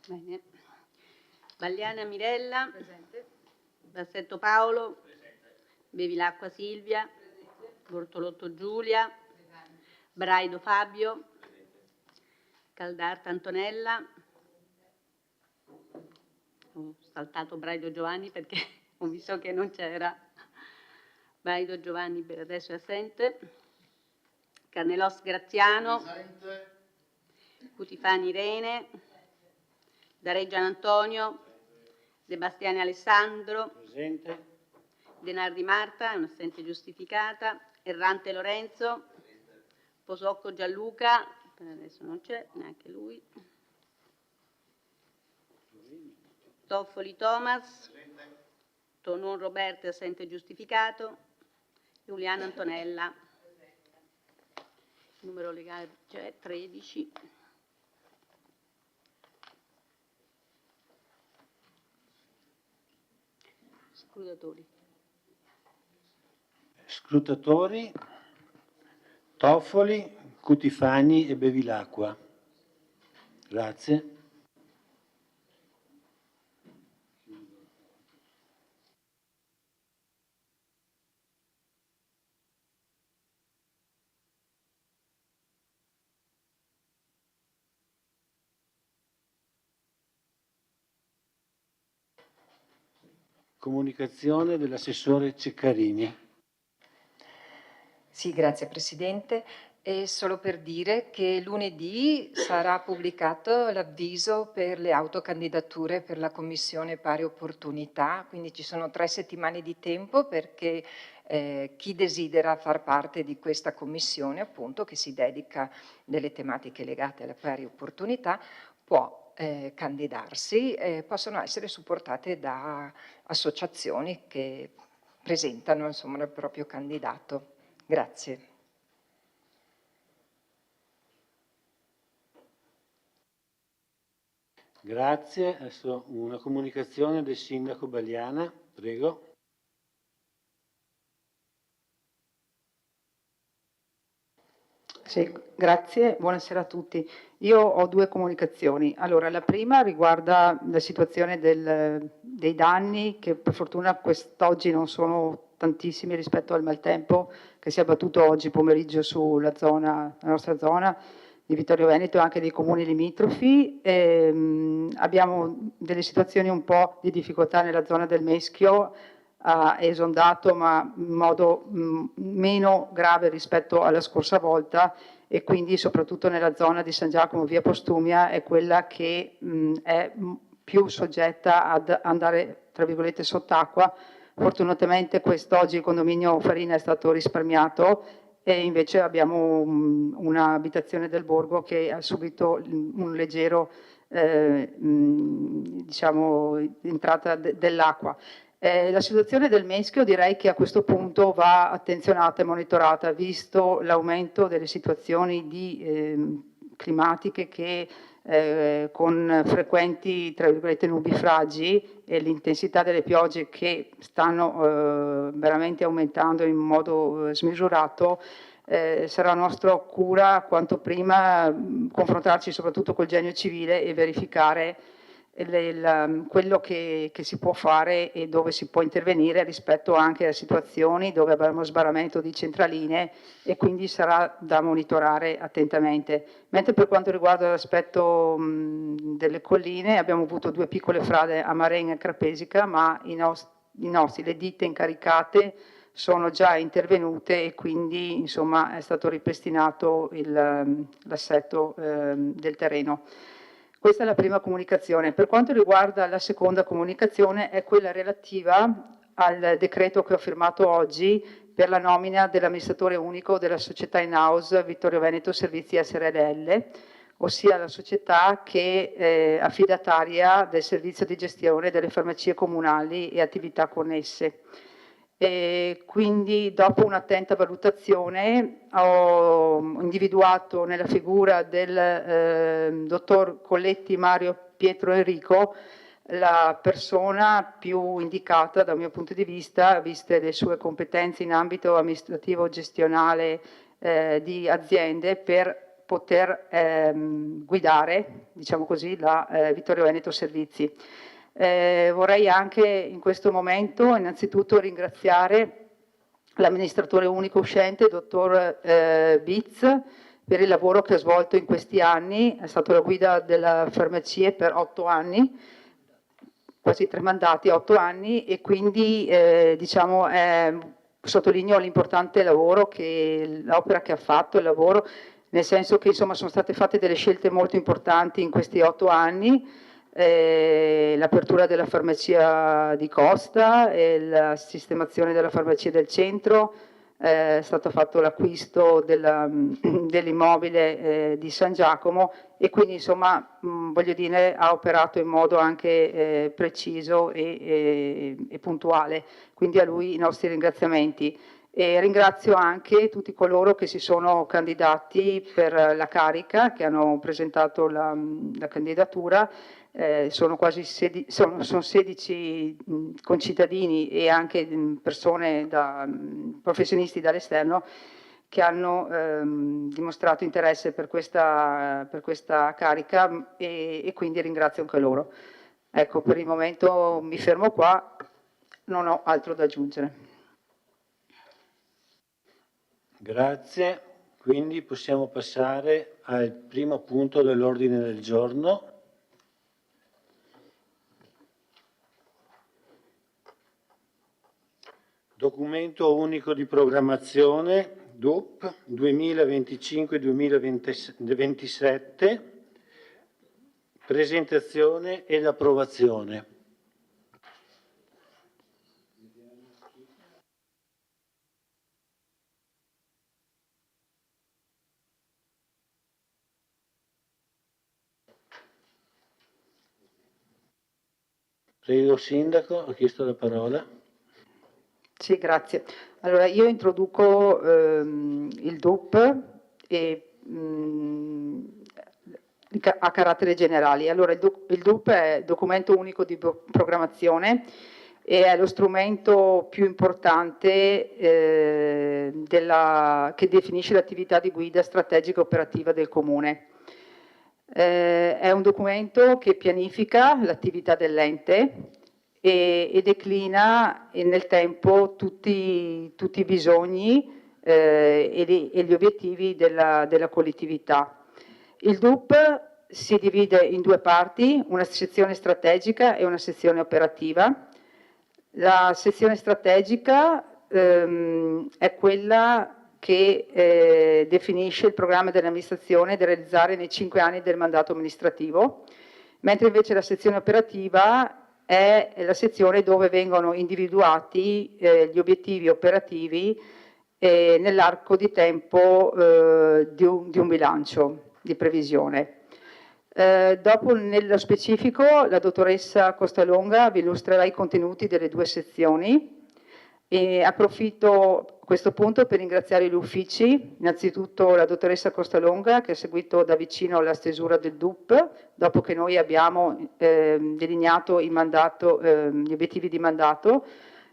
Bene. Vagliana Mirella. Presente. Bassetto Paolo. Presente. Bevilacqua Silvia. Presente. Bortolotto Giulia. Presente. Braido Fabio. Presente. Caldarta Antonella. Ho saltato Braido Giovanni perché ho visto che non c'era. Braido Giovanni per adesso è assente. Carnelos Graziano. Presente. Cutifani Irene. Dareggian Antonio. De Bastiani Alessandro. Presente. Denardi Marta, è un'assente giustificata. Errante Lorenzo. Presente. Posocco Gianluca, per adesso non c'è neanche lui. Toffoli Thomas. Presente. Tonon Roberto, assente giustificato. Giuliana Antonella. Presente. Il numero legale c'è 13. Scrutatori, Toffoli, Cutifani e Bevilacqua. Grazie. Comunicazione dell'assessore Ceccarini. Sì, grazie Presidente. E solo per dire che lunedì sarà pubblicato l'avviso per le autocandidature per la Commissione Pari Opportunità, quindi ci sono 3 settimane di tempo perché chi desidera far parte di questa commissione, appunto, che si dedica delle tematiche legate alle pari opportunità, può candidarsi, possono essere supportate da associazioni che presentano insomma il proprio candidato. Grazie. Grazie. Adesso una comunicazione del sindaco Bagliana, prego. Sì, grazie, buonasera a tutti. Io ho 2 comunicazioni. Allora, la prima riguarda la situazione dei danni, che per fortuna quest'oggi non sono tantissimi rispetto al maltempo che si è abbattuto oggi pomeriggio sulla nostra zona di Vittorio Veneto e anche dei comuni limitrofi. Abbiamo delle situazioni un po' di difficoltà nella zona del Meschio, ha esondato ma in modo meno grave rispetto alla scorsa volta, e quindi soprattutto nella zona di San Giacomo via Postumia è quella che è più soggetta ad andare tra virgolette sott'acqua. Fortunatamente quest'oggi il condominio Farina è stato risparmiato e invece abbiamo un'abitazione del borgo che ha subito un leggero diciamo entrata dell'acqua. La situazione del Meschio direi che a questo punto va attenzionata e monitorata, visto l'aumento delle situazioni climatiche che con frequenti tra virgolette nubifragi e l'intensità delle piogge che stanno veramente aumentando in modo smisurato. Sarà nostra cura quanto prima confrontarci soprattutto col genio civile e verificare quello che si può fare e dove si può intervenire rispetto anche a situazioni dove abbiamo sbarramento di centraline, e quindi sarà da monitorare attentamente. Mentre per quanto riguarda l'aspetto delle colline, abbiamo avuto 2 piccole frane a Marenga e Crapesica, ma le ditte incaricate sono già intervenute e quindi insomma è stato ripristinato l'assetto del terreno. Questa è la prima comunicazione. Per quanto riguarda la seconda comunicazione è quella relativa al decreto che ho firmato oggi per la nomina dell'amministratore unico della società in house Vittorio Veneto Servizi SRL, ossia la società che è affidataria del servizio di gestione delle farmacie comunali e attività connesse. E quindi dopo un'attenta valutazione ho individuato nella figura del dottor Colletti Mario Pietro Enrico la persona più indicata dal mio punto di vista, viste le sue competenze in ambito amministrativo gestionale di aziende, per poter guidare, diciamo così, la Vittorio Veneto Servizi. Vorrei anche in questo momento innanzitutto ringraziare l'amministratore unico uscente, dottor Bitz, per il lavoro che ha svolto in questi anni. È stato la guida della farmacia per 8 anni, quasi 3 mandati, 8 anni, e quindi diciamo, sottolineo l'importante lavoro, l'opera che ha fatto, il lavoro, nel senso che insomma sono state fatte delle scelte molto importanti in questi 8 anni, l'apertura della farmacia di Costa, la sistemazione della farmacia del centro, è stato fatto l'acquisto dell'immobile di San Giacomo, e quindi insomma voglio dire ha operato in modo anche preciso e puntuale, quindi a lui i nostri ringraziamenti. E ringrazio anche tutti coloro che si sono candidati per la carica, che hanno presentato la candidatura. Sono quasi 16 concittadini e anche persone professionisti dall'esterno che hanno dimostrato interesse per questa carica, e quindi ringrazio anche loro. Ecco, per il momento mi fermo qua, non ho altro da aggiungere. Grazie, quindi possiamo passare al primo punto dell'ordine del giorno. Documento unico di programmazione DUP 2025-2027, presentazione ed approvazione. Prego, Sindaco, ho chiesto la parola. Sì, grazie. Allora, io introduco il DUP a carattere generale. Allora, il DUP è documento unico di programmazione e è lo strumento più importante che definisce l'attività di guida strategica operativa del Comune. È un documento che pianifica l'attività dell'ente e declina nel tempo tutti i bisogni e gli obiettivi della collettività. Il DUP si divide in 2 parti, una sezione strategica e una sezione operativa. La sezione strategica è quella che definisce il programma dell'amministrazione da realizzare nei 5 anni del mandato amministrativo, mentre invece la sezione operativa è la sezione dove vengono individuati gli obiettivi operativi nell'arco di tempo di un bilancio di previsione. Dopo, nello specifico, la dottoressa Costalonga vi illustrerà i contenuti delle 2 sezioni. E approfitto a questo punto per ringraziare gli uffici, innanzitutto la dottoressa Costalonga che ha seguito da vicino la stesura del DUP, dopo che noi abbiamo delineato gli obiettivi di mandato,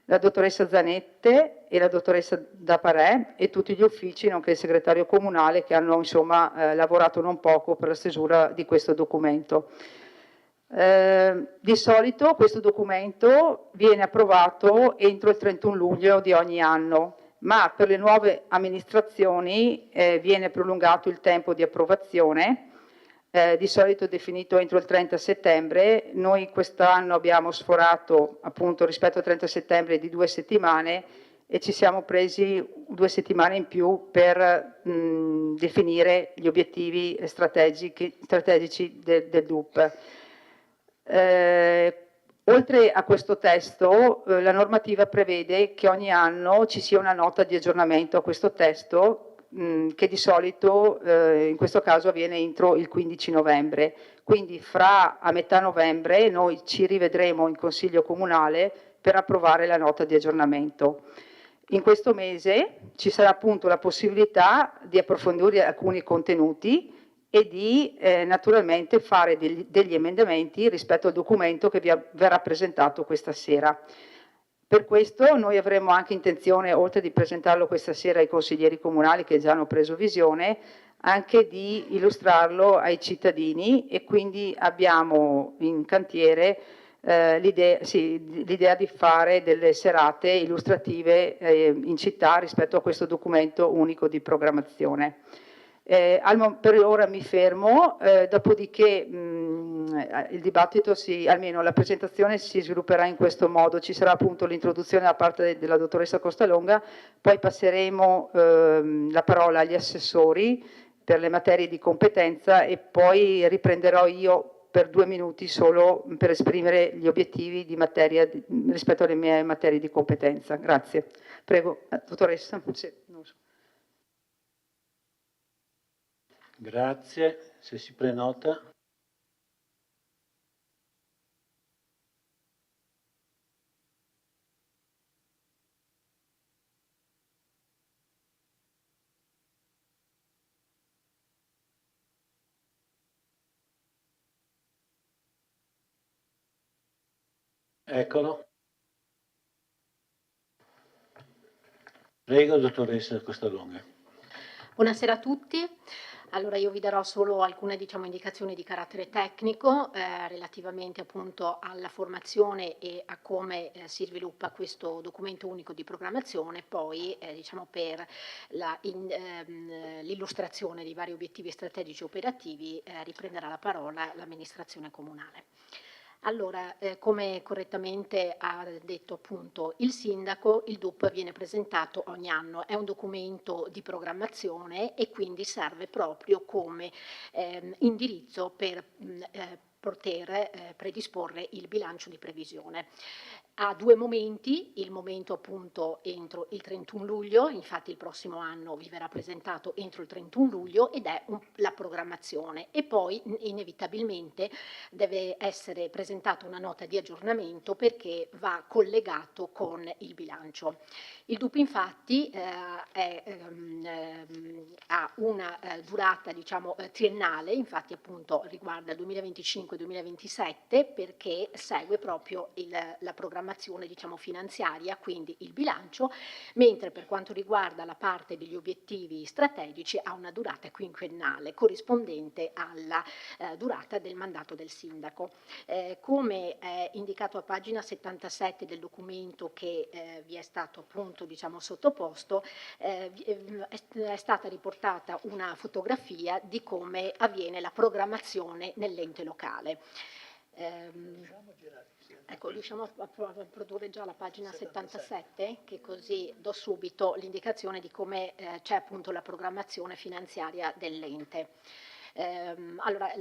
la dottoressa Zanette e la dottoressa Daparè e tutti gli uffici, nonché il segretario comunale, che hanno insomma lavorato non poco per la stesura di questo documento. Di solito questo documento viene approvato entro il 31 luglio di ogni anno, ma per le nuove amministrazioni viene prolungato il tempo di approvazione, di solito definito entro il 30 settembre. Noi quest'anno abbiamo sforato appunto rispetto al 30 settembre di 2 settimane e ci siamo presi 2 settimane in più per definire gli obiettivi strategici del DUP. Oltre a questo testo, la normativa prevede che ogni anno ci sia una nota di aggiornamento a questo testo, che di solito in questo caso avviene entro il 15 novembre. Quindi a metà novembre noi ci rivedremo in Consiglio Comunale per approvare la nota di aggiornamento. In questo mese ci sarà appunto la possibilità di approfondire alcuni contenuti e di naturalmente fare degli emendamenti rispetto al documento che vi verrà presentato questa sera. Per questo noi avremo anche intenzione, oltre di presentarlo questa sera ai consiglieri comunali che già hanno preso visione, anche di illustrarlo ai cittadini, e quindi abbiamo in cantiere l'idea di fare delle serate illustrative in città rispetto a questo documento unico di programmazione. Per ora mi fermo, dopodiché il dibattito, almeno la presentazione, si svilupperà in questo modo. Ci sarà appunto l'introduzione da parte della dottoressa Costalonga, poi passeremo la parola agli assessori per le materie di competenza e poi riprenderò io per 2 minuti solo per esprimere gli obiettivi di materia rispetto alle mie materie di competenza. Grazie. Prego, dottoressa. Sì, non so. Grazie, se si prenota. Eccolo. Prego, dottoressa Costalonga. Buonasera a tutti. Allora io vi darò solo alcune indicazioni di carattere tecnico relativamente appunto alla formazione e a come si sviluppa questo documento unico di programmazione, poi per l'illustrazione dei vari obiettivi strategici operativi riprenderà la parola l'amministrazione comunale. Allora, come correttamente ha detto appunto il sindaco, il DUP viene presentato ogni anno, è un documento di programmazione e quindi serve proprio come indirizzo per poter predisporre il bilancio di previsione. Ha 2 momenti, il momento appunto entro il 31 luglio, infatti il prossimo anno vi verrà presentato entro il 31 luglio ed è la programmazione, e poi inevitabilmente deve essere presentata una nota di aggiornamento perché va collegato con il bilancio. Il DUP infatti ha una durata triennale, infatti appunto riguarda il 2025-2027 perché segue proprio la programmazione finanziaria, quindi il bilancio, mentre per quanto riguarda la parte degli obiettivi strategici ha una durata quinquennale corrispondente alla durata del mandato del sindaco. Come è indicato a pagina 77 del documento che vi è stato appunto sottoposto, è stata riportata una fotografia di come avviene la programmazione nell'ente locale. Ecco, riusciamo a produrre già la pagina 77, che così do subito l'indicazione di come c'è appunto la programmazione finanziaria dell'ente. Allora,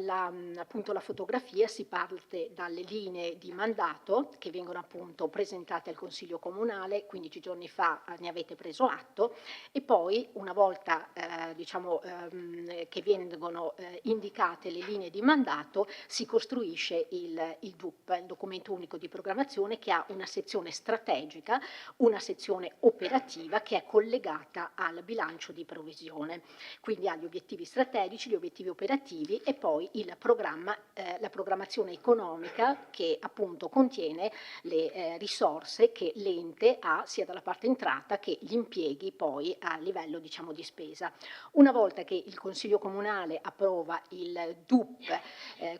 appunto la fotografia si parte dalle linee di mandato che vengono appunto presentate al Consiglio Comunale, 15 giorni fa ne avete preso atto, e poi una volta che vengono indicate le linee di mandato si costruisce il DUP, il documento unico di programmazione, che ha una sezione strategica, una sezione operativa che è collegata al bilancio di previsione, quindi ha gli obiettivi strategici, gli obiettivi operativi e poi il programma, la programmazione economica che appunto contiene le risorse che l'ente ha sia dalla parte entrata che gli impieghi poi a livello di spesa. Una volta che il Consiglio Comunale approva il DUP,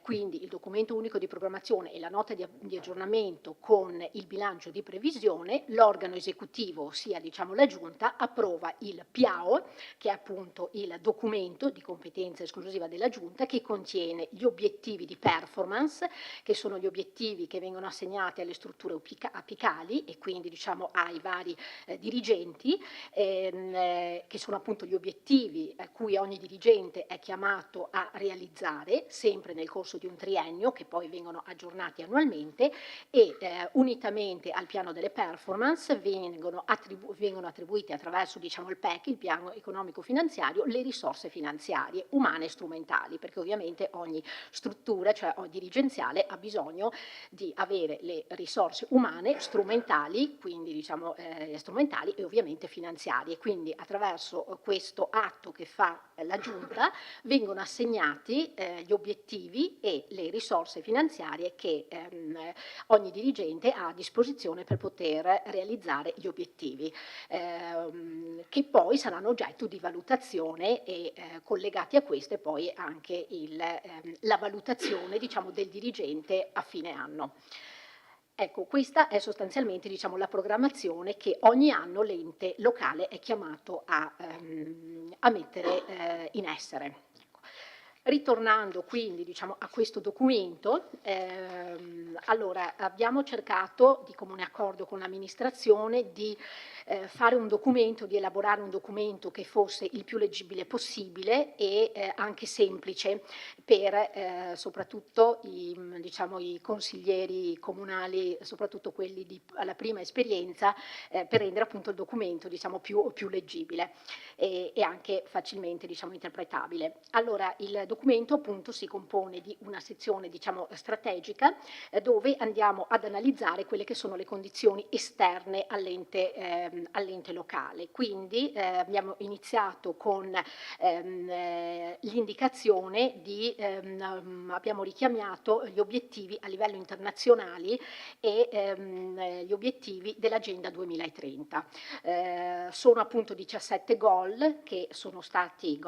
quindi il documento unico di programmazione e la nota di aggiornamento con il bilancio di previsione, l'organo esecutivo, ossia la Giunta, approva il PIAO, che è appunto il documento di competenza esclusiva della Giunta, che contiene gli obiettivi di performance, che sono gli obiettivi che vengono assegnati alle strutture apicali e quindi ai vari dirigenti, che sono appunto gli obiettivi a cui ogni dirigente è chiamato a realizzare sempre nel corso di un triennio, che poi vengono aggiornati annualmente, e unitamente al piano delle performance vengono attribuite attraverso il PEC, il piano economico finanziario, le risorse finanziarie umane e strumentali. strumentali, perché ovviamente ogni struttura, cioè dirigenziale, ha bisogno di avere le risorse umane, strumentali, quindi diciamo strumentali e ovviamente finanziarie. Quindi attraverso questo atto che fa la Giunta vengono assegnati gli obiettivi e le risorse finanziarie che ogni dirigente ha a disposizione per poter realizzare gli obiettivi, che poi saranno oggetto di valutazione e collegati a queste poi anche la valutazione, diciamo, del dirigente a fine anno. Ecco, questa è sostanzialmente, diciamo, la programmazione che ogni anno l'ente locale è chiamato a mettere in essere. Ritornando quindi, diciamo, a questo documento, allora abbiamo cercato di comune accordo con l'amministrazione di fare un documento, di elaborare un documento che fosse il più leggibile possibile e anche semplice per soprattutto i consiglieri comunali, soprattutto quelli alla prima esperienza, per rendere appunto il documento, diciamo, più leggibile e anche facilmente, diciamo, interpretabile. Allora, il documento appunto si compone di una sezione, diciamo, strategica dove andiamo ad analizzare quelle che sono le condizioni esterne all'ente locale. Quindi abbiamo iniziato con l'indicazione di, abbiamo richiamato gli obiettivi a livello internazionale e gli obiettivi dell'Agenda 2030. Sono appunto 17 goal che sono stati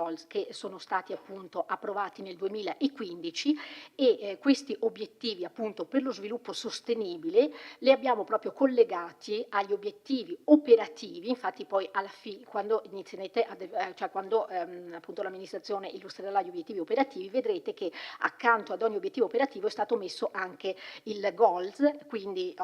appunto approvati nel 2015 e questi obiettivi appunto per lo sviluppo sostenibile li abbiamo proprio collegati agli obiettivi operativi. Infatti poi alla fine, quando inizierete quando appunto l'amministrazione illustrerà gli obiettivi operativi, vedrete che accanto ad ogni obiettivo operativo è stato messo anche il goals, quindi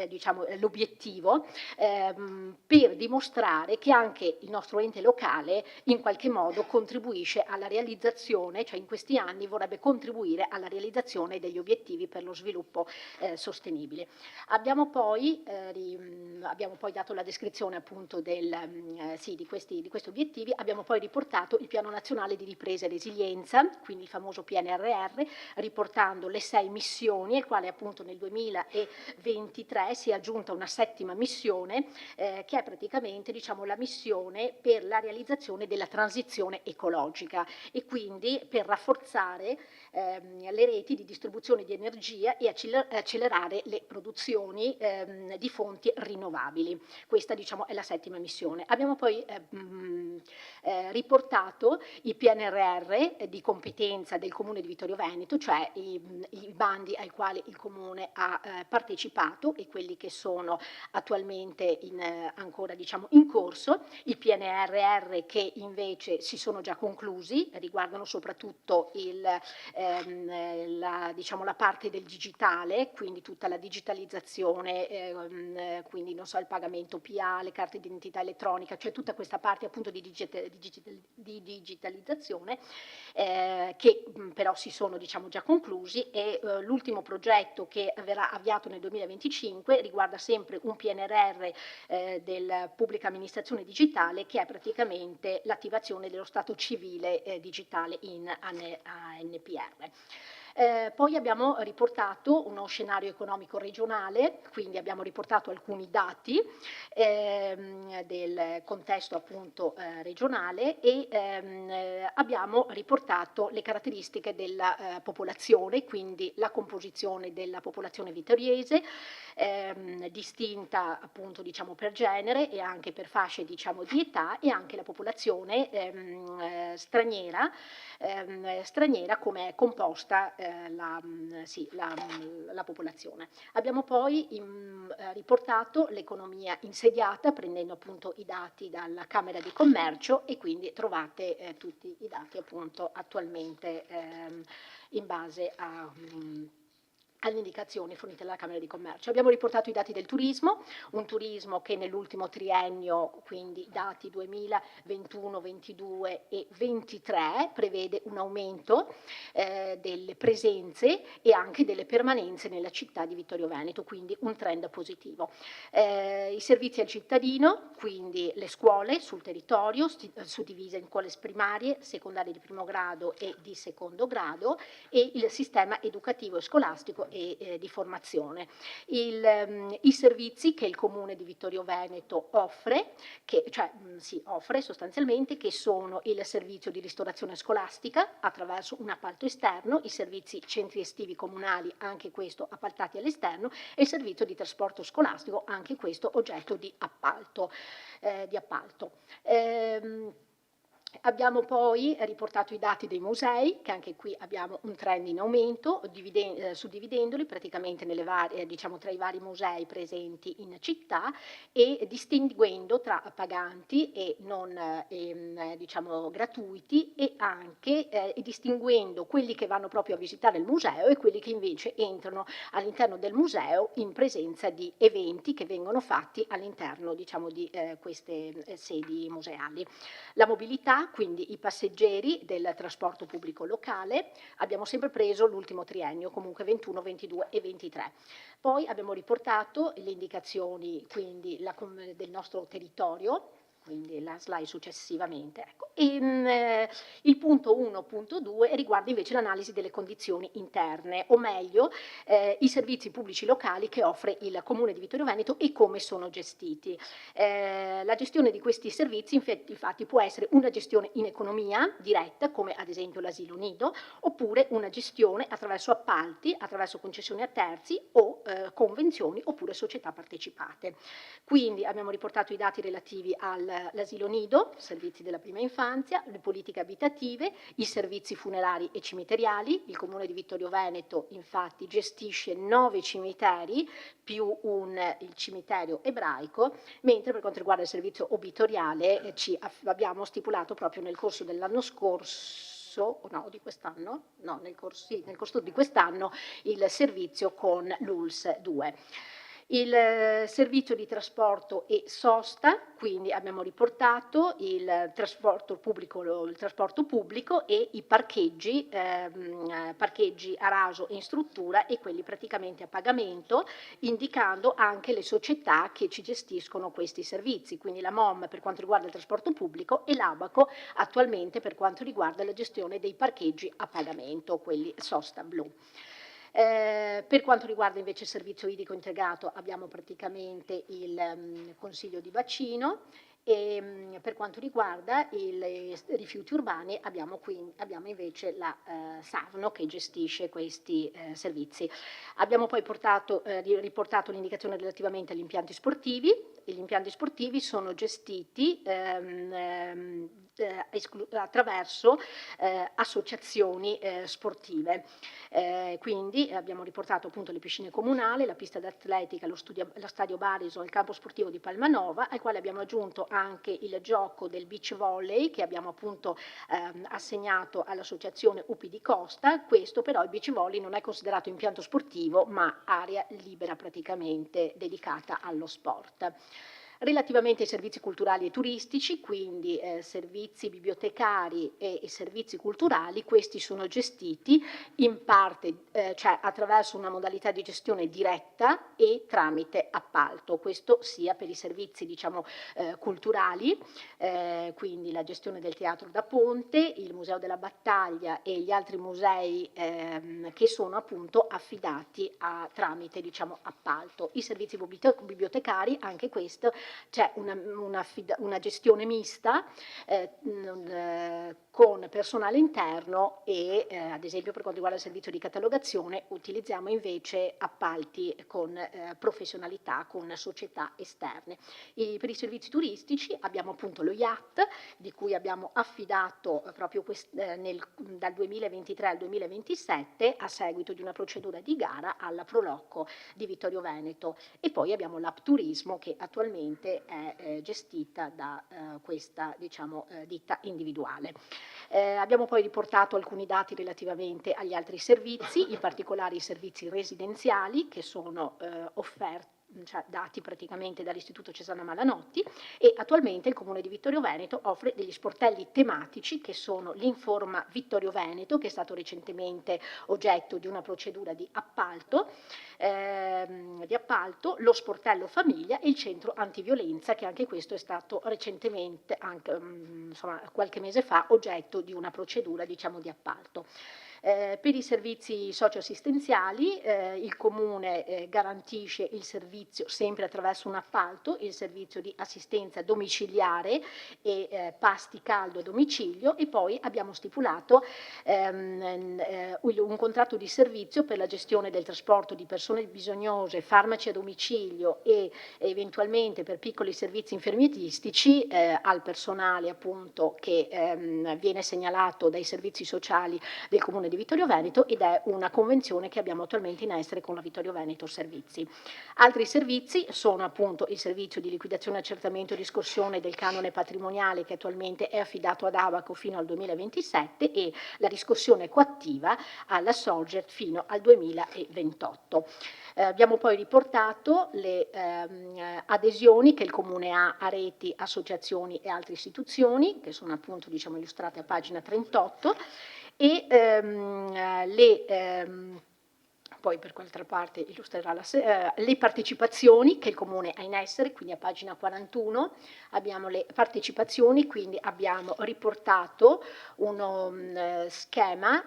diciamo, l'obiettivo, per dimostrare che anche il nostro ente locale in qualche modo contribuisce alla realizzazione, cioè in questi anni vorrebbe contribuire alla realizzazione degli obiettivi per lo sviluppo sostenibile. Abbiamo poi dato la descrizione appunto di questi obiettivi, abbiamo poi riportato il Piano Nazionale di Ripresa e Resilienza, quindi il famoso PNRR, riportando le 6 missioni, al quale appunto nel 2023 si è aggiunta una 7ª missione, che è praticamente, diciamo, la missione per la realizzazione della transizione ecologica e quindi per rafforzare le reti di distribuzione di energia e accelerare le produzioni di fonti rinnovabili. Questa, diciamo, è la 7ª missione. Abbiamo poi riportato i PNRR di competenza del Comune di Vittorio Veneto, cioè i bandi ai quali il Comune ha partecipato e quelli che sono attualmente ancora, diciamo, in corso, i PNRR che invece si sono già conclusi, riguardano soprattutto diciamo, la parte del digitale, quindi tutta la digitalizzazione, quindi non so, il pagamento PA, le carte di identità elettronica, cioè tutta questa parte appunto di digitalizzazione che però si sono, diciamo, già conclusi e l'ultimo progetto che verrà avviato nel 2025 riguarda sempre un PNRR della pubblica amministrazione digitale, che è praticamente l'attivazione dello stato civile digitale in ANPR. Poi abbiamo riportato uno scenario economico regionale, quindi abbiamo riportato alcuni dati del contesto appunto regionale e abbiamo riportato le caratteristiche della popolazione, quindi la composizione della popolazione vittoriese, distinta appunto, diciamo, per genere e anche per fasce, diciamo, di età, e anche la popolazione straniera come è composta la popolazione. Abbiamo poi riportato l'economia insediata prendendo appunto i dati dalla Camera di Commercio e quindi trovate tutti i dati appunto attualmente in base alle indicazioni fornite dalla Camera di Commercio. Abbiamo riportato i dati del turismo, un turismo che nell'ultimo triennio, quindi dati 2021, 22 e 23, prevede un aumento delle presenze e anche delle permanenze nella città di Vittorio Veneto, quindi un trend positivo. I servizi al cittadino, quindi le scuole sul territorio, suddivise in scuole primarie, secondarie di primo grado e di secondo grado, e il sistema educativo e scolastico e di formazione. I servizi che il Comune di Vittorio Veneto offre, offre sostanzialmente, che sono il servizio di ristorazione scolastica attraverso un appalto esterno, i servizi centri estivi comunali, anche questo appaltati all'esterno, e il servizio di trasporto scolastico, anche questo oggetto di appalto. Abbiamo poi riportato i dati dei musei, che anche qui abbiamo un trend in aumento, suddividendoli praticamente nelle varie, tra i vari musei presenti in città, e distinguendo tra paganti e non gratuiti, e anche distinguendo quelli che vanno proprio a visitare il museo e quelli che invece entrano all'interno del museo in presenza di eventi che vengono fatti all'interno di queste sedi museali. La mobilità, quindi i passeggeri del trasporto pubblico locale, abbiamo sempre preso l'ultimo triennio, comunque 21, 22 e 23. Poi abbiamo riportato le indicazioni, quindi del nostro territorio, quindi la slide successivamente. Ecco. Il punto 1.2 riguarda invece l'analisi delle condizioni interne, o meglio i servizi pubblici locali che offre il Comune di Vittorio Veneto e come sono gestiti. La gestione di questi servizi infatti può essere una gestione in economia diretta, come ad esempio l'asilo nido, oppure una gestione attraverso appalti, attraverso concessioni a terzi o convenzioni, oppure società partecipate. Quindi abbiamo riportato i dati relativi all'asilo nido, servizi della prima infanzia, le politiche abitative, i servizi funerari e cimiteriali. Il Comune di Vittorio Veneto infatti gestisce 9 cimiteri più il cimitero ebraico, mentre per quanto riguarda il servizio obitoriale abbiamo stipulato proprio nel corso dell'anno scorso, di quest'anno, nel corso di quest'anno, il servizio con l'ULSS 2. Il servizio di trasporto e sosta, quindi abbiamo riportato il trasporto pubblico e i parcheggi a raso e in struttura e quelli praticamente a pagamento, indicando anche le società che ci gestiscono questi servizi, quindi la MOM per quanto riguarda il trasporto pubblico e l'Abaco attualmente per quanto riguarda la gestione dei parcheggi a pagamento, quelli sosta blu. Per quanto riguarda invece il servizio idrico integrato abbiamo praticamente il Consiglio di Bacino, e per quanto riguarda i rifiuti urbani abbiamo invece la Savno che gestisce questi servizi. Abbiamo poi riportato l'indicazione relativamente agli impianti sportivi. Gli impianti sportivi sono gestiti attraverso associazioni sportive. Quindi abbiamo riportato appunto le piscine comunali, la pista d'atletica, lo stadio Bariso, il campo sportivo di Palmanova, al quale abbiamo aggiunto anche il gioco del beach volley che abbiamo appunto assegnato all'associazione UPI di Costa. Questo però, il beach volley, non è considerato impianto sportivo ma area libera praticamente dedicata allo sport. Relativamente ai servizi culturali e turistici, quindi servizi bibliotecari e servizi culturali, questi sono gestiti in parte attraverso una modalità di gestione diretta e tramite appalto, questo sia per i servizi culturali, quindi la gestione del Teatro da Ponte, il Museo della Battaglia e gli altri musei che sono appunto affidati tramite appalto. I servizi bibliotecari, anche questo, c'è una gestione mista con personale interno e ad esempio per quanto riguarda il servizio di catalogazione utilizziamo invece appalti con professionalità, con società esterne. Per i servizi turistici abbiamo appunto lo IAT, di cui abbiamo affidato proprio dal 2023 al 2027 a seguito di una procedura di gara alla Prolocco di Vittorio Veneto, e poi abbiamo l'App Turismo che attualmente attualmente è gestita da questa ditta individuale. Abbiamo poi riportato alcuni dati relativamente agli altri servizi, in particolare i servizi residenziali che sono offerti, cioè dati praticamente dall'Istituto Cesana Malanotti, e attualmente il Comune di Vittorio Veneto offre degli sportelli tematici che sono l'Informa Vittorio Veneto, che è stato recentemente oggetto di una procedura di appalto, lo sportello famiglia e il centro antiviolenza, che anche questo è stato recentemente, qualche mese fa, oggetto di una procedura di appalto. Per i servizi socioassistenziali il Comune garantisce il servizio, sempre attraverso un appalto, il servizio di assistenza domiciliare e pasti caldo a domicilio, e poi abbiamo stipulato un contratto di servizio per la gestione del trasporto di persone bisognose, farmaci a domicilio e eventualmente per piccoli servizi infermieristici al personale appunto che viene segnalato dai servizi sociali del Comune di Vittorio Veneto, ed è una convenzione che abbiamo attualmente in essere con la Vittorio Veneto Servizi. Altri servizi sono appunto il servizio di liquidazione, accertamento e riscossione del canone patrimoniale, che attualmente è affidato ad Abaco fino al 2027, e la riscossione coattiva alla Soget fino al 2028. Abbiamo poi riportato le adesioni che il Comune ha a reti, associazioni e altre istituzioni, che sono appunto illustrate a pagina 38, e poi per qualche parte illustrerà le partecipazioni che il Comune ha in essere, quindi a pagina 41 abbiamo le partecipazioni, quindi abbiamo riportato uno schema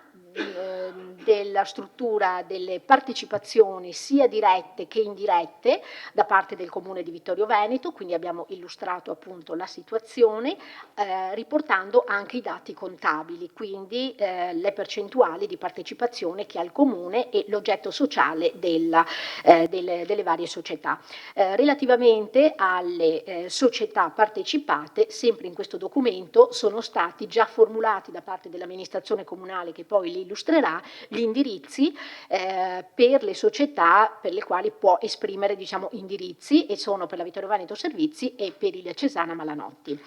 della struttura delle partecipazioni sia dirette che indirette da parte del Comune di Vittorio Veneto, quindi abbiamo illustrato appunto la situazione riportando anche i dati contabili, quindi le percentuali di partecipazione che ha il Comune e l'oggetto sociale delle varie società. Relativamente alle società partecipate, sempre in questo documento sono stati già formulati da parte dell'amministrazione comunale, che poi li illustrerà, gli indirizzi per le società per le quali può esprimere indirizzi, e sono per la Vittorio Veneto Servizi e per il Cesana Malanotti.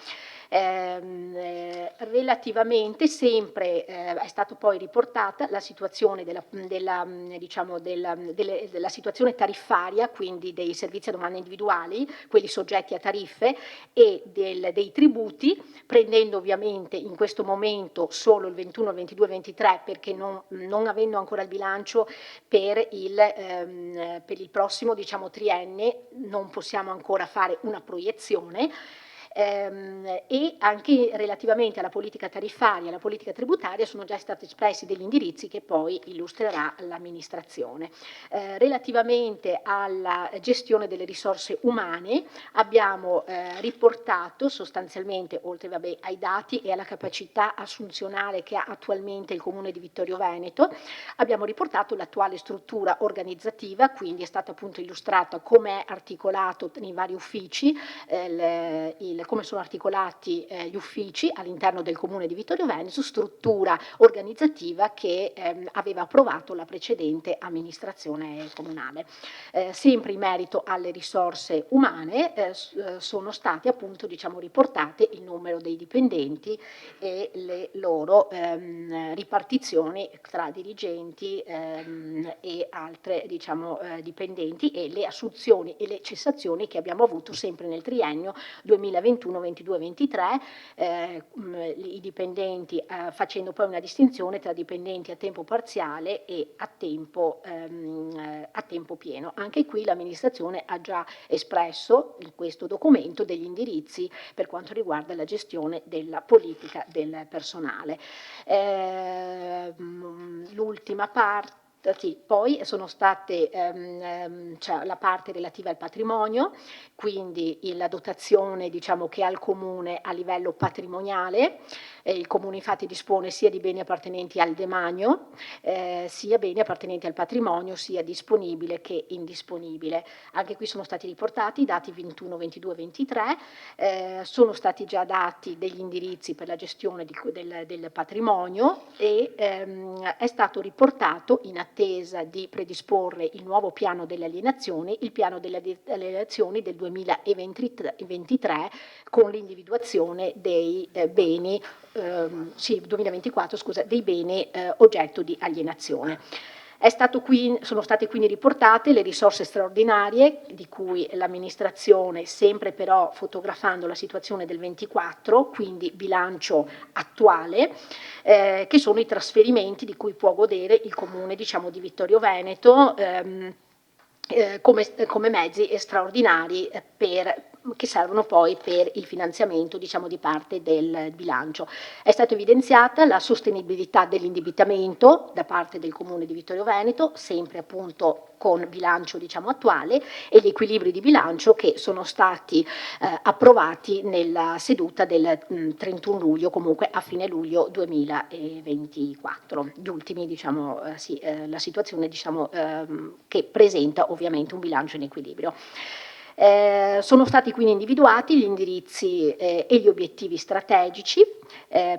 Relativamente sempre è stata poi riportata la situazione della situazione tariffaria, quindi dei servizi a domanda individuali, quelli soggetti a tariffe, e dei tributi, prendendo ovviamente in questo momento solo il 21, 22, 23, perché non avendo ancora il bilancio per il prossimo triennio non possiamo ancora fare una proiezione. E anche relativamente alla politica tariffaria e alla politica tributaria sono già stati espressi degli indirizzi che poi illustrerà l'amministrazione. Relativamente alla gestione delle risorse umane abbiamo riportato sostanzialmente, oltre ai dati e alla capacità assunzionale che ha attualmente il Comune di Vittorio Veneto, abbiamo riportato l'attuale struttura organizzativa, quindi è stata appunto illustrata come è articolato nei vari uffici, come sono articolati gli uffici all'interno del Comune di Vittorio Veneto, struttura organizzativa che aveva approvato la precedente amministrazione comunale. Sempre in merito alle risorse umane sono stati appunto riportate il numero dei dipendenti e le loro ripartizioni tra dirigenti e altre dipendenti, e le assunzioni e le cessazioni che abbiamo avuto sempre nel triennio 2021, 22, 23, i dipendenti, facendo poi una distinzione tra dipendenti a tempo parziale e a tempo pieno. Anche qui l'amministrazione ha già espresso in questo documento degli indirizzi per quanto riguarda la gestione della politica del personale. L'ultima parte. Sì, poi sono state la parte relativa al patrimonio, quindi la dotazione che ha il Comune a livello patrimoniale, Il Comune infatti dispone sia di beni appartenenti al demanio, sia beni appartenenti al patrimonio, sia disponibile che indisponibile. Anche qui sono stati riportati i dati 21, 22, 23, sono stati già dati degli indirizzi per la gestione del patrimonio e è stato riportato, in attesa di predisporre il nuovo piano delle alienazioni, il piano delle alienazioni del 2023 con l'individuazione dei beni 2024, scusa, dei beni oggetto di alienazione. Sono state quindi riportate le risorse straordinarie di cui l'amministrazione, sempre però fotografando la situazione del 24, quindi bilancio attuale, che sono i trasferimenti di cui può godere il Comune, diciamo, di Vittorio Veneto, come mezzi straordinari che servono poi per il finanziamento, diciamo, di parte del bilancio. È stata evidenziata la sostenibilità dell'indebitamento da parte del Comune di Vittorio Veneto, sempre appunto con bilancio, diciamo, attuale, e gli equilibri di bilancio che sono stati approvati nella seduta del 31 luglio, comunque a fine luglio 2024. Gli ultimi, diciamo, la situazione, diciamo, che presenta ovviamente un bilancio in equilibrio. Sono stati quindi individuati gli indirizzi e gli obiettivi strategici,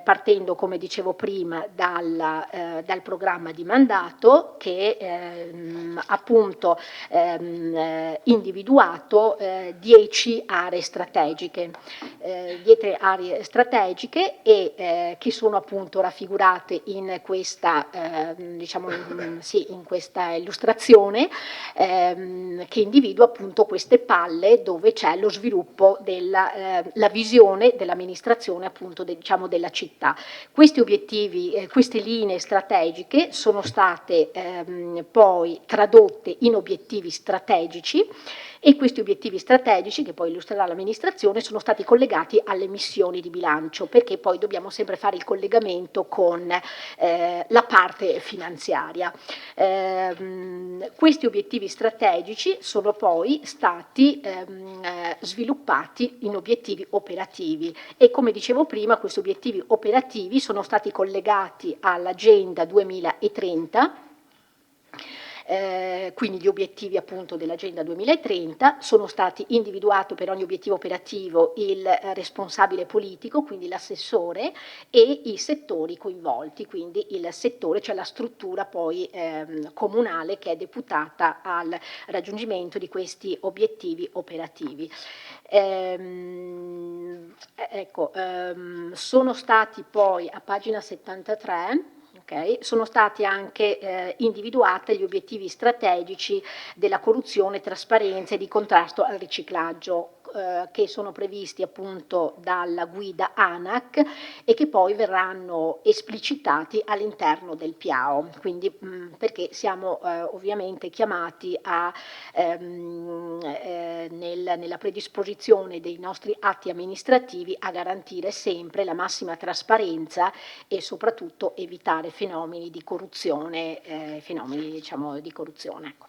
partendo, come dicevo prima, dal programma di mandato che appunto individuato 10 aree strategiche, 10 aree strategiche che sono appunto raffigurate in questa, diciamo, in questa illustrazione che individua appunto queste palle dove c'è lo sviluppo la visione dell'amministrazione appunto diciamo della città. Questi obiettivi, queste linee strategiche sono state poi tradotte in obiettivi strategici e questi obiettivi strategici, che poi illustrerà l'amministrazione, sono stati collegati alle missioni di bilancio, perché poi dobbiamo sempre fare il collegamento con la parte finanziaria. Questi obiettivi strategici sono poi stati sviluppati in obiettivi operativi e, come dicevo prima, questi obiettivi operativi sono stati collegati all'Agenda 2030. Quindi gli obiettivi appunto dell'Agenda 2030 sono stati individuati per ogni obiettivo operativo il responsabile politico, quindi l'assessore, e i settori coinvolti, quindi il settore, cioè la struttura poi comunale che è deputata al raggiungimento di questi obiettivi operativi. Sono stati poi a pagina 73 sono stati anche individuati gli obiettivi strategici della corruzione, trasparenza e di contrasto al riciclaggio che sono previsti appunto dalla guida ANAC e che poi verranno esplicitati all'interno del PIAO, quindi perché siamo ovviamente chiamati nella predisposizione dei nostri atti amministrativi a garantire sempre la massima trasparenza e soprattutto evitare fenomeni di corruzione, diciamo di corruzione. Ecco.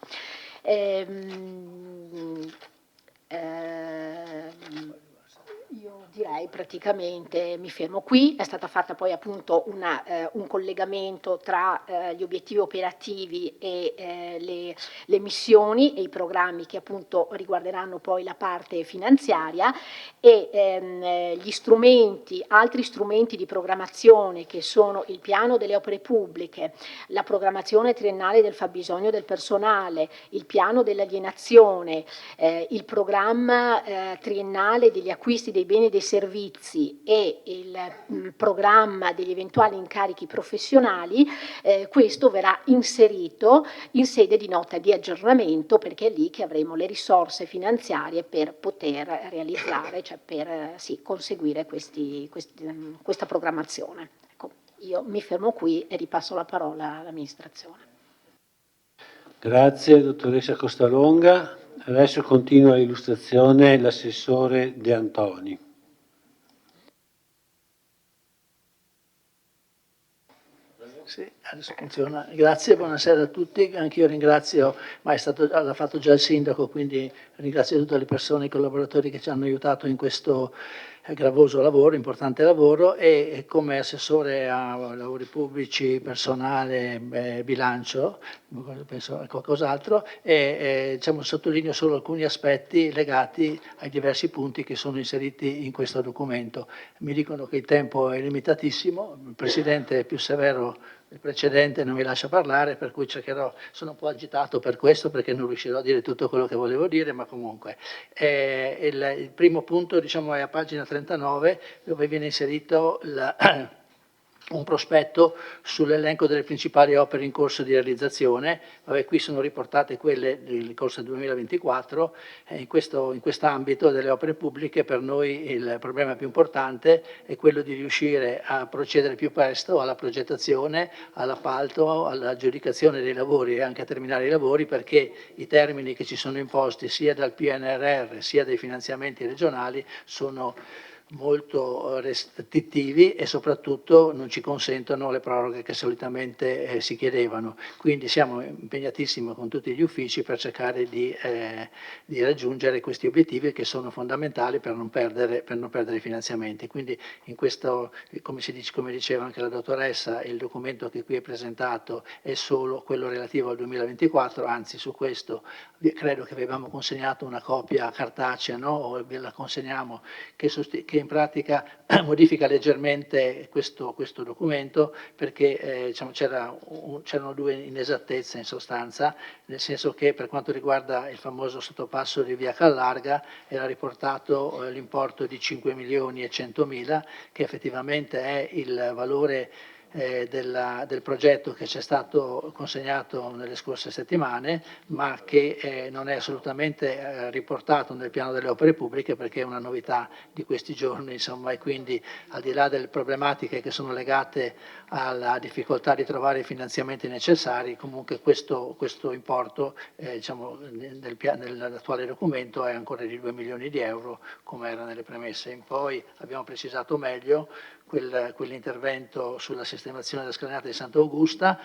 Io direi praticamente mi fermo qui. È stata fatta poi appunto un collegamento tra gli obiettivi operativi e le missioni e i programmi che appunto riguarderanno poi la parte finanziaria e gli strumenti, altri strumenti di programmazione che sono il piano delle opere pubbliche, la programmazione triennale del fabbisogno del personale, il piano dell'alienazione, il programma triennale degli acquisti dei beni e dei servizi e il programma degli eventuali incarichi professionali, questo verrà inserito in sede di nota di aggiornamento, perché è lì che avremo le risorse finanziarie per poter realizzare, cioè per conseguire questa programmazione. Ecco, io mi fermo qui e ripasso la parola all'amministrazione. Grazie dottoressa Costalonga. Adesso continua l'illustrazione l'assessore De Antoni. Sì, adesso funziona. Grazie, buonasera a tutti. Anch'io ringrazio, ma l'ha fatto già il sindaco, quindi ringrazio tutte le persone, i collaboratori che ci hanno aiutato in questo gravoso lavoro, importante lavoro, e come assessore a lavori pubblici, personale, bilancio, penso a qualcos'altro, diciamo, sottolineo solo alcuni aspetti legati ai diversi punti che sono inseriti in questo documento. Mi dicono che il tempo è limitatissimo, il Presidente è più severo il precedente, non mi lascia parlare, per cui sono un po' agitato per questo, perché non riuscirò a dire tutto quello che volevo dire, ma comunque. Il primo punto, diciamo, è a pagina 39, dove viene inserito un prospetto sull'elenco delle principali opere in corso di realizzazione. Vabbè, qui sono riportate quelle del corso del 2024. In quest'ambito delle opere pubbliche per noi il problema più importante è quello di riuscire a procedere più presto alla progettazione, all'appalto, all'aggiudicazione dei lavori e anche a terminare i lavori, perché i termini che ci sono imposti sia dal PNRR sia dai finanziamenti regionali sono molto restrittivi e soprattutto non ci consentono le proroghe che solitamente si chiedevano. Quindi siamo impegnatissimi con tutti gli uffici per cercare di raggiungere questi obiettivi che sono fondamentali per non perdere i finanziamenti. Quindi in questo, come diceva anche la dottoressa, il documento che qui è presentato è solo quello relativo al 2024, anzi su questo credo che avevamo consegnato una copia cartacea, no? O ve la consegniamo, che in pratica modifica leggermente questo documento, perché diciamo, c'erano due inesattezze in sostanza, nel senso che per quanto riguarda il famoso sottopasso di via Callarga era riportato l'importo di 5.100.000, che effettivamente è il valore del progetto che ci è stato consegnato nelle scorse settimane, ma che non è assolutamente riportato nel piano delle opere pubbliche, perché è una novità di questi giorni, insomma, e quindi al di là delle problematiche che sono legate alla difficoltà di trovare i finanziamenti necessari, comunque questo importo diciamo, nell'attuale documento è ancora di 2 milioni di euro, come era nelle premesse. In poi abbiamo precisato meglio quell'intervento sulla sistemazione della scalinata di Sant'Augusta,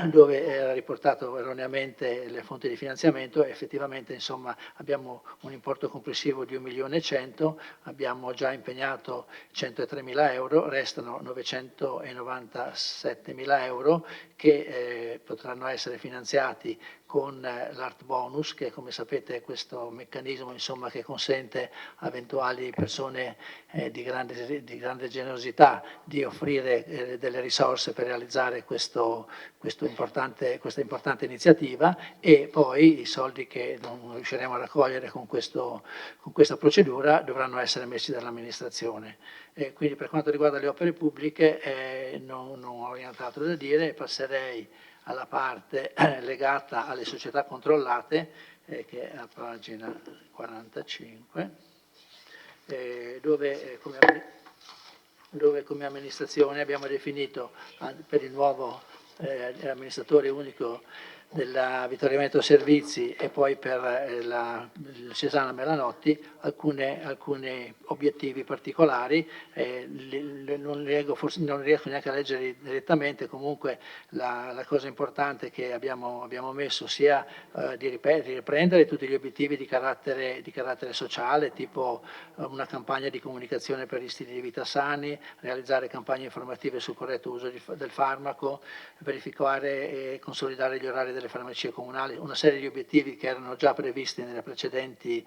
dove era riportato erroneamente le fonti di finanziamento, e effettivamente insomma, abbiamo un importo complessivo di 1.100.000, abbiamo già impegnato 103.000 euro, restano 997.000 euro che potranno essere finanziati con l'Art Bonus, che come sapete è questo meccanismo insomma, che consente a eventuali persone di grande generosità di offrire delle risorse per realizzare questa importante iniziativa, e poi i soldi che non riusciremo a raccogliere con questa procedura dovranno essere messi dall'amministrazione. Quindi per quanto riguarda le opere pubbliche non ho nient'altro da dire, passerei alla parte legata alle società controllate, che è a pagina 45, dove come amministrazione abbiamo definito per il nuovo amministratore unico della Vittorio Veneto Servizi e poi per il Cesana Melanotti alcuni obiettivi particolari, non riesco neanche a leggere direttamente. Comunque la cosa importante che abbiamo messo sia di riprendere tutti gli obiettivi di carattere sociale, tipo una campagna di comunicazione per gli stili di vita sani, realizzare campagne informative sul corretto uso del farmaco, verificare e consolidare gli orari delle farmacie comunali, una serie di obiettivi che erano già previsti nei precedenti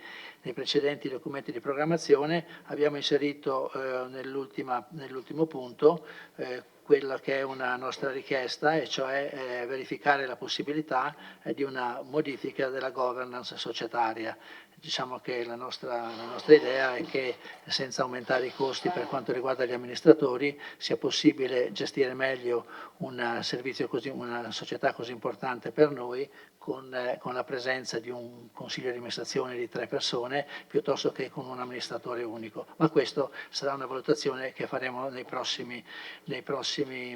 documenti di programmazione. Abbiamo inserito nell'ultimo punto quella che è una nostra richiesta, e cioè verificare la possibilità di una modifica della governance societaria. Diciamo che la nostra idea è che senza aumentare i costi per quanto riguarda gli amministratori sia possibile gestire meglio una società così importante per noi con la presenza di un consiglio di amministrazione di 3 persone piuttosto che con un amministratore unico. Ma questo sarà una valutazione che faremo nei prossimi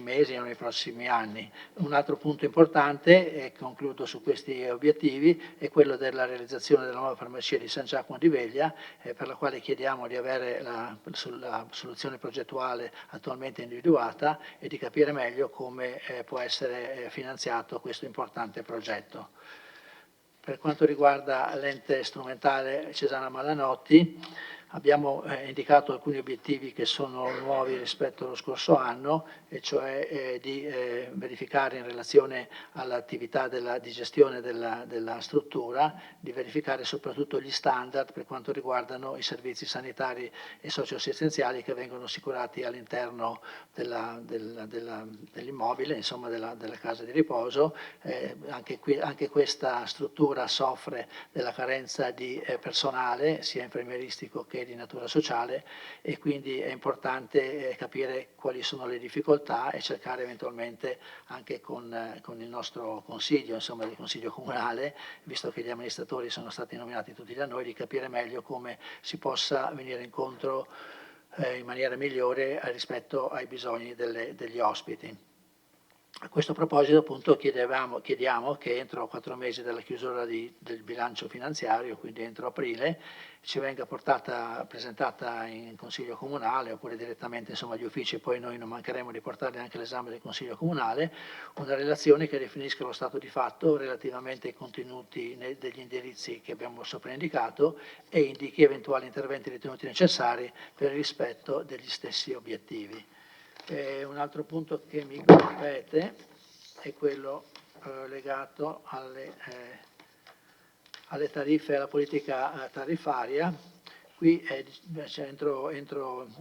mesi o nei prossimi anni. Un altro punto importante, e concludo su questi obiettivi, è quello della realizzazione della nuova farmacia di San Giacomo di Veglia, per la quale chiediamo di avere la soluzione progettuale attualmente individuata e di capire meglio come può essere finanziato questo importante progetto. Per quanto riguarda l'ente strumentale Cesana Malanotti, Abbiamo indicato alcuni obiettivi che sono nuovi rispetto allo scorso anno, e cioè di verificare in relazione all'attività di gestione della struttura, di verificare soprattutto gli standard per quanto riguardano i servizi sanitari e socioassistenziali che vengono assicurati all'interno dell'immobile, insomma della casa di riposo. Anche questa struttura soffre della carenza di personale, sia infermieristico che di natura sociale, e quindi è importante capire quali sono le difficoltà e cercare eventualmente anche con il nostro consiglio, insomma il consiglio comunale, visto che gli amministratori sono stati nominati tutti da noi, di capire meglio come si possa venire incontro in maniera migliore rispetto ai bisogni degli ospiti. A questo proposito, appunto, chiediamo che entro 4 mesi dalla chiusura del bilancio finanziario, quindi entro aprile, ci venga presentata in Consiglio Comunale, oppure direttamente, insomma, agli uffici, poi noi non mancheremo di portarli anche all'esame del Consiglio Comunale, una relazione che definisca lo stato di fatto relativamente ai contenuti degli indirizzi che abbiamo sopra indicato e indichi eventuali interventi ritenuti necessari per il rispetto degli stessi obiettivi. Un altro punto che mi compete è quello legato alle tariffe e alla politica tariffaria. Qui entro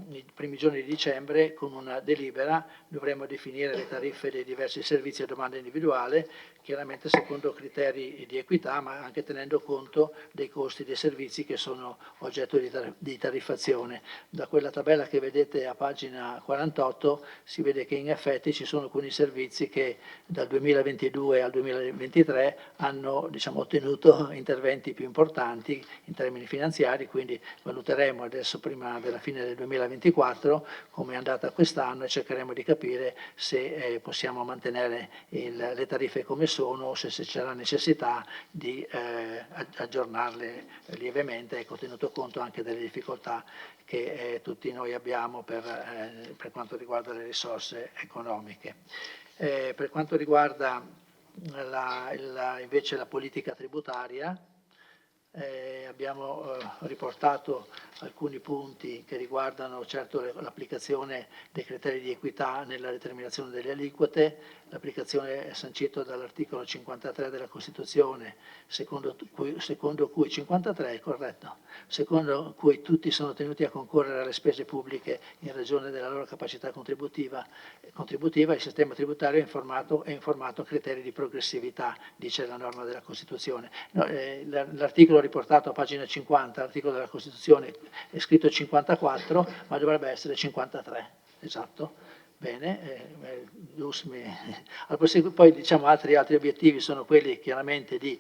i primi giorni di dicembre, con una delibera, dovremo definire le tariffe dei diversi servizi a domanda individuale, chiaramente secondo criteri di equità, ma anche tenendo conto dei costi dei servizi che sono oggetto di tariffazione. Da quella tabella che vedete a pagina 48 si vede che in effetti ci sono alcuni servizi che dal 2022 al 2023 hanno, diciamo, ottenuto interventi più importanti in termini finanziari, quindi valuteremo adesso prima della fine del 2024 come è andata quest'anno e cercheremo di capire se possiamo mantenere le tariffe come sono o se c'è la necessità di aggiornarle lievemente, tenuto conto anche delle difficoltà che tutti noi abbiamo per quanto riguarda le risorse economiche. Per quanto riguarda invece la politica tributaria, abbiamo riportato alcuni punti che riguardano certo l'applicazione dei criteri di equità nella determinazione delle aliquote, l'applicazione sancita dall'articolo 53 della Costituzione, secondo cui 53 è corretto, secondo cui tutti sono tenuti a concorrere alle spese pubbliche in ragione della loro capacità contributiva. Il sistema tributario è informato a criteri di progressività, dice la norma della Costituzione. No, l'articolo riportato a pagina 50, l'articolo della Costituzione è scritto 54, ma dovrebbe essere 53, esatto. Bene, poi diciamo altri obiettivi sono quelli chiaramente di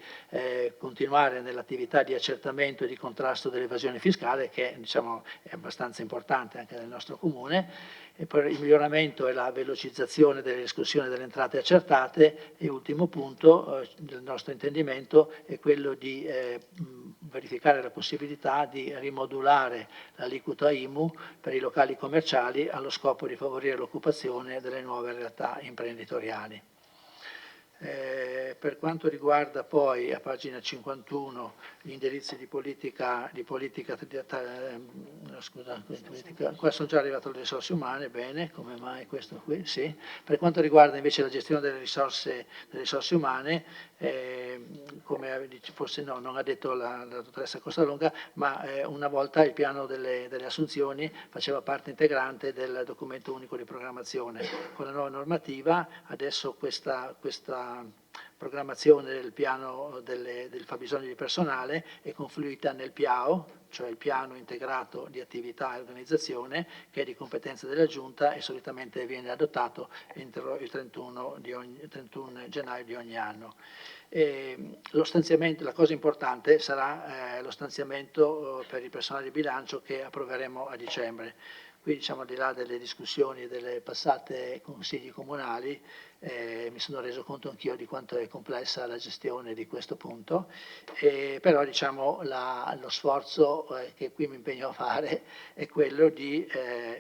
continuare nell'attività di accertamento e di contrasto dell'evasione fiscale, che diciamo è abbastanza importante anche nel nostro comune, e poi il miglioramento e la velocizzazione delle riscossioni delle entrate accertate, e ultimo punto del nostro intendimento è quello di verificare la possibilità di rimodulare l'aliquota IMU per i locali commerciali allo scopo di favorire l'occupazione delle nuove realtà imprenditoriali. Per quanto riguarda poi a pagina 51 gli indirizzi di politica, qua sono già arrivato alle risorse umane, bene, come mai questo qui? Sì. Per quanto riguarda invece la gestione delle risorse umane, come forse no, non ha detto la dottoressa Costalonga, ma una volta il piano delle assunzioni faceva parte integrante del documento unico di programmazione. Con la nuova normativa adesso questa programmazione del piano del fabbisogno di personale è confluita nel PIAO, cioè il piano integrato di attività e organizzazione, che è di competenza della Giunta e solitamente viene adottato entro il 31 gennaio di ogni anno. Lo stanziamento, la cosa importante sarà lo stanziamento per il personale di bilancio che approveremo a dicembre. Qui, diciamo, al di là delle discussioni delle passate consigli comunali, mi sono reso conto anch'io di quanto è complessa la gestione di questo punto, però diciamo, lo sforzo che qui mi impegno a fare è quello di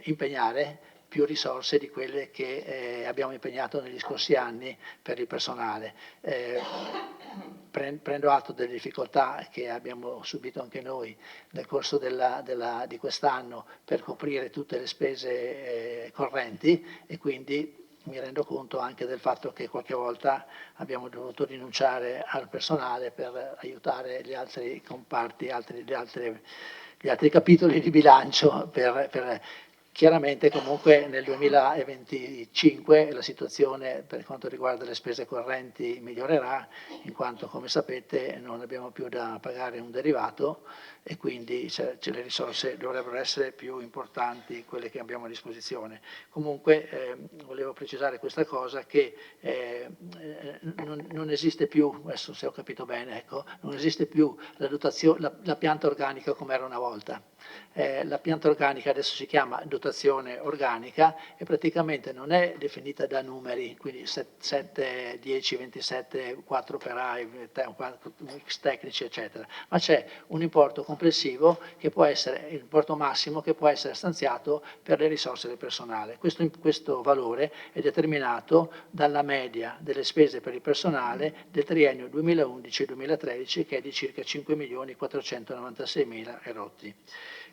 impegnare più risorse di quelle che abbiamo impegnato negli scorsi anni per il personale. Prendo atto delle difficoltà che abbiamo subito anche noi nel corso di quest'anno per coprire tutte le spese correnti, e quindi mi rendo conto anche del fatto che qualche volta abbiamo dovuto rinunciare al personale per aiutare gli altri comparti, gli altri capitoli di bilancio. Chiaramente comunque nel 2025 la situazione per quanto riguarda le spese correnti migliorerà, in quanto, come sapete, non abbiamo più da pagare un derivato, e quindi le risorse dovrebbero essere più importanti quelle che abbiamo a disposizione. Comunque volevo precisare questa cosa, che non esiste più, adesso se ho capito bene, ecco, non esiste più la pianta organica come era una volta. La pianta organica adesso si chiama dotazione organica e praticamente non è definita da numeri, quindi 7, 10, 27, 4 operai, X tecnici, eccetera, ma c'è un importo complessivo che può essere, il importo massimo che può essere stanziato per le risorse del personale. Questo valore è determinato dalla media delle spese per il personale del triennio 2011-2013, che è di circa 5.496.000 erotti.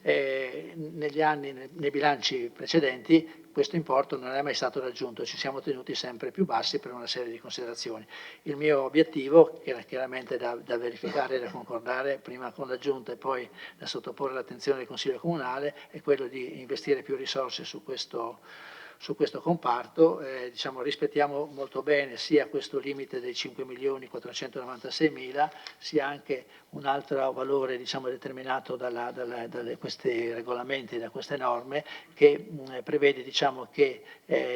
Negli anni, nei bilanci precedenti, questo importo non è mai stato raggiunto, ci siamo tenuti sempre più bassi per una serie di considerazioni. Il mio obiettivo, che era chiaramente da verificare e da concordare prima con la Giunta e poi da sottoporre all'attenzione del Consiglio Comunale, è quello di investire più risorse su questo comparto. Rispettiamo molto bene sia questo limite dei 5.496.000, sia anche un altro valore determinato da questi regolamenti, da queste norme, che prevede che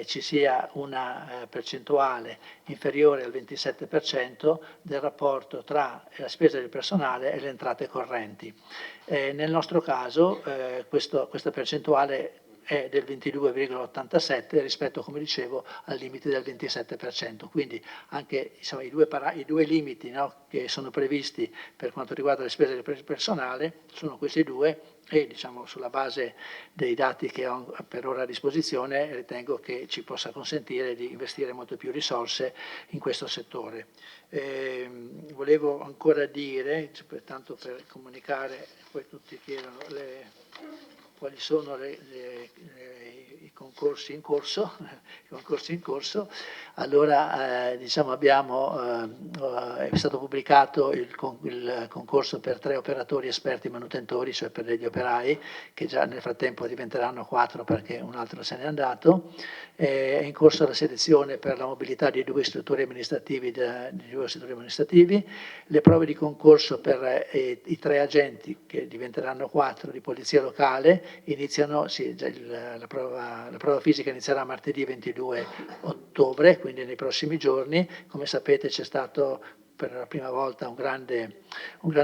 ci sia una percentuale inferiore al 27% del rapporto tra la spesa del personale e le entrate correnti. Nel nostro caso questa percentuale è del 22,87 rispetto, come dicevo, al limite del 27%. Quindi anche i due limiti, no, che sono previsti per quanto riguarda le spese del personale sono questi due, e sulla base dei dati che ho per ora a disposizione ritengo che ci possa consentire di investire molto più risorse in questo settore. Volevo ancora dire, tanto per comunicare, poi tutti chiedono quali sono i concorsi in corso. Allora, è stato pubblicato il concorso per 3 operatori esperti manutentori, cioè per degli operai, che già nel frattempo diventeranno 4 perché un altro se n'è andato. È in corso la selezione per la mobilità di 2 istruttori amministrativi. Le prove di concorso per i 3 agenti, che diventeranno 4, di polizia locale, la prova fisica inizierà martedì 22 ottobre, quindi nei prossimi giorni. Come sapete c'è stato per la prima volta un grande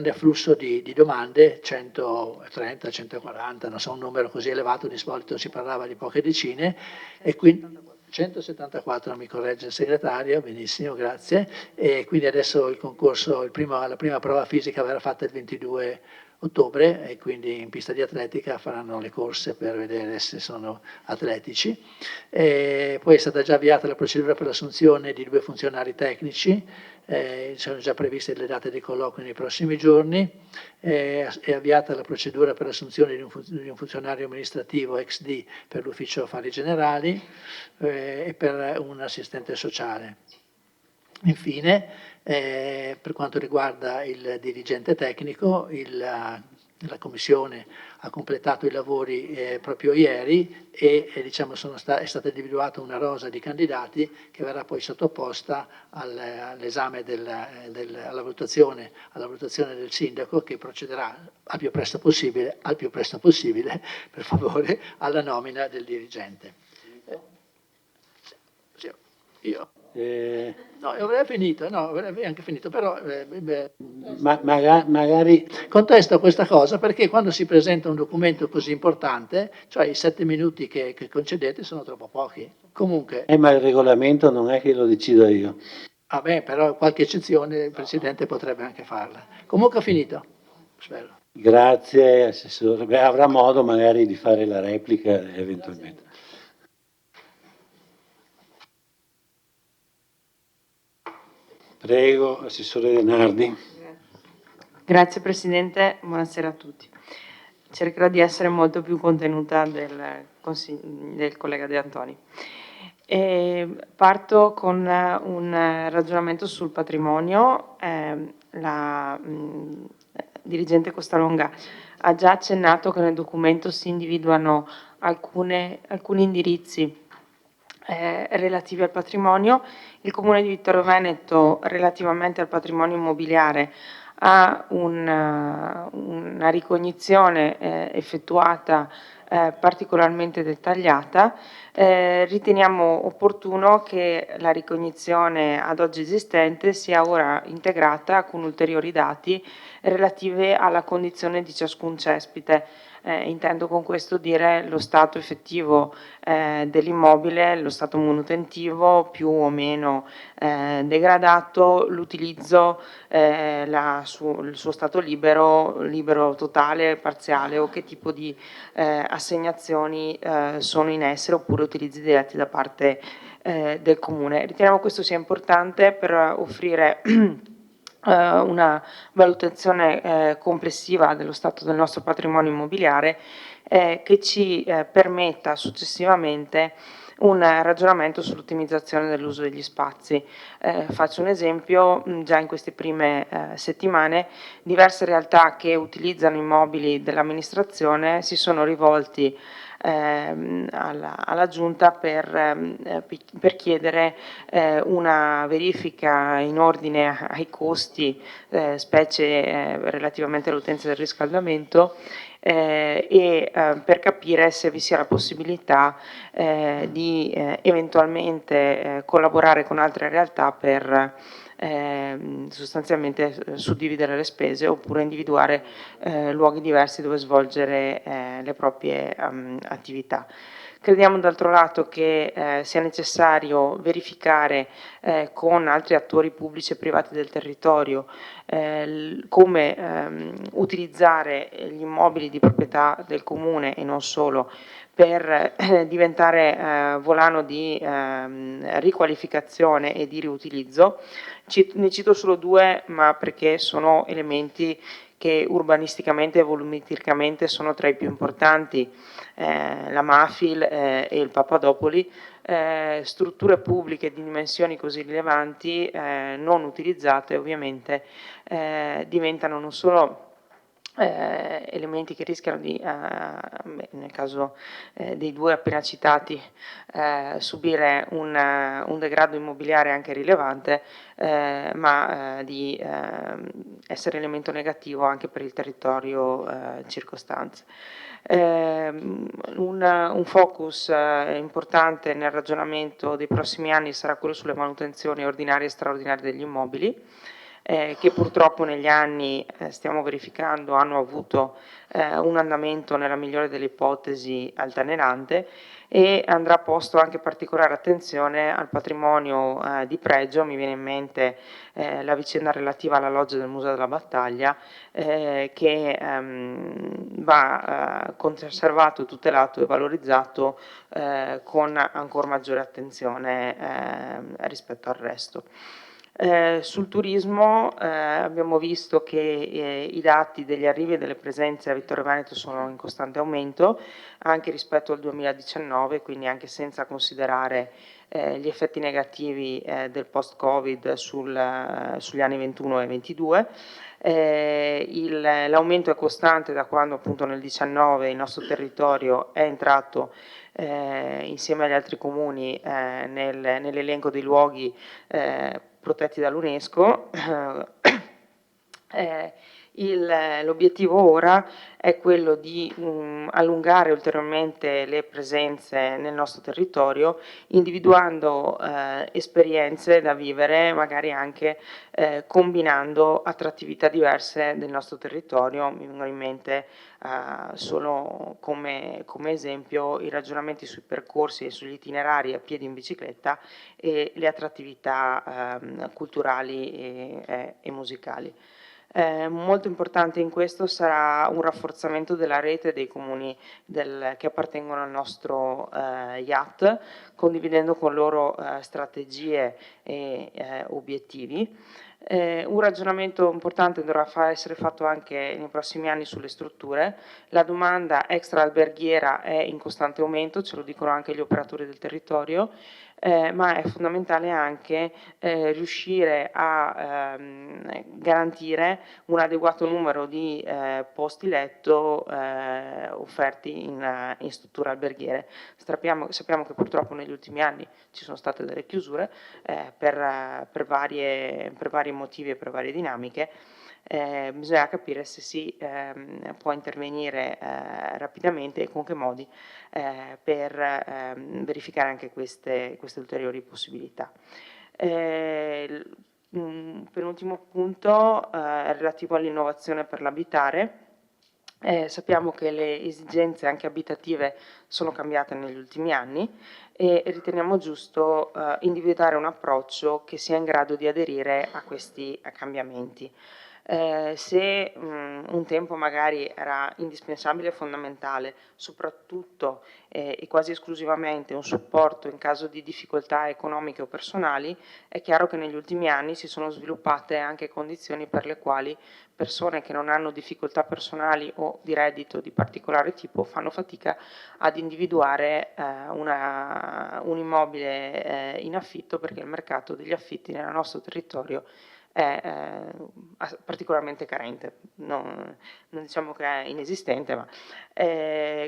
afflusso di domande, 130, 140, non so, un numero così elevato, di solito si parlava di poche decine, e quindi 174, mi corregge il segretario, benissimo, grazie. E quindi adesso il concorso, la prima prova fisica verrà fatta il 22 ottobre, e quindi in pista di atletica faranno le corse per vedere se sono atletici. Poi è stata già avviata la procedura per l'assunzione di 2 funzionari tecnici, sono già previste le date di colloquio nei prossimi giorni. È avviata la procedura per l'assunzione di un funzionario amministrativo XD per l'ufficio affari generali e per un assistente sociale. Infine, per quanto riguarda il dirigente tecnico, la Commissione ha completato i lavori proprio ieri, e è stata individuata una rosa di candidati che verrà poi sottoposta all'esame alla valutazione del sindaco, che procederà al più presto possibile, per favore, alla nomina del dirigente. Io? No, avrei anche finito, però magari contesto questa cosa perché quando si presenta un documento così importante, cioè i 7 minuti che concedete sono troppo pochi. Comunque. Ma il regolamento non è che lo decido io. Però qualche eccezione il Presidente potrebbe anche farla. Comunque ho finito, spero. Grazie, Assessore. Avrà modo magari di fare la replica eventualmente. Prego, Assessore Denardi. Grazie Presidente, buonasera a tutti. Cercherò di essere molto più contenuta del collega De Antoni. Parto con un ragionamento sul patrimonio. La dirigente Costalonga ha già accennato che nel documento si individuano alcuni indirizzi relativi al patrimonio. Il Comune di Vittorio Veneto, relativamente al patrimonio immobiliare, ha una ricognizione effettuata particolarmente dettagliata. Riteniamo opportuno che la ricognizione ad oggi esistente sia ora integrata con ulteriori dati relativi alla condizione di ciascun cespite. Intendo con questo dire lo stato effettivo dell'immobile, lo stato manutentivo più o meno degradato, l'utilizzo, il suo stato libero totale, parziale, o che tipo di assegnazioni sono in essere oppure utilizzi diretti da parte del Comune. Riteniamo questo sia importante per offrire una valutazione complessiva dello stato del nostro patrimonio immobiliare che ci permetta successivamente un ragionamento sull'ottimizzazione dell'uso degli spazi. Faccio un esempio: già in queste prime settimane diverse realtà che utilizzano immobili dell'amministrazione si sono rivolti alla Giunta per chiedere una verifica in ordine ai costi, specie relativamente all'utenza del riscaldamento, e per capire se vi sia la possibilità di eventualmente collaborare con altre realtà per sostanzialmente suddividere le spese oppure individuare luoghi diversi dove svolgere le proprie attività. Crediamo d'altro lato che sia necessario verificare con altri attori pubblici e privati del territorio come utilizzare gli immobili di proprietà del Comune e non solo per diventare volano di riqualificazione e di riutilizzo. Ne cito solo due, ma perché sono elementi che urbanisticamente e volumetricamente sono tra i più importanti: la Mafil e il Papadopoli, strutture pubbliche di dimensioni così rilevanti, non utilizzate ovviamente, diventano non solo elementi che rischiano di, nel caso dei due appena citati, subire un degrado immobiliare anche rilevante, ma di essere elemento negativo anche per il territorio circostante. Un focus importante nel ragionamento dei prossimi anni sarà quello sulle manutenzioni ordinarie e straordinarie degli immobili, che purtroppo negli anni stiamo verificando hanno avuto un andamento nella migliore delle ipotesi altalenante, e andrà posto anche particolare attenzione al patrimonio di pregio. Mi viene in mente la vicenda relativa alla loggia del Museo della Battaglia, che va conservato, tutelato e valorizzato con ancora maggiore attenzione rispetto al resto. Sul turismo abbiamo visto che i dati degli arrivi e delle presenze a Vittorio Veneto sono in costante aumento anche rispetto al 2019, quindi anche senza considerare gli effetti negativi del post-Covid sugli anni 21 e 22. L'aumento è costante da quando appunto nel 2019 il nostro territorio è entrato insieme agli altri comuni nell'elenco dei luoghi protetti dall'UNESCO. L'obiettivo ora è quello di allungare ulteriormente le presenze nel nostro territorio, individuando esperienze da vivere, magari anche combinando attrattività diverse del nostro territorio. Mi vengono in mente solo come esempio i ragionamenti sui percorsi e sugli itinerari a piedi in bicicletta e le attrattività culturali e musicali. Molto importante in questo sarà un rafforzamento della rete dei comuni che appartengono al nostro IAT, condividendo con loro strategie e obiettivi. Un ragionamento importante dovrà essere fatto anche nei prossimi anni sulle strutture. La domanda extra alberghiera è in costante aumento, ce lo dicono anche gli operatori del territorio, ma è fondamentale anche riuscire a garantire un adeguato numero di posti letto offerti in strutture alberghiere. Sappiamo che purtroppo negli ultimi anni ci sono state delle chiusure per vari motivi e per varie dinamiche. Bisogna capire se si può intervenire rapidamente e con che modi per verificare anche queste ulteriori possibilità. Penultimo punto relativo all'innovazione per l'abitare. Sappiamo che le esigenze anche abitative sono cambiate negli ultimi anni e riteniamo giusto individuare un approccio che sia in grado di aderire a questi cambiamenti. Se un tempo magari era indispensabile e fondamentale, soprattutto e quasi esclusivamente un supporto in caso di difficoltà economiche o personali, è chiaro che negli ultimi anni si sono sviluppate anche condizioni per le quali persone che non hanno difficoltà personali o di reddito di particolare tipo fanno fatica ad individuare un immobile in affitto, perché il mercato degli affitti nel nostro territorio è particolarmente carente, non diciamo che è inesistente, ma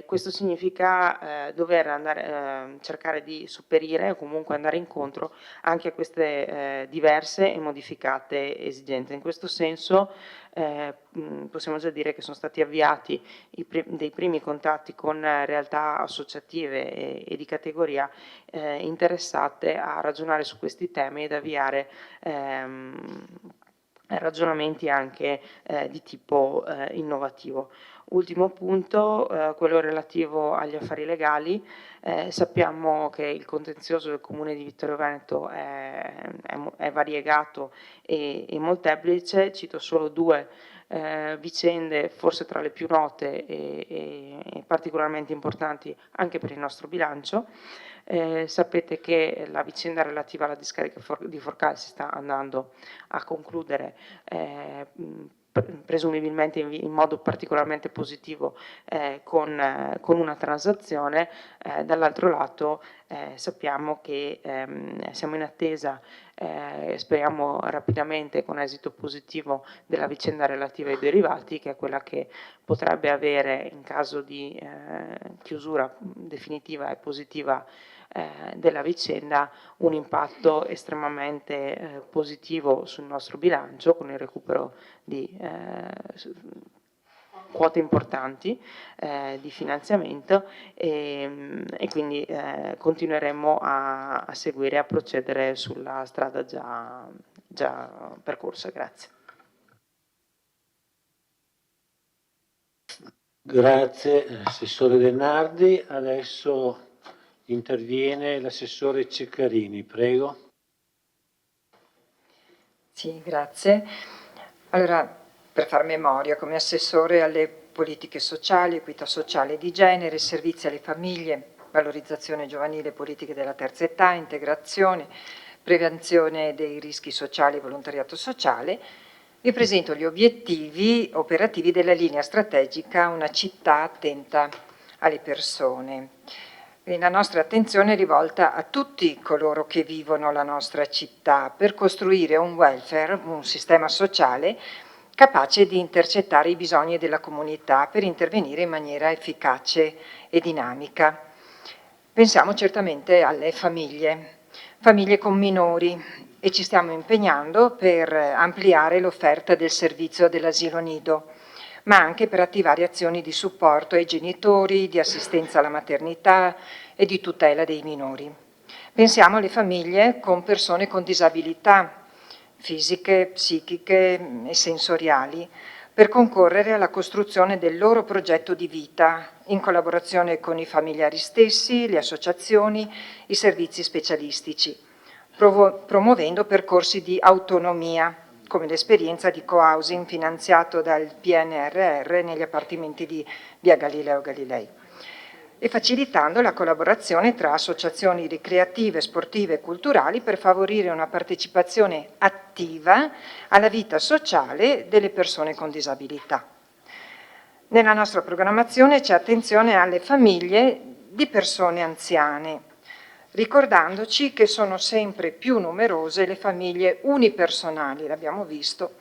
questo significa dover andare cercare di sopperire o comunque andare incontro anche a queste diverse e modificate esigenze. In questo senso possiamo già dire che sono stati avviati dei primi contatti con realtà associative e di categoria interessate a ragionare su questi temi ed avviare ragionamenti anche di tipo innovativo. Ultimo punto, quello relativo agli affari legali. Sappiamo che il contenzioso del Comune di Vittorio Veneto è variegato e molteplice. Cito solo due vicende, forse tra le più note e particolarmente importanti anche per il nostro bilancio. Sapete che la vicenda relativa alla discarica di Forcale si sta andando a concludere presumibilmente in modo particolarmente positivo con una transazione. Dall'altro lato sappiamo che siamo in attesa, speriamo rapidamente con esito positivo, della vicenda relativa ai derivati, che è quella che potrebbe avere, in caso di chiusura definitiva e positiva della vicenda, un impatto estremamente positivo sul nostro bilancio, con il recupero di quote importanti di finanziamento e quindi continueremo a seguire e a procedere sulla strada già percorsa. Grazie. Grazie Assessore De Nardi. Adesso interviene l'assessore Ceccarini, prego. Sì, grazie. Allora, per far memoria, come assessore alle politiche sociali, equità sociale e di genere, servizi alle famiglie, valorizzazione giovanile, politiche della terza età, integrazione, prevenzione dei rischi sociali e volontariato sociale, vi presento gli obiettivi operativi della linea strategica Una città attenta alle persone. La nostra attenzione è rivolta a tutti coloro che vivono la nostra città per costruire un welfare, un sistema sociale capace di intercettare i bisogni della comunità per intervenire in maniera efficace e dinamica. Pensiamo certamente alle famiglie con minori, e ci stiamo impegnando per ampliare l'offerta del servizio dell'asilo nido, ma anche per attivare azioni di supporto ai genitori, di assistenza alla maternità e di tutela dei minori. Pensiamo alle famiglie con persone con disabilità fisiche, psichiche e sensoriali, per concorrere alla costruzione del loro progetto di vita, in collaborazione con i familiari stessi, le associazioni, i servizi specialistici, promuovendo percorsi di autonomia come l'esperienza di co-housing finanziato dal PNRR negli appartamenti di via Galileo Galilei, e facilitando la collaborazione tra associazioni ricreative, sportive e culturali per favorire una partecipazione attiva alla vita sociale delle persone con disabilità. Nella nostra programmazione c'è attenzione alle famiglie di persone anziane, ricordandoci che sono sempre più numerose le famiglie unipersonali, l'abbiamo visto,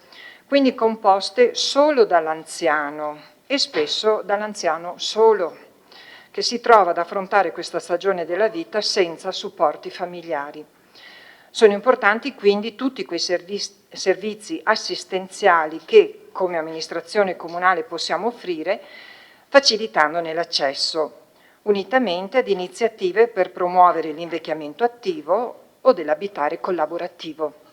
quindi composte solo dall'anziano e spesso dall'anziano solo, che si trova ad affrontare questa stagione della vita senza supporti familiari. Sono importanti quindi tutti quei servizi assistenziali che come amministrazione comunale possiamo offrire, facilitandone l'accesso, unitamente ad iniziative per promuovere l'invecchiamento attivo o dell'abitare collaborativo.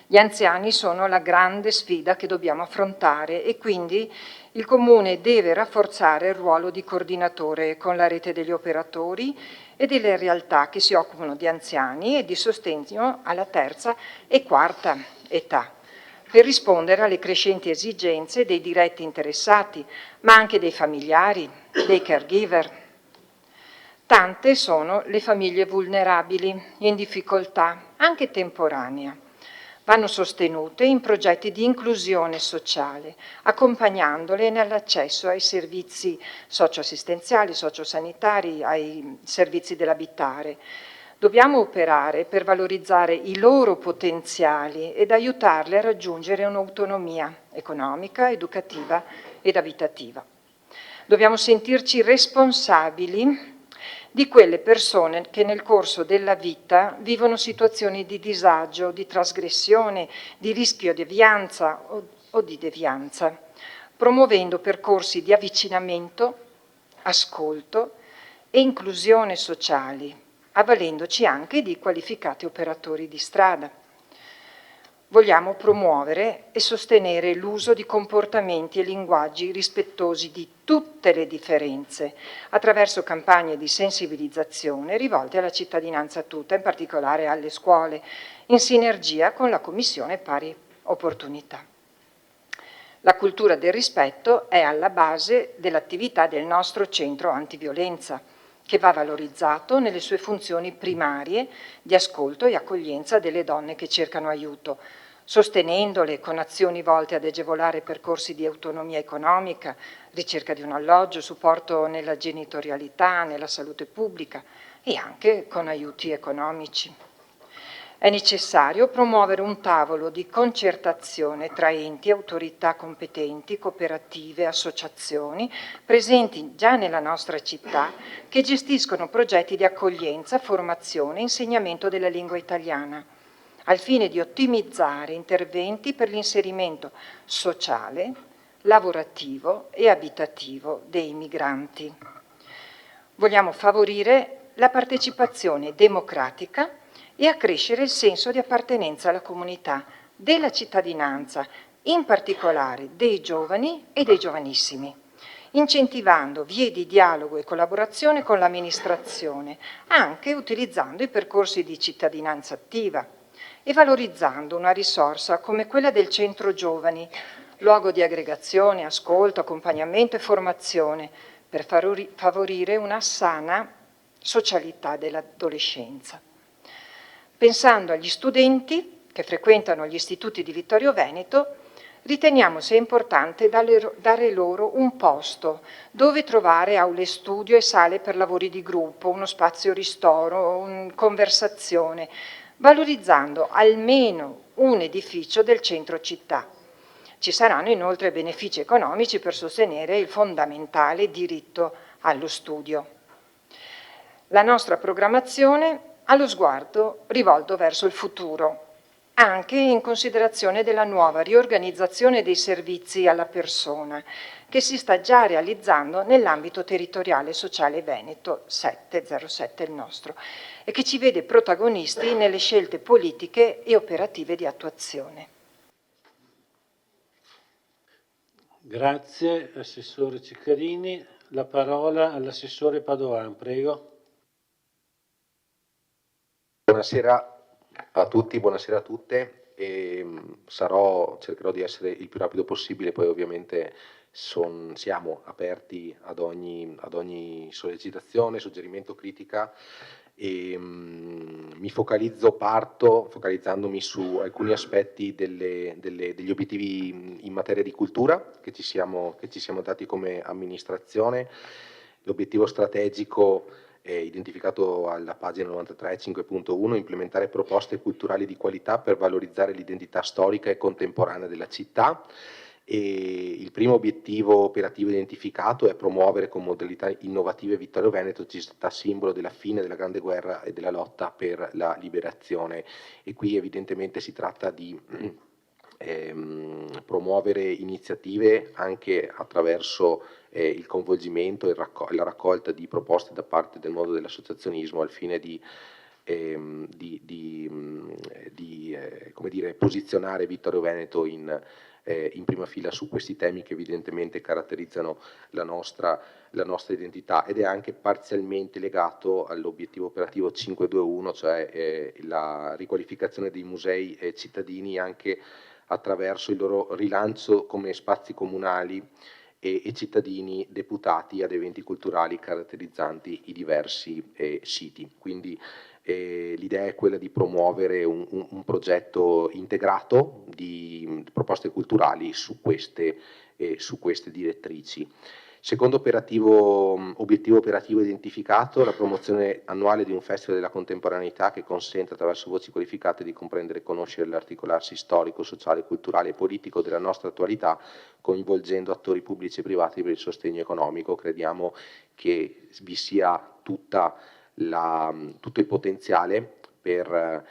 Gli anziani sono la grande sfida che dobbiamo affrontare e quindi il Comune deve rafforzare il ruolo di coordinatore con la rete degli operatori e delle realtà che si occupano di anziani e di sostegno alla terza e quarta età, per rispondere alle crescenti esigenze dei diretti interessati, ma anche dei familiari, dei caregiver. Tante sono le famiglie vulnerabili, in difficoltà, anche temporanea. Vanno sostenute in progetti di inclusione sociale, accompagnandole nell'accesso ai servizi socioassistenziali, sociosanitari, ai servizi dell'abitare. Dobbiamo operare per valorizzare i loro potenziali ed aiutarle a raggiungere un'autonomia economica, educativa ed abitativa. Dobbiamo sentirci responsabili di quelle persone che nel corso della vita vivono situazioni di disagio, di trasgressione, di rischio di devianza o di devianza, promuovendo percorsi di avvicinamento, ascolto e inclusione sociali, avvalendoci anche di qualificati operatori di strada. Vogliamo promuovere e sostenere l'uso di comportamenti e linguaggi rispettosi di tutte le differenze, attraverso campagne di sensibilizzazione rivolte alla cittadinanza tutta, in particolare alle scuole, in sinergia con la Commissione Pari Opportunità. La cultura del rispetto è alla base dell'attività del nostro centro antiviolenza, che va valorizzato nelle sue funzioni primarie di ascolto e accoglienza delle donne che cercano aiuto, sostenendole con azioni volte ad agevolare percorsi di autonomia economica, ricerca di un alloggio, supporto nella genitorialità, nella salute pubblica e anche con aiuti economici. È necessario promuovere un tavolo di concertazione tra enti, autorità competenti, cooperative, associazioni presenti già nella nostra città che gestiscono progetti di accoglienza, formazione e insegnamento della lingua italiana, al fine di ottimizzare interventi per l'inserimento sociale, lavorativo e abitativo dei migranti. Vogliamo favorire la partecipazione democratica e accrescere il senso di appartenenza alla comunità, della cittadinanza, in particolare dei giovani e dei giovanissimi, incentivando vie di dialogo e collaborazione con l'amministrazione, anche utilizzando i percorsi di cittadinanza attiva e valorizzando una risorsa come quella del Centro Giovani, luogo di aggregazione, ascolto, accompagnamento e formazione, per favorire una sana socialità dell'adolescenza. Pensando agli studenti che frequentano gli istituti di Vittorio Veneto, riteniamo sia importante dare loro un posto dove trovare aule studio e sale per lavori di gruppo, uno spazio ristoro, conversazione, valorizzando almeno un edificio del centro città. Ci saranno inoltre benefici economici per sostenere il fondamentale diritto allo studio. La nostra programmazione ha lo sguardo rivolto verso il futuro, anche in considerazione della nuova riorganizzazione dei servizi alla persona che si sta già realizzando nell'ambito territoriale sociale Veneto 707 il nostro e che ci vede protagonisti nelle scelte politiche e operative di attuazione. Grazie Assessore Ciccarini. La parola all'Assessore Padoan, prego. Buonasera a tutti, buonasera a tutte. e cercherò di essere il più rapido possibile, poi ovviamente siamo aperti ad ogni sollecitazione, suggerimento, critica, e parto focalizzandomi su alcuni aspetti degli obiettivi in materia di cultura che ci siamo dati come amministrazione. L'obiettivo strategico identificato alla pagina 93 5.1, implementare proposte culturali di qualità per valorizzare l'identità storica e contemporanea della città. E il primo obiettivo operativo identificato è promuovere con modalità innovative Vittorio Veneto, città simbolo della fine della Grande Guerra e della lotta per la liberazione. E qui evidentemente si tratta di promuovere iniziative anche attraverso il coinvolgimento e la raccolta di proposte da parte del mondo dell'associazionismo al fine di come dire, posizionare Vittorio Veneto in prima fila su questi temi che evidentemente caratterizzano la nostra identità, ed è anche parzialmente legato all'obiettivo operativo 521, cioè la riqualificazione dei musei cittadini anche attraverso il loro rilancio come spazi comunali e cittadini deputati ad eventi culturali caratterizzanti i diversi siti. Quindi l'idea è quella di promuovere un progetto integrato di proposte culturali su queste direttrici. Secondo obiettivo operativo identificato, la promozione annuale di un festival della contemporaneità che consente attraverso voci qualificate di comprendere e conoscere l'articolarsi storico, sociale, culturale e politico della nostra attualità, coinvolgendo attori pubblici e privati per il sostegno economico. Crediamo che vi sia tutto il potenziale per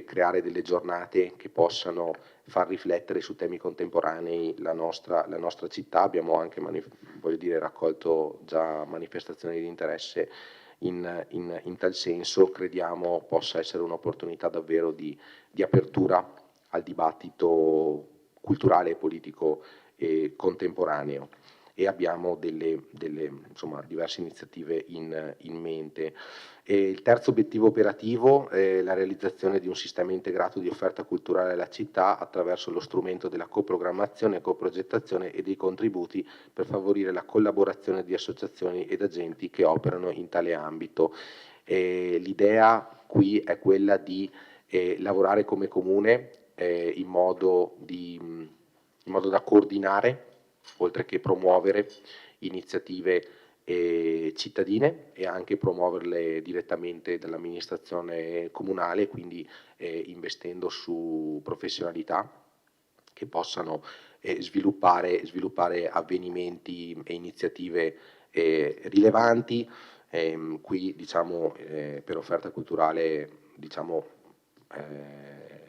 creare delle giornate che possano far riflettere su temi contemporanei la nostra città. Abbiamo anche raccolto già manifestazioni di interesse in tal senso. Crediamo possa essere un'opportunità davvero di apertura al dibattito culturale e politico contemporaneo, e abbiamo diverse iniziative in mente. E il terzo obiettivo operativo è la realizzazione di un sistema integrato di offerta culturale alla città attraverso lo strumento della coprogrammazione, coprogettazione e dei contributi per favorire la collaborazione di associazioni ed agenti che operano in tale ambito. L'idea qui è quella di lavorare come comune in modo da coordinare, oltre che promuovere iniziative cittadine, e anche promuoverle direttamente dall'amministrazione comunale, quindi investendo su professionalità che possano sviluppare avvenimenti e iniziative rilevanti. Qui per offerta culturale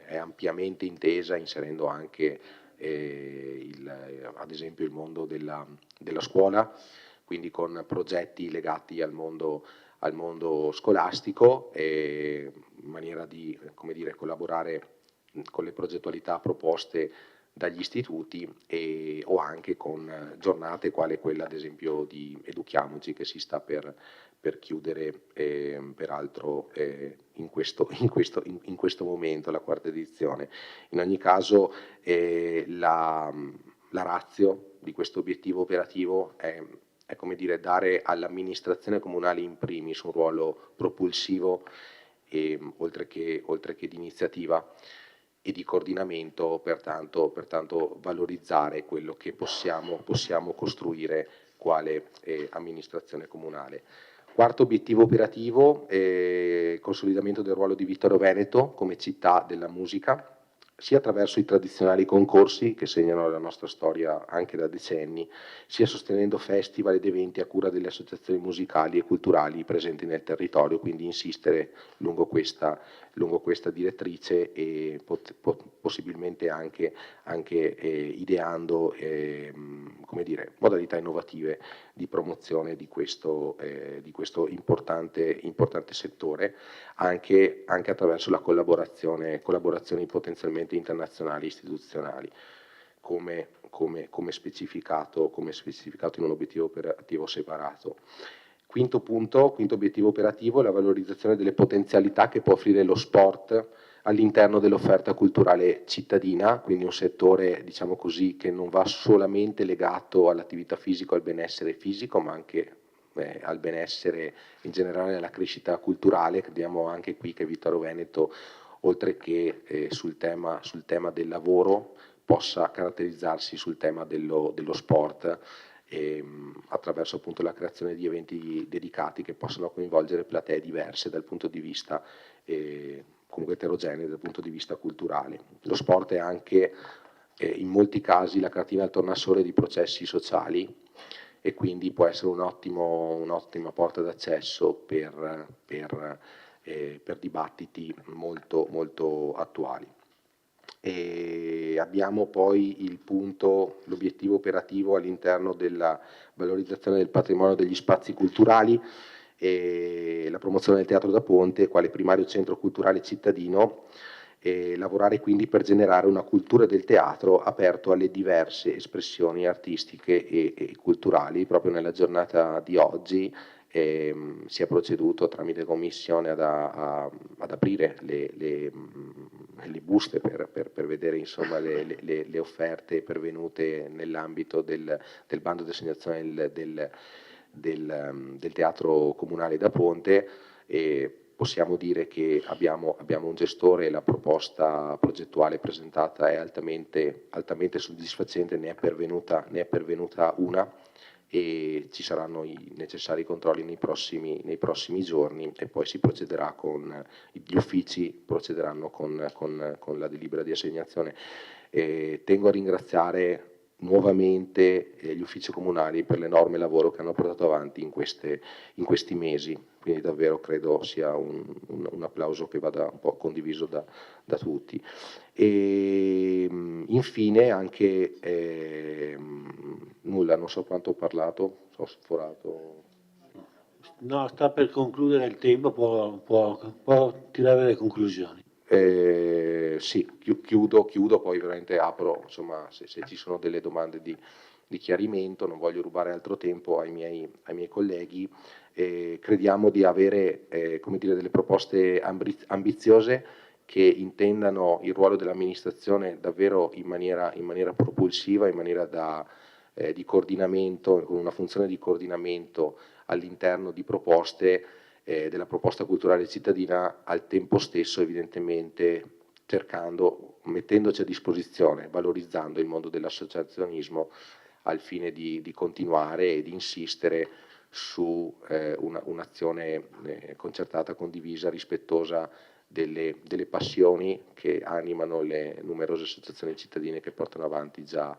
è ampiamente intesa, inserendo anche ad esempio il mondo della scuola, quindi con progetti legati al mondo scolastico, in maniera di collaborare con le progettualità proposte dagli istituti, o anche con giornate quale quella ad esempio di Educhiamoci, che si sta per chiudere peraltro in questo momento, la quarta edizione. In ogni caso la ratio di questo obiettivo operativo è dare all'amministrazione comunale in primis un ruolo propulsivo, oltre che di iniziativa e di coordinamento, pertanto valorizzare quello che possiamo costruire quale amministrazione comunale. Quarto obiettivo operativo, consolidamento del ruolo di Vittorio Veneto come città della musica, sia attraverso i tradizionali concorsi che segnano la nostra storia anche da decenni, sia sostenendo festival ed eventi a cura delle associazioni musicali e culturali presenti nel territorio, quindi insistere lungo questa direttrice e possibilmente anche ideando modalità innovative di promozione di questo importante settore, anche attraverso la collaborazioni potenzialmente internazionali istituzionali, come specificato in un obiettivo operativo separato. Quinto obiettivo operativo è la valorizzazione delle potenzialità che può offrire lo sport all'interno dell'offerta culturale cittadina, quindi un settore, diciamo così, che non va solamente legato all'attività fisica, al benessere fisico, ma anche al benessere in generale, alla crescita culturale. Crediamo anche qui che Vittorio Veneto, oltre che sul tema del lavoro, possa caratterizzarsi sul tema dello sport, attraverso appunto la creazione di eventi dedicati che possono coinvolgere platee diverse dal punto di vista comunque eterogenee dal punto di vista culturale. Lo sport è anche in molti casi la cartina al tornasole di processi sociali e quindi può essere un'ottima porta d'accesso per dibattiti molto, molto attuali. E abbiamo poi l'obiettivo operativo all'interno della valorizzazione del patrimonio degli spazi culturali e la promozione del Teatro da Ponte quale primario centro culturale cittadino, e lavorare quindi per generare una cultura del teatro aperto alle diverse espressioni artistiche e culturali. Proprio nella giornata di oggi si è proceduto tramite commissione ad aprire le buste per vedere insomma le offerte pervenute nell'ambito del bando di assegnazione del Teatro Comunale da Ponte, e possiamo dire che abbiamo un gestore e la proposta progettuale presentata è altamente soddisfacente, ne è pervenuta una e ci saranno i necessari controlli nei prossimi giorni e poi si procederà gli uffici procederanno con la delibera di assegnazione. Tengo a ringraziare nuovamente gli uffici comunali per l'enorme lavoro che hanno portato avanti in questi mesi, quindi davvero credo sia un applauso che vada un po' condiviso da tutti. E infine anche nulla, non so quanto ho parlato, ho sforato. No, sta per concludere il tempo, può tirare le conclusioni. Sì, chiudo, poi veramente apro, insomma, se ci sono delle domande di chiarimento, non voglio rubare altro tempo ai miei colleghi. Crediamo di avere come dire, delle proposte ambiziose che intendano il ruolo dell'amministrazione davvero in maniera propulsiva, in maniera di coordinamento, con una funzione di coordinamento all'interno di proposte della proposta culturale cittadina, al tempo stesso evidentemente mettendoci a disposizione, valorizzando il mondo dell'associazionismo al fine di continuare e di insistere su un'azione concertata, condivisa, rispettosa delle passioni che animano le numerose associazioni cittadine che portano avanti già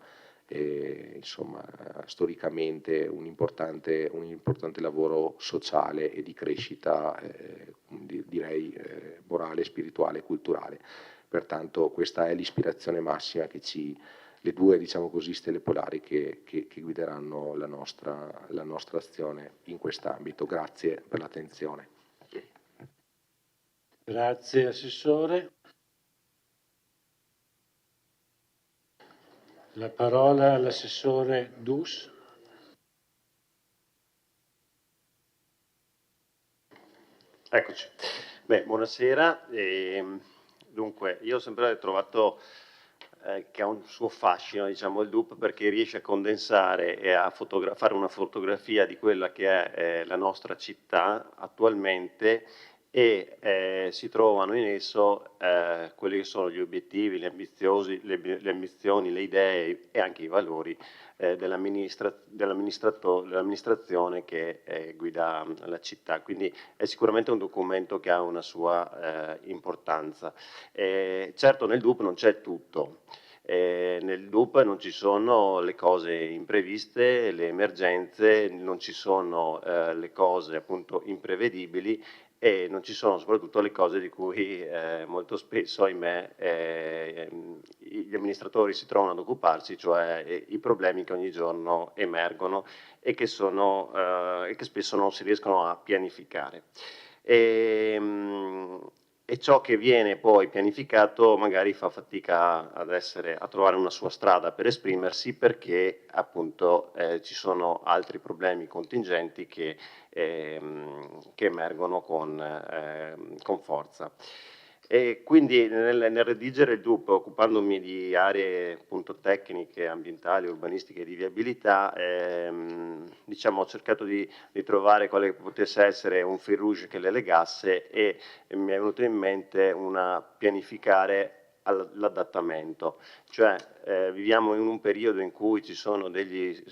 insomma, storicamente un importante lavoro sociale e di crescita, direi morale, spirituale e culturale. Pertanto questa è l'ispirazione massima le due, diciamo così, stelle polari che guideranno la nostra azione in quest'ambito. Grazie per l'attenzione. Grazie Assessore. La parola all'Assessore Dus. Eccoci. Buonasera. Dunque, io ho sempre trovato che ha un suo fascino, diciamo, il DUP, perché riesce a condensare e a fare una fotografia di quella che è la nostra città attualmente, e si trovano in esso quelli che sono gli obiettivi, le ambizioni, le idee e anche i valori dell'amministrazione che guida la città. Quindi è sicuramente un documento che ha una sua importanza. Certo, nel DUP non c'è tutto. Nel DUP non ci sono le cose impreviste, le emergenze, non ci sono le cose appunto imprevedibili, e non ci sono soprattutto le cose di cui molto spesso, ahimè, gli amministratori si trovano ad occuparsi, cioè i problemi che ogni giorno emergono e che spesso non si riescono a pianificare. E ciò che viene poi pianificato magari fa fatica a trovare una sua strada per esprimersi, perché appunto ci sono altri problemi contingenti che emergono con forza. E quindi nel redigere il DUP, occupandomi di aree appunto tecniche, ambientali, urbanistiche e di viabilità, diciamo, ho cercato di trovare quale potesse essere un fil rouge che le legasse e mi è venuto in mente pianificare l'adattamento, cioè viviamo in un periodo in cui ci sono degli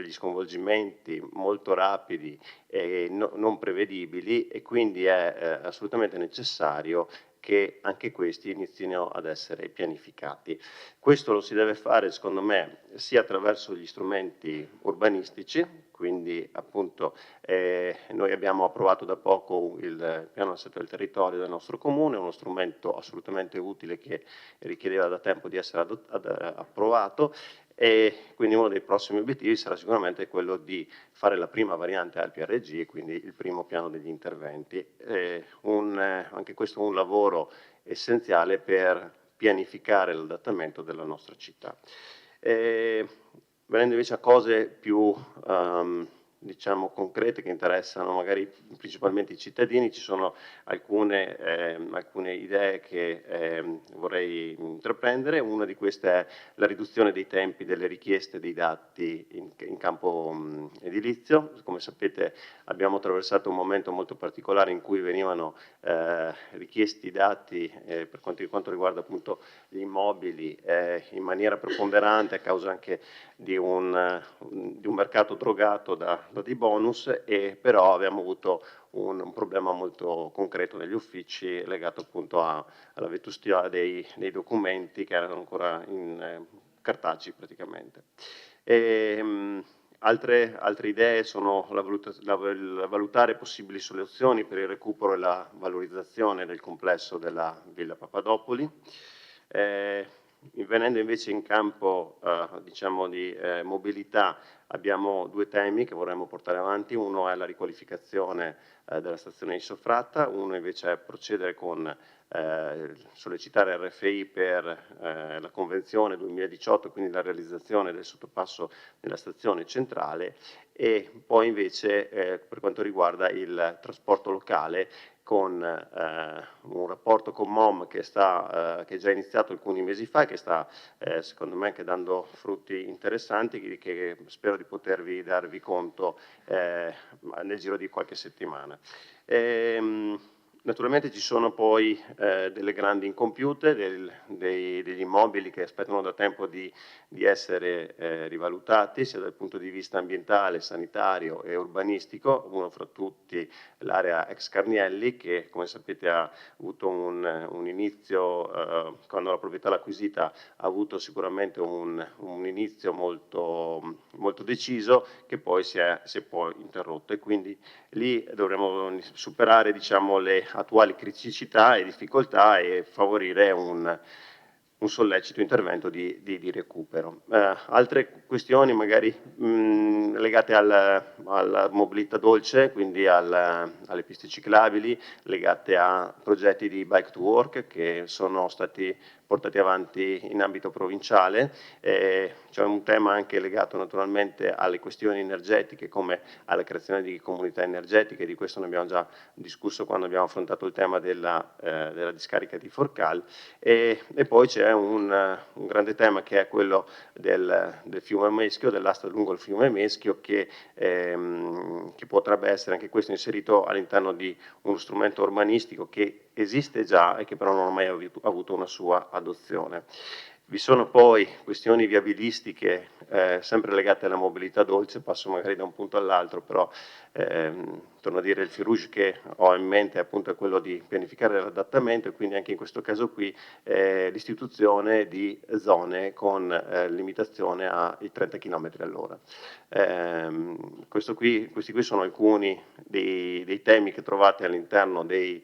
sconvolgimenti molto rapidi e non prevedibili, e quindi è assolutamente necessario che anche questi inizino ad essere pianificati. Questo lo si deve fare, secondo me, sia attraverso gli strumenti urbanistici, quindi appunto noi abbiamo approvato da poco il piano assetto del territorio del nostro comune, uno strumento assolutamente utile che richiedeva da tempo di essere approvato, e quindi uno dei prossimi obiettivi sarà sicuramente quello di fare la prima variante al PRG, quindi il primo piano degli interventi. Anche questo è un lavoro essenziale per pianificare l'adattamento della nostra città. Venendo invece a cose più diciamo concrete che interessano magari principalmente i cittadini, ci sono alcune idee che vorrei intraprendere. Una di queste è la riduzione dei tempi delle richieste dei dati in campo edilizio. Come sapete abbiamo attraversato un momento molto particolare in cui venivano richiesti dati per quanto riguarda appunto gli immobili in maniera preponderante a causa anche di un mercato drogato da dei bonus, e però abbiamo avuto un problema molto concreto negli uffici legato appunto alla vetustà dei documenti che erano ancora in cartacei praticamente. Altre idee sono valutare possibili soluzioni per il recupero e la valorizzazione del complesso della Villa Papadopoli. Venendo invece in campo diciamo di mobilità, abbiamo due temi che vorremmo portare avanti. Uno è la riqualificazione della stazione di Sofratta, uno invece è procedere con sollecitare RFI per la convenzione 2018, quindi la realizzazione del sottopasso nella stazione centrale, e poi invece per quanto riguarda il trasporto locale, con un rapporto con MOM che è già iniziato alcuni mesi fa e che sta secondo me anche dando frutti interessanti, che spero di potervi darvi conto nel giro di qualche settimana. Naturalmente ci sono poi delle grandi incompiute, degli immobili che aspettano da tempo di essere rivalutati, sia dal punto di vista ambientale, sanitario e urbanistico. Uno fra tutti l'area ex Carnielli, che come sapete ha avuto un inizio, quando la proprietà l'ha acquisita, ha avuto sicuramente un inizio molto, molto deciso, che poi si è poi interrotto, e quindi lì dovremo superare, diciamo, le attuali criticità e difficoltà e favorire un sollecito intervento di recupero. Altre questioni magari legate alla mobilità dolce, quindi alle piste ciclabili, legate a progetti di bike to work che sono stati portati avanti in ambito provinciale. C'è un tema anche legato naturalmente alle questioni energetiche, come alla creazione di comunità energetiche. Di questo ne abbiamo già discusso quando abbiamo affrontato il tema della discarica di Forcal, e poi c'è un grande tema che è quello del fiume Meschio, dell'asta lungo il fiume Meschio, che potrebbe essere anche questo inserito all'interno di uno strumento urbanistico che esiste già e che però non ha mai avuto una sua adozione. Vi sono poi questioni viabilistiche sempre legate alla mobilità dolce. Passo magari da un punto all'altro, però torno a dire, il fil rouge che ho in mente appunto è quello di pianificare l'adattamento, e quindi anche in questo caso qui l'istituzione di zone con limitazione ai 30 km all'ora. Questi qui sono alcuni dei temi che trovate all'interno del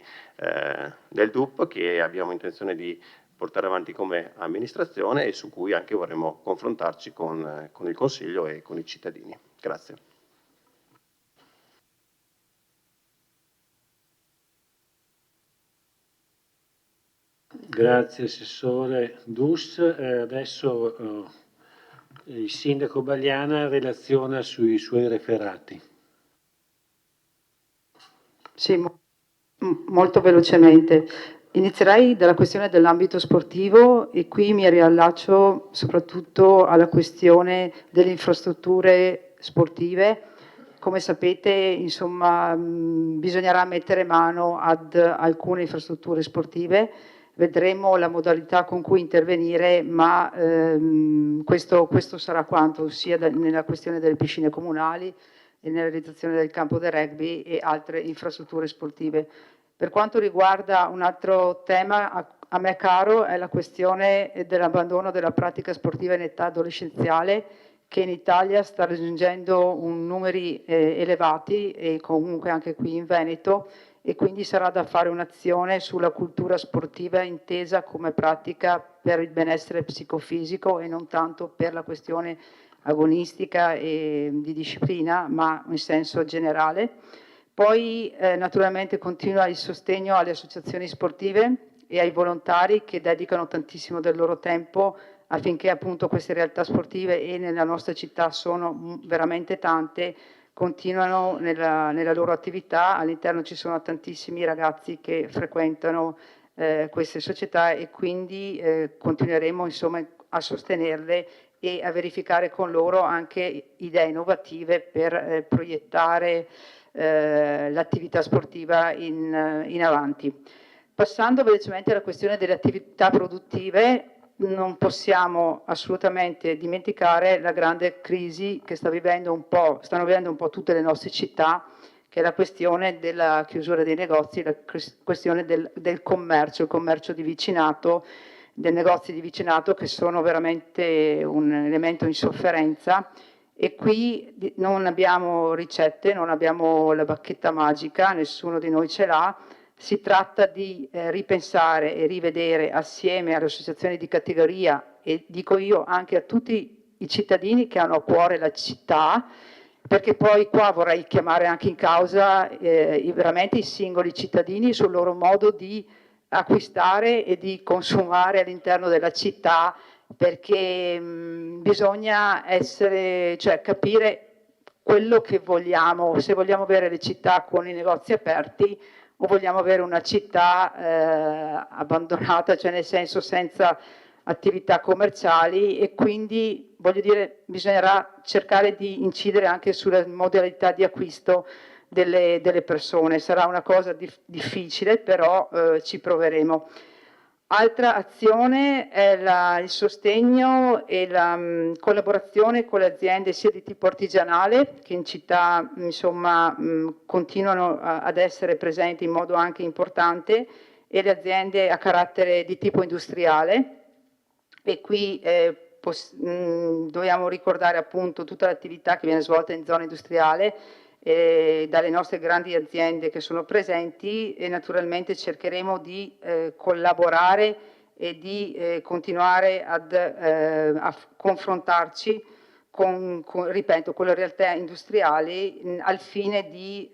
DUP, che abbiamo intenzione di portare avanti come amministrazione e su cui anche vorremmo confrontarci con il Consiglio e con i cittadini. Grazie. Grazie Assessore Dus. Adesso il Sindaco Bagliana relaziona sui suoi referati. Sì, molto velocemente. Inizierei dalla questione dell'ambito sportivo e qui mi riallaccio soprattutto alla questione delle infrastrutture sportive. Come sapete, insomma, bisognerà mettere mano ad alcune infrastrutture sportive, vedremo la modalità con cui intervenire, ma questo sarà quanto, sia nella questione delle piscine comunali e nella realizzazione del campo da rugby e altre infrastrutture sportive. Per quanto riguarda un altro tema a me caro è la questione dell'abbandono della pratica sportiva in età adolescenziale, che in Italia sta raggiungendo numeri elevati e comunque anche qui in Veneto, e quindi sarà da fare un'azione sulla cultura sportiva intesa come pratica per il benessere psicofisico e non tanto per la questione agonistica e di disciplina, ma in senso generale. Poi naturalmente continua il sostegno alle associazioni sportive e ai volontari che dedicano tantissimo del loro tempo affinché appunto queste realtà sportive, e nella nostra città sono veramente tante, continuano nella loro attività. All'interno ci sono tantissimi ragazzi che frequentano queste società e quindi continueremo insomma a sostenerle e a verificare con loro anche idee innovative per proiettare l'attività sportiva in avanti. Passando velocemente alla questione delle attività produttive, non possiamo assolutamente dimenticare la grande crisi che stanno vivendo un po' tutte le nostre città, che è la questione della chiusura dei negozi, la questione del commercio, il commercio di vicinato, dei negozi di vicinato, che sono veramente un elemento in sofferenza. E qui non abbiamo ricette, non abbiamo la bacchetta magica, nessuno di noi ce l'ha. Si tratta di ripensare e rivedere assieme alle associazioni di categoria e dico io anche a tutti i cittadini che hanno a cuore la città, perché poi qua vorrei chiamare anche in causa veramente i singoli cittadini sul loro modo di acquistare e di consumare all'interno della città, perché bisogna capire quello che vogliamo, se vogliamo avere le città con i negozi aperti o vogliamo avere una città abbandonata, cioè nel senso senza attività commerciali, e quindi voglio dire bisognerà cercare di incidere anche sulla modalità di acquisto delle persone. Sarà una cosa difficile, però ci proveremo. Altra azione è il sostegno e la collaborazione con le aziende sia di tipo artigianale, che in città insomma continuano ad essere presenti in modo anche importante, e le aziende a carattere di tipo industriale. E qui dobbiamo ricordare appunto tutta l'attività che viene svolta in zona industriale dalle nostre grandi aziende che sono presenti, e naturalmente cercheremo di collaborare e di continuare a confrontarci con le realtà industriali al fine di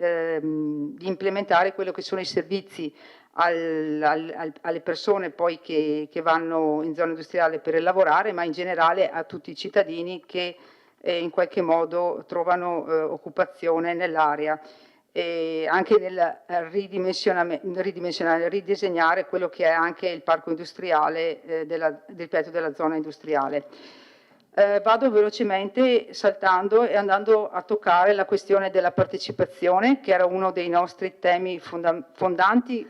implementare quello che sono i servizi alle persone poi che vanno in zona industriale per lavorare, ma in generale a tutti i cittadini che in qualche modo trovano occupazione nell'area, anche nel ridisegnare quello che è anche il parco industriale della zona industriale. Vado velocemente saltando e andando a toccare la questione della partecipazione, che era uno dei nostri temi fondanti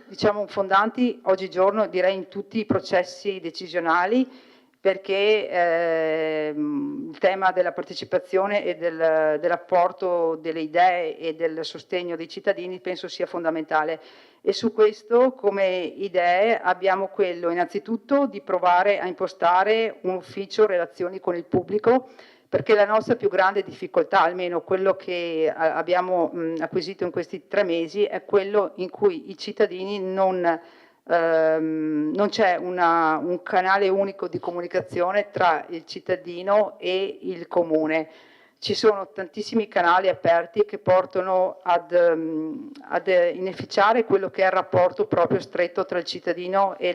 oggigiorno, direi in tutti i processi decisionali, perché il tema della partecipazione e dell'apporto delle idee e del sostegno dei cittadini penso sia fondamentale. E su questo, come idee, abbiamo quello innanzitutto di provare a impostare un ufficio relazioni con il pubblico, perché la nostra più grande difficoltà, almeno quello che abbiamo acquisito in questi 3 mesi, è quello in cui i cittadini non c'è un canale unico di comunicazione tra il cittadino e il comune. Ci sono tantissimi canali aperti che portano ad inefficiare quello che è il rapporto proprio stretto tra il cittadino e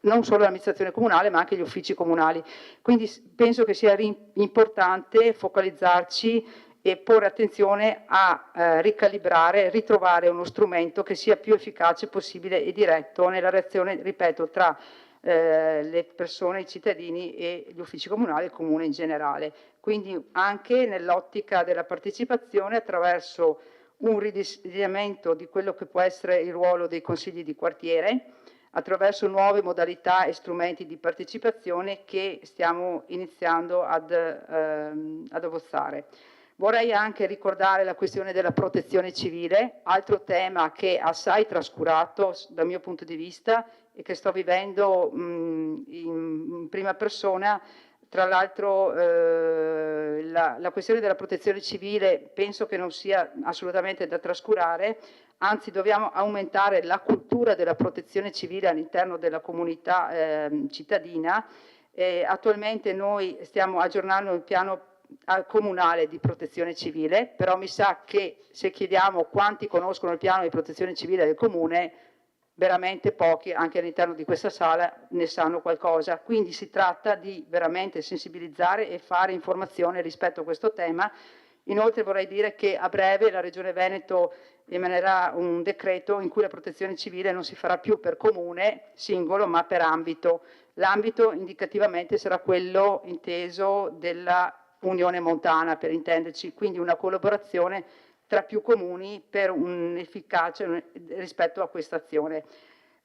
non solo l'amministrazione comunale, ma anche gli uffici comunali. Quindi penso che sia importante focalizzarci e porre attenzione a ricalibrare, ritrovare uno strumento che sia più efficace possibile e diretto nella reazione, ripeto, tra le persone, i cittadini e gli uffici comunali e il comune in generale. Quindi anche nell'ottica della partecipazione attraverso un ridisegnamento di quello che può essere il ruolo dei consigli di quartiere, attraverso nuove modalità e strumenti di partecipazione che stiamo iniziando ad abbozzare. Vorrei anche ricordare la questione della protezione civile, altro tema che è assai trascurato dal mio punto di vista e che sto vivendo in prima persona. Tra l'altro la questione della protezione civile penso che non sia assolutamente da trascurare, anzi dobbiamo aumentare la cultura della protezione civile all'interno della comunità cittadina. Attualmente noi stiamo aggiornando il piano comunale di protezione civile, però mi sa che se chiediamo quanti conoscono il piano di protezione civile del comune, veramente pochi, anche all'interno di questa sala, ne sanno qualcosa. Quindi si tratta di veramente sensibilizzare e fare informazione rispetto a questo tema. Inoltre vorrei dire che a breve la Regione Veneto emanerà un decreto in cui la protezione civile non si farà più per comune singolo, ma per ambito. L'ambito indicativamente sarà quello inteso della Unione Montana, per intenderci, quindi una collaborazione tra più comuni per un'efficacia rispetto a questa azione.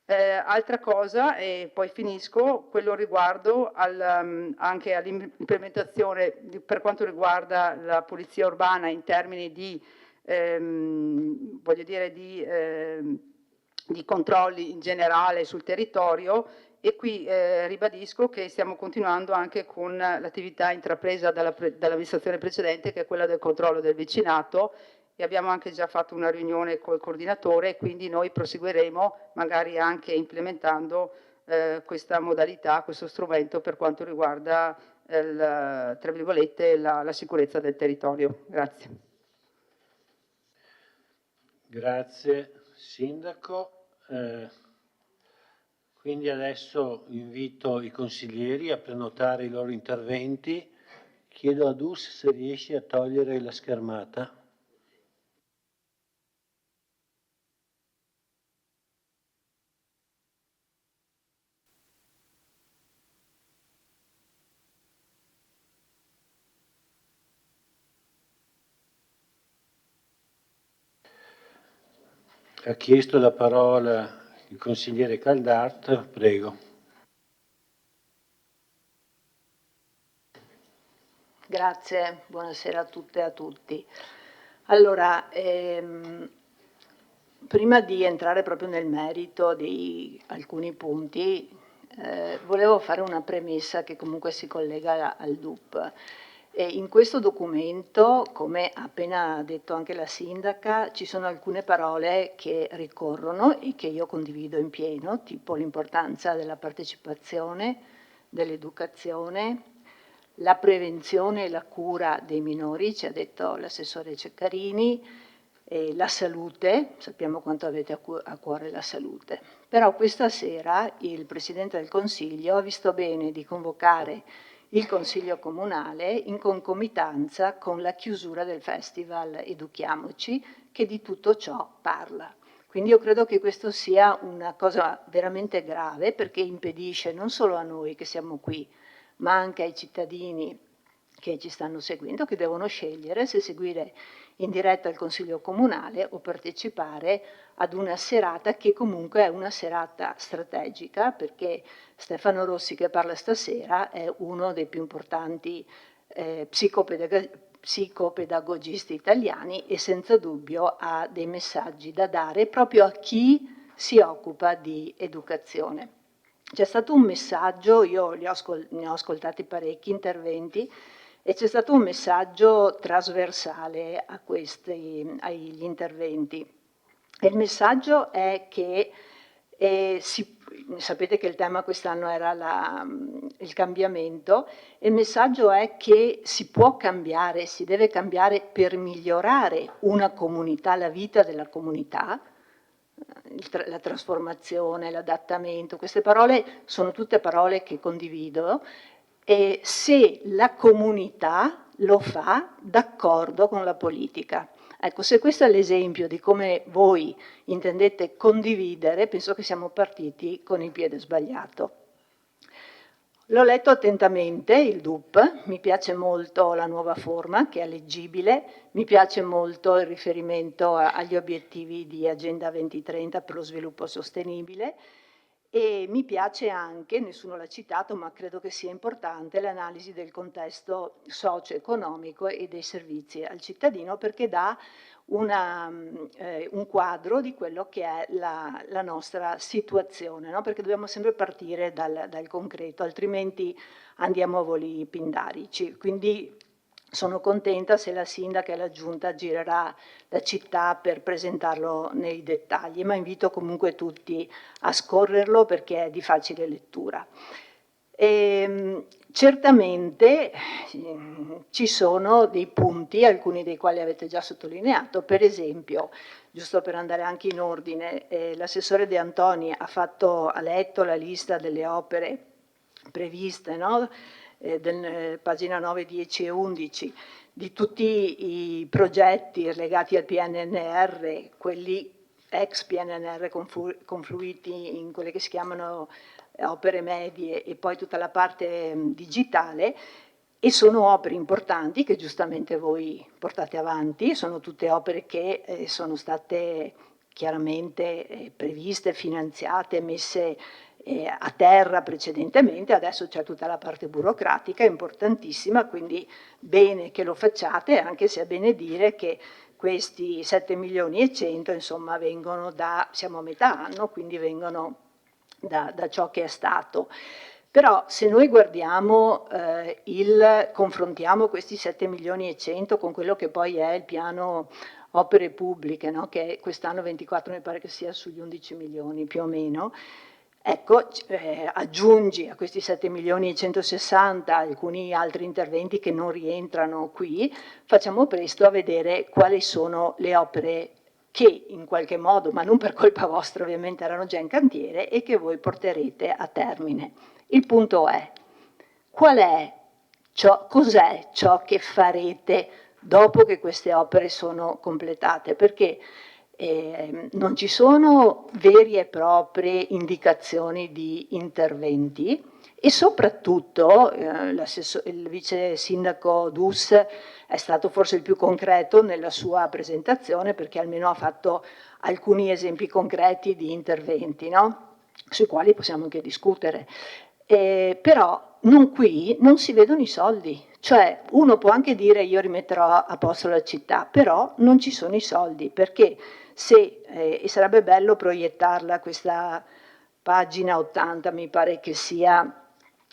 Altra cosa, e poi finisco, quello riguardo anche all'implementazione per quanto riguarda la polizia urbana in termini di, voglio dire, di controlli in generale sul territorio. E qui ribadisco che stiamo continuando anche con l'attività intrapresa dall'amministrazione precedente, che è quella del controllo del vicinato, e abbiamo anche già fatto una riunione col coordinatore e quindi noi proseguiremo magari anche implementando questa modalità, questo strumento per quanto riguarda tra virgolette la sicurezza del territorio. Grazie. Grazie Sindaco. Quindi adesso invito i consiglieri a prenotare i loro interventi. Chiedo a Dus se riesci a togliere la schermata. Ha chiesto la parola il consigliere Caldart, prego. Grazie, buonasera a tutte e a tutti. Allora, prima di entrare proprio nel merito di alcuni punti, volevo fare una premessa che comunque si collega al DUP. In questo documento, come ha appena detto anche la sindaca, ci sono alcune parole che ricorrono e che io condivido in pieno, tipo l'importanza della partecipazione, dell'educazione, la prevenzione e la cura dei minori, ci ha detto l'assessore Ceccarini, la salute, sappiamo quanto avete a cuore la salute. Però questa sera il Presidente del Consiglio ha visto bene di convocare il Consiglio Comunale in concomitanza con la chiusura del Festival Educhiamoci, che di tutto ciò parla. Quindi io credo che questo sia una cosa veramente grave, perché impedisce non solo a noi che siamo qui, ma anche ai cittadini che ci stanno seguendo, che devono scegliere se seguire in diretta il Consiglio Comunale o partecipare ad una serata che comunque è una serata strategica, perché Stefano Rossi, che parla stasera, è uno dei più importanti psicopedagogisti italiani e senza dubbio ha dei messaggi da dare proprio a chi si occupa di educazione. C'è stato un messaggio, io ne ho ascoltati parecchi interventi, e c'è stato un messaggio trasversale agli interventi. E il messaggio è che, sapete che il tema quest'anno era il cambiamento, e il messaggio è che si può cambiare, si deve cambiare per migliorare una comunità, la vita della comunità, la trasformazione, l'adattamento, queste parole sono tutte parole che condivido, e se la comunità lo fa d'accordo con la politica. Ecco, se questo è l'esempio di come voi intendete condividere, penso che siamo partiti con il piede sbagliato. L'ho letto attentamente, il DUP, mi piace molto la nuova forma che è leggibile, mi piace molto il riferimento agli obiettivi di Agenda 2030 per lo sviluppo sostenibile e mi piace anche, nessuno l'ha citato, ma credo che sia importante, l'analisi del contesto socio-economico e dei servizi al cittadino perché dà un quadro di quello che è la nostra situazione, no? Perché dobbiamo sempre partire dal concreto, altrimenti andiamo a voli pindarici. Quindi sono contenta se la sindaca e la giunta girerà la città per presentarlo nei dettagli, ma invito comunque tutti a scorrerlo perché è di facile lettura. Certamente ci sono dei punti, alcuni dei quali avete già sottolineato, per esempio, giusto per andare anche in ordine, l'assessore De Antoni ha letto la lista delle opere previste, no? Pagina 9, 10 e 11, di tutti i progetti legati al PNRR, quelli ex PNRR confluiti in quelle che si chiamano opere medie e poi tutta la parte digitale, e sono opere importanti che giustamente voi portate avanti, sono tutte opere che sono state chiaramente previste, finanziate, messe a terra precedentemente, adesso c'è tutta la parte burocratica importantissima, quindi bene che lo facciate, anche se è bene dire che questi 7 milioni e 100 insomma vengono siamo a metà anno, quindi vengono da ciò che è stato. Però se noi guardiamo, confrontiamo questi 7 milioni e 100 con quello che poi è il piano opere pubbliche, no? Che quest'anno 24 mi pare che sia sugli 11 milioni più o meno, ecco, aggiungi a questi 7 milioni e 160 alcuni altri interventi che non rientrano qui, facciamo presto a vedere quali sono le opere che in qualche modo, ma non per colpa vostra ovviamente, erano già in cantiere e che voi porterete a termine. Il punto è, cos'è ciò che farete dopo che queste opere sono completate? Perché non ci sono vere e proprie indicazioni di interventi e soprattutto il vice sindaco Dus è stato forse il più concreto nella sua presentazione perché almeno ha fatto alcuni esempi concreti di interventi, no? Sui quali possiamo anche discutere. Però qui non si vedono i soldi, cioè uno può anche dire io rimetterò a posto la città, però non ci sono i soldi perché e sarebbe bello proiettarla questa pagina 80 mi pare che sia,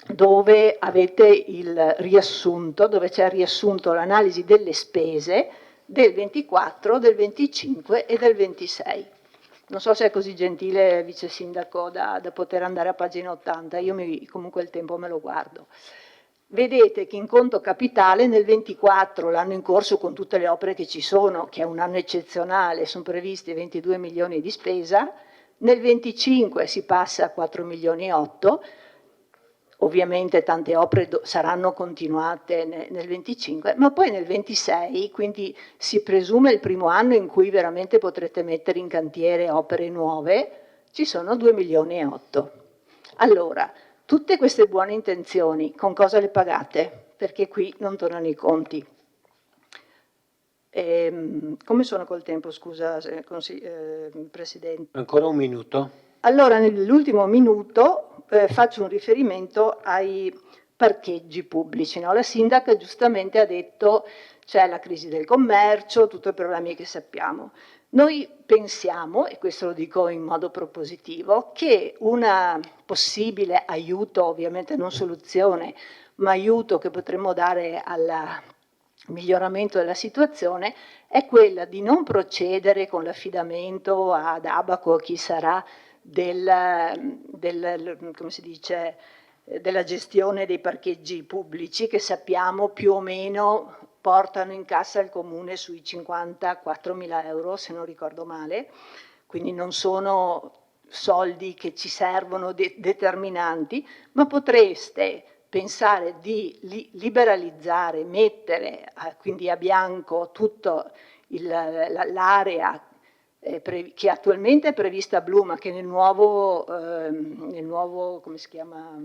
dove avete il riassunto, dove c'è il riassunto, l'analisi delle spese del 24, del 25 e del 26. Non so se è così gentile, vice sindaco, da poter andare a pagina 80, io comunque il tempo me lo guardo. Vedete che in conto capitale nel 24, l'anno in corso con tutte le opere che ci sono, che è un anno eccezionale, sono previsti 22 milioni di spesa, nel 25 si passa a 4 milioni e 8, ovviamente tante opere saranno continuate nel 25, ma poi nel 26, quindi si presume il primo anno in cui veramente potrete mettere in cantiere opere nuove, ci sono 2 milioni e 8. Allora, tutte queste buone intenzioni, con cosa le pagate? Perché qui non tornano i conti. Come sono col tempo, scusa, Presidente? Ancora un minuto. Allora, nell'ultimo minuto faccio un riferimento ai parcheggi pubblici. No? La sindaca giustamente ha detto c'è la crisi del commercio, tutti i problemi che sappiamo. Noi pensiamo, e questo lo dico in modo propositivo, che un possibile aiuto, ovviamente non soluzione, ma aiuto che potremmo dare al miglioramento della situazione è quella di non procedere con l'affidamento ad Abaco o chi sarà come si dice, della gestione dei parcheggi pubblici che sappiamo più o meno portano in cassa il comune sui 54.000 euro, se non ricordo male, quindi non sono soldi che ci servono determinanti, ma potreste pensare di liberalizzare, mettere quindi a bianco tutta l'area che attualmente è prevista blu, ma che nel nuovo come si chiama,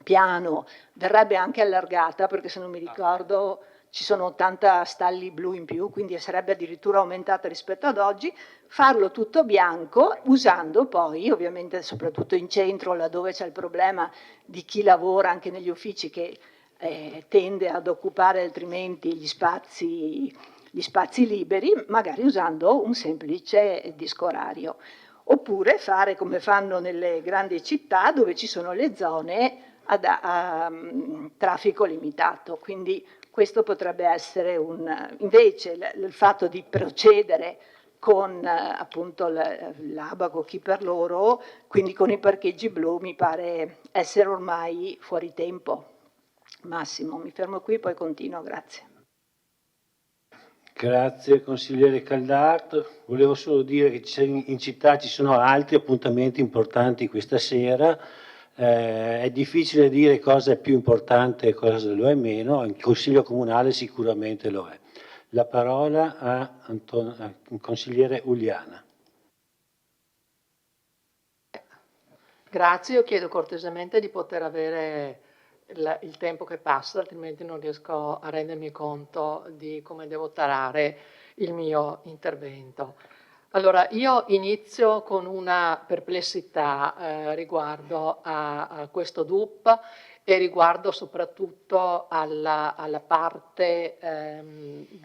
piano verrebbe anche allargata, perché se non mi ricordo ci sono 80 stalli blu in più, quindi sarebbe addirittura aumentata rispetto ad oggi, farlo tutto bianco, usando poi, ovviamente soprattutto in centro, laddove c'è il problema di chi lavora anche negli uffici che tende ad occupare altrimenti gli spazi liberi, magari usando un semplice disco orario. Oppure fare come fanno nelle grandi città, dove ci sono le zone a traffico limitato. Quindi questo potrebbe essere invece il fatto di procedere con appunto l'Abaco, chi per loro, quindi con i parcheggi blu, mi pare essere ormai fuori tempo. Massimo, mi fermo qui, poi continuo, grazie. Grazie consigliere Caldart. Volevo solo dire che in città ci sono altri appuntamenti importanti questa sera. È difficile dire cosa è più importante e cosa lo è meno, il Consiglio Comunale sicuramente lo è. La parola a consigliere Uliana. Grazie, io chiedo cortesemente di poter avere il tempo che passa, altrimenti non riesco a rendermi conto di come devo tarare il mio intervento. Allora, io inizio con una perplessità riguardo a questo DUP e riguardo soprattutto alla parte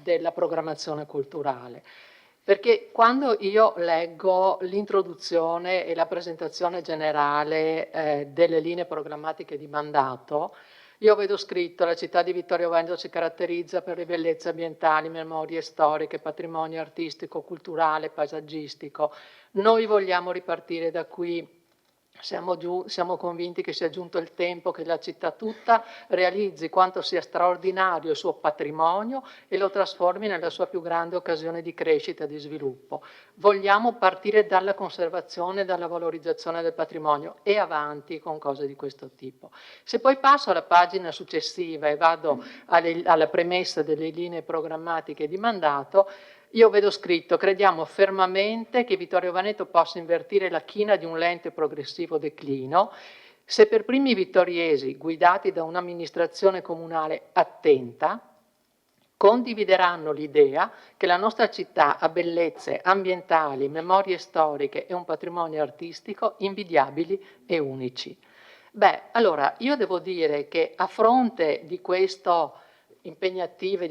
della programmazione culturale. Perché quando io leggo l'introduzione e la presentazione generale delle linee programmatiche di mandato, io vedo scritto: la città di Vittorio Veneto si caratterizza per le bellezze ambientali, memorie storiche, patrimonio artistico, culturale, paesaggistico. Noi vogliamo ripartire da qui. Siamo convinti che sia giunto il tempo che la città tutta realizzi quanto sia straordinario il suo patrimonio e lo trasformi nella sua più grande occasione di crescita e di sviluppo. Vogliamo partire dalla conservazione e dalla valorizzazione del patrimonio e avanti con cose di questo tipo. Se poi passo alla pagina successiva e vado alla premessa delle linee programmatiche di mandato, io vedo scritto: crediamo fermamente che Vittorio Veneto possa invertire la china di un lento e progressivo declino se per primi i vittoriesi, guidati da un'amministrazione comunale attenta, condivideranno l'idea che la nostra città ha bellezze ambientali, memorie storiche e un patrimonio artistico invidiabili e unici. Beh, allora io devo dire che a fronte di queste impegnative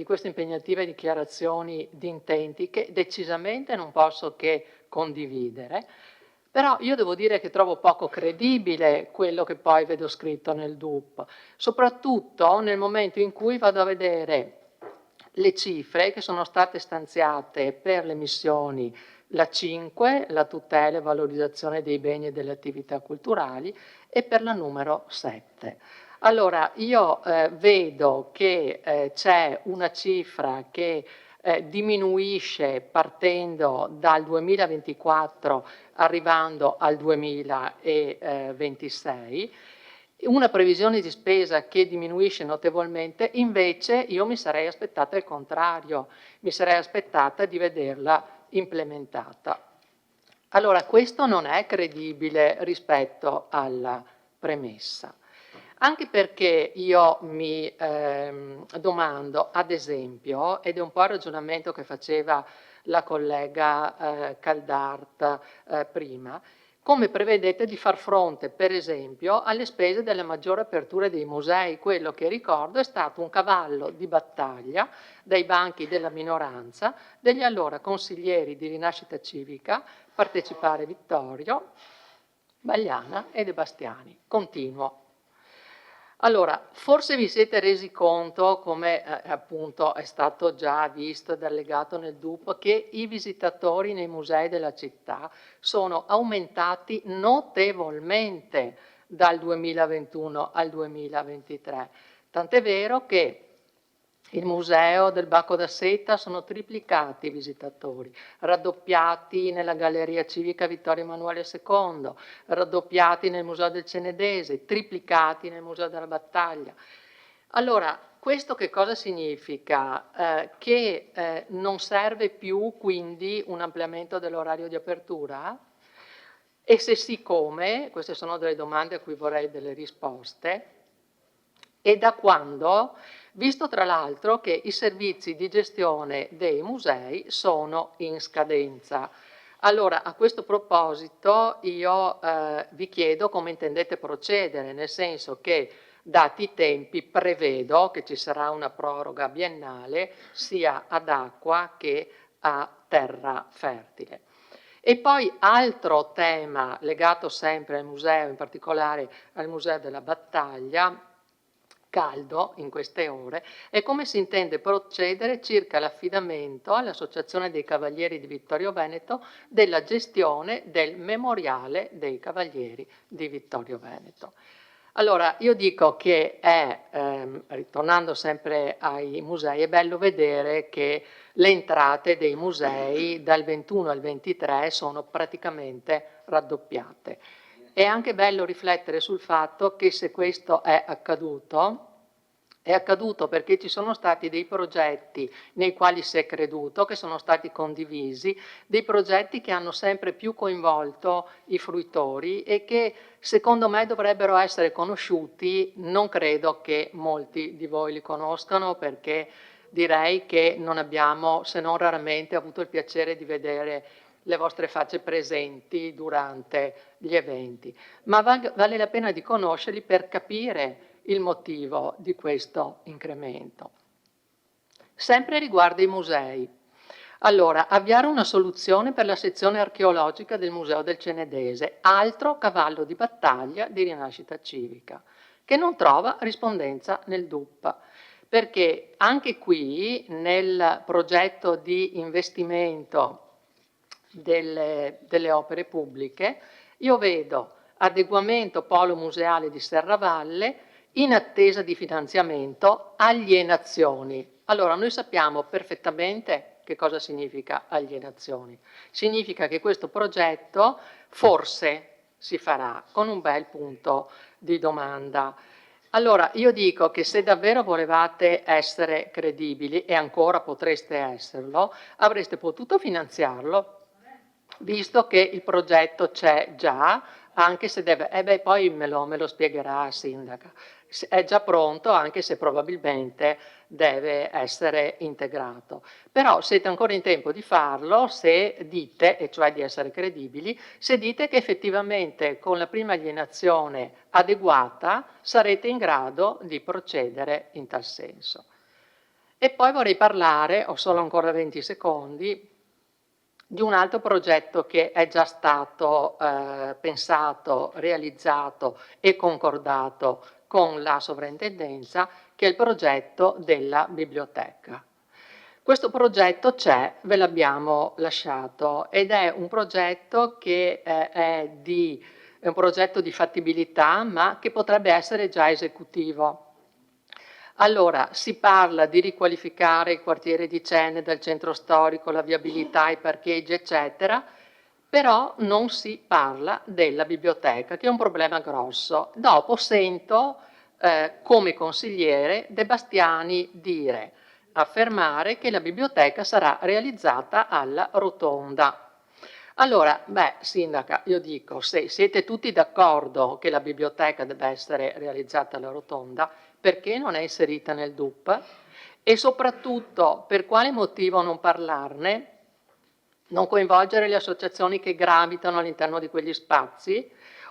dichiarazioni di intenti, che decisamente non posso che condividere, però io devo dire che trovo poco credibile quello che poi vedo scritto nel DUP, soprattutto nel momento in cui vado a vedere le cifre che sono state stanziate per le missioni la 5, la tutela e valorizzazione dei beni e delle attività culturali, e per la numero 7. Allora, io vedo che c'è una cifra che diminuisce partendo dal 2024 arrivando al 2026, una previsione di spesa che diminuisce notevolmente. Invece io mi sarei aspettata il contrario, mi sarei aspettata di vederla implementata. Allora, questo non è credibile rispetto alla premessa. Anche perché io mi domando, ad esempio, ed è un po' il ragionamento che faceva la collega Caldart prima, come prevedete di far fronte, per esempio, alle spese delle maggiori aperture dei musei. Quello che ricordo è stato un cavallo di battaglia dai banchi della minoranza degli allora consiglieri di Rinascita Civica, Partecipare Vittorio, Bagliana e De Bastiani. Continuo. Allora, forse vi siete resi conto, come appunto è stato già visto ed allegato nel DUP, che i visitatori nei musei della città sono aumentati notevolmente dal 2021 al 2023. Tant'è vero che il museo del Bacco da Seta sono triplicati i visitatori, raddoppiati nella Galleria Civica Vittorio Emanuele II, raddoppiati nel Museo del Cenedese, triplicati nel Museo della Battaglia. Allora, questo che cosa significa? Che non serve più quindi un ampliamento dell'orario di apertura? E se sì, come? Queste sono delle domande a cui vorrei delle risposte. E da quando? Visto tra l'altro che i servizi di gestione dei musei sono in scadenza. Allora, a questo proposito io vi chiedo come intendete procedere, nel senso che dati i tempi prevedo che ci sarà una proroga biennale sia ad acqua che a terra fertile. E poi altro tema legato sempre al museo, in particolare al Museo della Battaglia, caldo in queste ore, è come si intende procedere circa l'affidamento all'Associazione dei Cavalieri di Vittorio Veneto della gestione del Memoriale dei Cavalieri di Vittorio Veneto. Allora, io dico che ritornando sempre ai musei, è bello vedere che le entrate dei musei dal 21 al 23 sono praticamente raddoppiate. È anche bello riflettere sul fatto che se questo è accaduto perché ci sono stati dei progetti nei quali si è creduto, che sono stati condivisi, dei progetti che hanno sempre più coinvolto i fruitori e che secondo me dovrebbero essere conosciuti. Non credo che molti di voi li conoscano, perché direi che non abbiamo, se non raramente, avuto il piacere di vedere le vostre facce presenti durante gli eventi, ma vale la pena di conoscerli per capire il motivo di questo incremento. Sempre riguardo i musei. Allora, avviare una soluzione per la sezione archeologica del Museo del Cenedese, altro cavallo di battaglia di Rinascita Civica, che non trova rispondenza nel DUP, perché anche qui nel progetto di investimento delle opere pubbliche io vedo adeguamento polo museale di Serravalle in attesa di finanziamento, alienazioni. Allora, noi sappiamo perfettamente che cosa significa alienazioni. Significa che questo progetto forse si farà, con un bel punto di domanda. Allora, io dico che se davvero volevate essere credibili, e ancora potreste esserlo, avreste potuto finanziarlo, visto che il progetto c'è già, anche se deve, poi me lo spiegherà sindaca, è già pronto, anche se probabilmente deve essere integrato. Però siete ancora in tempo di farlo se dite, e cioè di essere credibili, se dite che effettivamente con la prima alienazione adeguata sarete in grado di procedere in tal senso. E poi vorrei parlare, ho solo ancora 20 secondi, di un altro progetto che è già stato pensato, realizzato e concordato con la sovrintendenza, che è il progetto della biblioteca. Questo progetto c'è, ve l'abbiamo lasciato, ed è un progetto che è un progetto di fattibilità, ma che potrebbe essere già esecutivo. Allora, si parla di riqualificare il quartiere di Cene del centro storico, la viabilità, i parcheggi, eccetera, però non si parla della biblioteca, che è un problema grosso. Dopo sento, come consigliere, De Bastiani affermare che la biblioteca sarà realizzata alla rotonda. Allora, sindaca, io dico, se siete tutti d'accordo che la biblioteca deve essere realizzata alla rotonda, perché non è inserita nel DUP? E soprattutto, per quale motivo non parlarne? Non coinvolgere le associazioni che gravitano all'interno di quegli spazi?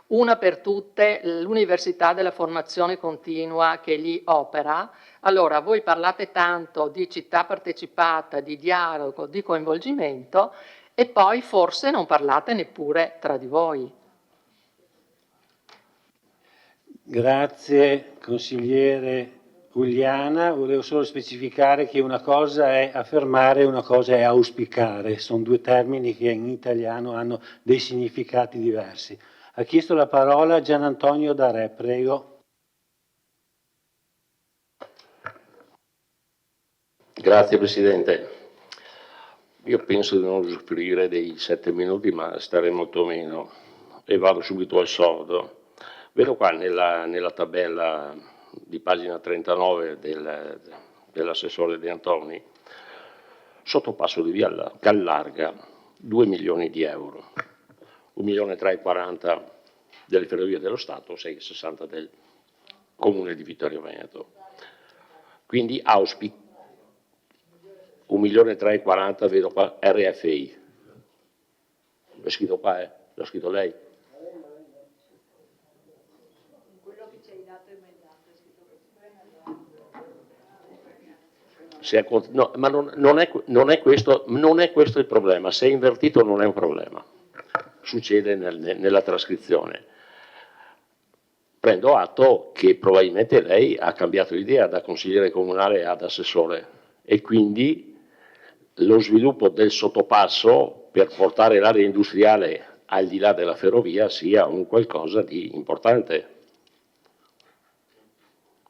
Una per tutte, l'Università della Formazione Continua che lì opera. Allora, voi parlate tanto di città partecipata, di dialogo, di coinvolgimento, e poi forse non parlate neppure tra di voi. Grazie consigliere Uliana, volevo solo specificare che una cosa è affermare e una cosa è auspicare, sono due termini che in italiano hanno dei significati diversi. Ha chiesto la parola Gian Antonio Darè, prego. Grazie Presidente. Io penso di non usufruire dei 7 minuti, ma stare molto meno, e vado subito al sodo. Vedo qua nella tabella di pagina 39 dell'assessore De Antoni, sottopasso di via Gallarga, 2 milioni di euro, 1.340.000 delle Ferrovie dello Stato, 660 del Comune di Vittorio Veneto. Quindi auspico 1.340.000, vedo qua, RFI. È scritto qua, l'ha scritto lei? Quello che ci hai dato immediato è scritto così. No, ma non è questo il problema. Se è invertito non è un problema. Succede nella trascrizione. Prendo atto che probabilmente lei ha cambiato idea da consigliere comunale ad assessore e quindi lo sviluppo del sottopasso per portare l'area industriale al di là della ferrovia sia un qualcosa di importante.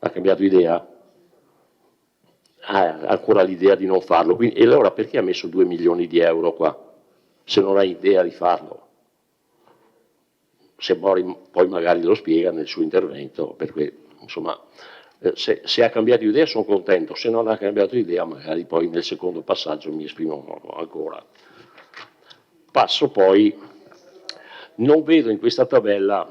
Ha cambiato idea? Ha ancora l'idea di non farlo. Quindi, e allora perché ha messo 2 milioni di euro qua, se non ha idea di farlo? Se poi magari lo spiega nel suo intervento, perché insomma se ha cambiato idea sono contento, se non ha cambiato idea magari poi nel secondo passaggio mi esprimo ancora. Passo poi, non vedo in questa tabella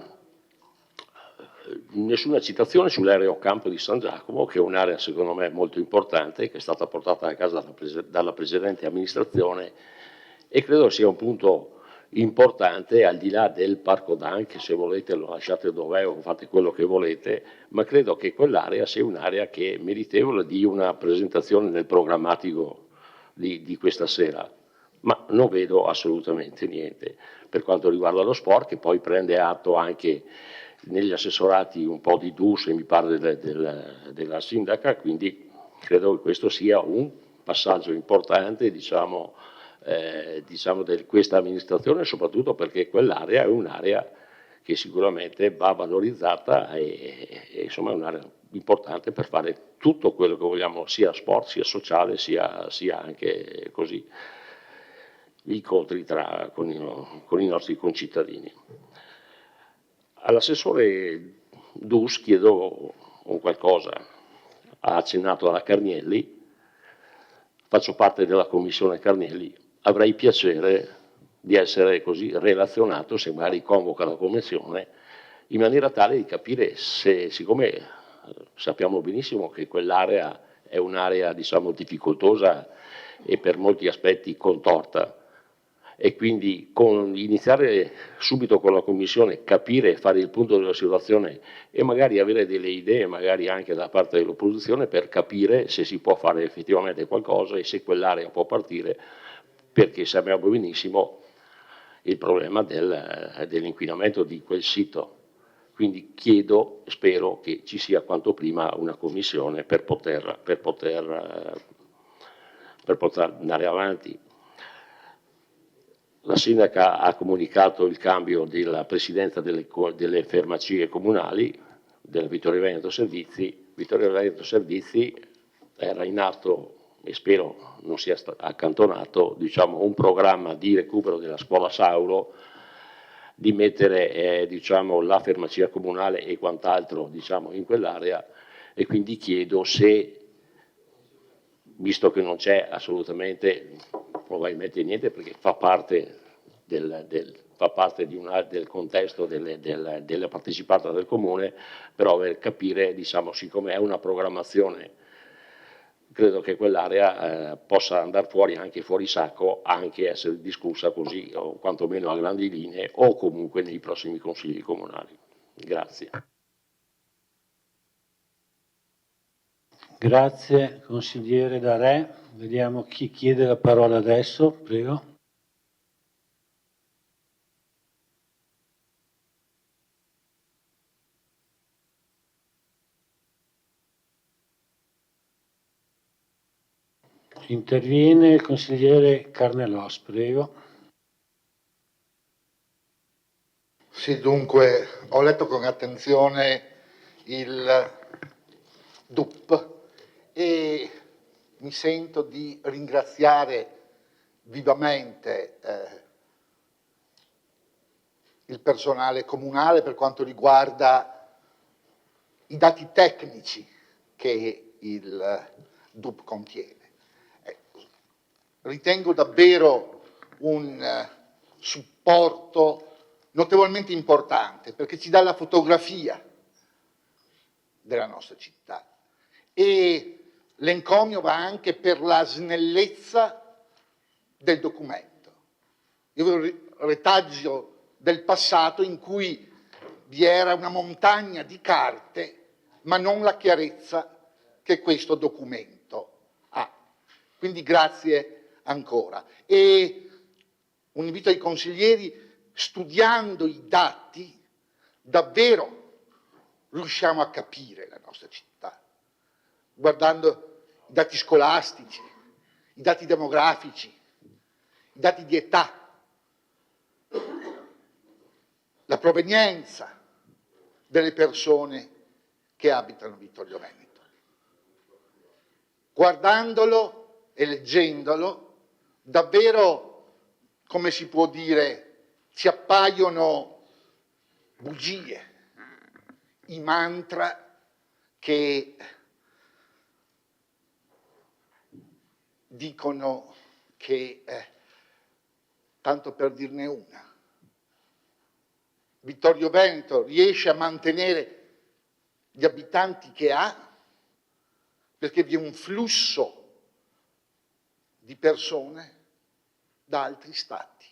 nessuna citazione sull'aerocampo di San Giacomo, che è un'area secondo me molto importante, che è stata portata a casa dalla precedente amministrazione e credo sia un punto importante, al di là del Parco Dan, che se volete lo lasciate dov'è o fate quello che volete, ma credo che quell'area sia un'area che è meritevole di una presentazione nel programmatico di questa sera, ma non vedo assolutamente niente. Per quanto riguarda lo sport, che poi prende atto anche negli assessorati un po' di DUS, mi pare della sindaca, quindi credo che questo sia un passaggio importante, diciamo di questa amministrazione, soprattutto perché quell'area è un'area che sicuramente va valorizzata e insomma è un'area importante per fare tutto quello che vogliamo, sia sport, sia sociale, sia anche così incontri con i nostri concittadini. All'assessore Dus chiedo un qualcosa, ha accennato alla Carnielli, faccio parte della commissione Carnielli, avrei piacere di essere così relazionato, se magari convoca la commissione, in maniera tale di capire se, siccome sappiamo benissimo che quell'area è un'area diciamo difficoltosa e per molti aspetti contorta, e quindi iniziare subito con la commissione, capire, fare il punto della situazione e magari avere delle idee, magari anche da parte dell'opposizione, per capire se si può fare effettivamente qualcosa e se quell'area può partire, perché sappiamo benissimo il problema dell'inquinamento di quel sito. Quindi chiedo e spero che ci sia quanto prima una commissione per poter andare avanti. La sindaca ha comunicato il cambio della presidenza delle farmacie comunali della Vittorio Veneto Servizi. Vittorio Veneto Servizi era in atto, e spero non sia accantonato, diciamo, un programma di recupero della scuola Sauro, di mettere diciamo, la farmacia comunale e quant'altro diciamo, in quell'area, e quindi chiedo se, visto che non c'è assolutamente probabilmente niente, perché fa parte del contesto della partecipata del comune, però per capire, diciamo, siccome è una programmazione, credo che quell'area possa andare fuori, anche fuori sacco, anche essere discussa così, o quantomeno a grandi linee, o comunque nei prossimi consigli comunali. Grazie. Grazie consigliere Darè. Vediamo chi chiede la parola adesso, prego. Interviene il consigliere Carnellos, prego. Sì, dunque, ho letto con attenzione il DUP e mi sento di ringraziare vivamente il personale comunale per quanto riguarda i dati tecnici che il DUP contiene. Ritengo davvero un supporto notevolmente importante perché ci dà la fotografia della nostra città e l'encomio va anche per la snellezza del documento. Io avevo il retaggio del passato in cui vi era una montagna di carte ma non la chiarezza che questo documento ha. Quindi grazie ancora. E un invito ai consiglieri: studiando i dati davvero riusciamo a capire la nostra città, guardando i dati scolastici, i dati demografici, i dati di età, la provenienza delle persone che abitano Vittorio Veneto. Guardandolo e leggendolo, davvero, come si può dire, ci appaiono bugie, i mantra che dicono che, tanto per dirne una, Vittorio Veneto riesce a mantenere gli abitanti che ha perché vi è un flusso di persone da altri stati.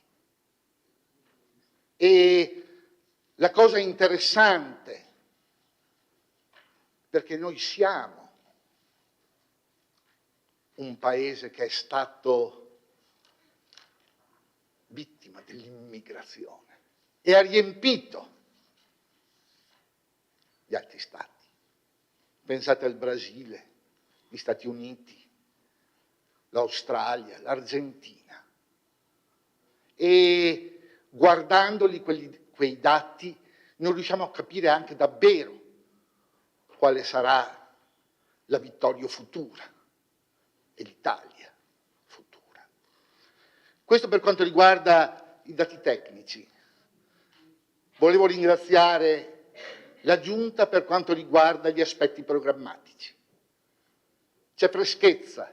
E la cosa interessante, perché noi siamo un paese che è stato vittima dell'immigrazione e ha riempito gli altri stati. Pensate al Brasile, gli Stati Uniti, l'Australia, l'Argentina. E guardandoli quei dati non riusciamo a capire anche davvero quale sarà la Vittoria futura e l'Italia futura. Questo per quanto riguarda i dati tecnici. Volevo ringraziare la Giunta per quanto riguarda gli aspetti programmatici. C'è freschezza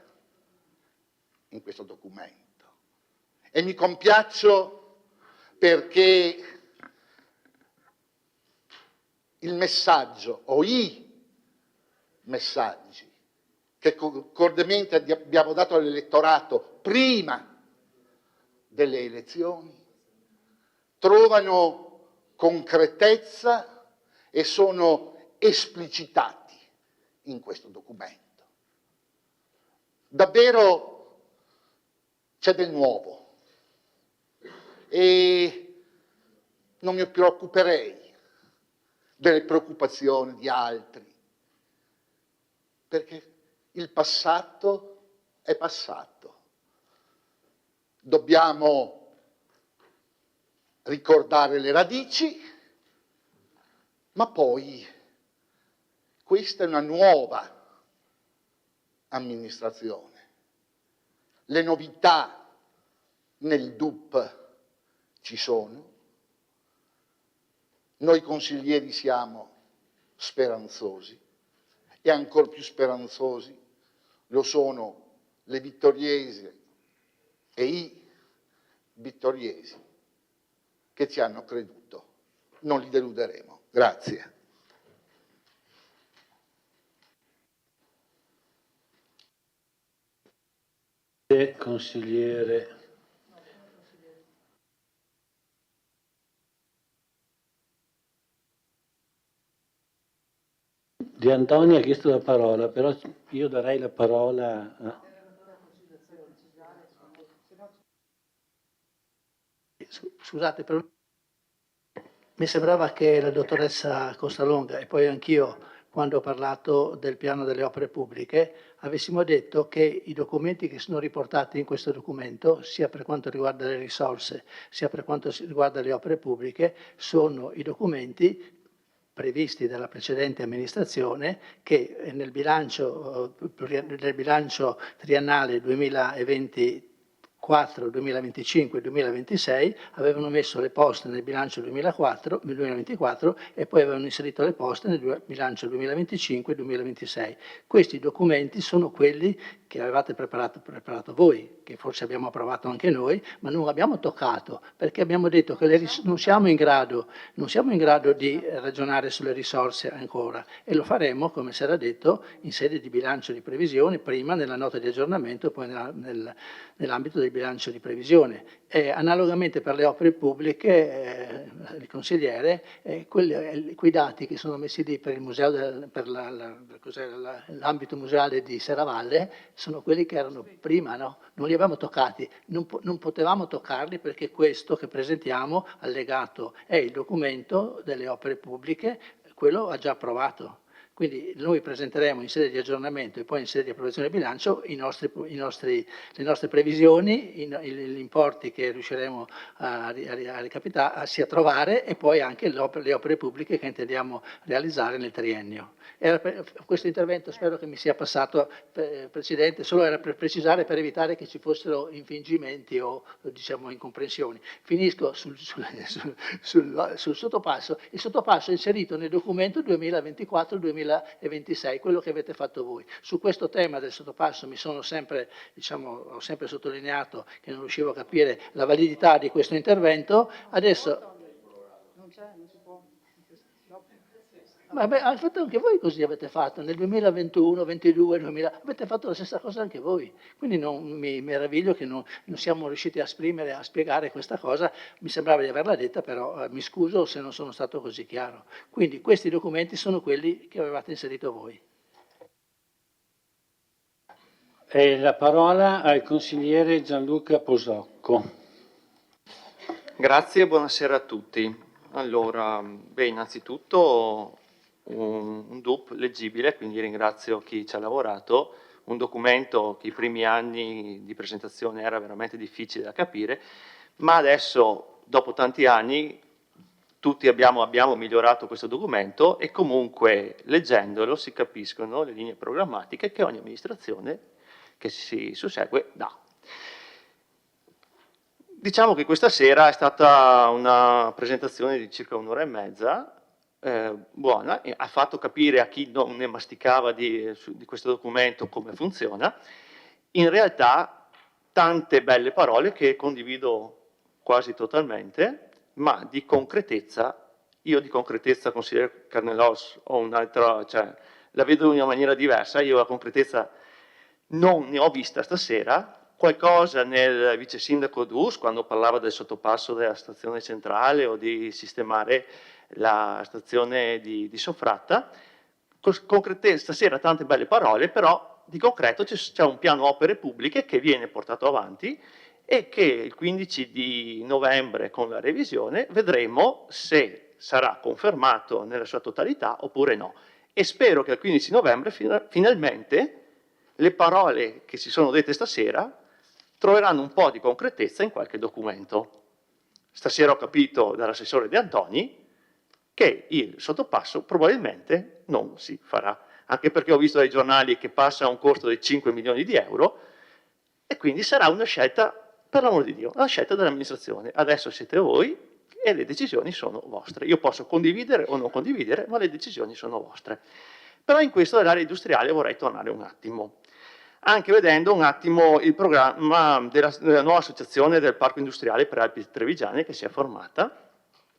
in questo documento e mi compiaccio perché il messaggio o i messaggi che concordemente abbiamo dato all'elettorato prima delle elezioni trovano concretezza e sono esplicitati in questo documento. Davvero c'è del nuovo e non mi preoccuperei delle preoccupazioni di altri, perché il passato è passato. Dobbiamo ricordare le radici, ma poi questa è una nuova amministrazione. Le novità nel DUP ci sono. Noi consiglieri siamo speranzosi e ancor più speranzosi lo sono le vittoriesi e i vittoriesi che ci hanno creduto. Non li deluderemo. Grazie. Consigliere. Di Antonio ha chiesto la parola, però io darei la parola a... Scusate, mi sembrava che la dottoressa Costalonga e poi anch'io, quando ho parlato del piano delle opere pubbliche, avessimo detto che i documenti che sono riportati in questo documento, sia per quanto riguarda le risorse, sia per quanto riguarda le opere pubbliche, sono i documenti previsti dalla precedente amministrazione, che nel bilancio triennale 2024, 2025 e 2026 avevano messo le poste nel bilancio 2024 e poi avevano inserito le poste nel bilancio 2025 e 2026. Questi documenti sono quelli che avevate preparato voi, che forse abbiamo approvato anche noi, ma non abbiamo toccato, perché abbiamo detto che non siamo in grado di ragionare sulle risorse ancora, e lo faremo, come si era detto, in sede di bilancio di previsione, prima nella nota di aggiornamento e poi nell'ambito del bilancio di previsione. Analogamente per le opere pubbliche, il consigliere, quei dati che sono messi lì per il museo per l'ambito museale di Serravalle sono quelli che erano prima, no? Non li abbiamo toccati, non potevamo toccarli, perché questo che presentiamo allegato è il documento delle opere pubbliche, quello ha già approvato. Quindi noi presenteremo in sede di aggiornamento e poi in sede di approvazione del bilancio le nostre previsioni, gli importi che riusciremo a trovare, e poi anche le opere pubbliche che intendiamo realizzare nel triennio. Questo intervento spero che mi sia passato, Presidente, solo era per precisare, per evitare che ci fossero infingimenti o diciamo incomprensioni. Finisco sul sottopasso. Il sottopasso è inserito nel documento 2024-2026, quello che avete fatto voi. Su questo tema del sottopasso ho sempre sottolineato che non riuscivo a capire la validità di questo intervento. Adesso non si può. Vabbè, avete fatto anche voi così, avete fatto nel 2021, 2022, avete fatto la stessa cosa anche voi. Quindi non mi meraviglio che non siamo riusciti a spiegare questa cosa. Mi sembrava di averla detta, però mi scuso se non sono stato così chiaro. Quindi questi documenti sono quelli che avevate inserito voi. La parola al consigliere Gianluca Posocco. Grazie e buonasera a tutti. Allora, innanzitutto un DUP leggibile, quindi ringrazio chi ci ha lavorato, un documento che i primi anni di presentazione era veramente difficile da capire, ma adesso, dopo tanti anni, tutti abbiamo migliorato questo documento, e comunque leggendolo si capiscono le linee programmatiche che ogni amministrazione che si sussegue dà. Diciamo che questa sera è stata una presentazione di circa un'ora e mezza, buona, e ha fatto capire a chi non ne masticava di questo documento come funziona. In realtà tante belle parole che condivido quasi totalmente, ma di concretezza, io di concretezza, consigliere Carnellos, ho un'altra, cioè la vedo in una maniera diversa. Io la concretezza non ne ho vista stasera. Qualcosa nel vice sindaco Dus, quando parlava del sottopasso della stazione centrale o di sistemare la stazione di Sofratta. Concretezza, stasera tante belle parole, però di concreto c'è un piano opere pubbliche che viene portato avanti e che il 15 di novembre con la revisione vedremo se sarà confermato nella sua totalità oppure no. E spero che il 15 novembre finalmente le parole che si sono dette stasera troveranno un po' di concretezza in qualche documento. Stasera ho capito dall'assessore De Antoni che il sottopasso probabilmente non si farà, anche perché ho visto dai giornali che passa a un costo di 5 milioni di euro, e quindi sarà una scelta, per l'amor di Dio, una scelta dell'amministrazione. Adesso siete voi e le decisioni sono vostre. Io posso condividere o non condividere, ma le decisioni sono vostre. Però in questo dell'area industriale vorrei tornare un attimo, anche vedendo un attimo il programma della nuova associazione del Parco Industriale per Alpi Trevigiane che si è formata,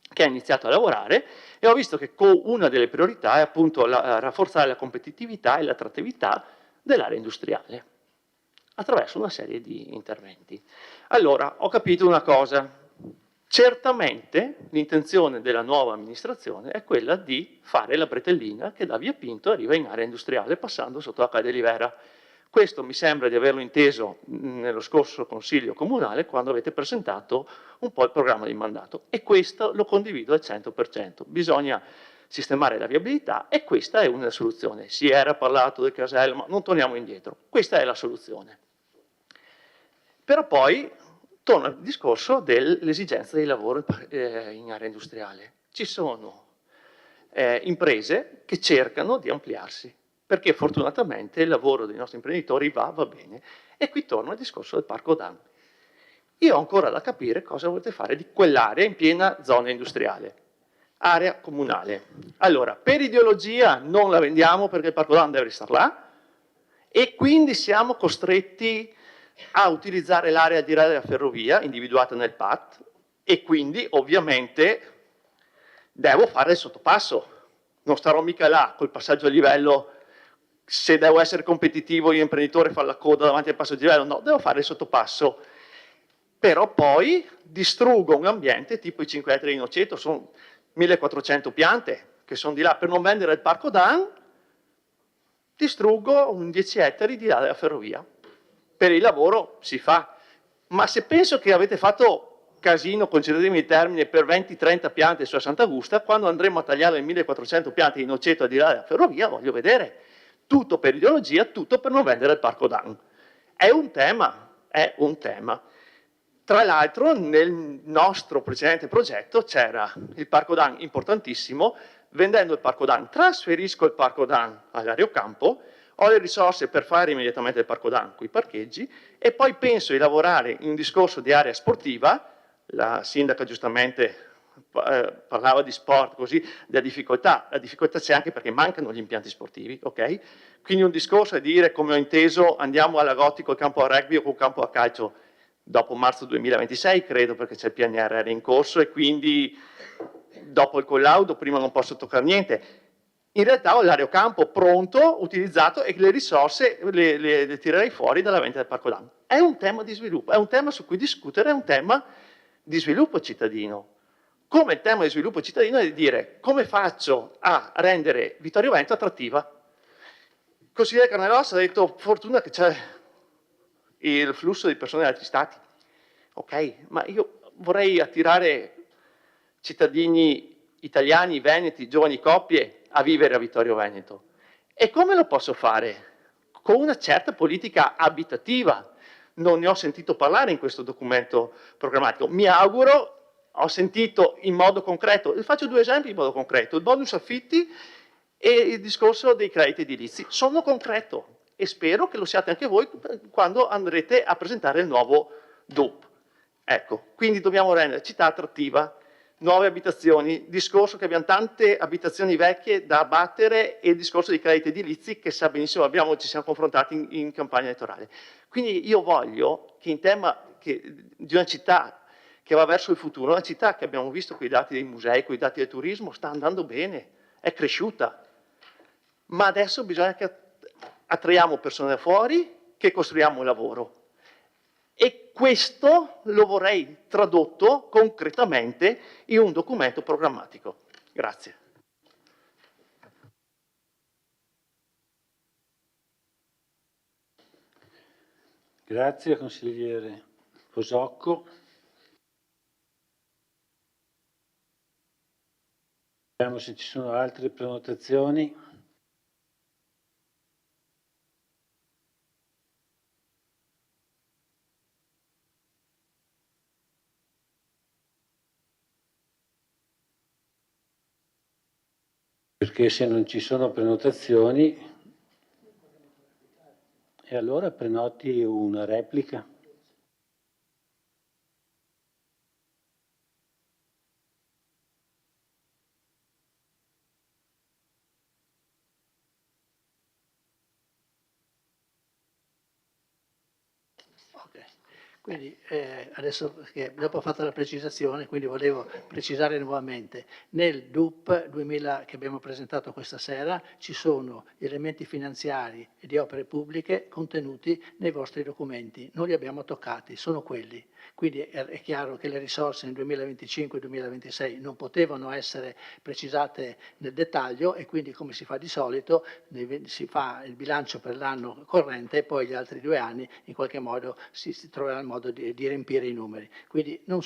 che ha iniziato a lavorare, e ho visto che una delle priorità è appunto rafforzare la competitività e l'attrattività dell'area industriale attraverso una serie di interventi. Allora, ho capito una cosa: certamente l'intenzione della nuova amministrazione è quella di fare la bretellina che da Via Pinto arriva in area industriale passando sotto la Calle Olivera. Questo mi sembra di averlo inteso nello scorso Consiglio Comunale, quando avete presentato un po' il programma di mandato, e questo lo condivido al 100%. Bisogna sistemare la viabilità e questa è una soluzione. Si era parlato del casello, ma non torniamo indietro. Questa è la soluzione. Però poi torna il discorso dell'esigenza di lavoro in area industriale. Ci sono imprese che cercano di ampliarsi, perché fortunatamente il lavoro dei nostri imprenditori va bene. E qui torno al discorso del Parco Dan. Io ho ancora da capire cosa volete fare di quell'area in piena zona industriale, area comunale. Allora, per ideologia non la vendiamo perché il Parco Dan deve restare là e quindi siamo costretti a utilizzare l'area di rete della ferrovia individuata nel PAT e quindi ovviamente devo fare il sottopasso. Non starò mica là col passaggio a livello, se devo essere competitivo io imprenditore fare la coda davanti al passaggio a livello, no, devo fare il sottopasso. Però poi distruggo un ambiente tipo i 5 ettari di Noceto, sono 1400 piante che sono di là, per non vendere il Parco Dan, distruggo un 10 ettari di là della ferrovia. Per il lavoro si fa, ma se penso che avete fatto casino, concedetemi il termine, per 20-30 piante su Sant'Augusta, quando andremo a tagliare le 1400 piante di Noceto al di là della ferrovia, voglio vedere. Tutto per ideologia, tutto per non vendere il Parco Dan. È un tema, è un tema. Tra l'altro nel nostro precedente progetto c'era il Parco Dan importantissimo, vendendo il Parco Dan trasferisco il Parco Dan all'Areocampo, ho le risorse per fare immediatamente il Parco Dan con i parcheggi e poi penso di lavorare in un discorso di area sportiva, la sindaca giustamente parlava di sport così, della difficoltà, la difficoltà c'è anche perché mancano gli impianti sportivi, ok? Quindi un discorso è dire, come ho inteso, andiamo alla Gotti col campo a rugby o col campo a calcio, dopo marzo 2026 credo perché c'è il PNRR in corso e quindi dopo il collaudo prima non posso toccare niente. In realtà ho l'aerocampo pronto, utilizzato e le risorse le tirerei fuori dalla vendita del Parco Dan. È un tema di sviluppo, è un tema su cui discutere, è un tema di sviluppo cittadino. Come il tema di sviluppo cittadino è di dire come faccio a rendere Vittorio Veneto attrattiva. Il consigliere Carnelossa ha detto fortuna che c'è il flusso di persone da altri stati. Ok, ma io vorrei attirare cittadini italiani, veneti, giovani coppie a vivere a Vittorio Veneto. E come lo posso fare? Con una certa politica abitativa. Non ne ho sentito parlare in questo documento programmatico. Mi auguro, ho sentito in modo concreto, faccio due esempi in modo concreto, il bonus affitti e il discorso dei crediti edilizi. Sono concreto e spero che lo siate anche voi quando andrete a presentare il nuovo DUP. Ecco, quindi dobbiamo rendere la città attrattiva, nuove abitazioni, discorso che abbiamo tante abitazioni vecchie da abbattere e il discorso dei crediti edilizi che sa benissimo, ci siamo confrontati in campagna elettorale. Quindi io voglio che in tema di una città che va verso il futuro, una città che abbiamo visto con i dati dei musei, con i dati del turismo, sta andando bene, è cresciuta, ma adesso bisogna che attraiamo persone da fuori, che costruiamo lavoro. E questo lo vorrei tradotto concretamente in un documento programmatico. Grazie. Grazie consigliere Fosocco. Vediamo se ci sono altre prenotazioni. Perché se non ci sono prenotazioni, e allora prenoti una replica. Quindi adesso che dopo ho fatto la precisazione, quindi volevo precisare nuovamente, nel DUP 2000 che abbiamo presentato questa sera ci sono gli elementi finanziari e di opere pubbliche contenuti nei vostri documenti, non li abbiamo toccati, sono quelli. Quindi è chiaro che le risorse nel 2025 e 2026 non potevano essere precisate nel dettaglio e quindi come si fa di solito si fa il bilancio per l'anno corrente e poi gli altri 2 anni in qualche modo si troverà il modo di riempire i numeri. Quindi non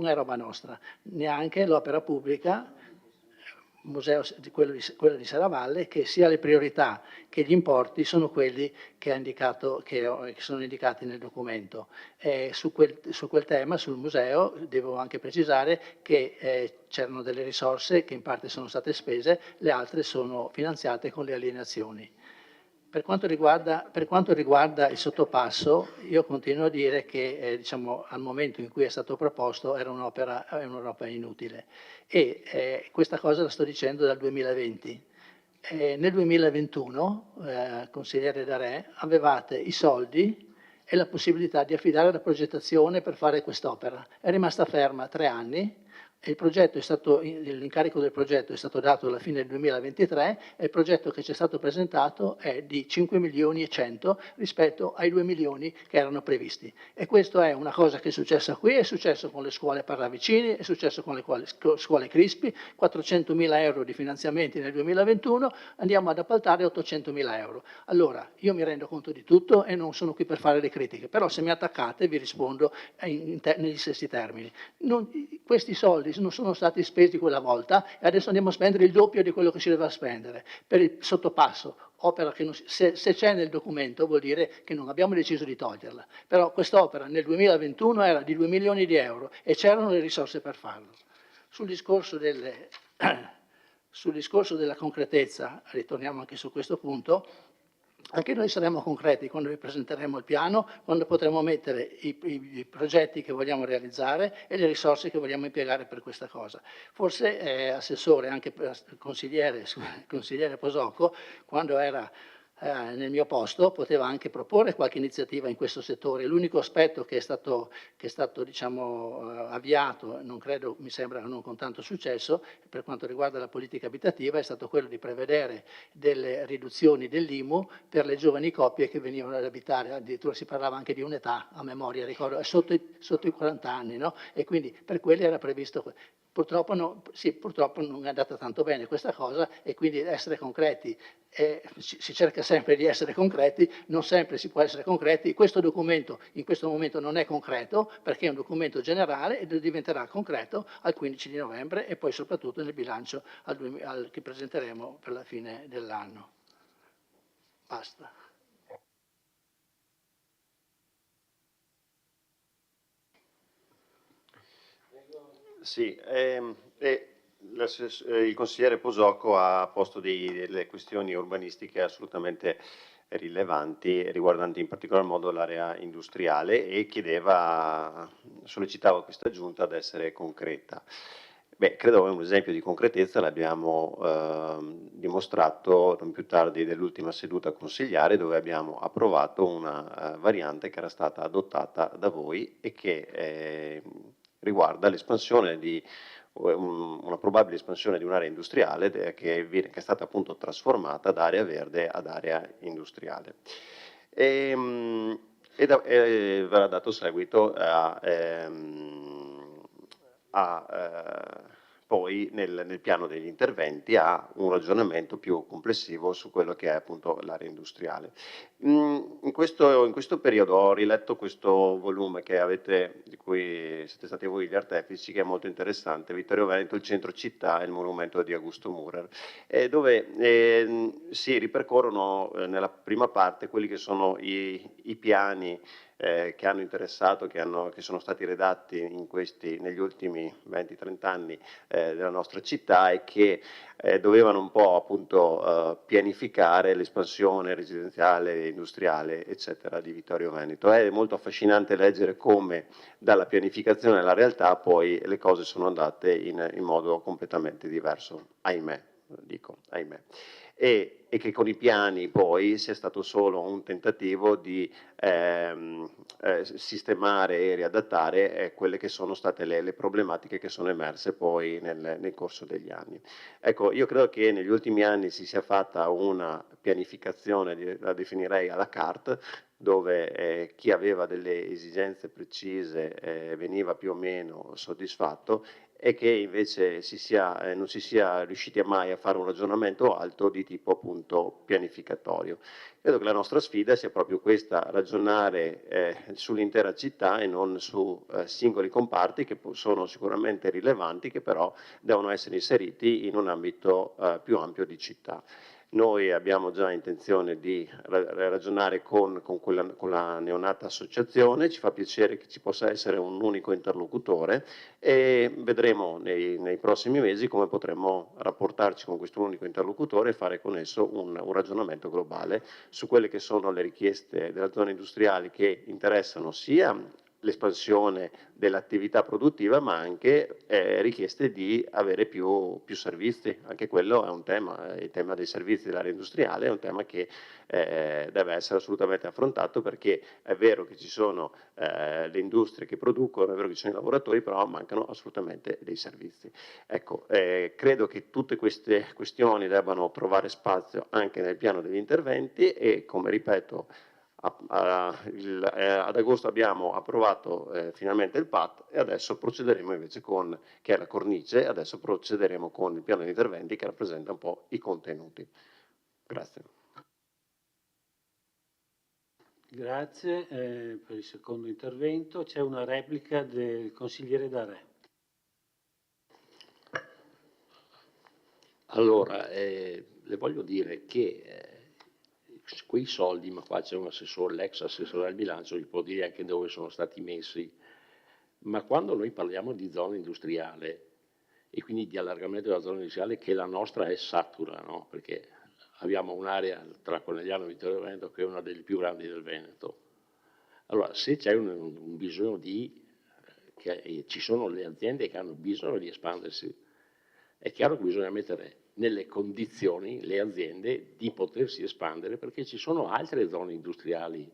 è roba nostra, neanche l'opera pubblica museo, quello di Serravalle, che sia le priorità che gli importi sono quelli che sono indicati nel documento. Su quel tema, sul museo, devo anche precisare che c'erano delle risorse che in parte sono state spese, le altre sono finanziate con le alienazioni. Per quanto riguarda il sottopasso, io continuo a dire che diciamo, al momento in cui è stato proposto era un'opera inutile e questa cosa la sto dicendo dal 2020. Nel 2021, consigliere Darè, avevate i soldi e la possibilità di affidare la progettazione per fare quest'opera. È rimasta ferma 3 anni. L'incarico del progetto è stato dato alla fine del 2023 e il progetto che ci è stato presentato è di 5 milioni e 100 rispetto ai 2 milioni che erano previsti. E questo è una cosa che è successa qui, è successo con le scuole Parravicini, è successo con le scuole Crispi, 400 mila euro di finanziamenti nel 2021, andiamo ad appaltare 800 mila euro. Allora, io mi rendo conto di tutto e non sono qui per fare le critiche, però se mi attaccate vi rispondo negli stessi termini. Questi soldi non sono stati spesi quella volta e adesso andiamo a spendere il doppio di quello che si doveva spendere per il sottopasso, opera che se c'è nel documento vuol dire che non abbiamo deciso di toglierla, però quest'opera nel 2021 era di 2 milioni di euro e c'erano le risorse per farlo. Sul discorso della concretezza, ritorniamo anche su questo punto, anche noi saremo concreti quando vi presenteremo il piano, quando potremo mettere i progetti che vogliamo realizzare e le risorse che vogliamo impiegare per questa cosa. Forse assessore, anche consigliere Posocco, quando era nel mio posto, poteva anche proporre qualche iniziativa in questo settore. L'unico aspetto che è stato diciamo, avviato, mi sembra non con tanto successo, per quanto riguarda la politica abitativa, è stato quello di prevedere delle riduzioni dell'IMU per le giovani coppie che venivano ad abitare, addirittura si parlava anche di un'età, a memoria, ricordo, sotto i 40 anni, no? E quindi per quelli era previsto. Purtroppo non è andata tanto bene questa cosa e quindi essere concreti, si cerca sempre di essere concreti, non sempre si può essere concreti. Questo documento in questo momento non è concreto perché è un documento generale e diventerà concreto al 15 di novembre e poi soprattutto nel bilancio che presenteremo per la fine dell'anno. Basta. Sì, il consigliere Posocco ha posto delle questioni urbanistiche assolutamente rilevanti, riguardanti in particolar modo l'area industriale e sollecitava questa giunta ad essere concreta. Beh, credo che un esempio di concretezza l'abbiamo dimostrato non più tardi dell'ultima seduta consigliare, dove abbiamo approvato una variante che era stata adottata da voi e che riguarda l'espansione di una probabile espansione di un'area industriale che è stata appunto trasformata da area verde ad area industriale. E verrà dato seguito poi nel piano degli interventi a un ragionamento più complessivo su quello che è appunto l'area industriale. In questo periodo ho riletto questo volume di cui siete stati voi gli artefici, che è molto interessante, Vittorio Veneto, il centro città e il monumento di Augusto Müller, dove si ripercorrono nella prima parte quelli che sono i piani che hanno interessato, che sono stati redatti negli ultimi 20-30 anni della nostra città e che dovevano un po' appunto pianificare l'espansione residenziale, industriale, eccetera, di Vittorio Veneto. È molto affascinante leggere come dalla pianificazione alla realtà poi le cose sono andate in modo completamente diverso, ahimè, dico ahimè. E che con i piani poi sia stato solo un tentativo di sistemare e riadattare quelle che sono state le problematiche che sono emerse poi nel corso degli anni. Ecco, io credo che negli ultimi anni si sia fatta una pianificazione, la definirei à la carte, dove chi aveva delle esigenze precise veniva più o meno soddisfatto, e che invece non si sia riusciti mai a fare un ragionamento alto di tipo appunto pianificatorio. Credo che la nostra sfida sia proprio questa: ragionare sull'intera città e non su singoli comparti che sono sicuramente rilevanti, che però devono essere inseriti in un ambito più ampio di città. Noi abbiamo già intenzione di ragionare con la neonata associazione, ci fa piacere che ci possa essere un unico interlocutore e vedremo nei prossimi mesi come potremo rapportarci con questo unico interlocutore e fare con esso un ragionamento globale su quelle che sono le richieste della zona industriale, che interessano sia l'espansione dell'attività produttiva, ma anche richieste di avere più servizi. Anche quello è un tema, il tema dei servizi dell'area industriale è un tema che deve essere assolutamente affrontato, perché è vero che ci sono le industrie che producono, è vero che ci sono i lavoratori, però mancano assolutamente dei servizi. Ecco, credo che tutte queste questioni debbano trovare spazio anche nel piano degli interventi e, come ripeto, ad agosto abbiamo approvato finalmente il PAT e adesso procederemo invece che è la cornice, adesso procederemo con il piano di interventi che rappresenta un po' i contenuti. Grazie. Grazie per il secondo intervento. C'è una replica del consigliere D'Arè. Allora, le voglio dire che quei soldi, ma qua c'è un assessore, l'ex assessore al bilancio, gli può dire anche dove sono stati messi, ma quando noi parliamo di zona industriale e quindi di allargamento della zona industriale, che la nostra è satura, no? Perché abbiamo un'area tra Conegliano e Vittorio Veneto che è una delle più grandi del Veneto. Allora, se c'è un bisogno che ci sono le aziende che hanno bisogno di espandersi, è chiaro che bisogna mettere nelle condizioni le aziende di potersi espandere, perché ci sono altre zone industriali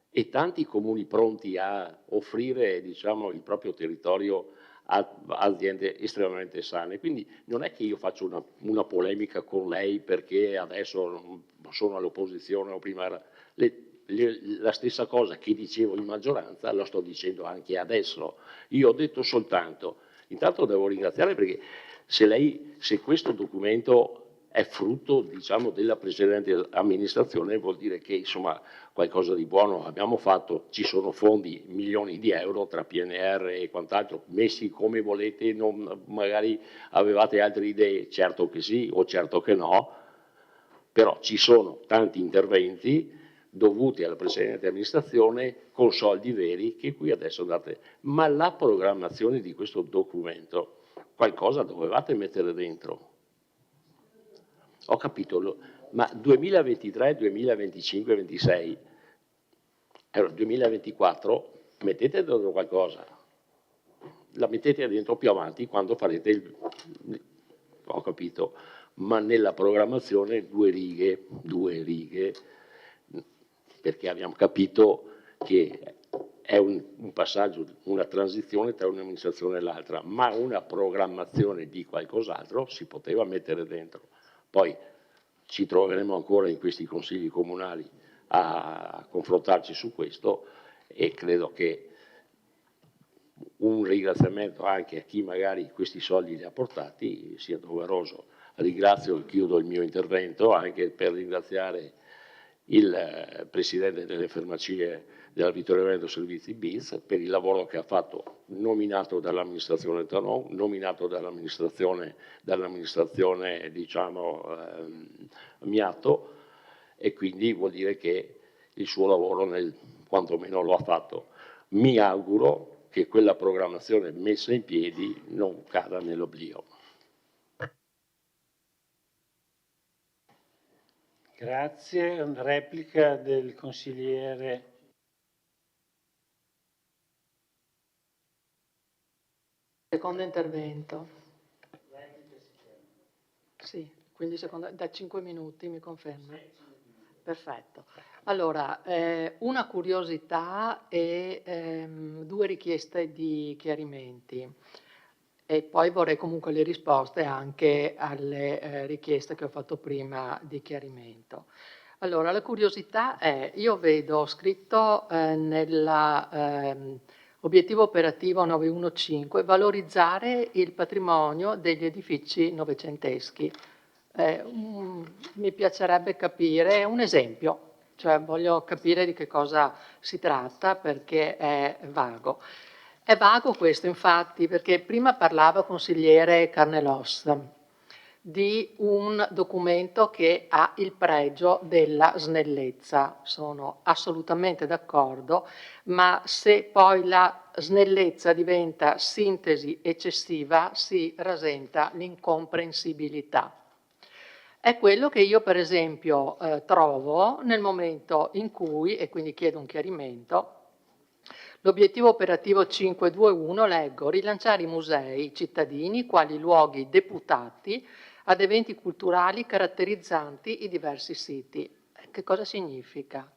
e tanti comuni pronti a offrire, diciamo, il proprio territorio a aziende estremamente sane. Quindi non è che io faccio una polemica con lei perché adesso sono all'opposizione o prima era. La stessa cosa che dicevo in maggioranza la sto dicendo anche adesso. Io ho detto soltanto, intanto devo ringraziare perché se questo documento è frutto, diciamo, della precedente amministrazione, vuol dire che insomma qualcosa di buono abbiamo fatto. Ci sono fondi, milioni di euro tra PNR e quant'altro, messi come volete, magari avevate altre idee, certo che sì o certo che no, però ci sono tanti interventi dovuti alla precedente amministrazione con soldi veri che qui adesso date. Ma la programmazione di questo documento qualcosa dovevate mettere dentro. Ho capito, ma 2023, 2025, 2026, 2024, mettete dentro qualcosa, la mettete dentro più avanti quando farete ho capito, ma nella programmazione due righe, perché abbiamo capito che è un passaggio, una transizione tra un'amministrazione e l'altra, ma una programmazione di qualcos'altro si poteva mettere dentro. Poi ci troveremo ancora in questi consigli comunali a confrontarci su questo e credo che un ringraziamento anche a chi magari questi soldi li ha portati sia doveroso. Ringrazio e chiudo il mio intervento anche per ringraziare il Presidente delle Farmacie della Vittorio Veneto Servizi BIS per il lavoro che ha fatto, nominato dall'amministrazione Tanon, nominato dall'amministrazione diciamo Miatto, e quindi vuol dire che il suo lavoro quantomeno lo ha fatto. Mi auguro che quella programmazione messa in piedi non cada nell'oblio. Grazie. Una replica del consigliere. Secondo intervento. Sì, quindi da 5 minuti mi conferma? Perfetto. Allora, una curiosità e due richieste di chiarimenti. E poi vorrei comunque le risposte anche alle richieste che ho fatto prima di chiarimento. Allora, la curiosità è, io vedo scritto nell'obiettivo operativo 915, valorizzare il patrimonio degli edifici novecenteschi. Mi piacerebbe capire un esempio, cioè voglio capire di che cosa si tratta perché è vago. È vago questo infatti perché prima parlava consigliere Carnelos di un documento che ha il pregio della snellezza. Sono assolutamente d'accordo, ma se poi la snellezza diventa sintesi eccessiva si rasenta l'incomprensibilità. È quello che io per esempio trovo nel momento in cui, e quindi chiedo un chiarimento, l'obiettivo operativo 521 leggo rilanciare i musei cittadini quali luoghi deputati ad eventi culturali caratterizzanti i diversi siti. Che cosa significa?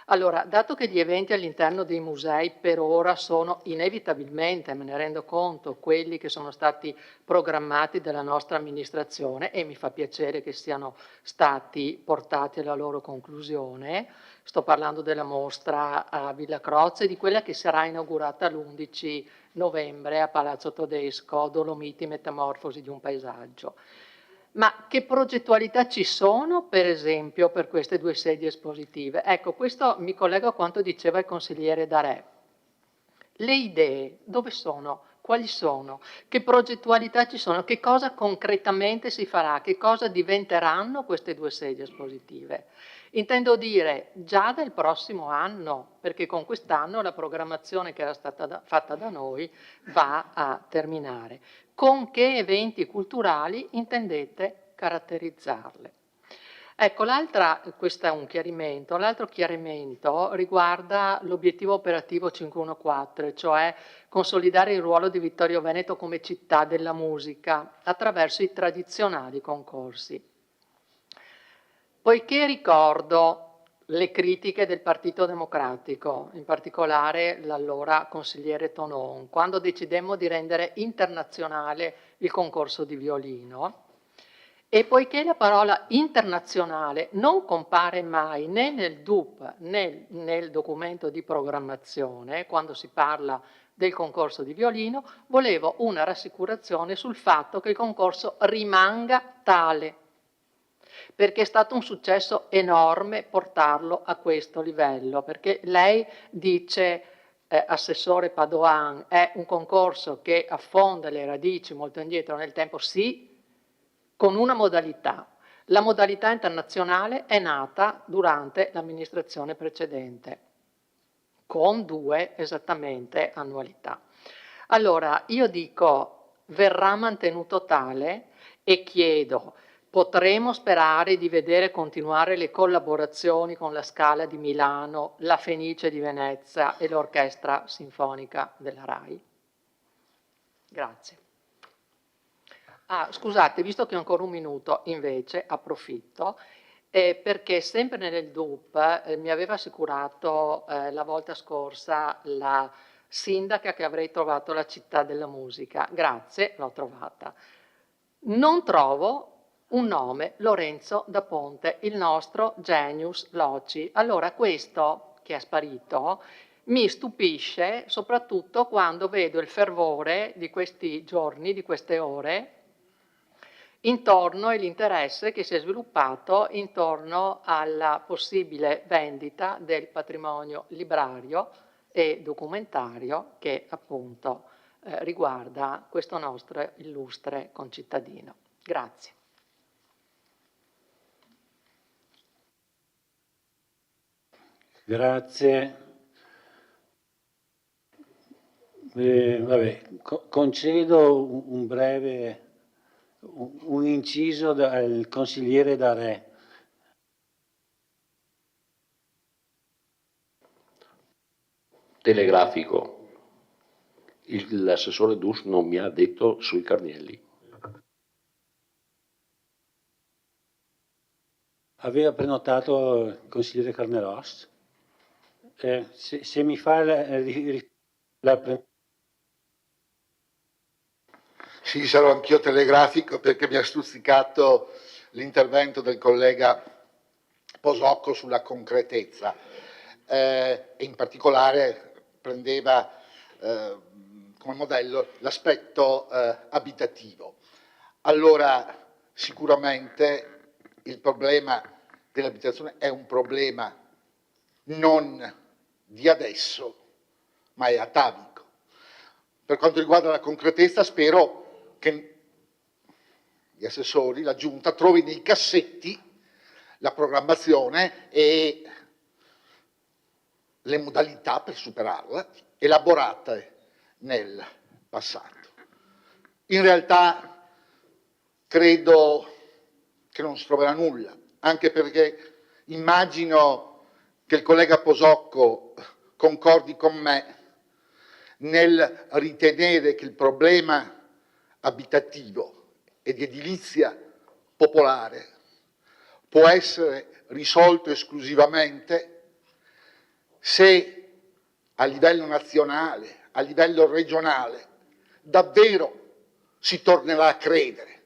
Allora, dato che gli eventi all'interno dei musei per ora sono inevitabilmente, me ne rendo conto, quelli che sono stati programmati dalla nostra amministrazione e mi fa piacere che siano stati portati alla loro conclusione, sto parlando della mostra a Villa Croce e di quella che sarà inaugurata l'11 novembre a Palazzo Todesco, Dolomiti, Metamorfosi di un paesaggio. Ma che progettualità ci sono, per esempio, per queste due sedi espositive? Ecco, questo mi collego a quanto diceva il consigliere Darè. Le idee dove sono? Quali sono? Che progettualità ci sono? Che cosa concretamente si farà? Che cosa diventeranno queste due sedi espositive? Intendo dire già del prossimo anno, perché con quest'anno la programmazione che era stata fatta da noi va a terminare. Con che eventi culturali intendete caratterizzarle? Ecco, questo è un chiarimento, l'altro chiarimento riguarda l'obiettivo operativo 514, cioè consolidare il ruolo di Vittorio Veneto come città della musica attraverso i tradizionali concorsi. Poiché ricordo le critiche del Partito Democratico, in particolare l'allora consigliere Tonon, quando decidemmo di rendere internazionale il concorso di violino, e poiché la parola internazionale non compare mai né nel DUP né nel documento di programmazione, quando si parla del concorso di violino, volevo una rassicurazione sul fatto che il concorso rimanga tale, perché è stato un successo enorme portarlo a questo livello, perché lei dice, Assessore Padoan, è un concorso che affonda le radici molto indietro nel tempo, sì, con una modalità. La modalità internazionale è nata durante l'amministrazione precedente, con 2 esattamente annualità. Allora, io dico, verrà mantenuto tale e chiedo, potremo sperare di vedere continuare le collaborazioni con la Scala di Milano, la Fenice di Venezia e l'Orchestra Sinfonica della RAI? Grazie. Scusate, visto che ho ancora un minuto, invece, approfitto, perché sempre nel DUP mi aveva assicurato la volta scorsa la sindaca che avrei trovato la città della musica. Grazie, l'ho trovata. Non trovo un nome, Lorenzo da Ponte, il nostro genius loci. Allora questo, che è sparito, mi stupisce soprattutto quando vedo il fervore di questi giorni, di queste ore, intorno e l'interesse che si è sviluppato intorno alla possibile vendita del patrimonio librario e documentario che appunto riguarda questo nostro illustre concittadino. Grazie. Grazie. Concedo un breve un inciso al consigliere Darè. Telegrafico. L'assessore Dus non mi ha detto sui Carnielli. Aveva prenotato il consigliere Carneros? Se mi fa la Sì, sarò anch'io telegrafico perché mi ha stuzzicato l'intervento del collega Posocco sulla concretezza e in particolare prendeva come modello l'aspetto abitativo. Allora, sicuramente il problema dell'abitazione è un problema non di adesso, ma è atavico. Per quanto riguarda la concretezza, spero che gli assessori, la Giunta, trovi nei cassetti la programmazione e le modalità per superarla, elaborate nel passato. In realtà credo che non si troverà nulla, anche perché immagino che il collega Posocco concordi con me nel ritenere che il problema abitativo e di edilizia popolare può essere risolto esclusivamente se a livello nazionale, a livello regionale, davvero si tornerà a credere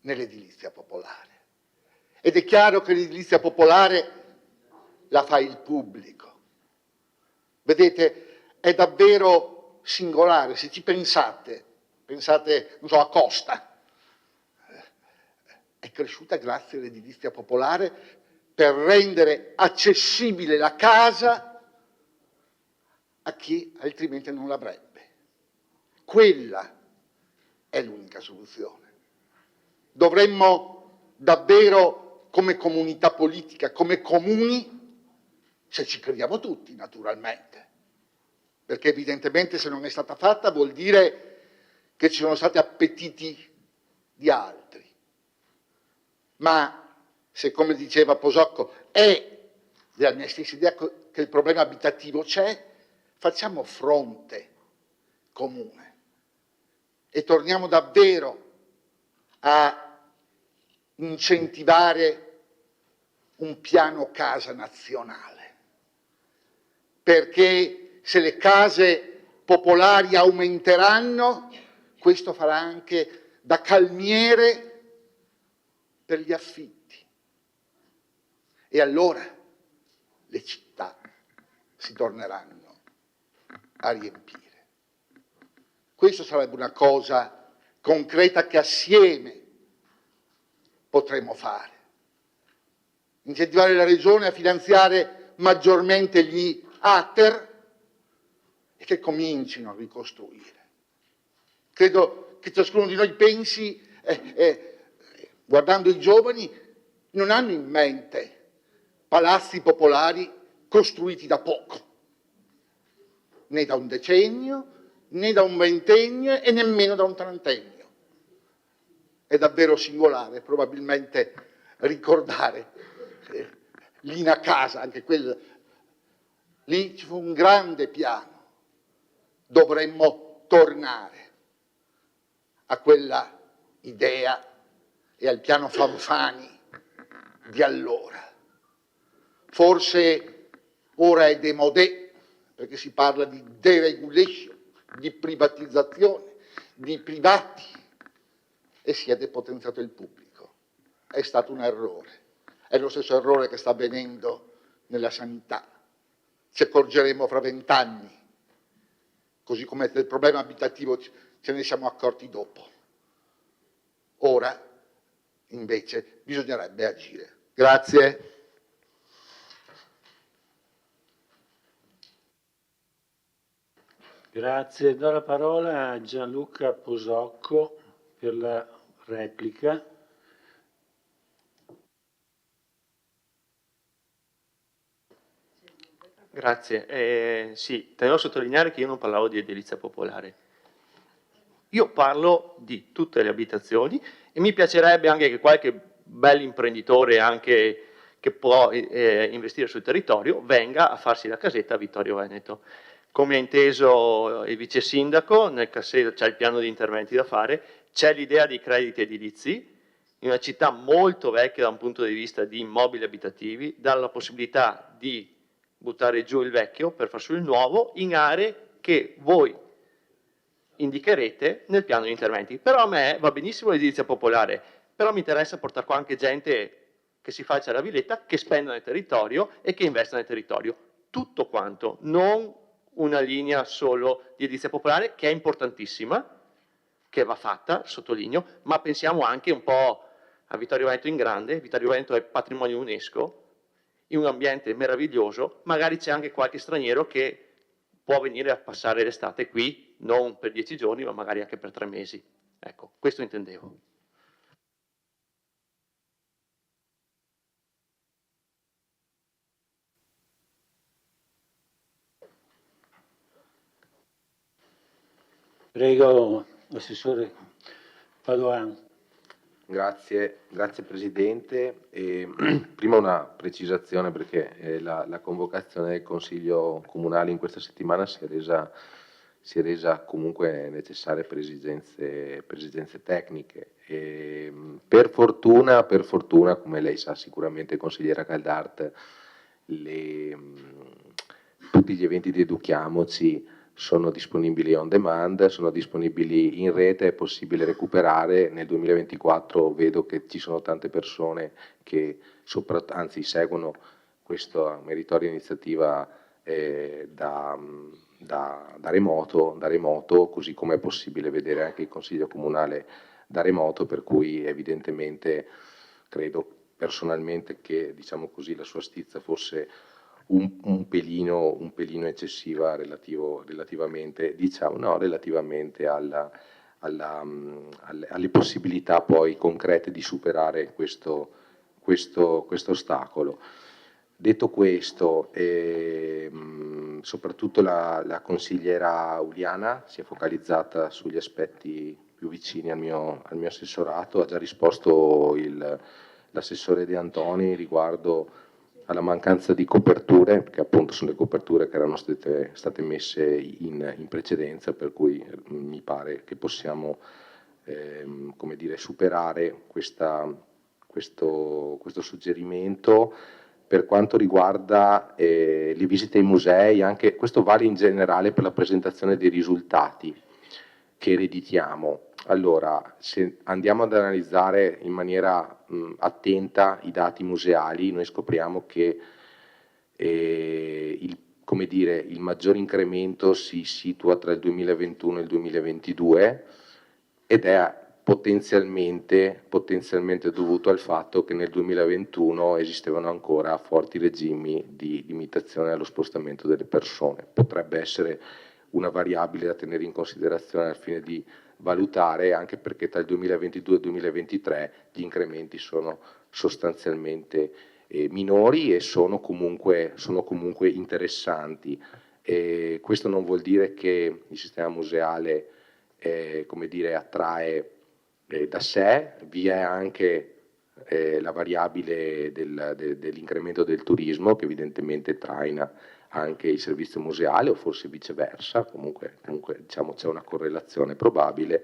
nell'edilizia popolare. Ed è chiaro che l'edilizia popolare la fa il pubblico. Vedete, è davvero singolare, se ci pensate, non so, a Costa, è cresciuta grazie all'edilizia popolare per rendere accessibile la casa a chi altrimenti non l'avrebbe. Quella è l'unica soluzione. Dovremmo davvero, come comunità politica, come comuni, se ci crediamo tutti naturalmente, perché evidentemente se non è stata fatta vuol dire che ci sono stati appetiti di altri. Ma se, come diceva Posocco, è della mia stessa idea che il problema abitativo c'è, facciamo fronte comune e torniamo davvero a incentivare un piano casa nazionale, perché se le case popolari aumenteranno, questo farà anche da calmiere per gli affitti e allora le città si torneranno a riempire. Questo sarebbe una cosa concreta che assieme potremmo fare. Incentivare la Regione a finanziare maggiormente gli ATER e che comincino a ricostruire. Credo che ciascuno di noi pensi, guardando i giovani, non hanno in mente palazzi popolari costruiti da poco, né da un decennio, né da un ventennio e nemmeno da un trentennio. È davvero singolare, probabilmente, ricordare l'Ina Casa, anche quella. Lì ci fu un grande piano. Dovremmo tornare a quella idea e al piano Fanfani di allora. Forse ora è démodé, perché si parla di deregulation, di privatizzazione, di privati, e si è depotenziato il pubblico. È stato un errore. È lo stesso errore che sta avvenendo nella sanità. Ci accorgeremo fra 20 anni, così come del problema abitativo ce ne siamo accorti dopo. Ora, invece, bisognerebbe agire. Grazie. Grazie. Do la parola a Gianluca Posocco per la replica. Grazie. Sì, tenevo a sottolineare che io non parlavo di edilizia popolare. Io parlo di tutte le abitazioni e mi piacerebbe anche che qualche bel imprenditore anche che può investire sul territorio venga a farsi la casetta a Vittorio Veneto. Come ha inteso il vice sindaco, nel cassetto c'è il piano di interventi da fare, c'è l'idea di crediti edilizi, in una città molto vecchia da un punto di vista di immobili abitativi, dà la possibilità di buttare giù il vecchio per far su il nuovo in aree che voi indicherete nel piano di interventi. Però a me va benissimo l'edilizia popolare, però mi interessa portare qua anche gente che si faccia la villetta, che spenda nel territorio e che investa nel territorio. Tutto quanto, non una linea solo di edilizia popolare, che è importantissima, che va fatta, sottolineo, ma pensiamo anche un po' a Vittorio Veneto in grande. Vittorio Veneto è patrimonio UNESCO, in un ambiente meraviglioso, magari c'è anche qualche straniero che può venire a passare l'estate qui, non per 10 giorni, ma magari anche per 3 mesi. Ecco, questo intendevo. Prego, Assessore Padoan. Grazie Presidente. Prima una precisazione, perché la convocazione del Consiglio Comunale in questa settimana si è resa comunque necessaria per esigenze tecniche. Per fortuna, come lei sa sicuramente, consigliera Caldart, tutti gli eventi di Educhiamoci sono disponibili on demand, sono disponibili in rete, è possibile recuperare. Nel 2024 vedo che ci sono tante persone che anzi seguono questa meritoria iniziativa da remoto, così come è possibile vedere anche il Consiglio Comunale da remoto, per cui evidentemente credo personalmente che, diciamo così, la sua stizza fosse un pelino eccessiva relativamente alle possibilità poi concrete di superare questo ostacolo. Detto questo, soprattutto la consigliera Uliana si è focalizzata sugli aspetti più vicini al mio assessorato, ha già risposto l'assessore De Antoni riguardo alla mancanza di coperture, perché appunto sono le coperture che erano state messe in precedenza, per cui mi pare che possiamo come dire, superare questo suggerimento. Per quanto riguarda le visite ai musei, anche questo vale in generale per la presentazione dei risultati che ereditiamo. Allora, se andiamo ad analizzare in maniera attenta i dati museali, noi scopriamo che il maggior incremento si situa tra il 2021 e il 2022 ed è potenzialmente dovuto al fatto che nel 2021 esistevano ancora forti regimi di limitazione allo spostamento delle persone. Potrebbe essere una variabile da tenere in considerazione al fine di valutare, anche perché tra il 2022 e il 2023 gli incrementi sono sostanzialmente minori e sono comunque interessanti. Questo non vuol dire che il sistema museale come dire, attrae da sé, vi è anche la variabile dell'incremento del turismo, che evidentemente traina anche il servizio museale, o forse viceversa, comunque diciamo, c'è una correlazione probabile.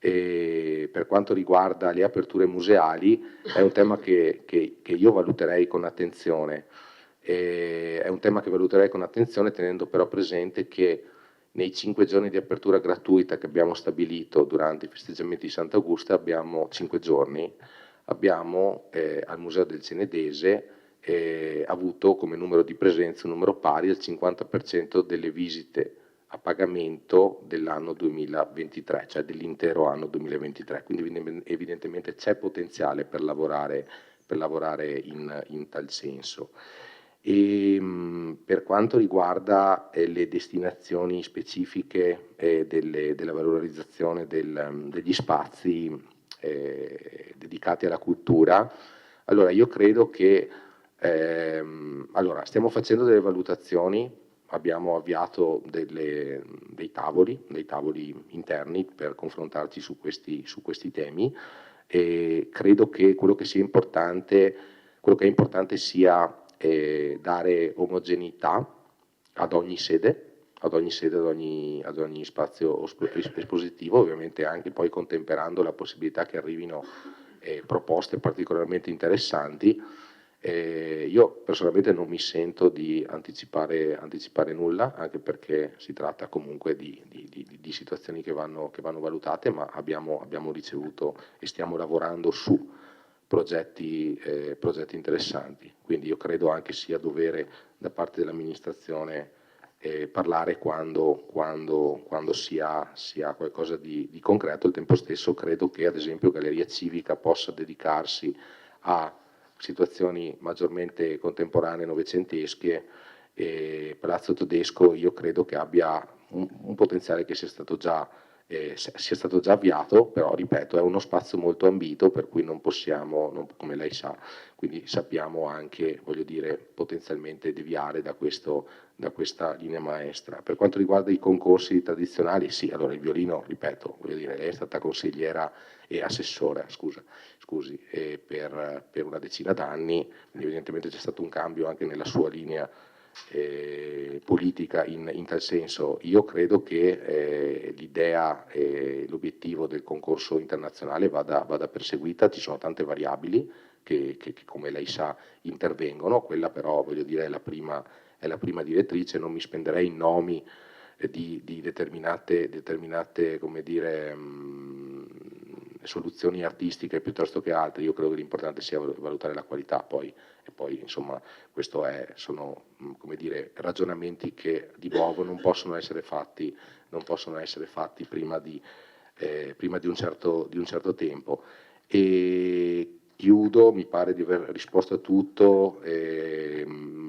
E per quanto riguarda le aperture museali è un tema che io valuterei con attenzione, tenendo però presente che nei 5 giorni di apertura gratuita che abbiamo stabilito durante i festeggiamenti di Sant'Augusta, abbiamo 5 giorni, abbiamo al Museo del Cenedese avuto come numero di presenze un numero pari al 50% delle visite a pagamento dell'anno 2023, cioè dell'intero anno 2023, quindi evidentemente c'è potenziale per lavorare in tal senso. E per quanto riguarda le destinazioni specifiche della valorizzazione degli spazi dedicati alla cultura, allora io credo che stiamo facendo delle valutazioni, abbiamo avviato dei tavoli interni per confrontarci su questi temi, e credo che quello che è importante sia dare omogeneità ad ogni sede, ad ogni spazio espositivo, ovviamente anche poi contemperando la possibilità che arrivino proposte particolarmente interessanti. Io personalmente non mi sento di anticipare nulla, anche perché si tratta comunque di situazioni che vanno valutate, ma abbiamo ricevuto e stiamo lavorando su progetti interessanti. Quindi io credo anche sia dovere da parte dell'amministrazione parlare quando sia qualcosa di concreto. Al tempo stesso credo che ad esempio Galleria Civica possa dedicarsi a situazioni maggiormente contemporanee, novecentesche. Palazzo Tedesco io credo che abbia un potenziale che sia stato già avviato, però ripeto è uno spazio molto ambito, per cui non possiamo, come lei sa, quindi sappiamo anche, voglio dire, potenzialmente deviare da questa linea maestra. Per quanto riguarda i concorsi tradizionali, sì, allora il violino, ripeto, voglio dire, lei è stata consigliera e assessore, scusi, per una decina d'anni, quindi evidentemente c'è stato un cambio anche nella sua linea politica in tal senso. Io credo che l'idea e l'obiettivo del concorso internazionale vada perseguita, ci sono tante variabili che come lei sa intervengono, quella però voglio dire è la prima direttrice, non mi spenderei in nomi di determinate come dire, soluzioni artistiche piuttosto che altre. Io credo che l'importante sia valutare la qualità, poi insomma questo sono come dire, ragionamenti che di nuovo non possono essere fatti prima di un certo tempo. E chiudo, mi pare di aver risposto a tutto,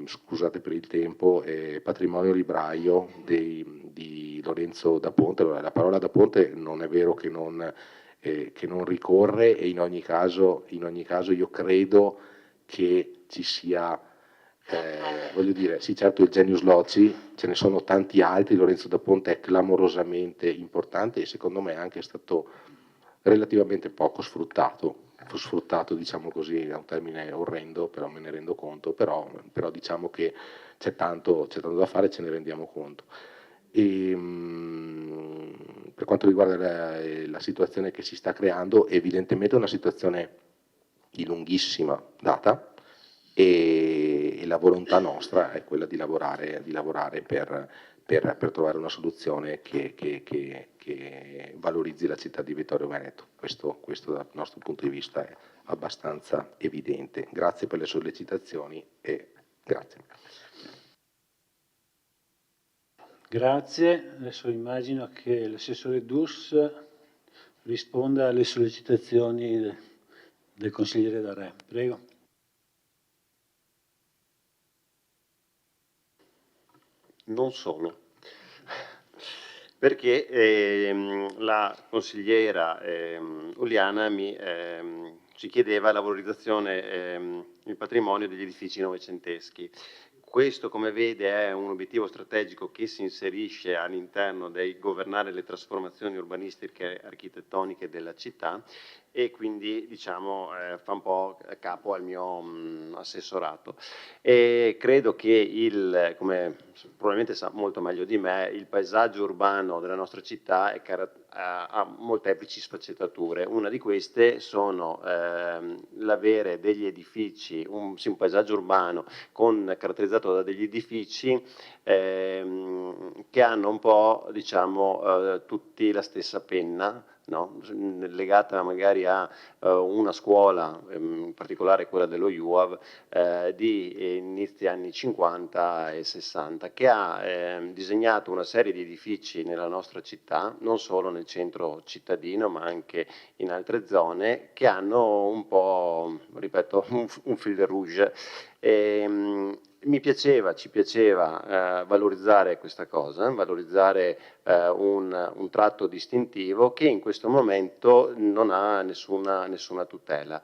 scusate per il tempo, patrimonio libraio di Lorenzo da Ponte. Allora, la parola da Ponte non è vero che non ricorre, e in ogni caso io credo che ci sia, voglio dire, sì certo il genius loci, ce ne sono tanti altri, Lorenzo da Ponte è clamorosamente importante e secondo me è anche stato relativamente poco sfruttato, diciamo così, è un termine orrendo, però me ne rendo conto, però diciamo che c'è tanto da fare, ce ne rendiamo conto. E, per quanto riguarda la situazione che si sta creando, evidentemente è una situazione di lunghissima data e la volontà nostra è quella di lavorare per trovare una soluzione che valorizzi la città di Vittorio Veneto. Questo dal nostro punto di vista è abbastanza evidente. Grazie per le sollecitazioni e grazie. Grazie, adesso immagino che l'assessore Dus risponda alle sollecitazioni del consigliere D'Arè. Prego. Non sono, perché la consigliera Uliana ci chiedeva la valorizzazione del patrimonio degli edifici novecenteschi. Questo, come vede, è un obiettivo strategico che si inserisce all'interno del governare le trasformazioni urbanistiche e architettoniche della città e quindi diciamo fa un po' capo al mio assessorato. E credo che come probabilmente sa molto meglio di me, il paesaggio urbano della nostra città ha molteplici sfaccettature. Una di queste sono l'avere degli edifici, un paesaggio urbano caratterizzato da degli edifici che hanno un po' diciamo tutti la stessa penna, no? Legata magari a una scuola, in particolare quella dello UAV, di inizi anni 50 e 60, che ha disegnato una serie di edifici nella nostra città, non solo nel centro cittadino, ma anche in altre zone, che hanno un po', ripeto, un fil rouge. Ci piaceva valorizzare questa cosa, valorizzare un tratto distintivo che in questo momento non ha nessuna tutela.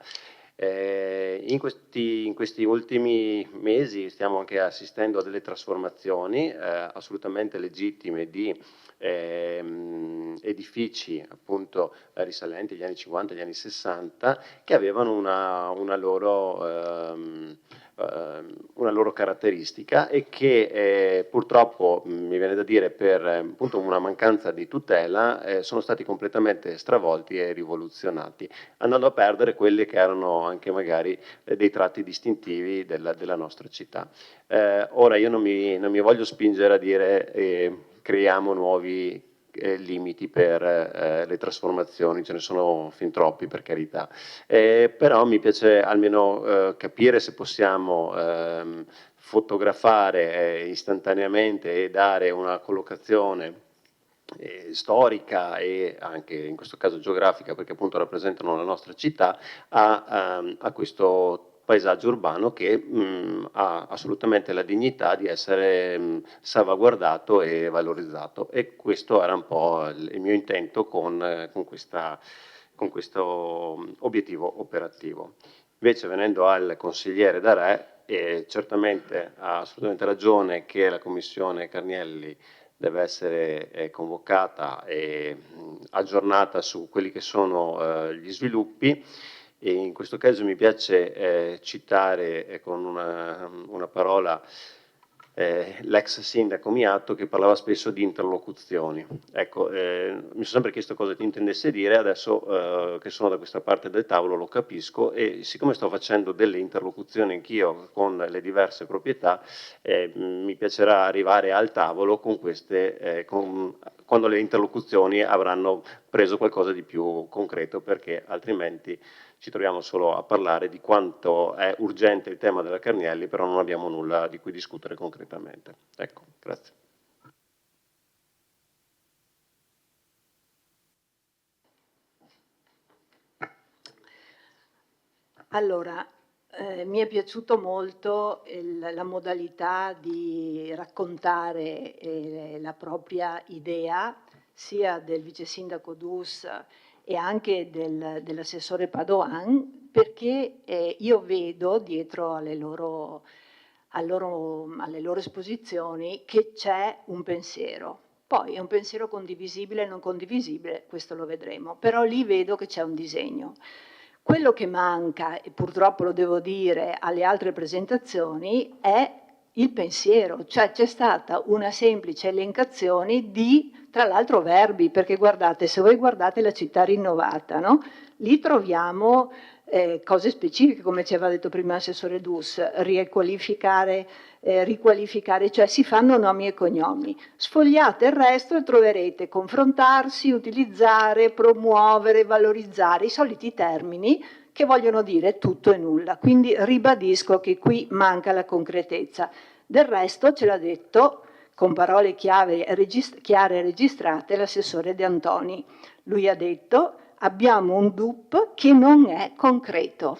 In questi ultimi mesi stiamo anche assistendo a delle trasformazioni assolutamente legittime di edifici appunto risalenti agli anni 50 e agli anni 60 che avevano una loro caratteristica e che purtroppo mi viene da dire per appunto una mancanza di tutela sono stati completamente stravolti e rivoluzionati, andando a perdere quelli che erano anche magari dei tratti distintivi della nostra città. Ora io non mi voglio spingere a dire creiamo nuovi limiti per le trasformazioni, ce ne sono fin troppi per carità, però mi piace almeno capire se possiamo fotografare istantaneamente e dare una collocazione storica e anche in questo caso geografica, perché appunto rappresentano la nostra città, a questo paesaggio urbano che ha assolutamente la dignità di essere salvaguardato e valorizzato, e questo era un po' il mio intento con questo obiettivo operativo. Invece, venendo al consigliere D'Arè, certamente ha assolutamente ragione che la commissione Carnielli deve essere convocata e aggiornata su quelli che sono gli sviluppi, e in questo caso mi piace citare con una parola l'ex sindaco Miatto, che parlava spesso di interlocuzioni. Ecco, mi sono sempre chiesto cosa ti intendesse dire, adesso che sono da questa parte del tavolo lo capisco, e siccome sto facendo delle interlocuzioni anch'io con le diverse proprietà, mi piacerà arrivare al tavolo con queste, quando le interlocuzioni avranno preso qualcosa di più concreto, perché altrimenti ci troviamo solo a parlare di quanto è urgente il tema della Carnielli, però non abbiamo nulla di cui discutere concretamente. Ecco, grazie. Allora, mi è piaciuto molto la modalità di raccontare la propria idea, sia del vice sindaco Dus e anche dell'assessore Padoan, perché io vedo dietro alle loro esposizioni che c'è un pensiero. Poi è un pensiero condivisibile e non condivisibile, questo lo vedremo, però lì vedo che c'è un disegno. Quello che manca, e purtroppo lo devo dire alle altre presentazioni, è il pensiero, cioè c'è stata una semplice elencazione di, tra l'altro, verbi, perché guardate, se voi guardate la città rinnovata, no? Lì troviamo cose specifiche, come ci aveva detto prima l'assessore Dus, riqualificare, cioè si fanno nomi e cognomi. Sfogliate il resto e troverete confrontarsi, utilizzare, promuovere, valorizzare, i soliti termini che vogliono dire tutto e nulla. Quindi ribadisco che qui manca la concretezza. Del resto ce l'ha detto con parole chiare e registrate l'assessore De Antoni. Lui ha detto: abbiamo un DUP che non è concreto.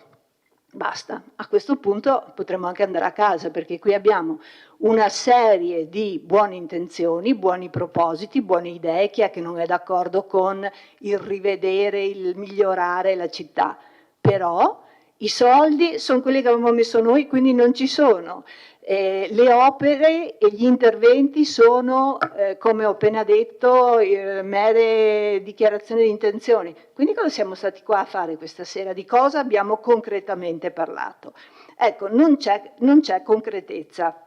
Basta, a questo punto potremmo anche andare a casa, perché qui abbiamo una serie di buone intenzioni, buoni propositi, buone idee. Chi è che non è d'accordo con il rivedere, il migliorare la città? Però i soldi sono quelli che avevamo messo noi, quindi non ci sono. Le opere e gli interventi sono, come ho appena detto, mere dichiarazioni di intenzioni. Quindi cosa siamo stati qua a fare questa sera? Di cosa abbiamo concretamente parlato? Ecco, non c'è concretezza.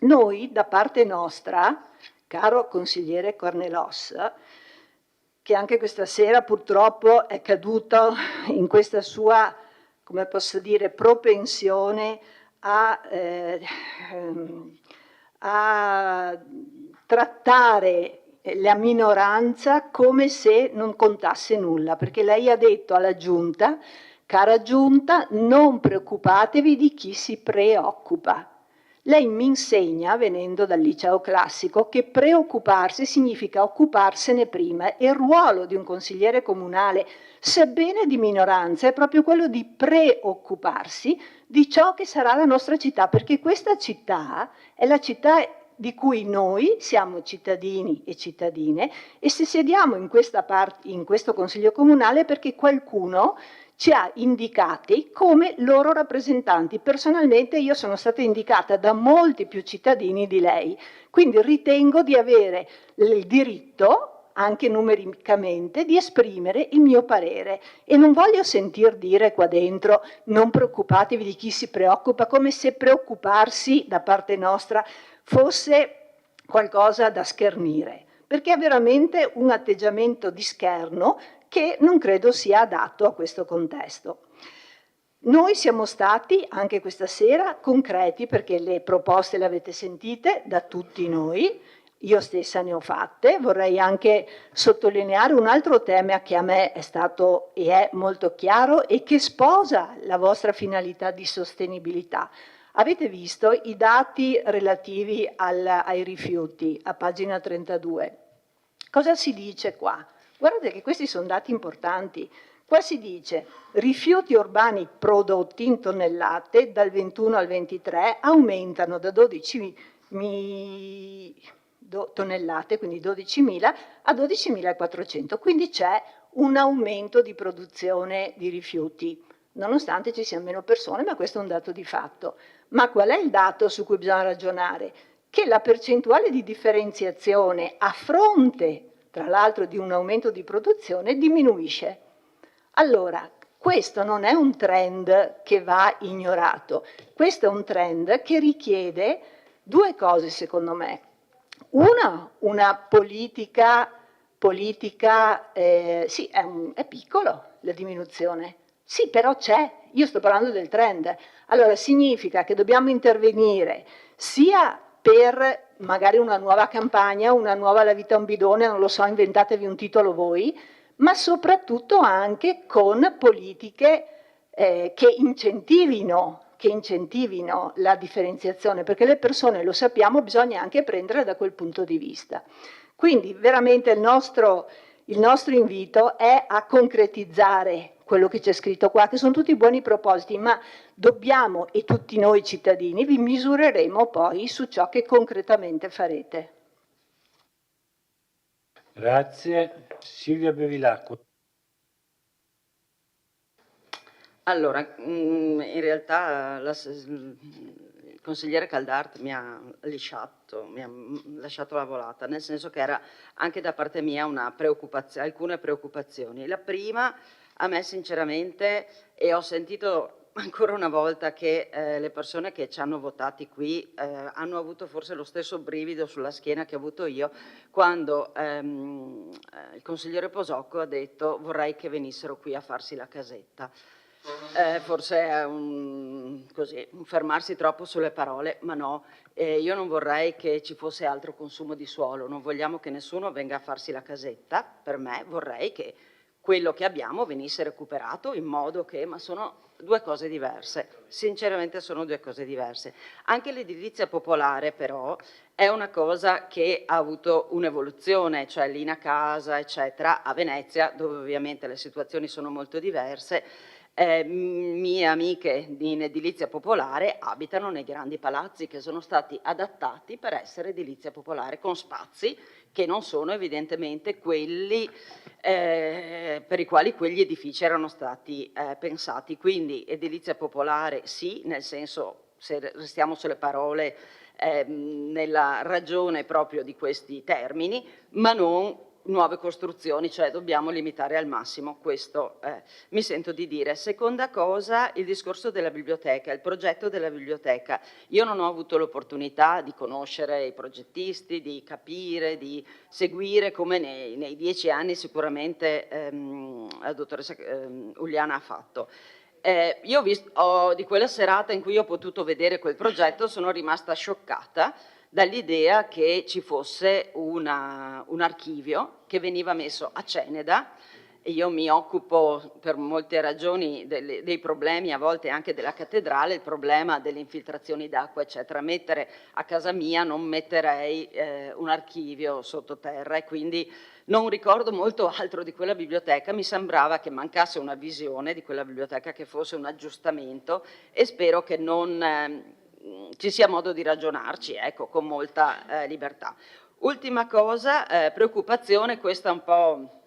Noi, da parte nostra, caro consigliere Cornelos, che anche questa sera purtroppo è caduto in questa sua, come posso dire, propensione a trattare la minoranza come se non contasse nulla, perché lei ha detto alla Giunta: cara Giunta, non preoccupatevi di chi si preoccupa. Lei mi insegna, venendo dal liceo classico, che preoccuparsi significa occuparsene prima, e il ruolo di un consigliere comunale, sebbene di minoranza, è proprio quello di preoccuparsi di ciò che sarà la nostra città, perché questa città è la città di cui noi siamo cittadini e cittadine, e se sediamo in questo consiglio comunale perché qualcuno ci ha indicati come loro rappresentanti. Personalmente io sono stata indicata da molti più cittadini di lei, quindi ritengo di avere il diritto, anche numericamente, di esprimere il mio parere, e non voglio sentir dire qua dentro: non preoccupatevi di chi si preoccupa, come se preoccuparsi da parte nostra fosse qualcosa da schernire, perché è veramente un atteggiamento di scherno che non credo sia adatto a questo contesto. Noi siamo stati, anche questa sera, concreti, perché le proposte le avete sentite da tutti noi, io stessa ne ho fatte. Vorrei anche sottolineare un altro tema che a me è stato e è molto chiaro e che sposa la vostra finalità di sostenibilità. Avete visto i dati relativi ai rifiuti a pagina 32. Cosa si dice qua? Guardate che questi sono dati importanti. Qua si dice rifiuti urbani prodotti in tonnellate dal 21 al 23 aumentano da 12 tonnellate, quindi 12.000 a 12.400, quindi c'è un aumento di produzione di rifiuti, nonostante ci siano meno persone, ma questo è un dato di fatto. Ma qual è il dato su cui bisogna ragionare? Che la percentuale di differenziazione a fronte, tra l'altro, di un aumento di produzione diminuisce. Allora, questo non è un trend che va ignorato, questo è un trend che richiede due cose, secondo me. Una politica sì, è piccolo la diminuzione, sì, però c'è, io sto parlando del trend. Allora, significa che dobbiamo intervenire sia per magari una nuova campagna, una nuova La vita a un bidone, non lo so, inventatevi un titolo voi, ma soprattutto anche con politiche che incentivino la differenziazione, perché le persone, lo sappiamo, bisogna anche prendere da quel punto di vista. Quindi veramente il nostro invito è a concretizzare quello che c'è scritto qua, che sono tutti buoni propositi, ma dobbiamo, e tutti noi cittadini, vi misureremo poi su ciò che concretamente farete. Grazie. Silvia Bevilacqua. Allora, in realtà il consigliere Caldart mi ha lasciato la volata, nel senso che era anche da parte mia alcune preoccupazioni. La prima, a me sinceramente, e ho sentito ancora una volta che le persone che ci hanno votati qui hanno avuto forse lo stesso brivido sulla schiena che ho avuto io quando il consigliere Posocco ha detto vorrei che venissero qui a farsi la casetta. Forse è un fermarsi troppo sulle parole, ma no, io non vorrei che ci fosse altro consumo di suolo, non vogliamo che nessuno venga a farsi la casetta. Per me vorrei che quello che abbiamo venisse recuperato in modo che, ma sono due cose diverse, sinceramente sono due cose diverse. Anche l'edilizia popolare però è una cosa che ha avuto un'evoluzione, cioè l'Ina Casa eccetera, a Venezia, dove ovviamente le situazioni sono molto diverse. Mie amiche in edilizia popolare abitano nei grandi palazzi che sono stati adattati per essere edilizia popolare, con spazi che non sono evidentemente quelli per i quali quegli edifici erano stati pensati. Quindi edilizia popolare sì, nel senso, se restiamo sulle parole, nella ragione proprio di questi termini, ma non nuove costruzioni, cioè dobbiamo limitare al massimo, questo mi sento di dire. Seconda cosa, il discorso della biblioteca, il progetto della biblioteca. Io non ho avuto l'opportunità di conoscere i progettisti, di capire, di seguire come nei 10 anni sicuramente la dottoressa Uliana ha fatto. Io di quella serata in cui ho potuto vedere quel progetto sono rimasta scioccata dall'idea che ci fosse un archivio che veniva messo a Ceneda, e io mi occupo per molte ragioni dei problemi a volte anche della cattedrale, il problema delle infiltrazioni d'acqua eccetera. Mettere a casa mia non metterei un archivio sottoterra, e quindi non ricordo molto altro di quella biblioteca. Mi sembrava che mancasse una visione di quella biblioteca, che fosse un aggiustamento, e spero che non ci sia modo di ragionarci, ecco, con molta libertà. Ultima cosa, preoccupazione, questa un po'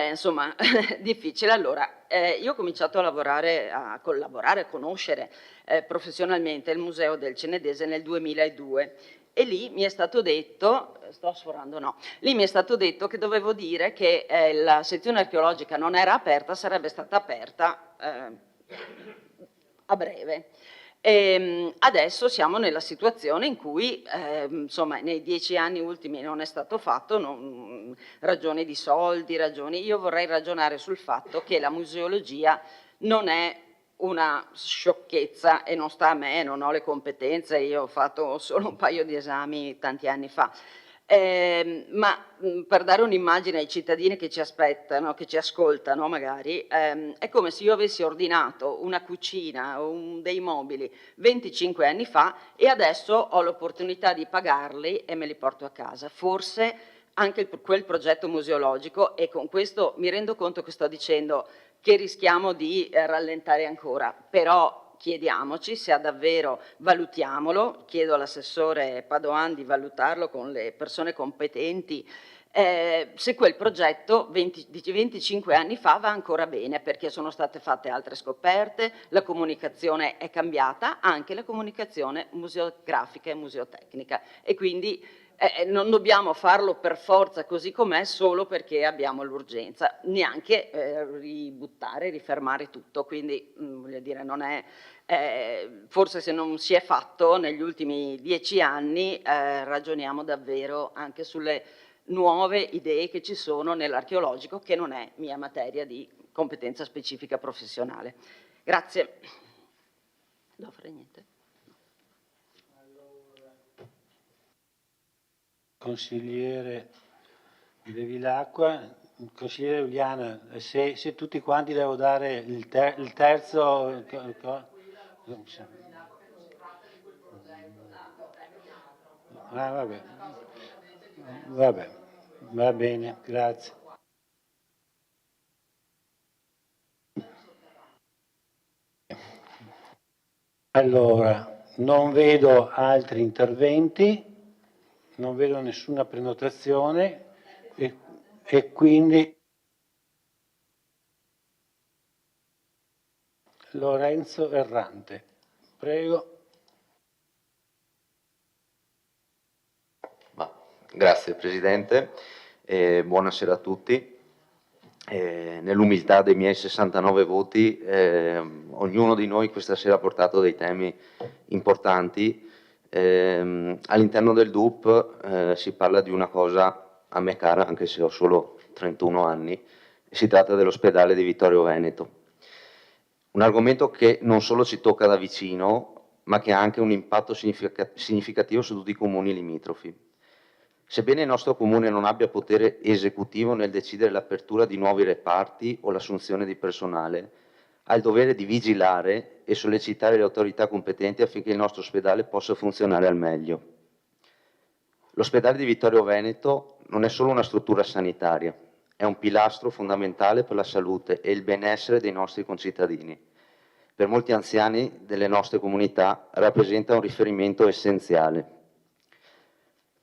insomma difficile. Allora, io ho cominciato a lavorare, a collaborare, a conoscere professionalmente il Museo del Cenedese nel 2002, e lì mi è stato detto, lì mi è stato detto che dovevo dire che la sezione archeologica non era aperta, sarebbe stata aperta a breve. Adesso siamo nella situazione in cui insomma nei 10 anni ultimi non è stato fatto, ragioni di soldi, io vorrei ragionare sul fatto che la museologia non è una sciocchezza e non sta a me, non ho le competenze, io ho fatto solo un paio di esami tanti anni fa. Ma per dare un'immagine ai cittadini che ci aspettano, che ci ascoltano magari, è come se io avessi ordinato una cucina o dei mobili 25 anni fa e adesso ho l'opportunità di pagarli e me li porto a casa. Forse anche quel progetto museologico, e con questo mi rendo conto che sto dicendo che rischiamo di rallentare ancora, però chiediamoci se ha davvero, valutiamolo, chiedo all'assessore Padoan di valutarlo con le persone competenti, se quel progetto di 25 anni fa va ancora bene, perché sono state fatte altre scoperte, la comunicazione è cambiata, anche la comunicazione museografica e museotecnica, e quindi non dobbiamo farlo per forza così com'è solo perché abbiamo l'urgenza, neanche ributtare, rifermare tutto, quindi voglio dire, non è, forse se non si è fatto negli ultimi 10 anni ragioniamo davvero anche sulle nuove idee che ci sono nell'archeologico, che non è mia materia di competenza specifica professionale. Grazie. Non fare niente. Consigliere Bevilacqua, consigliere Uliana, se tutti quanti devo dare il terzo... vabbè, va bene, grazie. Allora, non vedo altri interventi. Non vedo nessuna prenotazione e quindi Lorenzo Errante, prego. Grazie Presidente, buonasera a tutti. Nell'umiltà dei miei 69 voti, ognuno di noi questa sera ha portato dei temi importanti. All'interno del DUP si parla di una cosa a me cara, anche se ho solo 31 anni, si tratta dell'ospedale di Vittorio Veneto. Un argomento che non solo ci tocca da vicino, ma che ha anche un impatto significativo su tutti i comuni limitrofi. Sebbene il nostro comune non abbia potere esecutivo nel decidere l'apertura di nuovi reparti o l'assunzione di personale, ha il dovere di vigilare e sollecitare le autorità competenti affinché il nostro ospedale possa funzionare al meglio. L'ospedale di Vittorio Veneto non è solo una struttura sanitaria, è un pilastro fondamentale per la salute e il benessere dei nostri concittadini. Per molti anziani delle nostre comunità rappresenta un riferimento essenziale.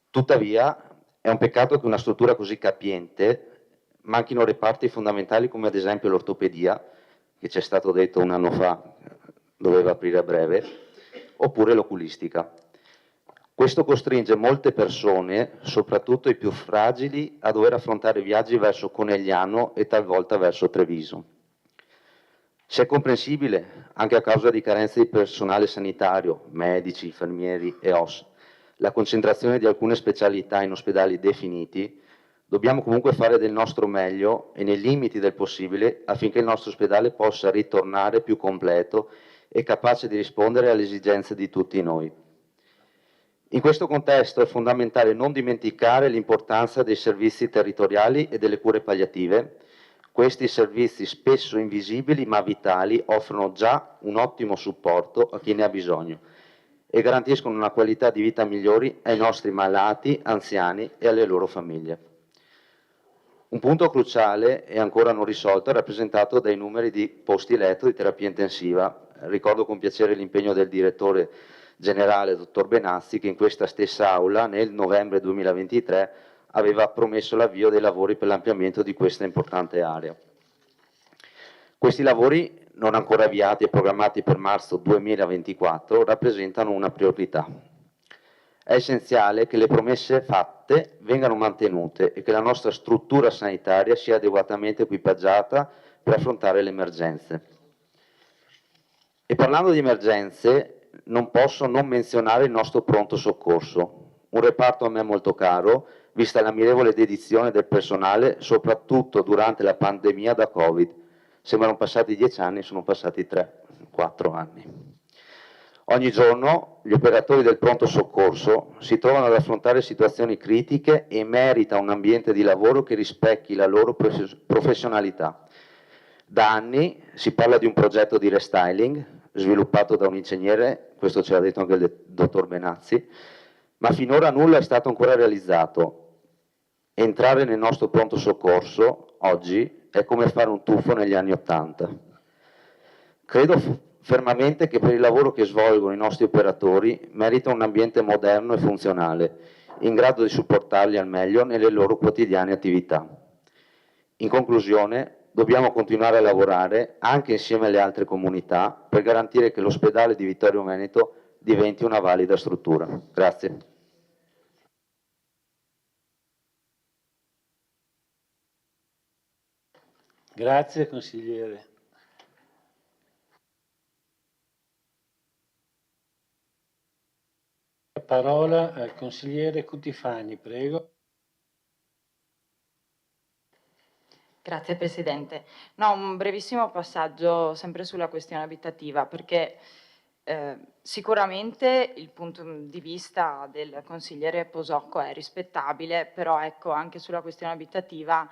Tuttavia è un peccato che una struttura così capiente manchino reparti fondamentali come ad esempio l'ortopedia, che ci è stato detto un anno fa doveva aprire a breve, oppure l'oculistica. Questo costringe molte persone, soprattutto i più fragili, a dover affrontare viaggi verso Conegliano e talvolta verso Treviso. Se è comprensibile, anche a causa di carenze di personale sanitario, medici, infermieri e OS, la concentrazione di alcune specialità in ospedali definiti, dobbiamo comunque fare del nostro meglio e nei limiti del possibile affinché il nostro ospedale possa ritornare più completo e capace di rispondere alle esigenze di tutti noi. In questo contesto è fondamentale non dimenticare l'importanza dei servizi territoriali e delle cure palliative. Questi servizi, spesso invisibili ma vitali, offrono già un ottimo supporto a chi ne ha bisogno e garantiscono una qualità di vita migliori ai nostri malati, anziani e alle loro famiglie. Un punto cruciale e ancora non risolto è rappresentato dai numeri di posti letto di terapia intensiva. Ricordo con piacere l'impegno del direttore generale, dottor Benazzi, che in questa stessa aula nel novembre 2023 aveva promesso l'avvio dei lavori per l'ampliamento di questa importante area. Questi lavori, non ancora avviati e programmati per marzo 2024, rappresentano una priorità. È essenziale che le promesse fatte vengano mantenute e che la nostra struttura sanitaria sia adeguatamente equipaggiata per affrontare le emergenze. E parlando di emergenze, non posso non menzionare il nostro pronto soccorso, un reparto a me molto caro, vista l'ammirevole dedizione del personale, soprattutto durante la pandemia da Covid. Sembrano passati 10 anni, sono passati 3. 4 anni. Ogni giorno gli operatori del pronto soccorso si trovano ad affrontare situazioni critiche e merita un ambiente di lavoro che rispecchi la loro professionalità. Da anni si parla di un progetto di restyling sviluppato da un ingegnere, questo ce l'ha detto anche il dottor Benazzi, ma finora nulla è stato ancora realizzato. Entrare nel nostro pronto soccorso oggi è come fare un tuffo negli anni '80. Credo fermamente che per il lavoro che svolgono i nostri operatori merita un ambiente moderno e funzionale, in grado di supportarli al meglio nelle loro quotidiane attività. In conclusione, dobbiamo continuare a lavorare anche insieme alle altre comunità per garantire che l'ospedale di Vittorio Veneto diventi una valida struttura. Grazie. Grazie consigliere. La parola al consigliere Cutifani, prego. Grazie Presidente. No, un brevissimo passaggio sempre sulla questione abitativa, perché sicuramente il punto di vista del consigliere Posocco è rispettabile, però ecco, anche sulla questione abitativa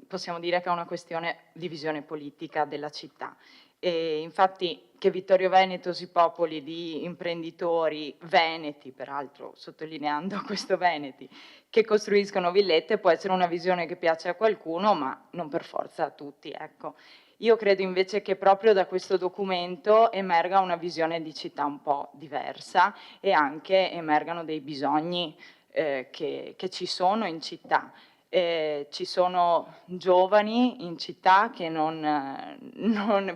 possiamo dire che è una questione di visione politica della città. E infatti che Vittorio Veneto si popoli di imprenditori veneti, peraltro sottolineando questo veneti, che costruiscono villette può essere una visione che piace a qualcuno, ma non per forza a tutti, ecco. Io credo invece che proprio da questo documento emerga una visione di città un po' diversa e anche emergano dei bisogni che ci sono in città. Ci sono giovani in città che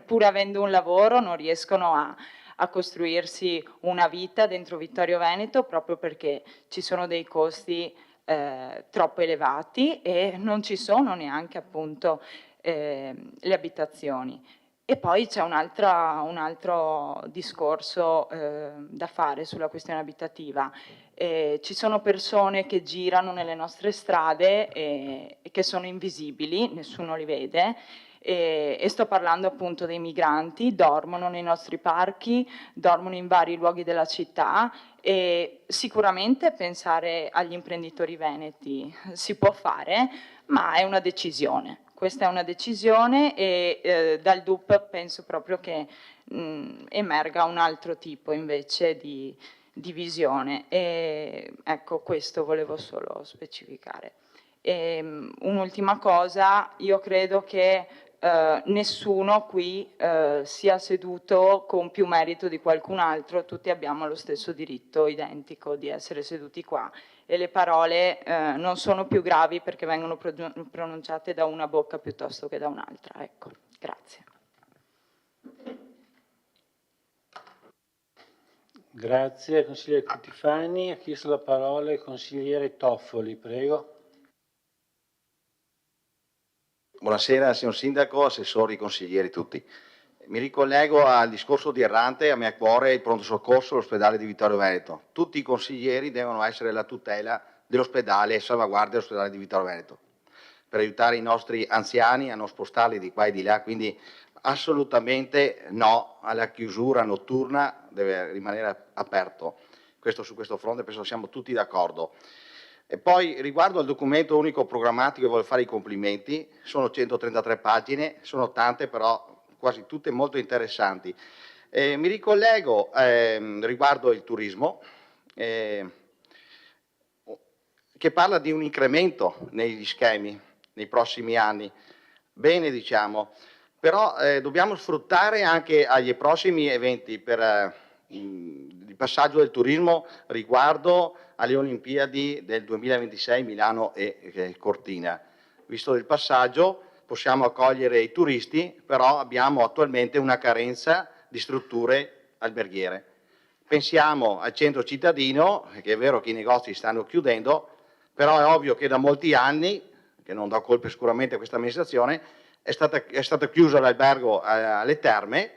pur avendo un lavoro non riescono a costruirsi una vita dentro Vittorio Veneto proprio perché ci sono dei costi troppo elevati e non ci sono neanche appunto le abitazioni. E poi c'è un altro discorso da fare sulla questione abitativa. Ci sono persone che girano nelle nostre strade e che sono invisibili, nessuno li vede, e sto parlando appunto dei migranti, dormono nei nostri parchi, dormono in vari luoghi della città e sicuramente pensare agli imprenditori veneti si può fare, ma è una decisione. Questa è una decisione e dal DUP penso proprio che emerga un altro tipo invece di visione. E, ecco, questo volevo solo specificare. Un'ultima cosa, io credo che nessuno qui sia seduto con più merito di qualcun altro, tutti abbiamo lo stesso diritto identico di essere seduti qua e le parole non sono più gravi perché vengono pronunciate da una bocca piuttosto che da un'altra. Ecco, grazie. Grazie consigliere Cutifani. Ha chiesto la parola il consigliere Toffoli, prego. Buonasera signor Sindaco, assessori, consiglieri tutti. Mi ricollego al discorso di Errante, a me a cuore il pronto soccorso all'ospedale di Vittorio Veneto. Tutti i consiglieri devono essere la tutela dell'ospedale e salvaguardia dell'ospedale di Vittorio Veneto per aiutare i nostri anziani a non spostarli di qua e di là, quindi assolutamente no alla chiusura notturna, deve rimanere aperto. Su questo fronte penso siamo tutti d'accordo. E poi riguardo al documento unico programmatico voglio fare i complimenti, sono 133 pagine, sono tante però quasi tutte molto interessanti. Mi ricollego riguardo il turismo, che parla di un incremento negli schemi nei prossimi anni. Bene, diciamo, però dobbiamo sfruttare anche agli prossimi eventi per il passaggio del turismo riguardo alle Olimpiadi del 2026 Milano e Cortina. Visto il passaggio possiamo accogliere i turisti, però abbiamo attualmente una carenza di strutture alberghiere. Pensiamo al centro cittadino, che è vero che i negozi stanno chiudendo, però è ovvio che da molti anni, che non do colpe sicuramente a questa amministrazione, è stato chiuso l'albergo alle terme,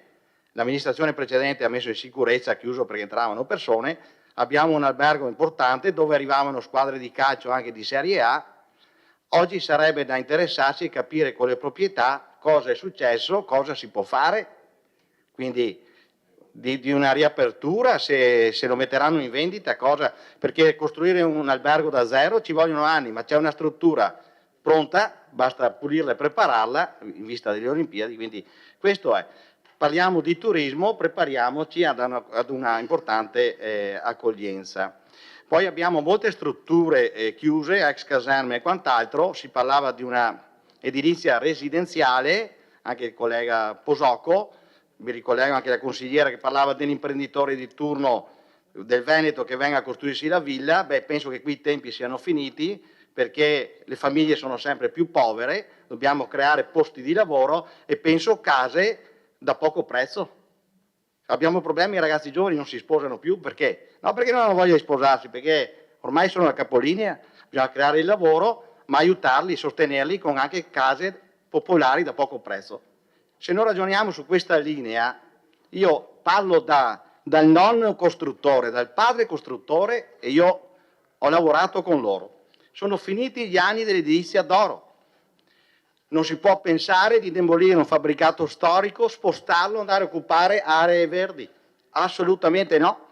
l'amministrazione precedente ha messo in sicurezza, ha chiuso perché entravano persone, abbiamo un albergo importante dove arrivavano squadre di calcio anche di Serie A. Oggi sarebbe da interessarsi e capire con le proprietà cosa è successo, cosa si può fare, quindi di una riapertura, se lo metteranno in vendita, cosa? Perché costruire un albergo da zero ci vogliono anni, ma c'è una struttura pronta, basta pulirla e prepararla in vista delle Olimpiadi, quindi questo è. Parliamo di turismo, prepariamoci ad una importante accoglienza. Poi abbiamo molte strutture chiuse, ex caserme e quant'altro, si parlava di una edilizia residenziale, anche il collega Posocco, mi ricollego anche la consigliera che parlava dell'imprenditore di turno del Veneto che venga a costruirsi la villa. Beh, penso che qui i tempi siano finiti, perché le famiglie sono sempre più povere, dobbiamo creare posti di lavoro e penso case da poco prezzo. Abbiamo problemi, i ragazzi giovani non si sposano più, perché? No, perché non hanno voglia di sposarsi, perché ormai sono la capolinea, bisogna creare il lavoro, ma aiutarli, sostenerli con anche case popolari da poco prezzo. Se non ragioniamo su questa linea, io parlo dal nonno costruttore, dal padre costruttore, e io ho lavorato con loro. Sono finiti gli anni dell'edilizia d'oro. Non si può pensare di demolire un fabbricato storico, spostarlo, andare a occupare aree verdi. Assolutamente no.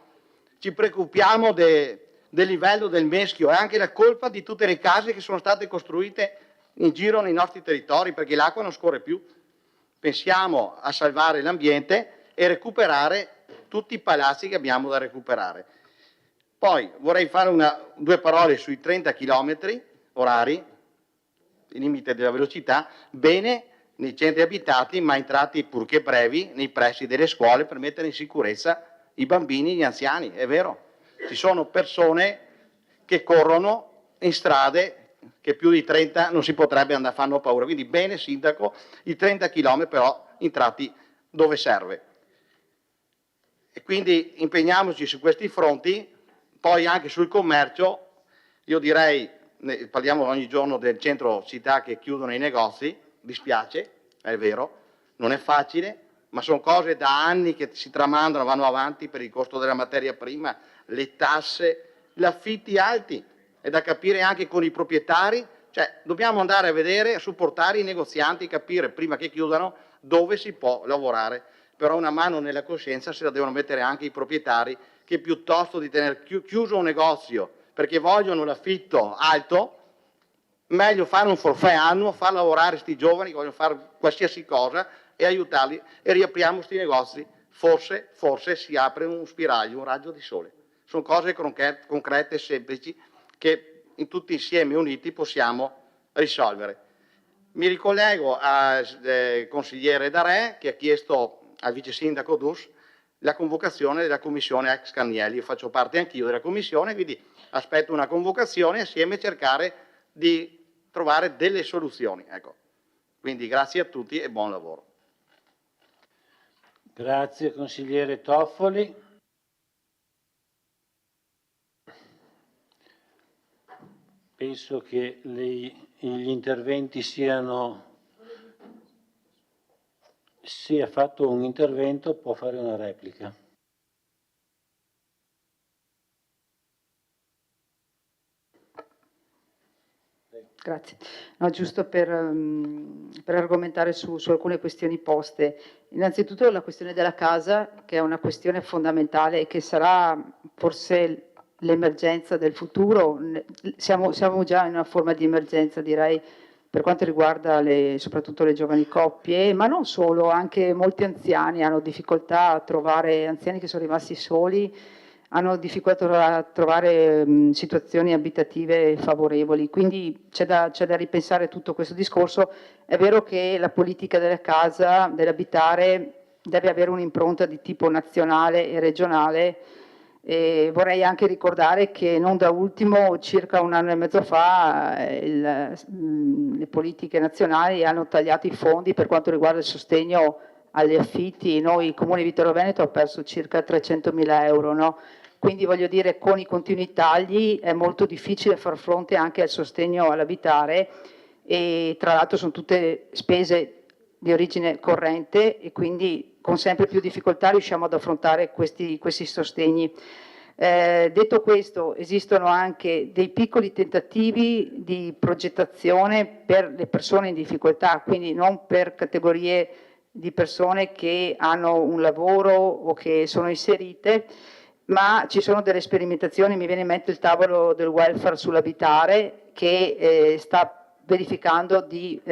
Ci preoccupiamo del livello del Meschio, è anche la colpa di tutte le case che sono state costruite in giro nei nostri territori, perché l'acqua non scorre più. Pensiamo a salvare l'ambiente e recuperare tutti i palazzi che abbiamo da recuperare. Poi vorrei fare due parole sui 30 km orari, il limite della velocità, bene nei centri abitati, ma entrati purché brevi nei pressi delle scuole per mettere in sicurezza i bambini e gli anziani, è vero. Ci sono persone che corrono in strade che più di 30 non si potrebbe andare, fanno paura. Quindi bene, sindaco, i 30 km però entrati dove serve. E quindi impegniamoci su questi fronti, poi anche sul commercio. Io direi, parliamo ogni giorno del centro città che chiudono i negozi, dispiace, è vero, non è facile, ma sono cose da anni che si tramandano, vanno avanti per il costo della materia prima, le tasse, gli affitti alti. È da capire anche con i proprietari, cioè dobbiamo andare a vedere, a supportare i negozianti, capire prima che chiudano dove si può lavorare, però una mano nella coscienza se la devono mettere anche i proprietari, che piuttosto di tenere chiuso un negozio perché vogliono l'affitto alto, meglio fare un forfait annuo, far lavorare questi giovani che vogliono fare qualsiasi cosa e aiutarli, e riapriamo questi negozi, forse si apre un spiraglio, un raggio di sole. Sono cose concrete, semplici, che in tutti insieme uniti possiamo risolvere. Mi ricollego al consigliere Darè che ha chiesto al vice sindaco Dus la convocazione della commissione ex Carnielli. Io faccio parte anch'io della commissione, quindi aspetto una convocazione assieme a cercare di trovare delle soluzioni. Ecco. Quindi grazie a tutti e buon lavoro. Grazie consigliere Toffoli. Penso che gli interventi siano... Se ha fatto un intervento può fare una replica. Grazie. No, giusto per argomentare su alcune questioni poste. Innanzitutto la questione della casa, che è una questione fondamentale e che sarà forse l'emergenza del futuro. Siamo già in una forma di emergenza, direi, per quanto riguarda soprattutto le giovani coppie, ma non solo, anche molti anziani hanno difficoltà a trovare, anziani che sono rimasti soli, hanno difficoltà a trovare situazioni abitative favorevoli, quindi c'è da ripensare tutto questo discorso. È vero che la politica della casa, dell'abitare, deve avere un'impronta di tipo nazionale e regionale. E vorrei anche ricordare che non da ultimo, circa un anno e mezzo fa, le politiche nazionali hanno tagliato i fondi per quanto riguarda il sostegno agli affitti. Noi, il Comune di Vittorio Veneto, ha perso circa 300.000 euro, no? Quindi voglio dire, con i continui tagli è molto difficile far fronte anche al sostegno all'abitare, e tra l'altro sono tutte spese di origine corrente e quindi con sempre più difficoltà riusciamo ad affrontare questi sostegni. Detto questo, esistono anche dei piccoli tentativi di progettazione per le persone in difficoltà, quindi non per categorie di persone che hanno un lavoro o che sono inserite, ma ci sono delle sperimentazioni, mi viene in mente il tavolo del welfare sull'abitare che sta verificando di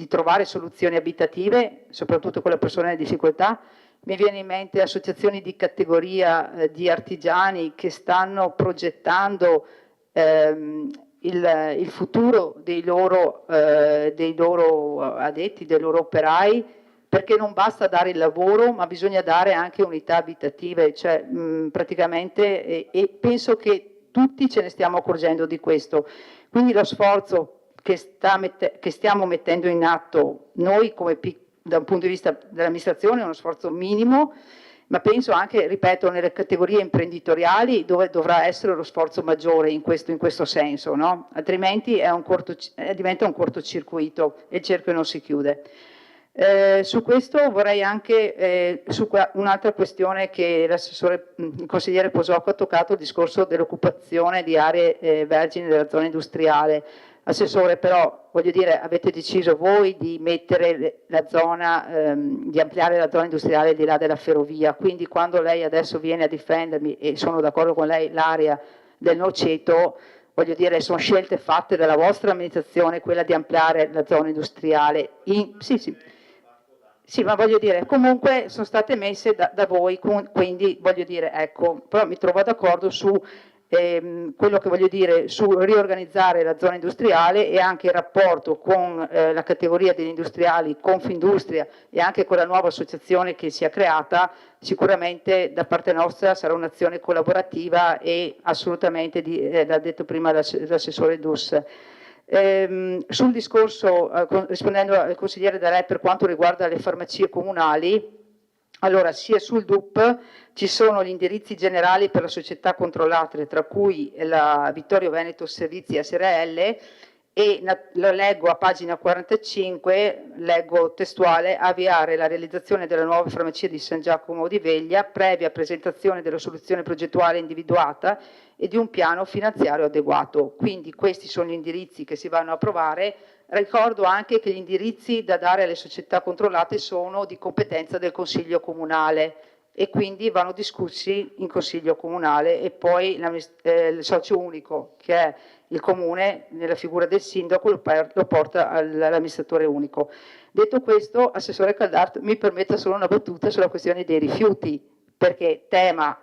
trovare soluzioni abitative, soprattutto con le persone in difficoltà. Mi viene in mente associazioni di categoria di artigiani che stanno progettando il futuro dei loro addetti, dei loro operai, perché non basta dare il lavoro, ma bisogna dare anche unità abitative, cioè praticamente, e penso che tutti ce ne stiamo accorgendo di questo. Quindi lo sforzo che stiamo mettendo in atto noi da un punto di vista dell'amministrazione è uno sforzo minimo, ma penso anche, ripeto, nelle categorie imprenditoriali dove dovrà essere lo sforzo maggiore in questo senso, no? Altrimenti diventa un cortocircuito e il cerchio non si chiude. Su questo vorrei anche, su un'altra questione che il consigliere Posocco ha toccato, il discorso dell'occupazione di aree vergini della zona industriale. Assessore, però, voglio dire, avete deciso voi di mettere la zona, di ampliare la zona industriale al di là della ferrovia, quindi quando lei adesso viene a difendermi, e sono d'accordo con lei, l'area del Noceto, voglio dire, sono scelte fatte dalla vostra amministrazione, quella di ampliare la zona industriale. Sì, ma voglio dire, comunque sono state messe da voi, quindi voglio dire, ecco, però mi trovo d'accordo su quello che voglio dire, su riorganizzare la zona industriale e anche il rapporto con la categoria degli industriali, Confindustria e anche con la nuova associazione che si è creata, sicuramente da parte nostra sarà un'azione collaborativa e assolutamente, l'ha detto prima l'assessore Dus. Sul discorso, rispondendo al consigliere D'Alè per quanto riguarda le farmacie comunali, allora sia sul DUP ci sono gli indirizzi generali per le società controllate, tra cui la Vittorio Veneto Servizi SRL, e lo leggo a pagina 45, leggo testuale: avviare la realizzazione della nuova farmacia di San Giacomo di Veglia, previa presentazione della soluzione progettuale individuata e di un piano finanziario adeguato. Quindi questi sono gli indirizzi che si vanno a approvare. Ricordo anche che gli indirizzi da dare alle società controllate sono di competenza del Consiglio Comunale e quindi vanno discussi in Consiglio Comunale, e poi il socio unico, che è il Comune, nella figura del sindaco, lo porta all'amministratore unico. Detto questo, Assessore Caldart, mi permetta solo una battuta sulla questione dei rifiuti, perché tema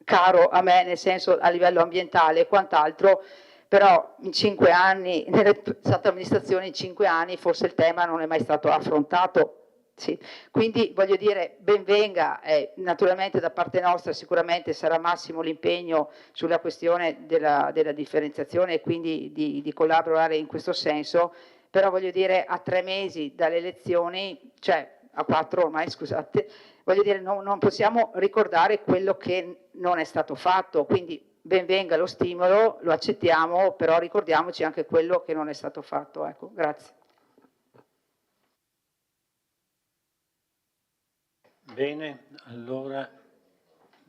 caro a me, nel senso a livello ambientale e quant'altro, però in 5 anni, nella stata amministrazione in 5 anni, forse il tema non è mai stato affrontato. Sì. Quindi voglio dire, ben venga, naturalmente da parte nostra sicuramente sarà massimo l'impegno sulla questione della differenziazione e quindi di collaborare in questo senso, però voglio dire, a 3 mesi dalle elezioni, cioè a 4 ormai, scusate, voglio dire, non possiamo ricordare quello che non è stato fatto, quindi ben venga lo stimolo, lo accettiamo, però ricordiamoci anche quello che non è stato fatto. Ecco, grazie. Bene, allora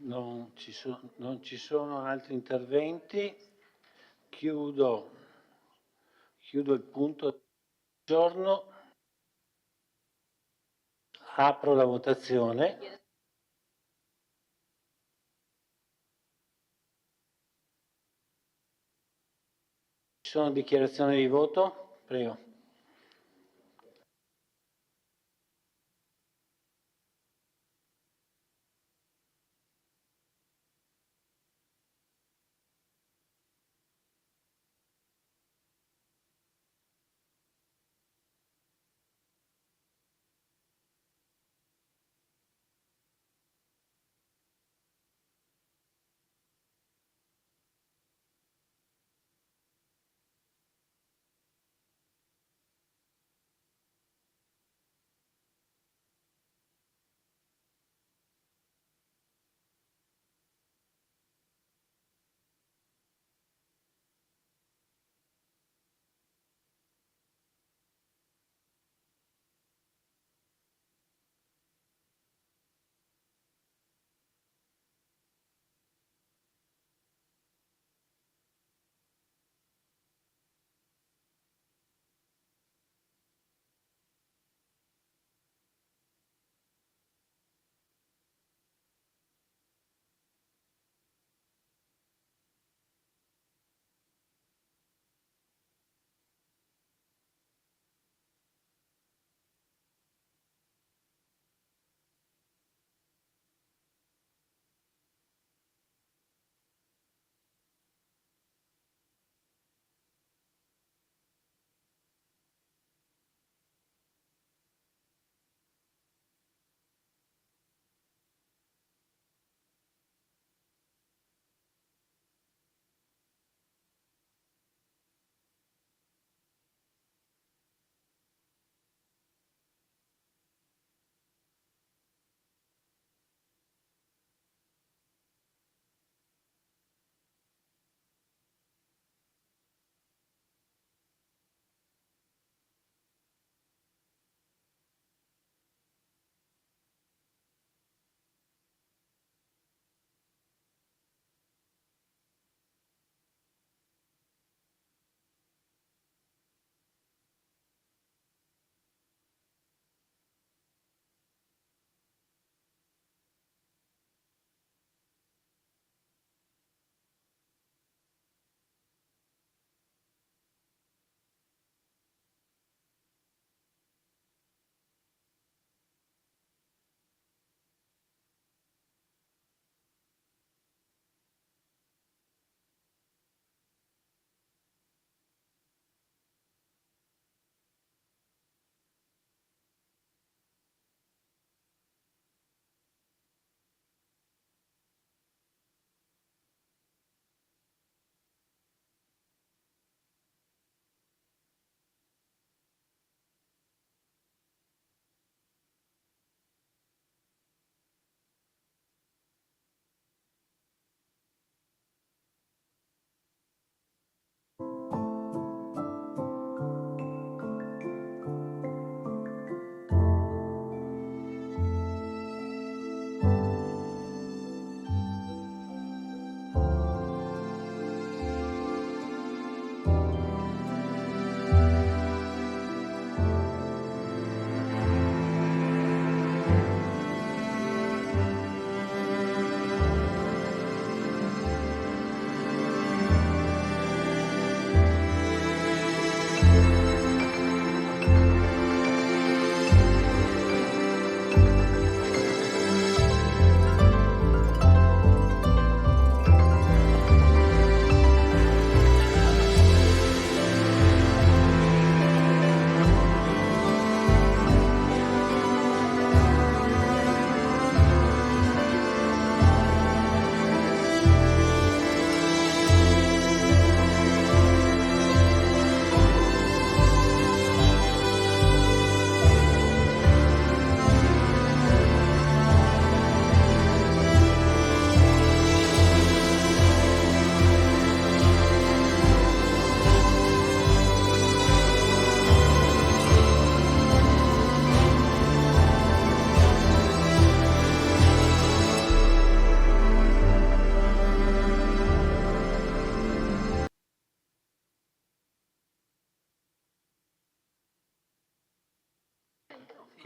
non ci sono altri interventi. Chiudo il punto del giorno. Apro la votazione. Ci sono dichiarazioni di voto? Prego.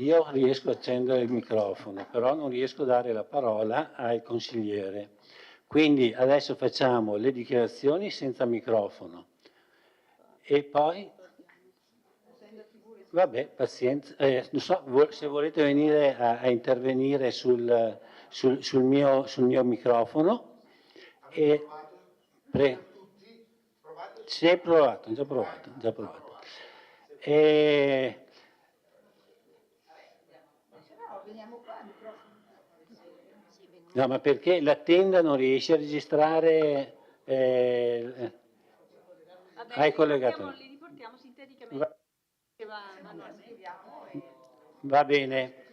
Io riesco a accendere il microfono, però non riesco a dare la parola al consigliere. Quindi adesso facciamo le dichiarazioni senza microfono e poi, vabbè, pazienza, non so, se volete venire a intervenire sul mio microfono. Si è provato, già provato. No, ma perché la tenda non riesce a registrare ai collegati? Li riportiamo sinteticamente. Va bene.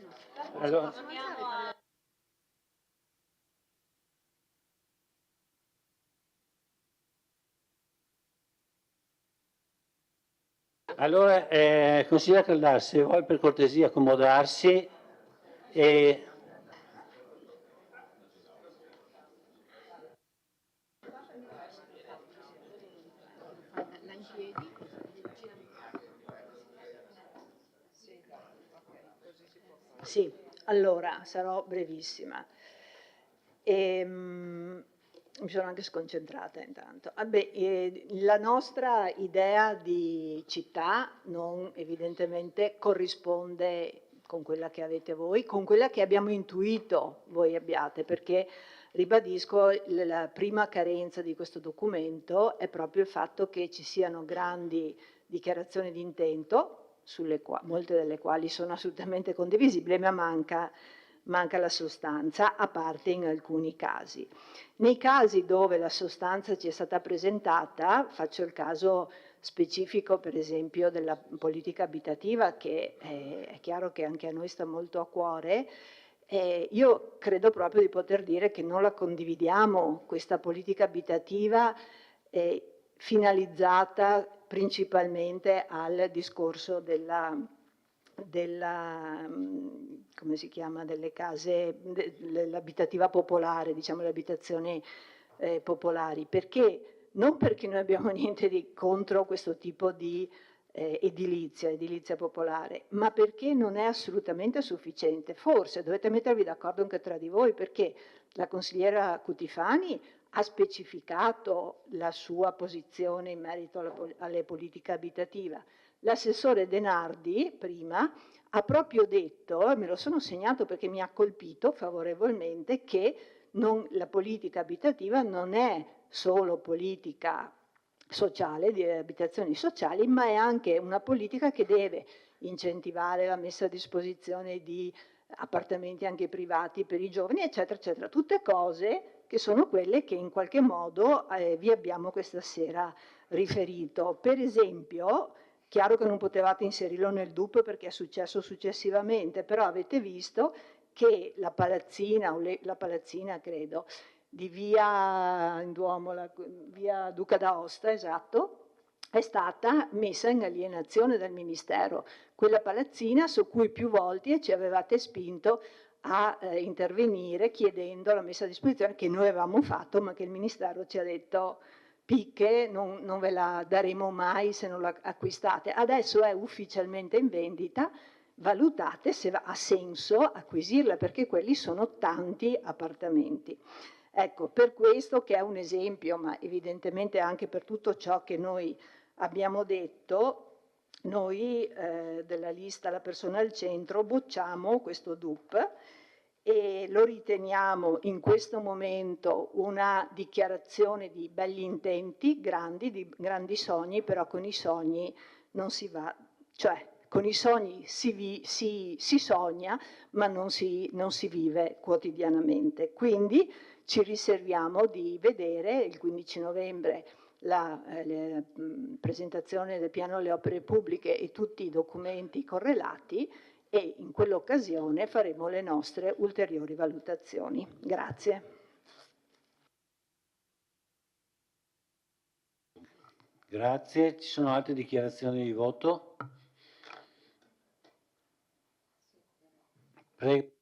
Allora, consigliere Caldà, se vuoi per cortesia accomodarsi e... Sì, allora sarò brevissima. Mi sono anche sconcentrata intanto. La nostra idea di città non evidentemente corrisponde con quella che avete voi, con quella che abbiamo intuito voi abbiate, perché ribadisco la prima carenza di questo documento è proprio il fatto che ci siano grandi dichiarazioni di intento, molte delle quali sono assolutamente condivisibili, ma manca la sostanza, a parte in alcuni casi. Nei casi dove la sostanza ci è stata presentata, faccio il caso specifico per esempio della politica abitativa, che è chiaro che anche a noi sta molto a cuore, io credo proprio di poter dire che non la condividiamo, questa politica abitativa finalizzata principalmente al discorso come si chiama, delle case, dell'abitativa popolare, diciamo le abitazioni popolari, perché non perché noi abbiamo niente contro questo tipo di edilizia popolare, ma perché non è assolutamente sufficiente. Forse dovete mettervi d'accordo anche tra di voi, perché la consigliera Cutifani ha specificato la sua posizione in merito alle politiche abitative. L'assessore Denardi prima ha proprio detto, e me lo sono segnato perché mi ha colpito favorevolmente, che la politica abitativa non è solo politica sociale, di abitazioni sociali, ma è anche una politica che deve incentivare la messa a disposizione di appartamenti anche privati per i giovani, eccetera, eccetera. Tutte cose che sono quelle che in qualche modo vi abbiamo questa sera riferito. Per esempio, chiaro che non potevate inserirlo nel DUP perché è successo successivamente, però avete visto che la palazzina credo, di via Duca d'Aosta, esatto, è stata messa in alienazione dal Ministero. Quella palazzina su cui più volte ci avevate spinto a intervenire chiedendo la messa a disposizione, che noi avevamo fatto, ma che il Ministero ci ha detto picche, non ve la daremo mai se non la acquistate. Adesso è ufficialmente in vendita, valutate se ha senso acquisirla, perché quelli sono tanti appartamenti. Ecco, per questo, che è un esempio, ma evidentemente anche per tutto ciò che noi abbiamo detto, noi della lista La persona al centro bocciamo questo DUP e lo riteniamo in questo momento una dichiarazione di belli intenti, di grandi sogni, però con i sogni non si va, cioè con i sogni si sogna, ma non si vive quotidianamente. Quindi ci riserviamo di vedere il 15 novembre la presentazione del piano delle opere pubbliche e tutti i documenti correlati, e in quell'occasione faremo le nostre ulteriori valutazioni. Grazie. Grazie. Ci sono altre dichiarazioni di voto? Prego.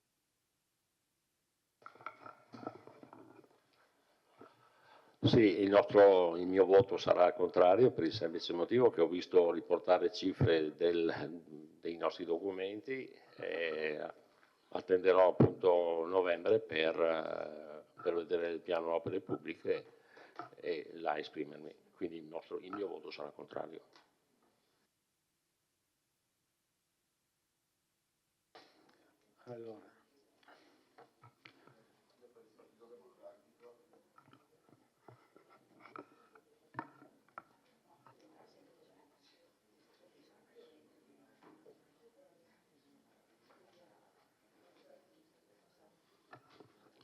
Sì, il mio voto sarà contrario per il semplice motivo che ho visto riportare cifre dei nostri documenti e attenderò appunto novembre per vedere il piano opere pubbliche e là esprimermi. Quindi il mio voto sarà contrario. Allora.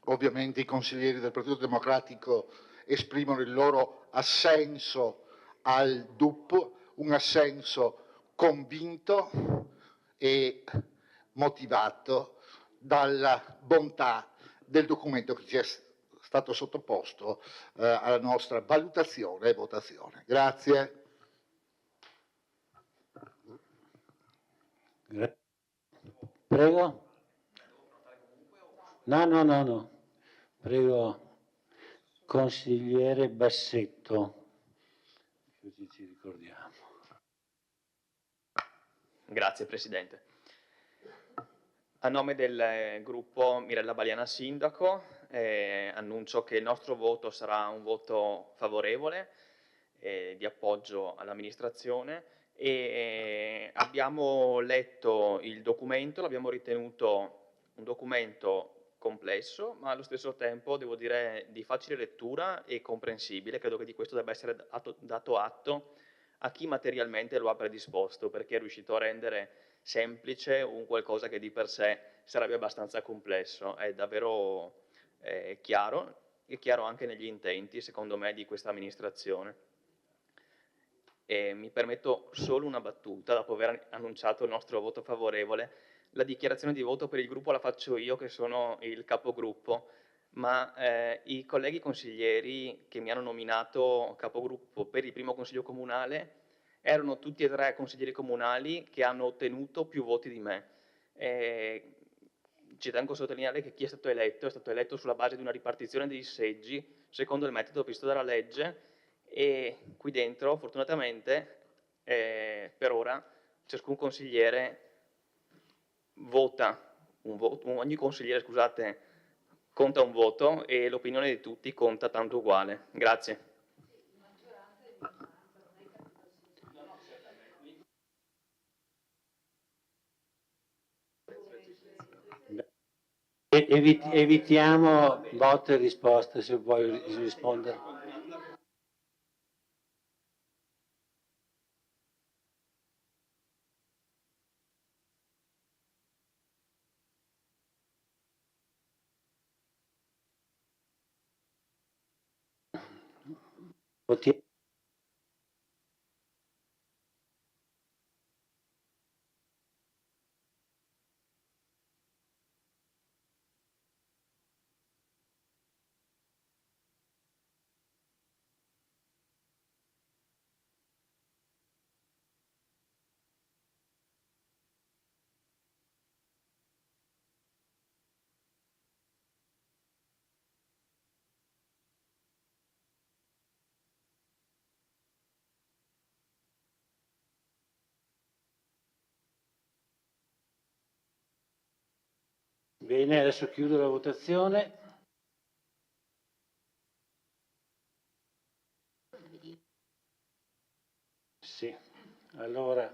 Ovviamente i consiglieri del Partito Democratico esprimono il loro assenso al DUP, un assenso convinto e motivato dalla bontà del documento che ci è stato sottoposto alla nostra valutazione e votazione. Grazie. Prego. No. Prego, consigliere Bassetto, così ci ricordiamo. Grazie Presidente. A nome del gruppo Mirella Baliana Sindaco annuncio che il nostro voto sarà un voto favorevole di appoggio all'amministrazione e abbiamo letto il documento, l'abbiamo ritenuto un documento complesso, ma allo stesso tempo, devo dire, di facile lettura e comprensibile. Credo che di questo debba essere dato atto a chi materialmente lo ha predisposto, perché è riuscito a rendere semplice un qualcosa che di per sé sarebbe abbastanza complesso. È davvero chiaro, e chiaro anche negli intenti, secondo me, di questa amministrazione. E mi permetto solo una battuta, dopo aver annunciato il nostro voto favorevole. La dichiarazione di voto per il gruppo la faccio io, che sono il capogruppo, ma i colleghi consiglieri che mi hanno nominato capogruppo per il primo consiglio comunale erano tutti e 3 consiglieri comunali che hanno ottenuto più voti di me. Ci tengo a sottolineare che chi è stato eletto sulla base di una ripartizione dei seggi secondo il metodo previsto dalla legge, e qui dentro, fortunatamente, per ora, ciascun consigliere vota un voto, ogni consigliere, scusate, conta un voto e l'opinione di tutti conta tanto uguale. Grazie. Evitiamo botte e risposte, se vuoi rispondere. Bene, adesso chiudo la votazione. Sì, allora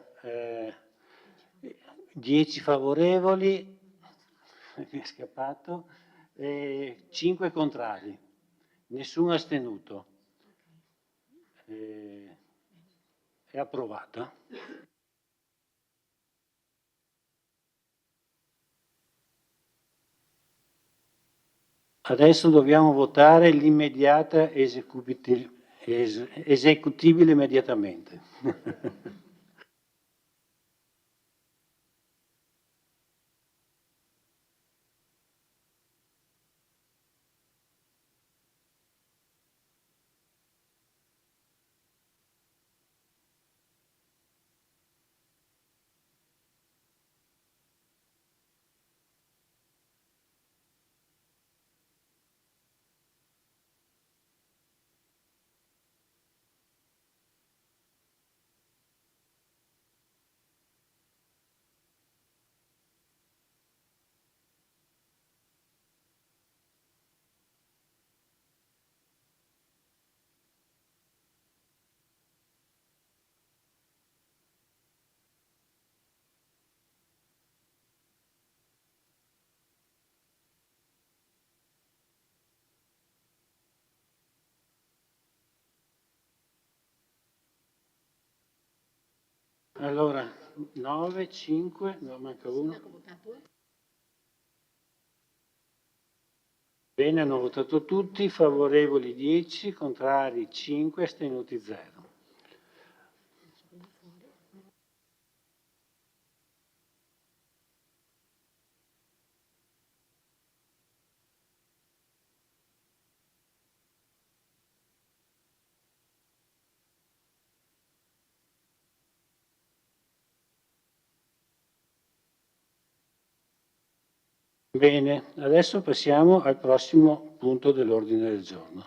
10 favorevoli, mi è scappato, 5 contrari, nessuno astenuto. È approvata. Adesso dobbiamo votare l'immediata esecutibile immediatamente. Allora, 9, 5, no, manca uno. Bene, hanno votato tutti, favorevoli 10, contrari 5, astenuti 0. Bene, adesso passiamo al prossimo punto dell'ordine del giorno.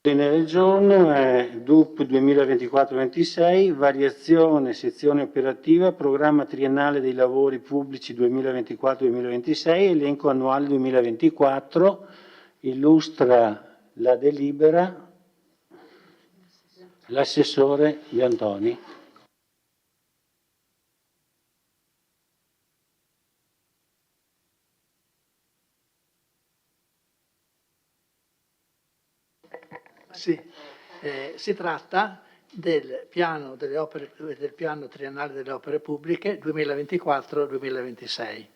L'ordine del giorno è DUP 2024-26, variazione, sezione operativa, programma triennale dei lavori pubblici 2024-2026, elenco annuale 2024, illustra la delibera l'assessore Biantoni. Sì, si tratta del piano delle opere, del piano triennale delle opere pubbliche 2024-2026.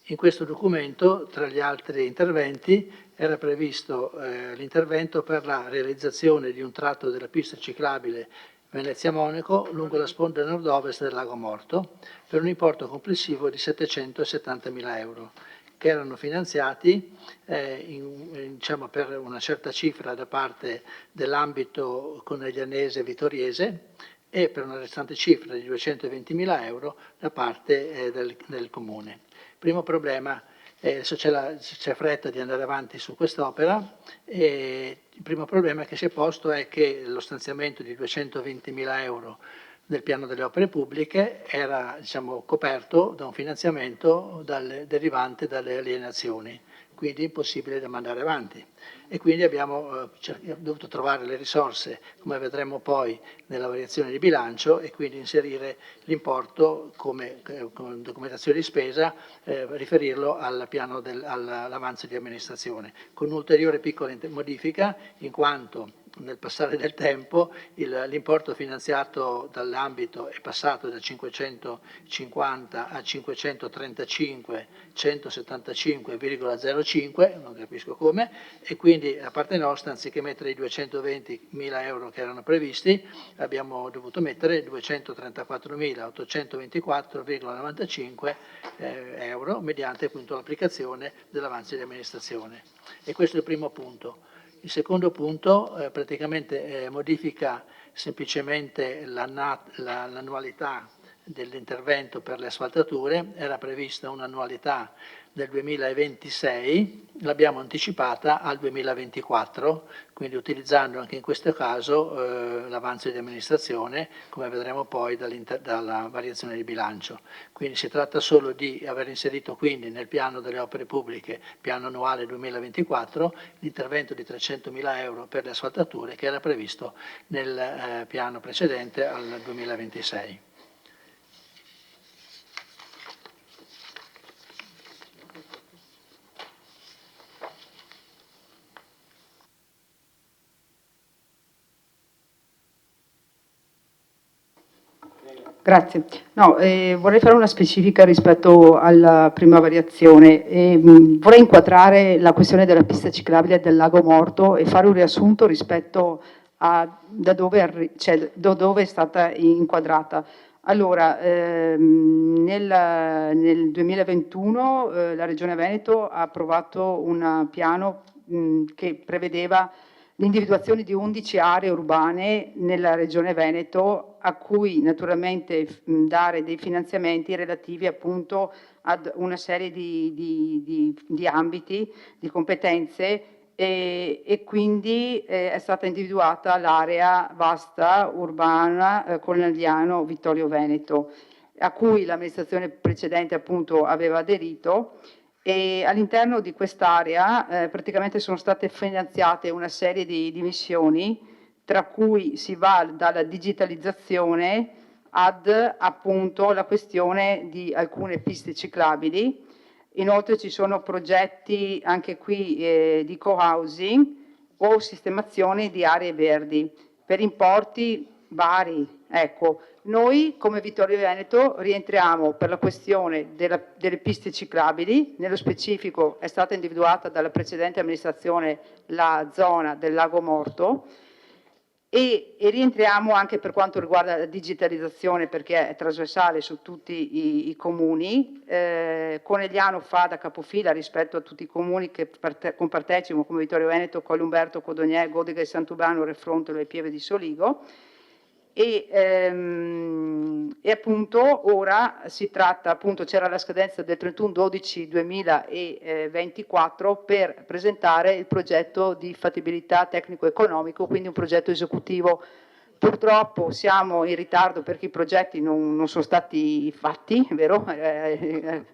In questo documento, tra gli altri interventi, era previsto l'intervento per la realizzazione di un tratto della pista ciclabile Venezia-Monaco lungo la sponda nord-ovest del Lago Morto per un importo complessivo di 770.000 euro, che erano finanziati diciamo, per una certa cifra da parte dell'ambito coneglianese e vittoriese e per una restante cifra di 220.000 euro da parte del Comune. Primo problema, adesso c'è fretta di andare avanti su quest'opera, il primo problema che si è posto è che lo stanziamento di 220.000 euro del piano delle opere pubbliche era diciamo, coperto da un finanziamento derivante dalle alienazioni, quindi impossibile da mandare avanti. E quindi abbiamo dovuto trovare le risorse, come vedremo poi nella variazione di bilancio, e quindi inserire l'importo come documentazione di spesa, riferirlo al piano all'avanzo di amministrazione, con un'ulteriore piccola modifica, in quanto nel passare del tempo l'importo finanziato dall'ambito è passato da 550 a 535,175,05, non capisco come, e quindi da parte nostra, anziché mettere i 220.000 euro che erano previsti, abbiamo dovuto mettere 234.824,95 euro mediante appunto l'applicazione dell'avanzo di amministrazione. E questo è il primo punto. Il secondo punto praticamente modifica semplicemente l'annualità dell'intervento per le asfaltature, era prevista un'annualità del 2026, l'abbiamo anticipata al 2024, quindi utilizzando anche in questo caso l'avanzo di amministrazione, come vedremo poi dalla variazione di bilancio. Quindi si tratta solo di aver inserito quindi nel piano delle opere pubbliche, piano annuale 2024, l'intervento di 300.000 euro per le asfaltature che era previsto nel piano precedente al 2026. Grazie. No, vorrei fare una specifica rispetto alla prima variazione. Vorrei inquadrare la questione della pista ciclabile del Lago Morto e fare un riassunto rispetto a da dove è stata inquadrata. Allora, nel 2021 la Regione Veneto ha approvato un piano che prevedeva l'individuazione di 11 aree urbane nella Regione Veneto, a cui naturalmente dare dei finanziamenti relativi appunto ad una serie di ambiti, di competenze, e quindi è stata individuata l'area vasta urbana Conegliano Vittorio Veneto, a cui l'amministrazione precedente appunto aveva aderito. E all'interno di quest'area praticamente sono state finanziate una serie di missioni, tra cui si va dalla digitalizzazione ad appunto la questione di alcune piste ciclabili, Inoltre ci sono progetti anche qui di co-housing o sistemazione di aree verdi per importi vari. Ecco, noi come Vittorio Veneto rientriamo per la questione delle piste ciclabili, nello specifico è stata individuata dalla precedente amministrazione la zona del Lago Morto, e rientriamo anche per quanto riguarda la digitalizzazione, perché è trasversale su tutti i comuni. Conegliano fa da capofila rispetto a tutti i comuni che compartecipano, come Vittorio Veneto, Columberto, Codogné, Godega di Sant'Urbano, Refrontolo e Pieve di Soligo. E appunto ora si tratta, appunto c'era la scadenza del 31/12/2024 per presentare il progetto di fattibilità tecnico-economico, quindi un progetto esecutivo. Purtroppo siamo in ritardo perché i progetti non sono stati fatti, vero?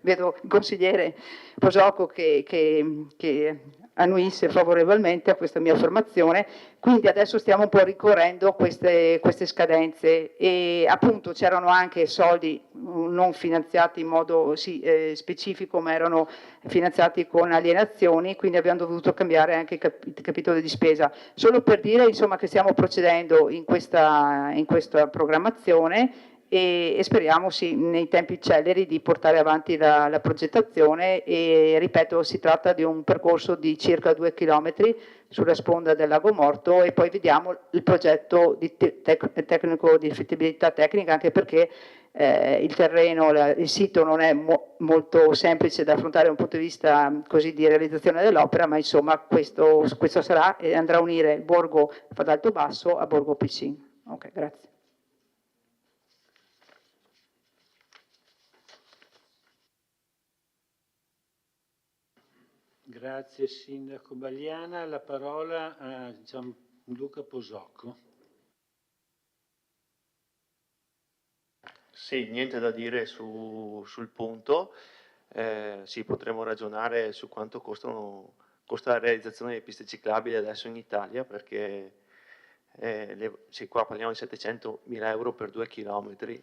Vedo il consigliere Posocco che annuisce favorevolmente a questa mia affermazione, quindi adesso stiamo un po' ricorrendo queste scadenze e appunto c'erano anche soldi non finanziati in modo specifico, ma erano finanziati con alienazioni, quindi abbiamo dovuto cambiare anche il capitolo di spesa. Solo per dire insomma che stiamo procedendo in questa programmazione e speriamo nei tempi celeri di portare avanti la progettazione e ripeto si tratta di un percorso di circa 2 chilometri sulla sponda del Lago Morto e poi vediamo il progetto tecnico di effettibilità tecnica, anche perché il terreno, il sito non è molto semplice da affrontare da un punto di vista così di realizzazione dell'opera, ma insomma questo sarà e andrà a unire il borgo Fadalto Basso a Borgo Picin. Ok, grazie. Grazie Sindaco Bagliana. La parola a Gianluca Posocco. Sì, niente da dire sul punto. Sì, potremmo ragionare su quanto costa la realizzazione delle piste ciclabili adesso in Italia, perché sì, qua parliamo di 700.000 euro per 2 chilometri,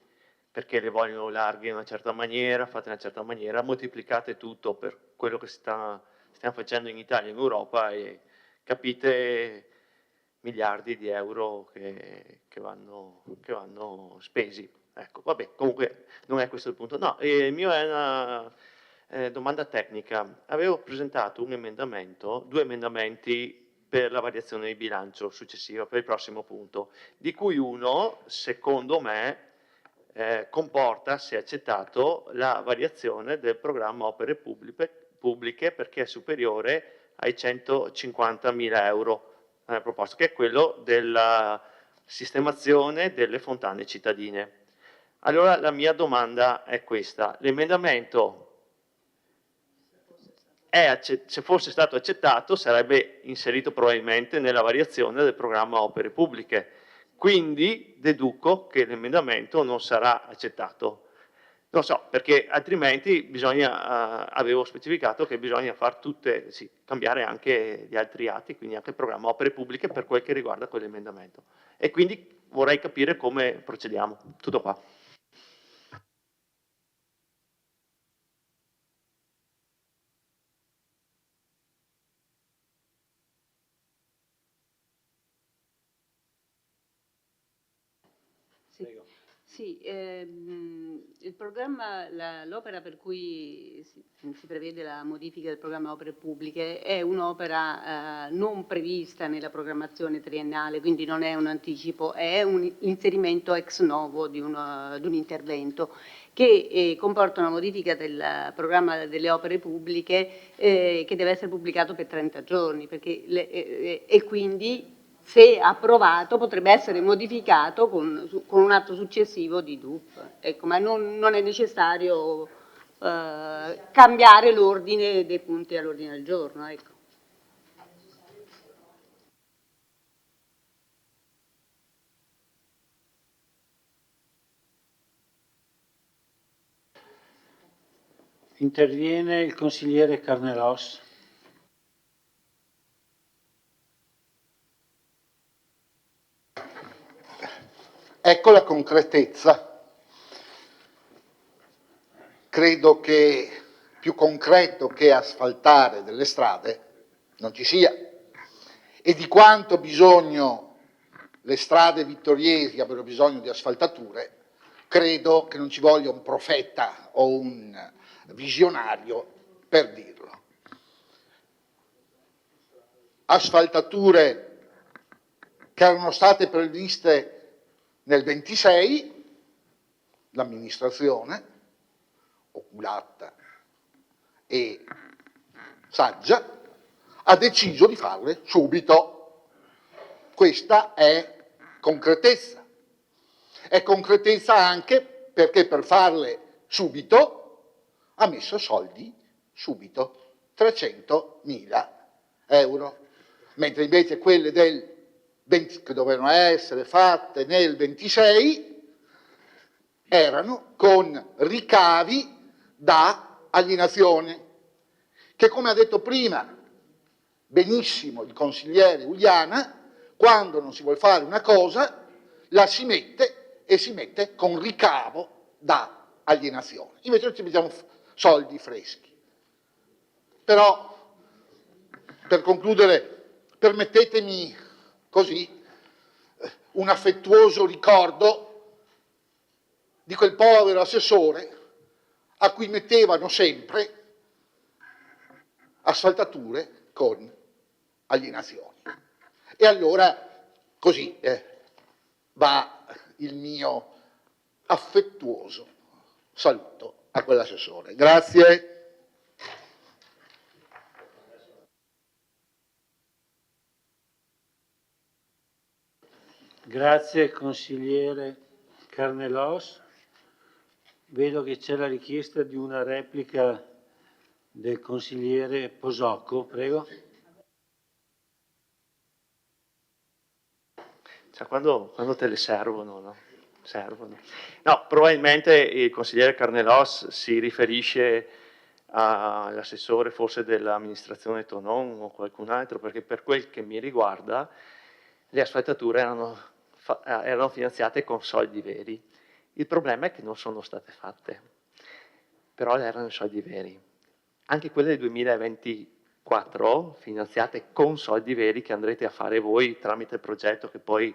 perché le vogliono larghe in una certa maniera, fatte in una certa maniera, moltiplicate tutto per quello che stiamo facendo in Italia e in Europa e capite miliardi di euro che vanno spesi. Ecco, vabbè, comunque non è questo il punto. No, il mio è una domanda tecnica. Avevo presentato un emendamento, 2 emendamenti per la variazione di bilancio successiva, per il prossimo punto, di cui uno, secondo me, comporta, se accettato, la variazione del programma opere pubbliche perché è superiore ai 150.000 euro proposto, che è quello della sistemazione delle fontane cittadine. Allora la mia domanda è questa: l'emendamento se fosse stato accettato sarebbe inserito probabilmente nella variazione del programma opere pubbliche, quindi deduco che l'emendamento non sarà accettato. Non so, perché altrimenti bisogna, avevo specificato che bisogna cambiare anche gli altri atti, quindi anche il programma opere pubbliche per quel che riguarda quell'emendamento. E quindi vorrei capire come procediamo. Tutto qua. Sì, il programma, l'opera per cui si prevede la modifica del programma opere pubbliche è un'opera non prevista nella programmazione triennale, quindi non è un anticipo, è un inserimento ex novo di un intervento che comporta una modifica del programma delle opere pubbliche che deve essere pubblicato per 30 giorni e quindi, se approvato, potrebbe essere modificato con un atto successivo di DUP. Ecco, ma non è necessario cambiare l'ordine dei punti all'ordine del giorno. Ecco. Interviene il consigliere Carnelos. Ecco la concretezza. Credo che più concreto che asfaltare delle strade non ci sia, e di quanto bisogno le strade vittoriesi abbiano bisogno di asfaltature, credo che non ci voglia un profeta o un visionario per dirlo. Asfaltature che erano state previste nel 26, l'amministrazione, oculata e saggia, ha deciso di farle subito. Questa è concretezza. È concretezza anche perché per farle subito ha messo soldi subito, 300.000 euro, mentre invece quelle che dovevano essere fatte nel 26 erano con ricavi da alienazione, che, come ha detto prima benissimo il consigliere Uliana, quando non si vuole fare una cosa la si mette e si mette con ricavo da alienazione. Invece noi ci mettiamo soldi freschi. Però, per concludere, permettetemi così un affettuoso ricordo di quel povero assessore a cui mettevano sempre asfaltature con alienazioni. E allora così va il mio affettuoso saluto a quell'assessore. Grazie. Grazie consigliere Carnelos. Vedo che c'è la richiesta di una replica del consigliere Posocco, prego. Cioè, quando te le servono, no? Servono. No, probabilmente il consigliere Carnelos si riferisce all'assessore forse dell'amministrazione Tonon o qualcun altro, perché per quel che mi riguarda le asfaltature erano finanziate con soldi veri. Il problema è che non sono state fatte, però erano soldi veri. Anche quelle del 2024, finanziate con soldi veri che andrete a fare voi tramite il progetto che poi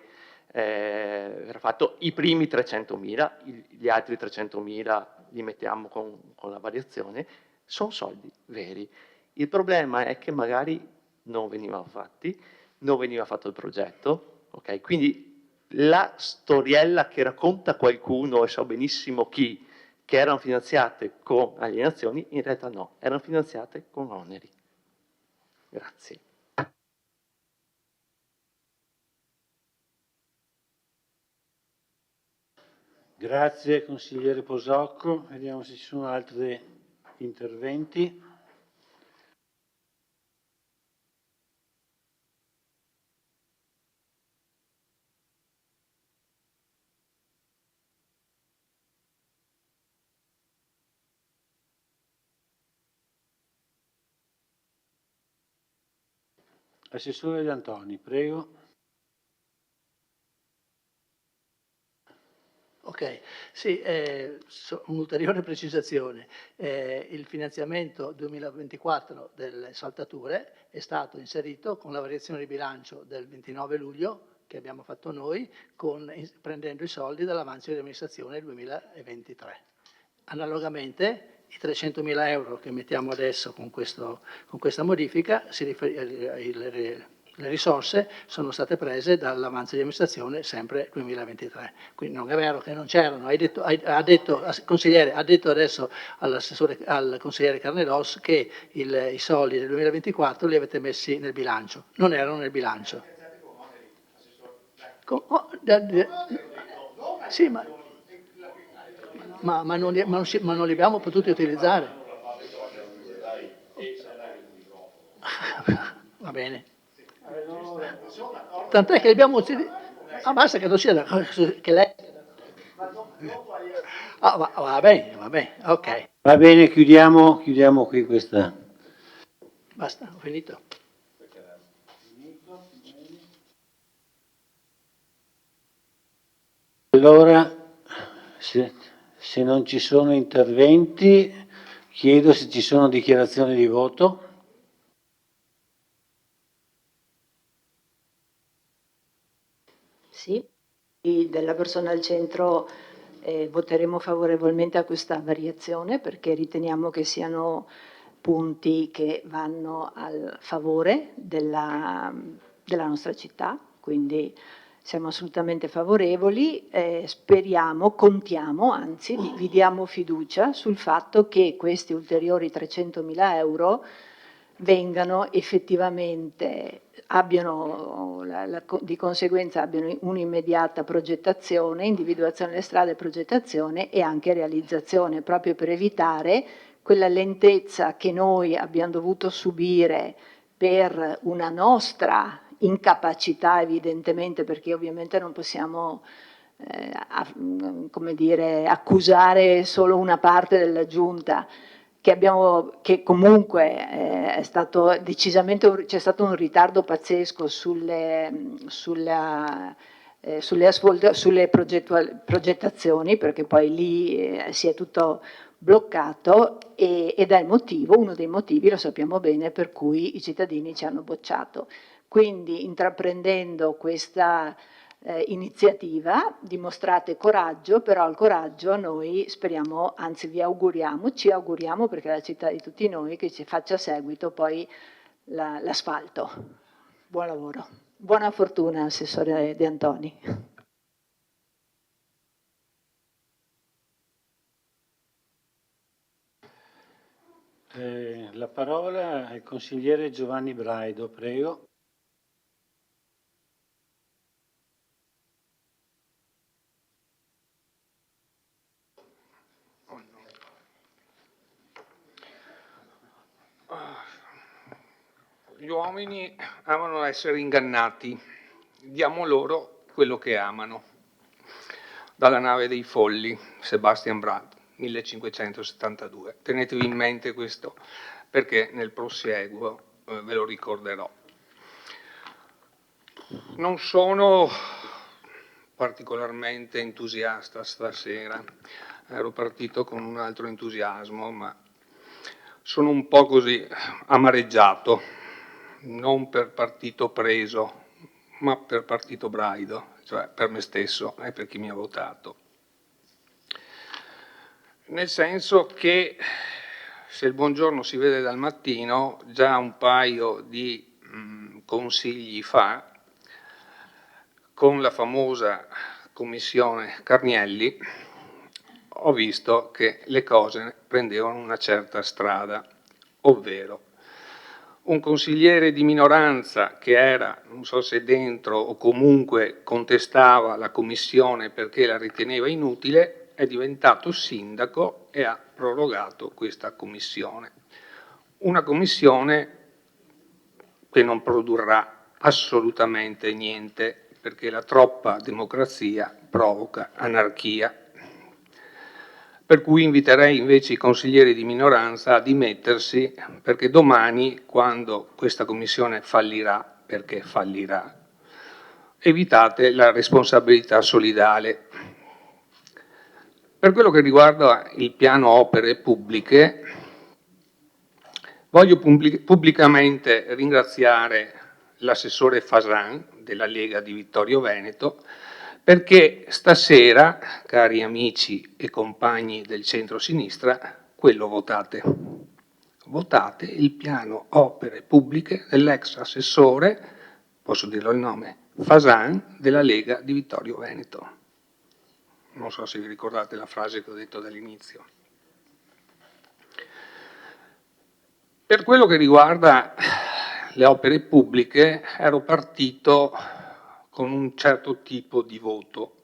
verrà fatto, i primi 300.000, gli altri 300.000 li mettiamo con la variazione, sono soldi veri. Il problema è che magari non venivano fatti, non veniva fatto il progetto, ok? Quindi la storiella che racconta qualcuno, e so benissimo chi, che erano finanziate con alienazioni, in realtà no, erano finanziate con oneri. Grazie. Grazie consigliere Posocco. Vediamo se ci sono altri interventi. Assessore De Antoni, prego. Ok, sì, un'ulteriore precisazione. Il finanziamento 2024 delle saltature è stato inserito con la variazione di bilancio del 29 luglio che abbiamo fatto noi, prendendo i soldi dall'avanzo di amministrazione 2023. Analogamente, i 300.000 euro che mettiamo adesso con questa modifica, le risorse sono state prese dall'avanzo di amministrazione sempre 2023. Quindi non è vero che non c'erano. Consigliere, ha detto adesso al consigliere Carnelos che i soldi del 2024 li avete messi nel bilancio. Non erano nel bilancio. Sì, ma non li abbiamo potuti utilizzare. Va bene. Tant'è che abbiamo utilizzato. Basta che non sia che lei. Va bene, ok. Va bene, chiudiamo qui questa. Basta, ho finito. Allora, se non ci sono interventi, Chiedo se ci sono dichiarazioni di voto. Sì, della persona al centro voteremo favorevolmente a questa variazione perché riteniamo che siano punti che vanno al favore della nostra città, quindi siamo assolutamente favorevoli, speriamo, contiamo, anzi vi diamo fiducia sul fatto che questi ulteriori 300.000 euro vengano effettivamente, abbiano di conseguenza abbiano un'immediata progettazione, individuazione delle strade, progettazione e anche realizzazione, proprio per evitare quella lentezza che noi abbiamo dovuto subire per una nostra incapacità, evidentemente, perché ovviamente non possiamo come dire, accusare solo una parte della Giunta, che comunque è stato decisamente, c'è stato un ritardo pazzesco sulle progettazioni, perché poi lì si è tutto bloccato ed è il motivo, uno dei motivi, lo sappiamo bene, per cui i cittadini ci hanno bocciato. Quindi intraprendendo questa iniziativa dimostrate coraggio, però il coraggio noi speriamo, anzi ci auguriamo perché è la città di tutti noi, che ci faccia seguito poi l'asfalto. Buon lavoro. Buona fortuna, Assessore De Antoni. La parola al consigliere Giovanni Braido, prego. Gli uomini amano essere ingannati, diamo loro quello che amano. Dalla nave dei folli, Sebastian Brad, 1572. Tenetevi in mente questo perché nel prosieguo ve lo ricorderò. Non sono particolarmente entusiasta stasera, ero partito con un altro entusiasmo, ma sono un po' così amareggiato, non per partito preso, ma per partito Braido, cioè per me stesso e per chi mi ha votato. Nel senso che se il buongiorno si vede dal mattino, già un paio di consigli fa, con la famosa commissione Carnielli, ho visto che le cose prendevano una certa strada, ovvero un consigliere di minoranza che era, non so se dentro o comunque contestava la commissione perché la riteneva inutile, è diventato sindaco e ha prorogato questa commissione. Una commissione che non produrrà assolutamente niente, perché la troppa democrazia provoca anarchia. Per cui inviterei invece i consiglieri di minoranza a dimettersi, perché domani, quando questa commissione fallirà, perché fallirà, evitate la responsabilità solidale. Per quello che riguarda il piano opere pubbliche, voglio pubblicamente ringraziare l'assessore Fasan della Lega di Vittorio Veneto, perché stasera, cari amici e compagni del centro-sinistra, quello votate. Votate il piano opere pubbliche dell'ex assessore, posso dirlo il nome, Fasan della Lega di Vittorio Veneto. Non so se vi ricordate la frase che ho detto dall'inizio. Per quello che riguarda le opere pubbliche, ero partito con un certo tipo di voto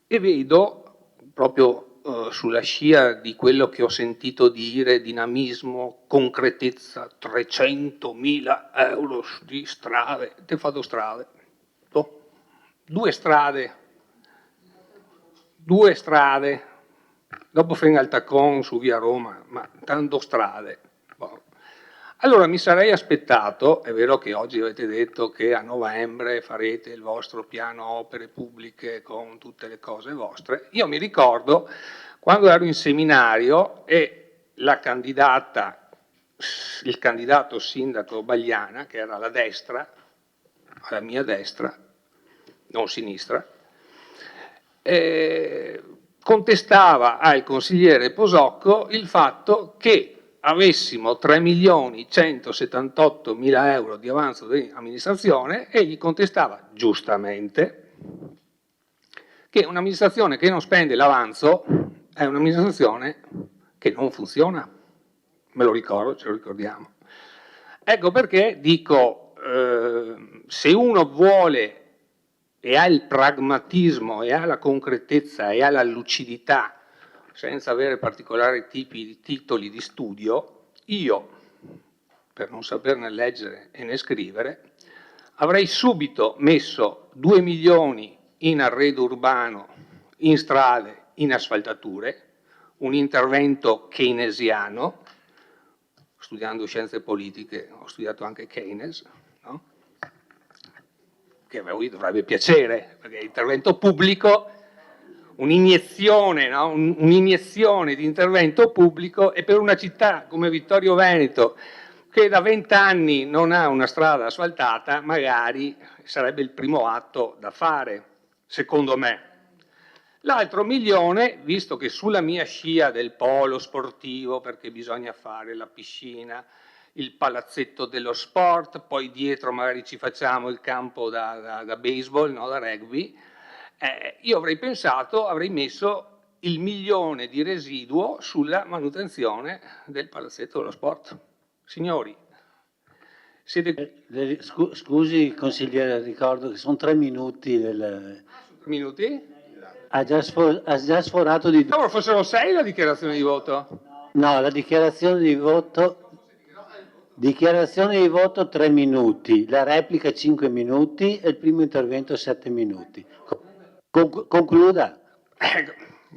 e vedo, proprio sulla scia di quello che ho sentito dire, dinamismo, concretezza, 300.000 euro di strade, te fatto strade, due strade, dopo frega il taccon su via Roma, ma tanto strade. Allora mi sarei aspettato, è vero che oggi avete detto che a novembre farete il vostro piano opere pubbliche con tutte le cose vostre, io mi ricordo Quando ero in seminario e il candidato sindaco Bagliana, che era alla destra, alla mia destra, non sinistra, contestava al consigliere Posocco il fatto che avessimo 3.178.000 euro di avanzo di amministrazione e gli contestava giustamente che un'amministrazione che non spende l'avanzo è un'amministrazione che non funziona. Me lo ricordo, ce lo ricordiamo. Ecco perché dico, se uno vuole e ha il pragmatismo e ha la concretezza e ha la lucidità senza avere particolari tipi di titoli di studio, io, per non saperne leggere e né scrivere, avrei subito messo 2 milioni in arredo urbano, in strade, in asfaltature, un intervento keynesiano. Studiando scienze politiche ho studiato anche Keynes, no? Che a voi dovrebbe piacere, perché l'intervento pubblico, un'iniezione, no? Un'iniezione di intervento pubblico, e per una città come Vittorio Veneto, che da 20 anni non ha una strada asfaltata, magari sarebbe il primo atto da fare, secondo me. L'altro milione, visto che sulla mia scia del polo sportivo, perché bisogna fare la piscina, il palazzetto dello sport, poi dietro magari ci facciamo il campo da baseball, no, da rugby, io avrei pensato, avrei messo il 1 milione di residuo sulla manutenzione del palazzetto dello sport. Signori, siete... Scusi consigliere, ricordo che sono 3 minuti del... Minuti? Ha già sforato di... No, fossero 6 la dichiarazione di voto? No, la dichiarazione di voto... Dichiarazione di voto 3 minuti, la replica 5 minuti e il primo intervento 7 minuti. Concluda.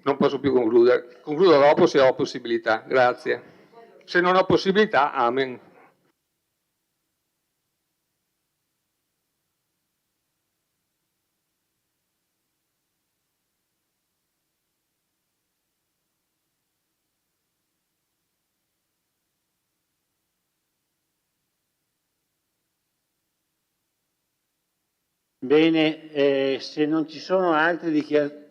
Non posso più concludere. Concludo dopo se ho possibilità. Grazie. Se non ho possibilità, amen. Bene, se non ci sono altre dichiarazioni...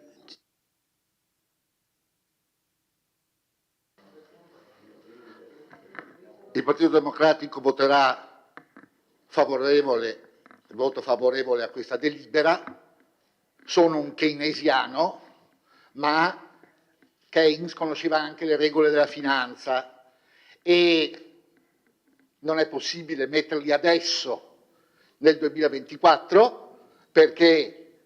Il Partito Democratico voterà voto favorevole a questa delibera. Sono un keynesiano, ma Keynes conosceva anche le regole della finanza e non è possibile metterli adesso nel 2024 perché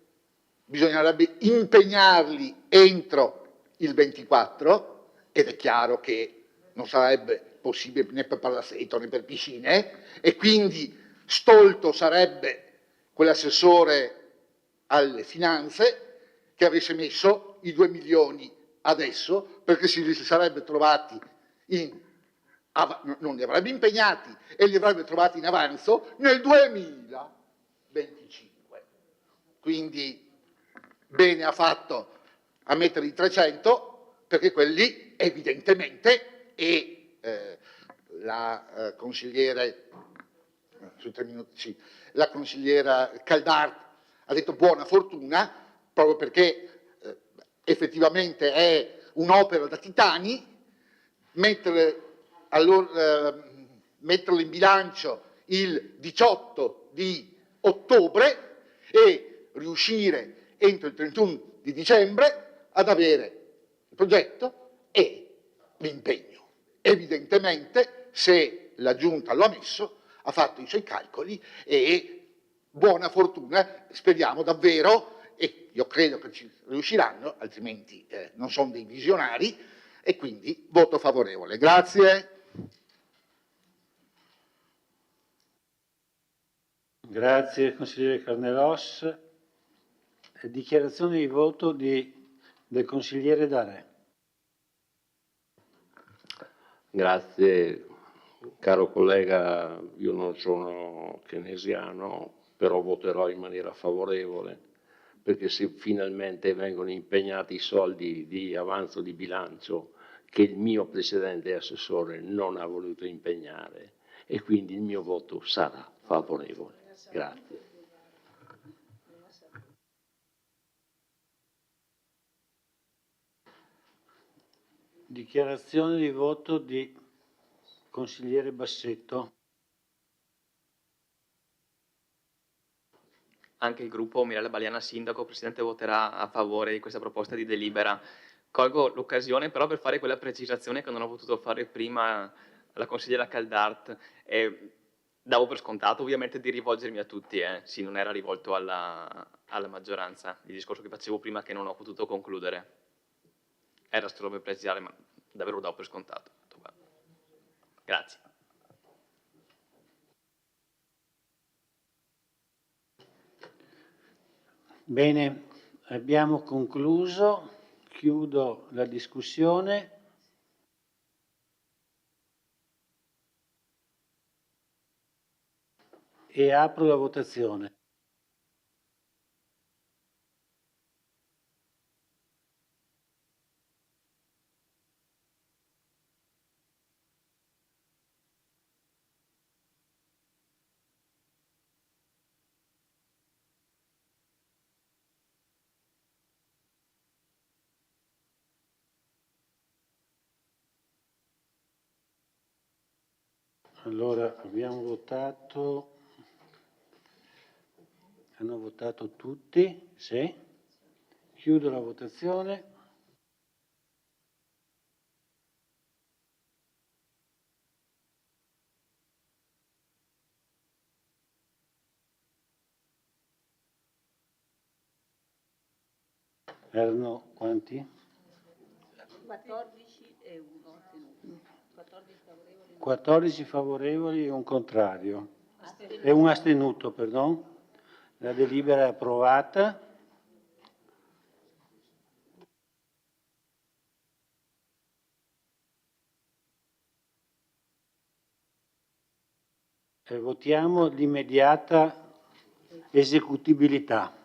bisognerebbe impegnarli entro il 24 ed è chiaro che non sarebbe possibile né per Palazzito né per piscine e quindi stolto sarebbe quell'assessore alle finanze che avesse messo i 2 milioni adesso perché si sarebbe trovati non li avrebbe impegnati e li avrebbe trovati in avanzo nel 2025. Quindi bene ha fatto a mettere i 300 perché quelli evidentemente la consigliere la consigliera Caldart ha detto buona fortuna proprio perché effettivamente è un'opera da titani metterlo in bilancio il 18 di ottobre e riuscire entro il 31 di dicembre ad avere il progetto e l'impegno. Evidentemente, se la Giunta lo ha messo, ha fatto i suoi calcoli e buona fortuna, speriamo davvero, e io credo che ci riusciranno, altrimenti non sono dei visionari, e quindi voto favorevole. Grazie. Grazie consigliere Carnelos. Dichiarazione di voto del consigliere Darè. Grazie, caro collega, io non sono keynesiano, però voterò in maniera favorevole perché se finalmente vengono impegnati i soldi di avanzo di bilancio che il mio precedente assessore non ha voluto impegnare, e quindi il mio voto sarà favorevole. Grazie. Dichiarazione di voto di consigliere Bassetto. Anche il gruppo Mirella Baliana Sindaco, Presidente, voterà a favore di questa proposta di delibera. Colgo l'occasione però per fare quella precisazione che non ho potuto fare prima alla consigliera Caldart. Davo per scontato ovviamente di rivolgermi a tutti, sì, non era rivolto alla maggioranza, il discorso che facevo prima che non ho potuto concludere. Era solo per precisare, ma davvero lo davo per scontato. Grazie. Bene, abbiamo concluso, chiudo la discussione. E apro la votazione. Allora, abbiamo votato. Hanno votato tutti? Sì. Chiudo la votazione. Erano quanti? 14 e 1 astenuto. 14 favorevoli e un contrario. E un astenuto, perdon. La delibera è approvata. E votiamo l'immediata esecutibilità.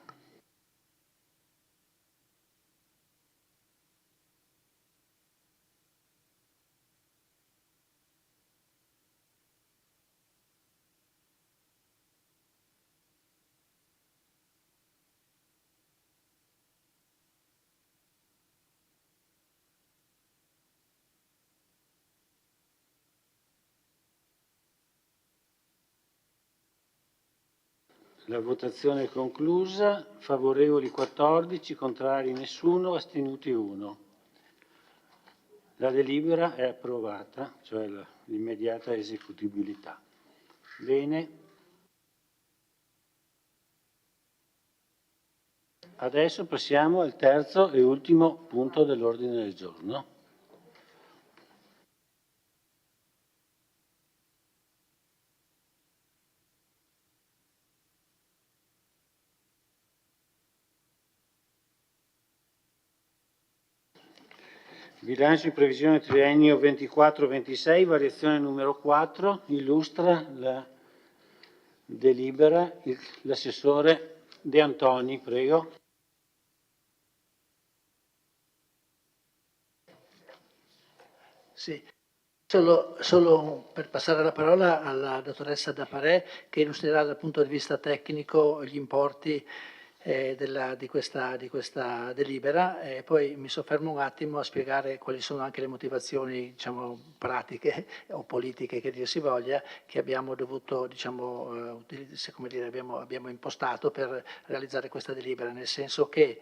La votazione è conclusa, favorevoli 14, contrari nessuno, astenuti 1. La delibera è approvata, cioè l'immediata esecutibilità. Bene. Adesso passiamo al terzo e ultimo punto dell'ordine del giorno. Bilancio di previsione triennio 24-26, variazione numero 4, illustra la delibera l'assessore De Antoni, prego. Sì, solo per passare la parola alla dottoressa Daparè che illustrerà dal punto di vista tecnico gli importi di questa delibera, e poi mi soffermo un attimo a spiegare quali sono anche le motivazioni, diciamo, pratiche o politiche, che dir si voglia, che abbiamo dovuto, diciamo, come dire, abbiamo impostato per realizzare questa delibera, nel senso che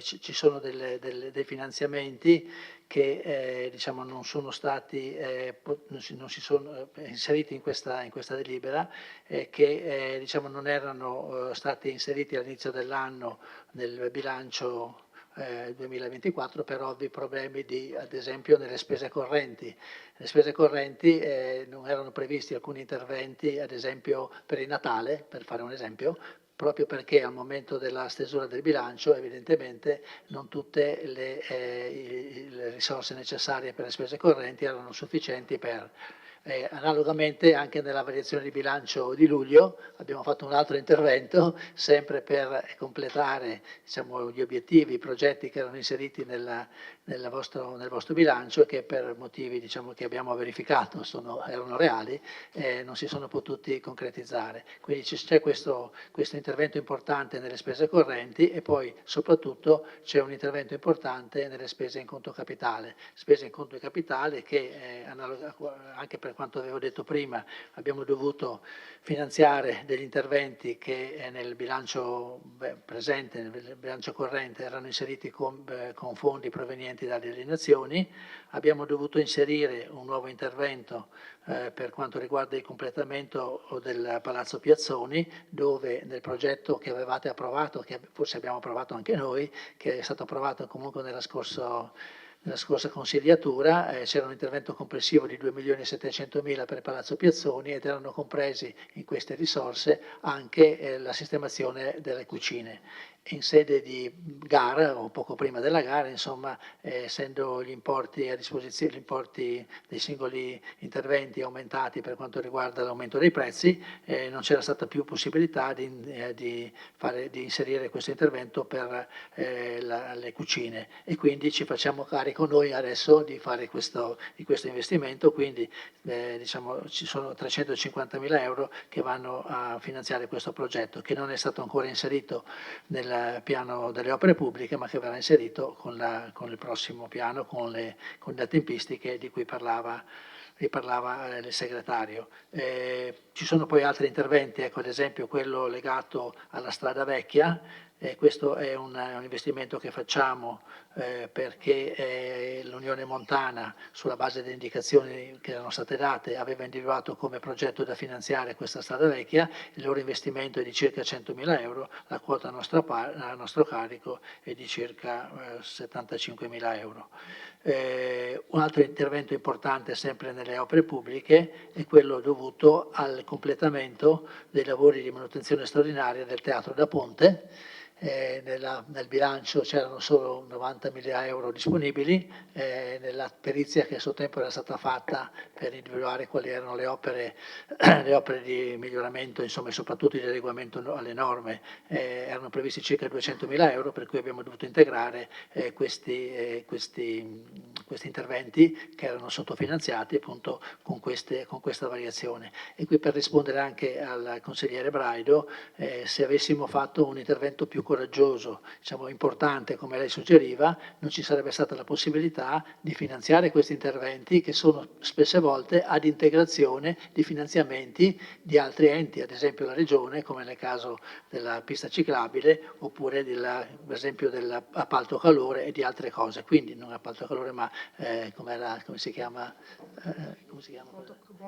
ci sono dei finanziamenti che diciamo, non sono stati non si sono inseriti in questa delibera, che diciamo, non erano stati inseriti all'inizio dell'anno nel bilancio 2024 per ovvi problemi ad esempio nelle spese correnti. Nelle spese correnti non erano previsti alcuni interventi, ad esempio per il Natale, per fare un esempio, proprio perché al momento della stesura del bilancio evidentemente non tutte le risorse necessarie per le spese correnti erano sufficienti per Analogamente anche nella variazione di bilancio di luglio abbiamo fatto un altro intervento sempre per completare, diciamo, gli obiettivi, i progetti che erano inseriti nel vostro bilancio e che per motivi, diciamo, che abbiamo verificato erano reali, non si sono potuti concretizzare. Quindi c'è questo intervento importante nelle spese correnti e poi soprattutto c'è un intervento importante nelle spese in conto capitale. Spese in conto capitale che anche per quanto avevo detto prima abbiamo dovuto finanziare degli interventi che nel bilancio presente, nel bilancio corrente, erano inseriti con fondi provenienti dalle alienazioni. Abbiamo dovuto inserire un nuovo intervento per quanto riguarda il completamento del Palazzo Piazzoni, dove nel progetto che avevate approvato, che forse abbiamo approvato anche noi, che è stato approvato comunque nella scorsa consigliatura, c'era un intervento complessivo di 2.700.000 per Palazzo Piazzoni ed erano compresi in queste risorse anche la sistemazione delle cucine. In sede di gara o poco prima della gara, insomma, essendo gli importi a disposizione, gli importi dei singoli interventi aumentati per quanto riguarda l'aumento dei prezzi, non c'era stata più possibilità di inserire questo intervento per le cucine e quindi ci facciamo carico noi adesso di fare questo investimento, quindi diciamo, ci sono 350.000 euro che vanno a finanziare questo progetto che non è stato ancora inserito nel piano delle opere pubbliche, ma che verrà inserito con il prossimo piano, con le tempistiche di cui parlava il segretario. Ci sono poi altri interventi, ecco, ad esempio quello legato alla strada vecchia. Questo è un investimento che facciamo perché l'Unione Montana, sulla base delle indicazioni che erano state date, aveva individuato come progetto da finanziare questa strada vecchia. Il loro investimento è di circa 100.000 euro, la quota a nostro carico è di circa 75.000 euro. Un altro intervento importante sempre nelle opere pubbliche è quello dovuto al completamento dei lavori di manutenzione straordinaria del Teatro da Ponte. Nel bilancio c'erano solo 90.000 euro disponibili, nella perizia che a suo tempo era stata fatta per individuare quali erano le opere di miglioramento, insomma, e soprattutto di adeguamento alle norme, erano previsti circa 200.000 euro, per cui abbiamo dovuto integrare questi interventi che erano sottofinanziati appunto con questa variazione. E qui per rispondere anche al consigliere Braido, se avessimo fatto un intervento più coraggioso, diciamo importante come lei suggeriva, non ci sarebbe stata la possibilità di finanziare questi interventi che sono spesse volte ad integrazione di finanziamenti di altri enti, ad esempio la Regione, come nel caso della pista ciclabile, oppure per esempio dell'appalto calore e di altre cose. Quindi non appalto calore, ma come si chiama? Il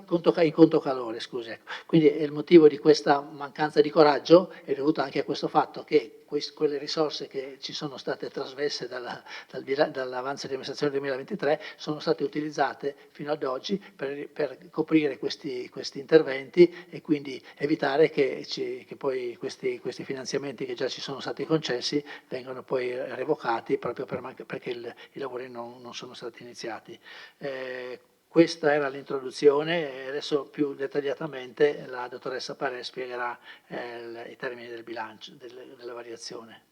conto calore, scusi. Ecco. Quindi il motivo di questa mancanza di coraggio è dovuto anche a questo fatto che quelle risorse che ci sono state trasmesse dall'avanzo di amministrazione 2023 sono state utilizzate fino ad oggi per coprire questi interventi e quindi evitare che poi questi finanziamenti che già ci sono stati concessi vengano poi revocati proprio perché i lavori non sono stati iniziati. Questa era l'introduzione e adesso più dettagliatamente la dottoressa Parè spiegherà i termini del bilancio, della variazione.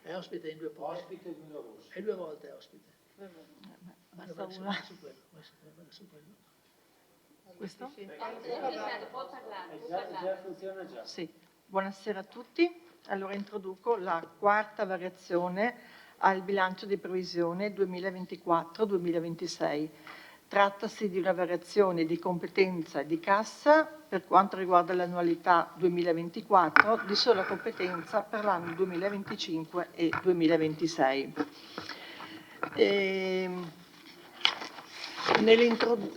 È ospite in due posti. E due volte è ospite. Basta una. Questo? Può parlare. Funziona già. Sì. Buonasera a tutti. Allora introduco la quarta variazione al bilancio di previsione 2024-2026. Trattasi di una variazione di competenza e di cassa per quanto riguarda l'annualità 2024, di sola competenza per l'anno 2025 e 2026.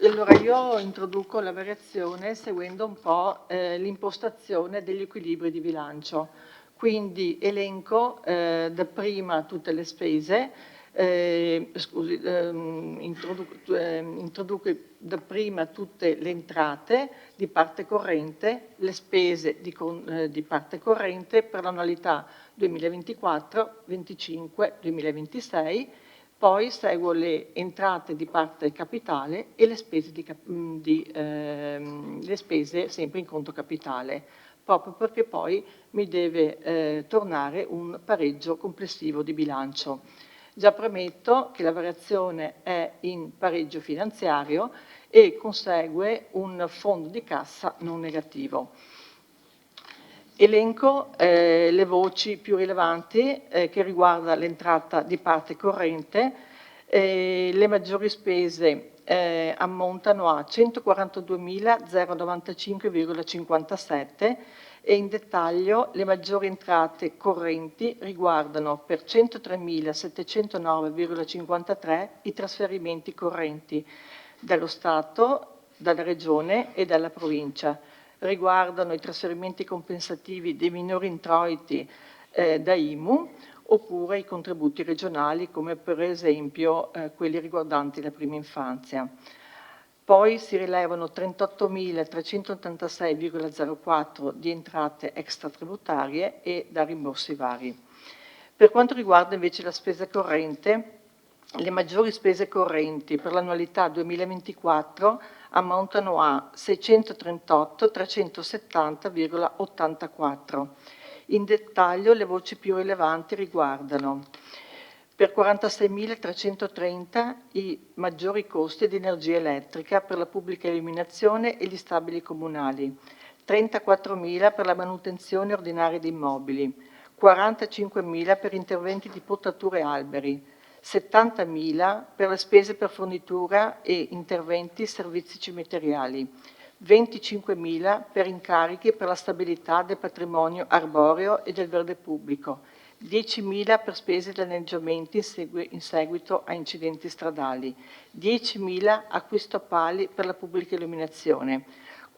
Allora io introduco la variazione seguendo un po' l'impostazione degli equilibri di bilancio. Quindi elenco dapprima tutte le spese, introduco dapprima tutte le entrate di parte corrente, le spese di parte corrente per l'annualità 2024, 25, 2026, poi seguo le entrate di parte capitale e le spese, le spese sempre in conto capitale, proprio perché poi mi deve tornare un pareggio complessivo di bilancio. Già premetto che la variazione è in pareggio finanziario e consegue un fondo di cassa non negativo. Elenco le voci più rilevanti che riguarda l'entrata di parte corrente. Le maggiori spese ammontano a 142.095,57 e in dettaglio le maggiori entrate correnti riguardano per 103.709,53 i trasferimenti correnti dallo Stato, dalla Regione e dalla Provincia. Riguardano i trasferimenti compensativi dei minori introiti da IMU oppure i contributi regionali come per esempio quelli riguardanti la prima infanzia. Poi si rilevano 38.386,04 di entrate extratributarie e da rimborsi vari. Per quanto riguarda invece la spesa corrente, le maggiori spese correnti per l'annualità 2024 ammontano a 638.370,84. In dettaglio le voci più rilevanti riguardano per 46.330 i maggiori costi di energia elettrica per la pubblica illuminazione e gli stabili comunali, 34.000 per la manutenzione ordinaria di immobili, 45.000 per interventi di potature alberi, 70.000 per le spese per fornitura e interventi servizi cimiteriali, 25.000 per incarichi per la stabilità del patrimonio arboreo e del verde pubblico, 10.000 per spese di danneggiamenti in seguito a incidenti stradali, 10.000 acquisto pali per la pubblica illuminazione,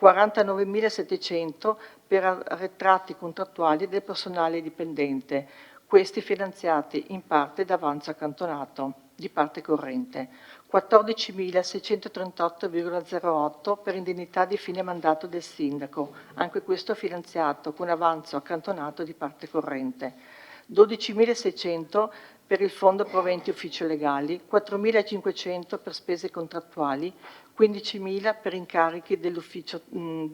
49.700 per arretrati contrattuali del personale dipendente, questi finanziati in parte da avanzo accantonato di parte corrente, 14.638,08 per indennità di fine mandato del sindaco, anche questo finanziato con avanzo accantonato di parte corrente, 12.600 per il fondo proventi ufficio legali, 4.500 per spese contrattuali, 15.000 per incarichi dell'ufficio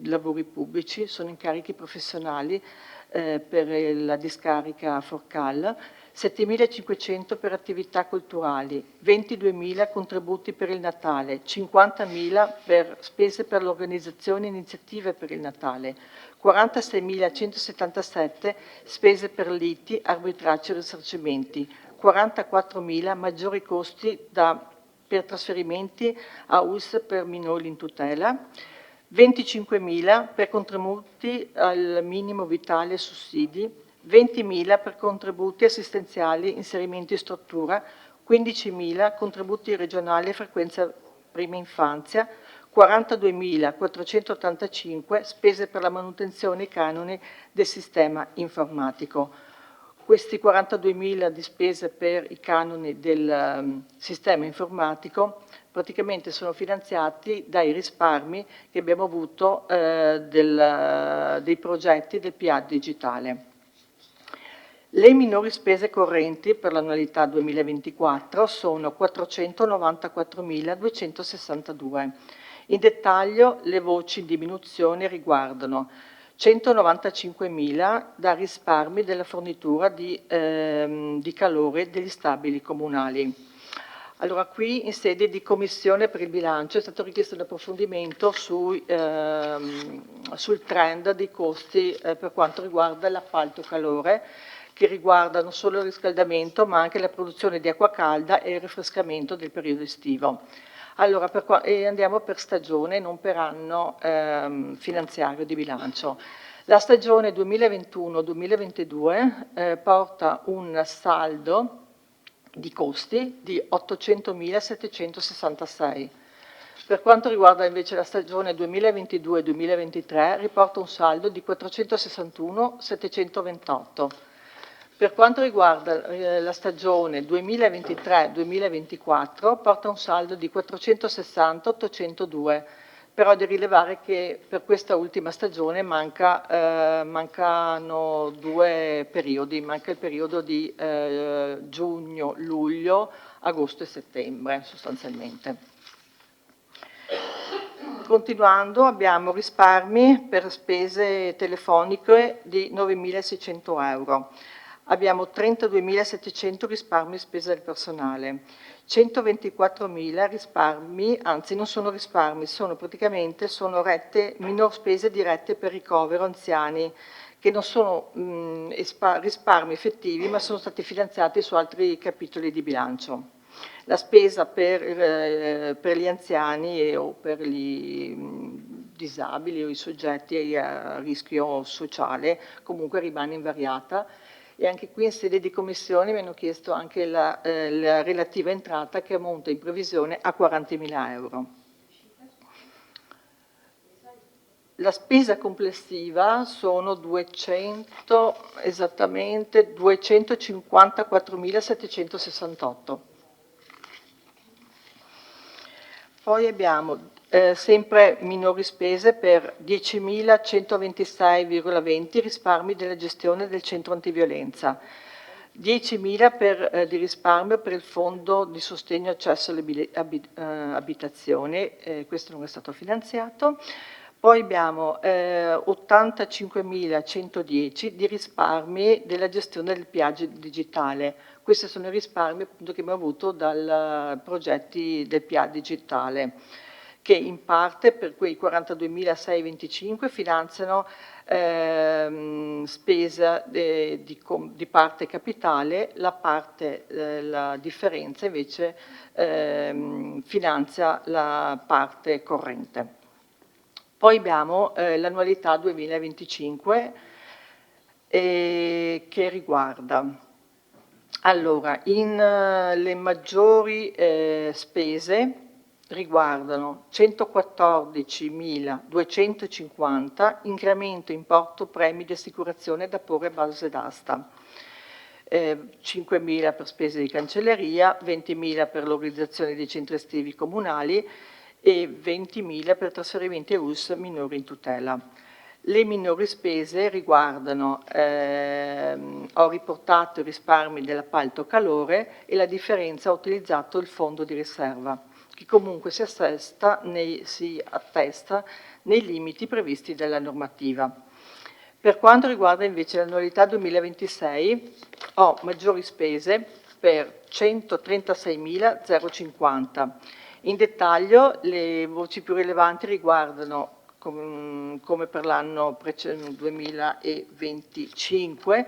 lavori pubblici, sono incarichi professionali per la discarica Forcal, 7.500 per attività culturali, 22.000 contributi per il Natale, 50.000 per spese per l'organizzazione e iniziative per il Natale, 46.177 spese per liti, arbitraggi e risarcimenti, 44.000 maggiori costi per trasferimenti a US per minori in tutela, 25.000 per contributi al minimo vitale e sussidi, 20.000 per contributi assistenziali, inserimenti in struttura, 15.000 contributi regionali e frequenza prima infanzia, 42.485 spese per la manutenzione e canoni del sistema informatico. Questi 42.000 di spese per i canoni del sistema informatico praticamente sono finanziati dai risparmi che abbiamo avuto dei progetti del PA digitale. Le minori spese correnti per l'annualità 2024 sono 494.262. In dettaglio le voci in diminuzione riguardano 195.000 da risparmi della fornitura di calore degli stabili comunali. Allora, qui in sede di commissione per il bilancio è stato richiesto un approfondimento sul trend dei costi per quanto riguarda l'appalto calore, che riguarda non solo il riscaldamento ma anche la produzione di acqua calda e il rinfrescamento del periodo estivo. Allora, andiamo per stagione, non per anno finanziario di bilancio. La stagione 2021-2022 porta un saldo di costi di 800.766. Per quanto riguarda invece la stagione 2022-2023 riporta un saldo di 461.728. Per quanto riguarda la stagione 2023-2024 porta un saldo di 460.802, però è da rilevare che per questa ultima stagione mancano due periodi, manca il periodo di giugno, luglio, agosto e settembre sostanzialmente. Continuando abbiamo risparmi per spese telefoniche di 9.600 euro. Abbiamo 32.700 risparmi spese del personale, 124.000 risparmi, anzi non sono risparmi, sono minor spese dirette per ricovero anziani, che non sono risparmi effettivi ma sono stati finanziati su altri capitoli di bilancio. La spesa per gli anziani o per gli disabili o i soggetti a rischio sociale comunque rimane invariata. E anche qui in sede di commissione mi hanno chiesto anche la relativa entrata che ammonta in previsione a 40.000 euro. La spesa complessiva sono esattamente 254.768. Poi abbiamo sempre minori spese per 10.126,20 risparmi della gestione del centro antiviolenza, 10.000 di risparmio per il fondo di sostegno accesso alle abitazioni, questo non è stato finanziato. Poi abbiamo 85.110 di risparmi della gestione del PIAG digitale. Questi sono i risparmi appunto che abbiamo avuto dai progetti del PIA digitale, che in parte per quei 42.625 finanziano spesa di parte capitale, la differenza invece finanzia la parte corrente. Poi abbiamo l'annualità 2025 che riguarda, allora, le maggiori spese riguardano 114.250 incremento importo premi di assicurazione da porre a base d'asta, 5.000 per spese di cancelleria, 20.000 per l'organizzazione dei centri estivi comunali e 20.000 per trasferimenti a US minori in tutela. Le minori spese riguardano, ho riportato i risparmi dell'appalto calore e la differenza ho utilizzato il fondo di riserva, che comunque si attesta nei limiti previsti dalla normativa. Per quanto riguarda invece l'annualità 2026, ho maggiori spese per 136.050. In dettaglio le voci più rilevanti riguardano, come per l'anno 2025,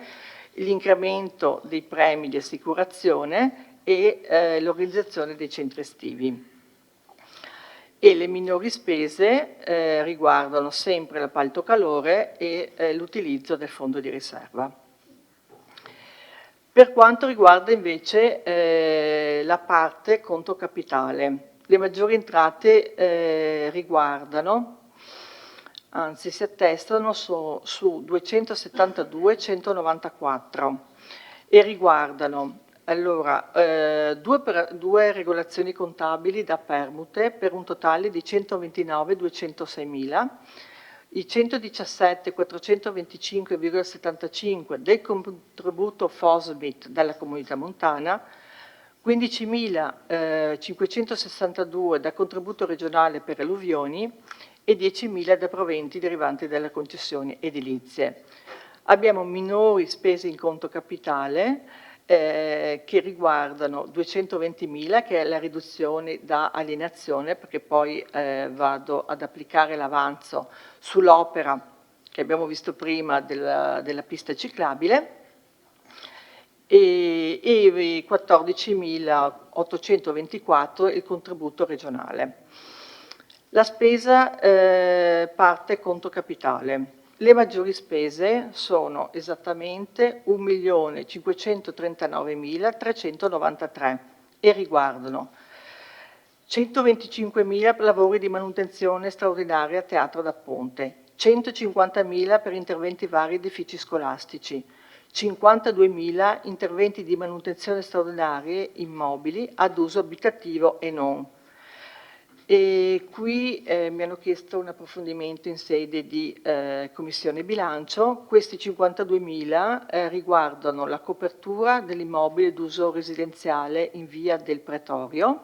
l'incremento dei premi di assicurazione e l'organizzazione dei centri estivi. E le minori spese riguardano sempre l'appalto calore e l'utilizzo del fondo di riserva. Per quanto riguarda invece la parte conto capitale, le maggiori entrate riguardano, anzi si attestano su 272.194 e riguardano allora, due regolazioni contabili da permute per un totale di 129.206.000, i 117.425,75 del contributo FOSBIT dalla Comunità Montana, 15.562 da contributo regionale per alluvioni e 10.000 da proventi derivanti dalle concessioni edilizie. Abbiamo minori spese in conto capitale che riguardano 220.000, che è la riduzione da alienazione, perché poi vado ad applicare l'avanzo sull'opera che abbiamo visto prima della pista ciclabile, e 14.824 il contributo regionale. La spesa parte conto capitale. Le maggiori spese sono esattamente 1.539.393 e riguardano 125.000 per lavori di manutenzione straordinaria a Teatro da Ponte, 150.000 per interventi vari edifici scolastici, 52.000 interventi di manutenzione straordinarie immobili ad uso abitativo e non. E qui mi hanno chiesto un approfondimento in sede di Commissione Bilancio. Questi 52.000 riguardano la copertura dell'immobile d'uso residenziale in via del Pretorio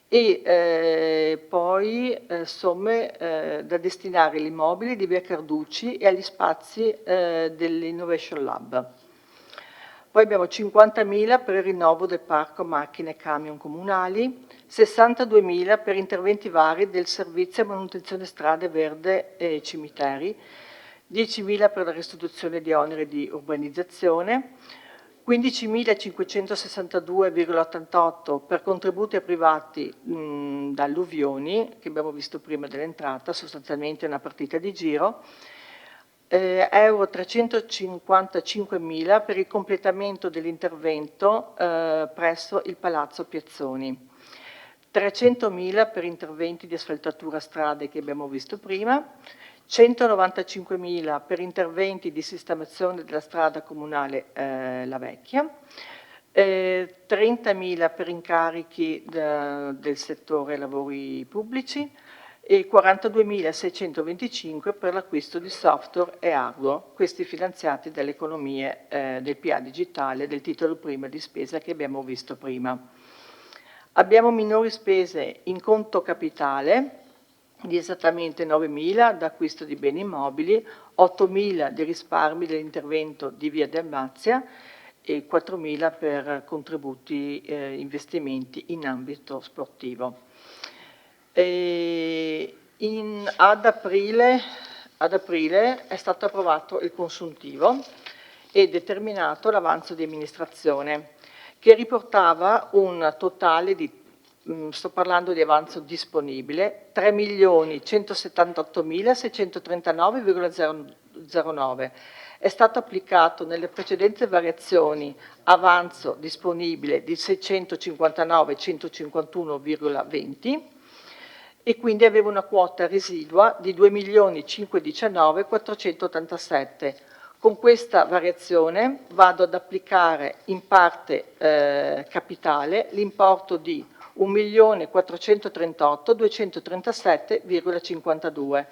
e poi somme da destinare all'immobile di via Carducci e agli spazi dell'Innovation Lab. Poi abbiamo 50.000 per il rinnovo del parco macchine e camion comunali, 62.000 per interventi vari del servizio manutenzione strade verde e cimiteri, 10.000 per la restituzione di oneri di urbanizzazione, 15.562,88 per contributi a privati da alluvioni, che abbiamo visto prima dell'entrata, sostanzialmente una partita di giro, euro 355.000 per il completamento dell'intervento presso il Palazzo Piazzoni, 300.000 per interventi di asfaltatura strade che abbiamo visto prima, 195.000 per interventi di sistemazione della strada comunale La Vecchia, 30.000 per incarichi del settore lavori pubblici e 42.625 per l'acquisto di software e hardware, questi finanziati dalle economie del PA digitale, del titolo prima di spesa che abbiamo visto prima. Abbiamo minori spese in conto capitale di esattamente 9.000 da acquisto di beni immobili, 8.000 di risparmi dell'intervento di Via Dalmazia e 4.000 per contributi investimenti in ambito sportivo. Ad aprile è stato approvato il consuntivo e determinato l'avanzo di amministrazione che riportava un totale di, sto parlando di avanzo disponibile, 3.178.639,09. È stato applicato nelle precedenti variazioni avanzo disponibile di 659.151,20 e quindi aveva una quota residua di 2.519.487. Con questa variazione vado ad applicare in parte capitale l'importo di 1.438.237,52.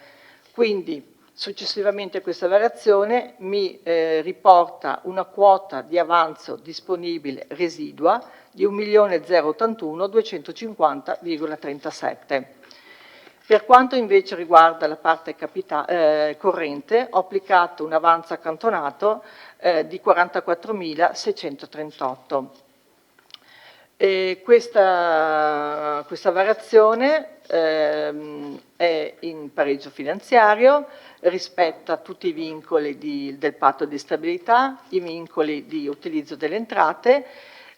Quindi successivamente a questa variazione mi riporta una quota di avanzo disponibile residua di 1.081.250,37. Per quanto invece riguarda la parte corrente, ho applicato un avanzo accantonato di 44.638. Questa variazione è in pareggio finanziario, rispetta tutti i vincoli del patto di stabilità, i vincoli di utilizzo delle entrate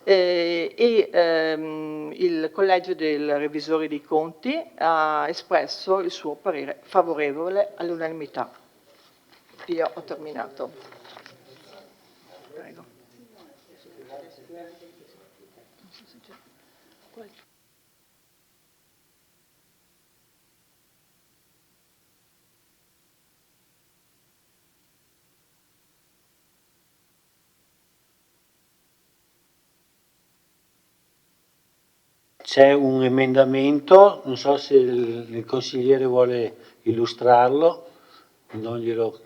il Collegio dei Revisori dei Conti ha espresso il suo parere favorevole all'unanimità. Io ho terminato. Prego. C'è un emendamento, non so se il consigliere vuole illustrarlo, non glielo...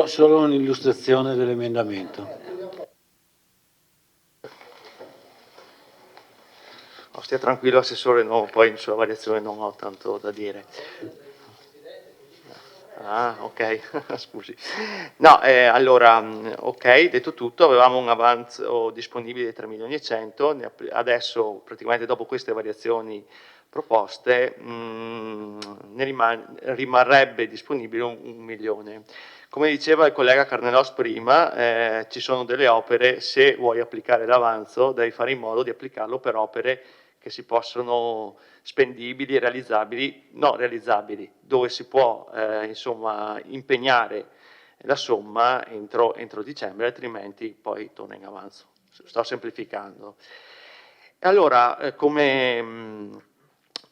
Solo un'illustrazione dell'emendamento. Stia tranquillo Assessore, no, poi sulla variazione non ho tanto da dire. Ah, ok, scusi. No, allora, ok, detto tutto, avevamo un avanzo disponibile di 3.100.000, adesso praticamente dopo queste variazioni proposte ne rimarrebbe disponibile 1 milione. Come diceva il collega Carnelos prima, ci sono delle opere, se vuoi applicare l'avanzo devi fare in modo di applicarlo per opere che si possono spendibili, realizzabili, dove si può insomma impegnare la somma entro dicembre, altrimenti poi torna in avanzo. Sto semplificando. Allora, come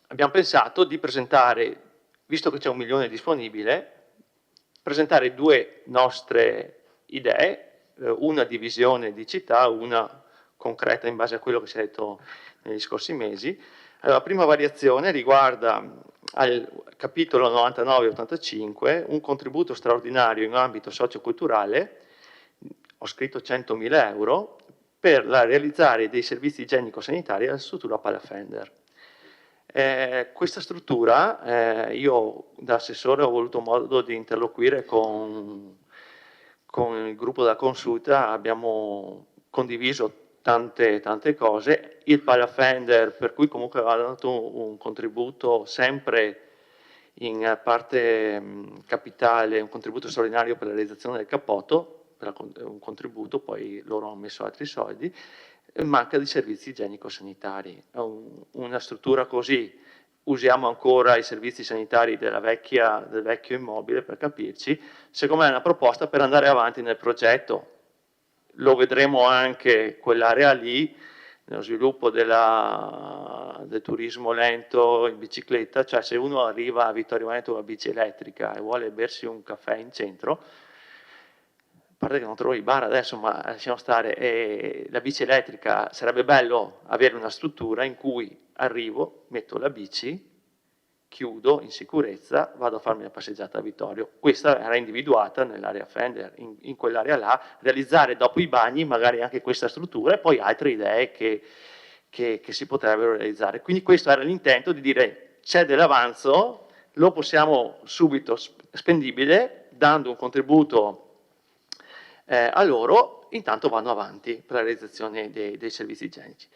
abbiamo pensato di presentare, visto che c'è 1 milione disponibile, presentare due nostre idee, una di visione di città, una concreta in base a quello che si è detto negli scorsi mesi. Allora, la prima variazione riguarda al capitolo 99-85 un contributo straordinario in ambito socioculturale, ho scritto 100.000 euro, per realizzare dei servizi igienico-sanitari alla struttura Palafender. Questa struttura, io da assessore ho avuto modo di interloquire con il gruppo della consulta, abbiamo condiviso tante cose, il Palafender per cui comunque aveva dato un contributo sempre in parte capitale, un contributo straordinario per la realizzazione del cappotto, un contributo, poi loro hanno messo altri soldi, manca di servizi igienico-sanitari. Una struttura così, usiamo ancora i servizi sanitari del vecchio immobile per capirci, secondo me è una proposta per andare avanti nel progetto. Lo vedremo anche quell'area lì, nello sviluppo del turismo lento in bicicletta, cioè se uno arriva a Vittorio Veneto con la bici elettrica e vuole bersi un caffè in centro, a parte che non trovo i bar adesso, ma lasciamo stare, la bici elettrica, sarebbe bello avere una struttura in cui arrivo, metto la bici, chiudo in sicurezza, vado a farmi la passeggiata a Vittorio. Questa era individuata nell'area Fender, in quell'area là, realizzare dopo i bagni magari anche questa struttura e poi altre idee che si potrebbero realizzare. Quindi questo era l'intento di dire c'è dell'avanzo, lo possiamo subito spendibile, dando un contributo a loro, intanto vanno avanti per la realizzazione dei servizi igienici.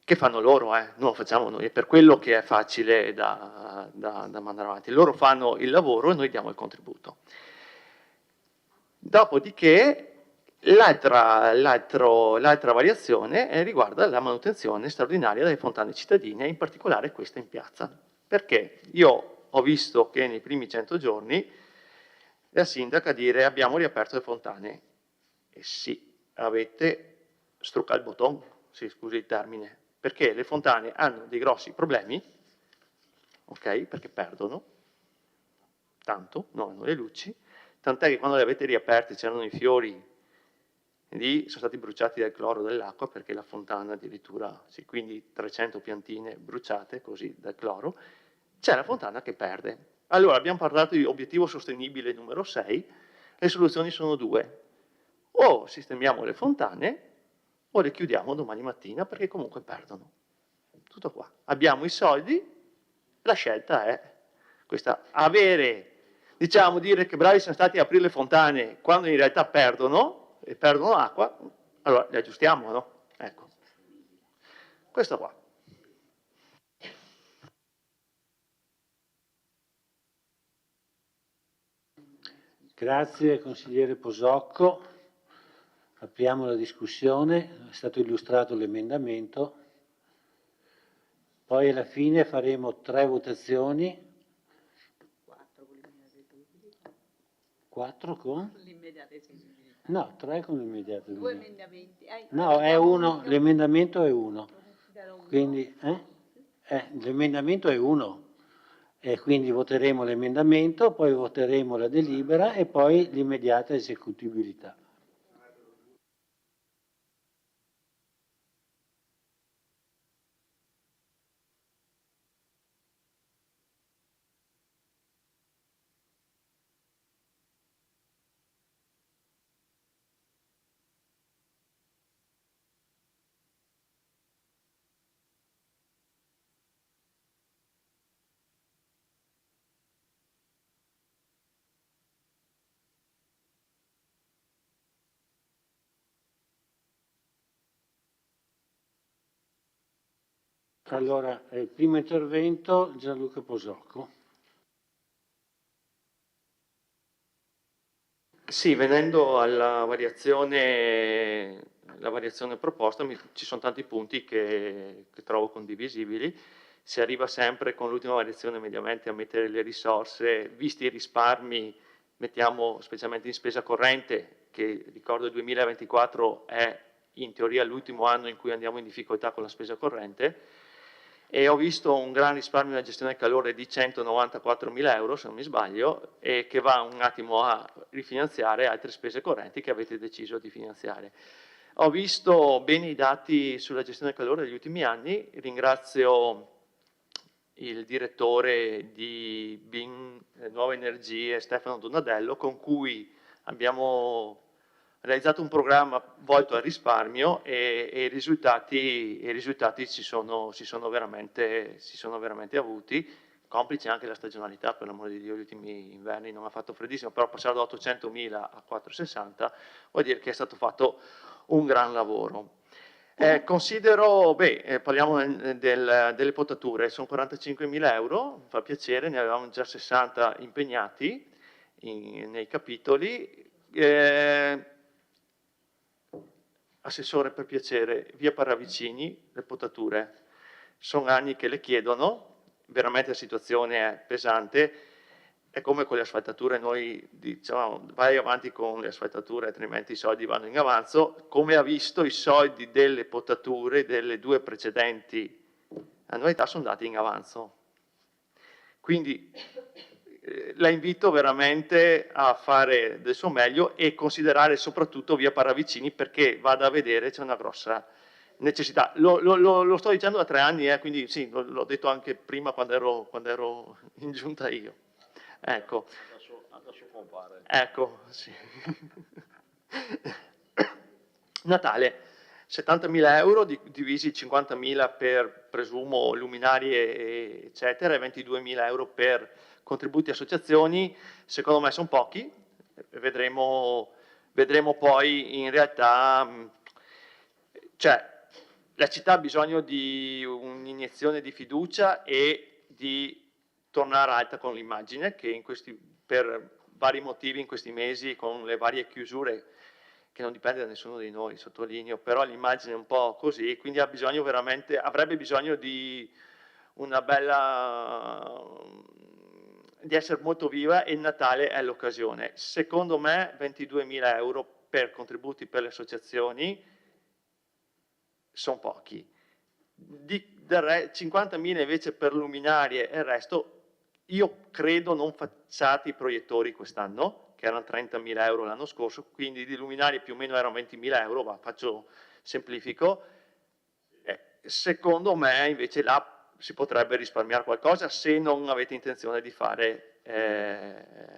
Che fanno loro, non lo facciamo noi, è per quello che è facile da mandare avanti. Loro fanno il lavoro e noi diamo il contributo. Dopodiché l'altra variazione riguarda la manutenzione straordinaria delle fontane cittadine, in particolare questa in piazza. Perché io ho visto che nei primi 100 giorni la sindaca dire abbiamo riaperto le fontane. E sì, avete struccato il bottone, si scusi il termine, perché le fontane hanno dei grossi problemi, ok? Perché perdono tanto, non hanno le luci, tant'è che quando le avete riaperte c'erano i fiori lì, sono stati bruciati dal cloro dell'acqua perché la fontana addirittura, sì, quindi 300 piantine bruciate così dal cloro, c'è la fontana che perde. Allora abbiamo parlato di obiettivo sostenibile numero 6, le soluzioni sono due: o sistemiamo le fontane o le chiudiamo domani mattina perché comunque perdono. Tutto qua. Abbiamo i soldi, la scelta è questa. Dire che bravi siamo stati a aprire le fontane quando in realtà perdono, e perdono acqua, allora le aggiustiamo, no? Ecco. Questo qua. Grazie consigliere Posocco. Apriamo la discussione, è stato illustrato l'emendamento, poi alla fine faremo 3 votazioni. 4 con? L'immediata eseguibilità. No, 3 con l'immediata Due eseguibilità. emendamenti. No, è uno, l'emendamento è uno. Quindi, l'emendamento è uno. E quindi voteremo l'emendamento, poi voteremo la delibera e poi l'immediata esecutibilità. Allora, il primo intervento, Gianluca Posocco. Sì, venendo alla variazione proposta, ci sono tanti punti che trovo condivisibili. Si arriva sempre con l'ultima variazione mediamente a mettere le risorse, visti i risparmi, mettiamo specialmente in spesa corrente, che ricordo il 2024 è in teoria l'ultimo anno in cui andiamo in difficoltà con la spesa corrente, e ho visto un gran risparmio nella gestione del calore di 194.000 euro, se non mi sbaglio, e che va un attimo a rifinanziare altre spese correnti che avete deciso di finanziare. Ho visto bene i dati sulla gestione del calore degli ultimi anni, ringrazio il direttore di BIN Nuove Energie, Stefano Donadello, con cui abbiamo realizzato un programma volto al risparmio e i risultati si sono veramente avuti, complice anche la stagionalità, per l'amore di Dio, gli ultimi inverni non ha fatto freddissimo, però passare da 800.000 a 460 vuol dire che è stato fatto un gran lavoro. Considero, parliamo delle potature, sono 45.000 euro, fa piacere, ne avevamo già 60 impegnati nei capitoli. Assessore, per piacere, via Paravicini, le potature, sono anni che le chiedono, veramente la situazione è pesante, è come con le asfaltature, noi diciamo vai avanti con le asfaltature altrimenti i soldi vanno in avanzo, come ha visto i soldi delle potature delle due precedenti annualità sono andati in avanzo. Quindi la invito veramente a fare del suo meglio e considerare soprattutto via Paravicini, perché vada a vedere, c'è una grossa necessità. Lo sto dicendo da 3 anni, quindi sì, l'ho detto anche prima quando ero in giunta io. Ecco. Adesso compare. Ecco, sì. Natale, 70.000 euro divisi 50.000 per, presumo, luminarie eccetera, e 22.000 euro per contributi a associazioni, secondo me sono pochi, vedremo poi in realtà, cioè la città ha bisogno di un'iniezione di fiducia e di tornare alta con l'immagine, che per vari motivi in questi mesi, con le varie chiusure, che non dipende da nessuno di noi, sottolineo, però l'immagine è un po' così, quindi avrebbe bisogno di una bella, di essere molto viva, e il Natale è l'occasione. Secondo me 22.000 euro per contributi per le associazioni sono pochi. 50.000 invece per luminarie e il resto, io credo non facciate i proiettori quest'anno, che erano 30.000 euro l'anno scorso, quindi di luminarie più o meno erano 20.000 euro, ma semplifico. Secondo me invece là si potrebbe risparmiare qualcosa se non avete intenzione di fare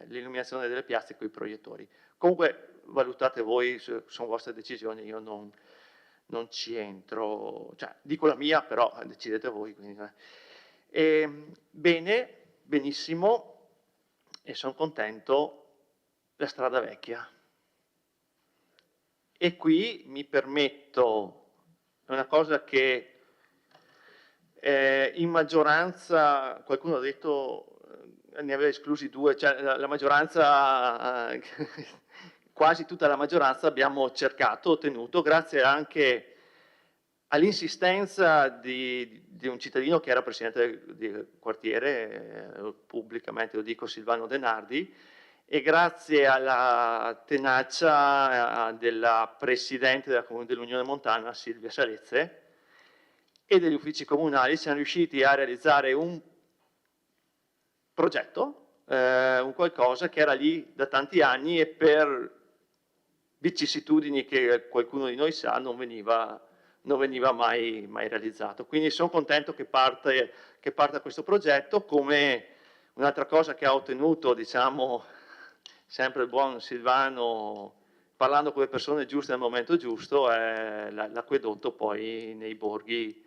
l'illuminazione delle piazze con i proiettori. Comunque valutate voi, sono vostre decisioni, io non ci entro, cioè dico la mia, però decidete voi. Quindi, bene, benissimo, e sono contento. La strada vecchia. E qui mi permetto, è una cosa che in maggioranza, qualcuno ha detto, ne aveva esclusi 2, cioè la maggioranza, quasi tutta la maggioranza abbiamo cercato, ottenuto, grazie anche all'insistenza di un cittadino che era presidente del quartiere, pubblicamente lo dico, Silvano Denardi, e grazie alla tenacia della Presidente dell'Unione Montana, Silvia Salezze, e degli uffici comunali, siamo riusciti a realizzare un progetto, un qualcosa che era lì da tanti anni e per vicissitudini che qualcuno di noi sa non veniva mai realizzato. Quindi sono contento che parta questo progetto. Come un'altra cosa che ha ottenuto, diciamo, sempre il buon Silvano, parlando con le persone giuste al momento giusto, è l'acquedotto poi nei borghi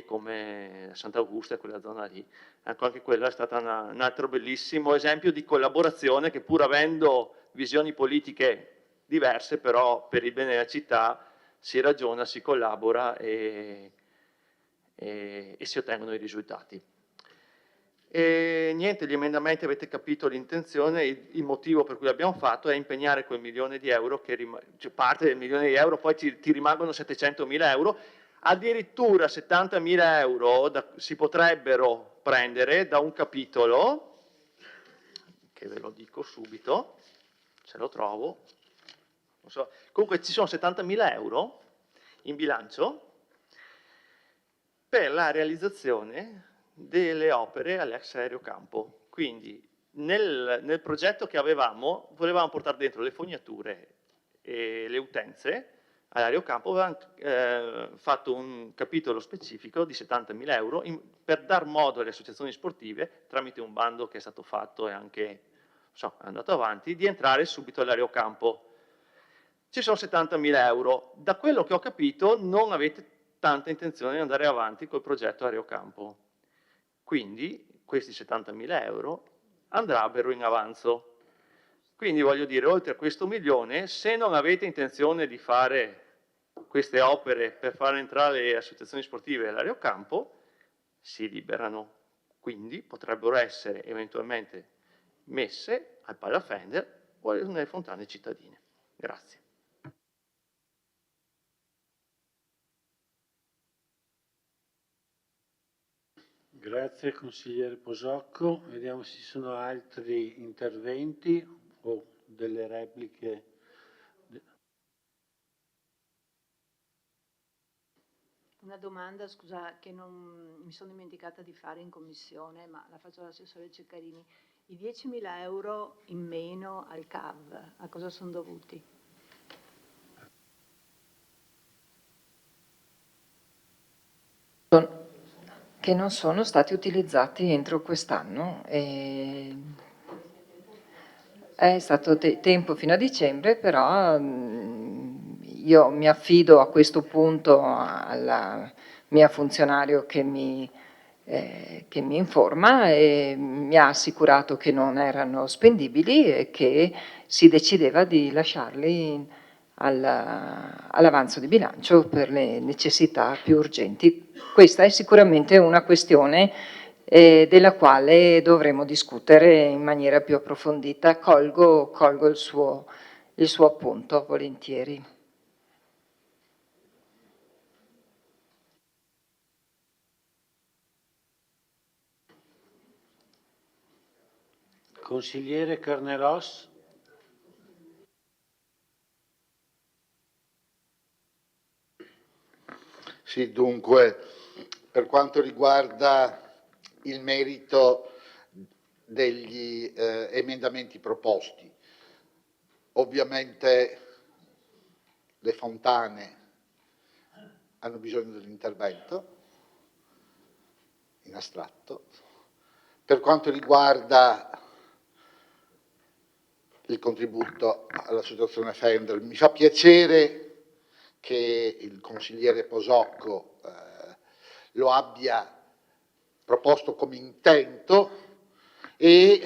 come Sant'Augusta e quella zona lì. Ecco, anche quella è stata un altro bellissimo esempio di collaborazione che, pur avendo visioni politiche diverse, però per il bene della città si ragiona, si collabora e si ottengono i risultati. E niente, gli emendamenti, avete capito l'intenzione, il motivo per cui l'abbiamo fatto è impegnare quel milione di euro, cioè parte del milione di euro, poi ti rimangono 700.000 euro, addirittura 70.000 euro si potrebbero prendere da un capitolo, che ve lo dico subito, se lo trovo, non so. Comunque ci sono 70.000 euro in bilancio per la realizzazione delle opere all'ex Aerocampo. Quindi nel progetto che avevamo, volevamo portare dentro le fognature e le utenze all'Aerocampo, avevamo fatto un capitolo specifico di 70.000 euro per dar modo alle associazioni sportive, tramite un bando che è stato fatto e anche è andato avanti, di entrare subito all'Aerocampo. Ci sono 70.000 euro. Da quello che ho capito non avete tanta intenzione di andare avanti col progetto Aerocampo. Quindi questi 70.000 euro andrebbero in avanzo. Quindi voglio dire, oltre a questo milione, se non avete intenzione di fare queste opere per far entrare le associazioni sportive all'Aerocampo, si liberano. Quindi potrebbero essere eventualmente messe al Palafender o nelle fontane cittadine. Grazie. Grazie consigliere Posocco. Vediamo se ci sono altri interventi o delle repliche. Una domanda, scusa, che non mi sono dimenticata di fare in commissione, ma la faccio all'assessore Ceccarini. I 10.000 euro in meno al CAV, a cosa sono dovuti? Che non sono stati utilizzati entro quest'anno. È stato tempo fino a dicembre, però io mi affido a questo punto alla mia funzionario che mi informa e mi ha assicurato che non erano spendibili e che si decideva di lasciarli all'avanzo di bilancio per le necessità più urgenti. Questa è sicuramente una questione della quale dovremo discutere in maniera più approfondita. Colgo il suo appunto volentieri. Consigliere Carneros. Sì, dunque, per quanto riguarda il merito degli emendamenti proposti, ovviamente le fontane hanno bisogno dell'intervento in astratto. Per quanto riguarda il contributo all'associazione Fender, mi fa piacere che il consigliere Posocco lo abbia proposto come intento e,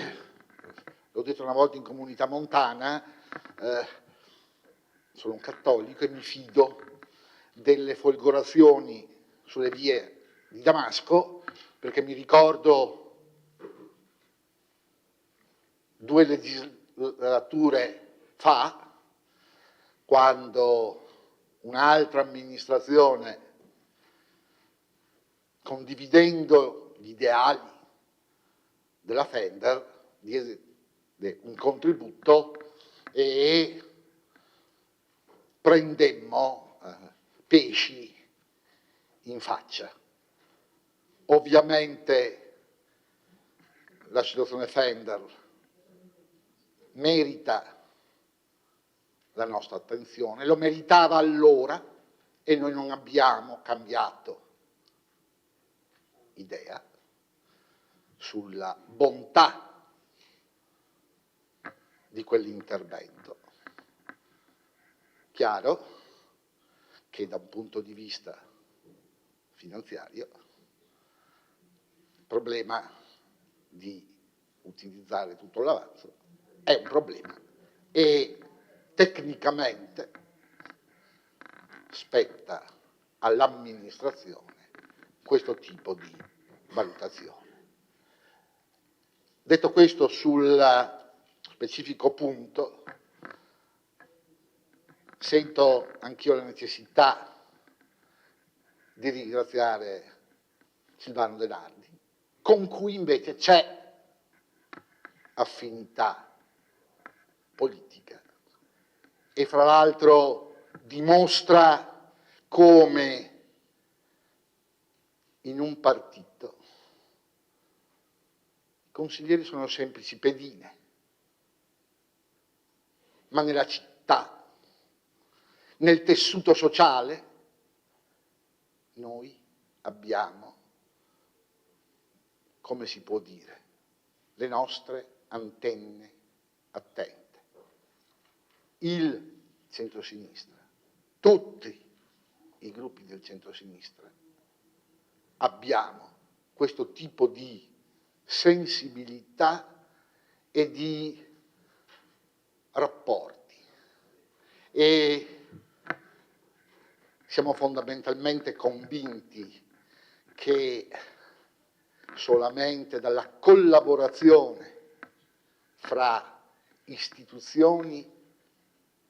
l'ho detto una volta in comunità montana, sono un cattolico e mi fido delle folgorazioni sulle vie di Damasco, perché mi ricordo 2 legislature fa, quando un'altra amministrazione, condividendo gli ideali della Fender, diede un contributo e prendemmo pesci in faccia. Ovviamente la situazione Fender merita la nostra attenzione, lo meritava allora e noi non abbiamo cambiato idea sulla bontà di quell'intervento. Chiaro che da un punto di vista finanziario il problema di utilizzare tutto l'avanzo è un problema e tecnicamente spetta all'amministrazione questo tipo di valutazione. Detto questo, sul specifico punto, sento anch'io la necessità di ringraziare Silvano Denardi, con cui invece c'è affinità politica e fra l'altro dimostra come in un partito i consiglieri sono semplici pedine, ma nella città, nel tessuto sociale, noi abbiamo, come si può dire, le nostre antenne attente. Il centrosinistra, tutti i gruppi del centrosinistra, abbiamo questo tipo di sensibilità e di rapporti e siamo fondamentalmente convinti che solamente dalla collaborazione fra istituzioni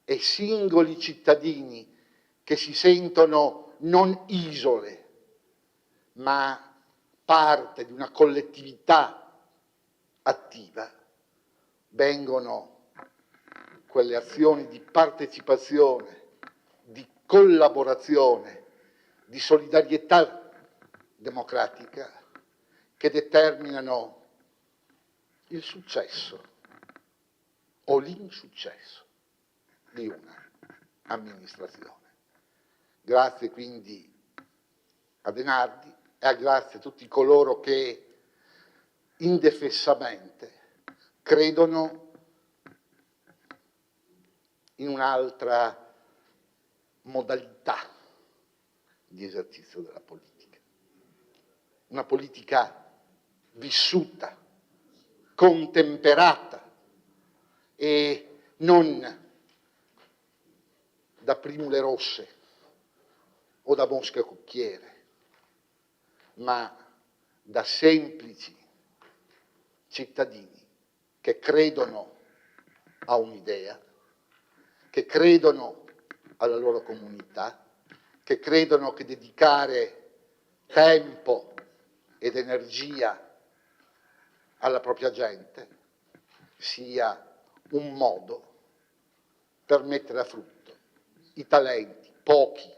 e singoli cittadini che si sentono non isole, ma parte di una collettività attiva, vengono quelle azioni di partecipazione, di collaborazione, di solidarietà democratica che determinano il successo o l'insuccesso di una amministrazione. Grazie quindi a Denardi e grazie a tutti coloro che indefessamente credono in un'altra modalità di esercizio della politica. Una politica vissuta, contemperata e non da primule rosse o da mosche cocchiere, ma da semplici cittadini che credono a un'idea, che credono alla loro comunità, che credono che dedicare tempo ed energia alla propria gente sia un modo per mettere a frutto i talenti, pochi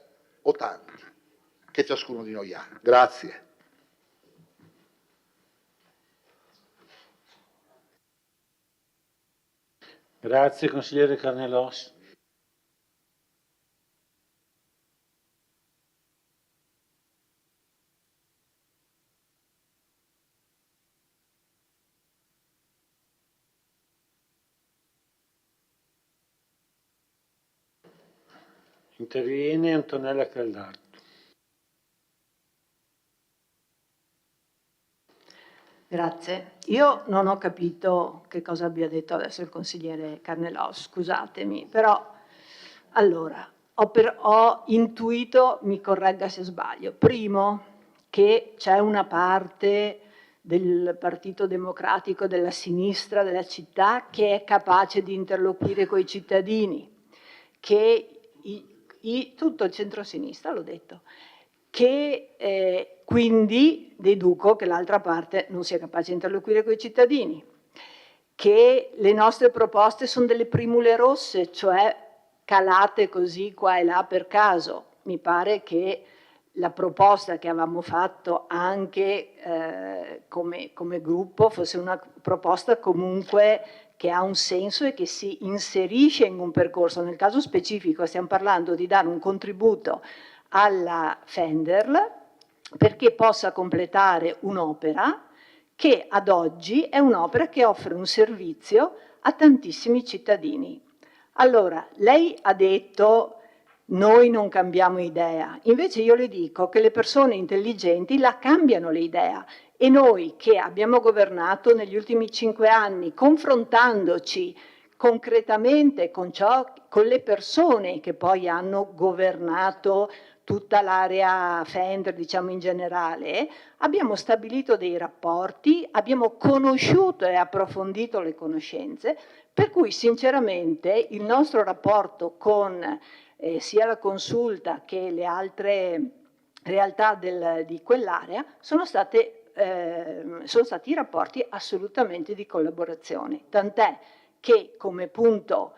o tanti, che ciascuno di noi ha. Grazie. Grazie consigliere Carnelos. Interviene Antonella Caldardo. Grazie. Io non ho capito che cosa abbia detto adesso il consigliere Carnelos, scusatemi, però allora ho intuito, mi corregga se sbaglio, primo che c'è una parte del Partito Democratico della sinistra della città che è capace di interloquire con i cittadini, che tutto il centro-sinistra, l'ho detto, che quindi deduco che l'altra parte non sia capace di interloquire con i cittadini, che le nostre proposte sono delle primule rosse, cioè calate così qua e là per caso. Mi pare che la proposta che avevamo fatto anche come gruppo fosse una proposta comunque che ha un senso e che si inserisce in un percorso. Nel caso specifico stiamo parlando di dare un contributo alla Fenderl perché possa completare un'opera che ad oggi è un'opera che offre un servizio a tantissimi cittadini. Allora, lei ha detto noi non cambiamo idea, invece io le dico che le persone intelligenti la cambiano l'idea e noi che abbiamo governato negli ultimi 5 anni confrontandoci concretamente con le persone che poi hanno governato tutta l'area Fender, diciamo in generale, abbiamo stabilito dei rapporti, abbiamo conosciuto e approfondito le conoscenze, per cui sinceramente il nostro rapporto con sia la consulta che le altre realtà di quell'area sono stati rapporti assolutamente di collaborazione, tant'è che come punto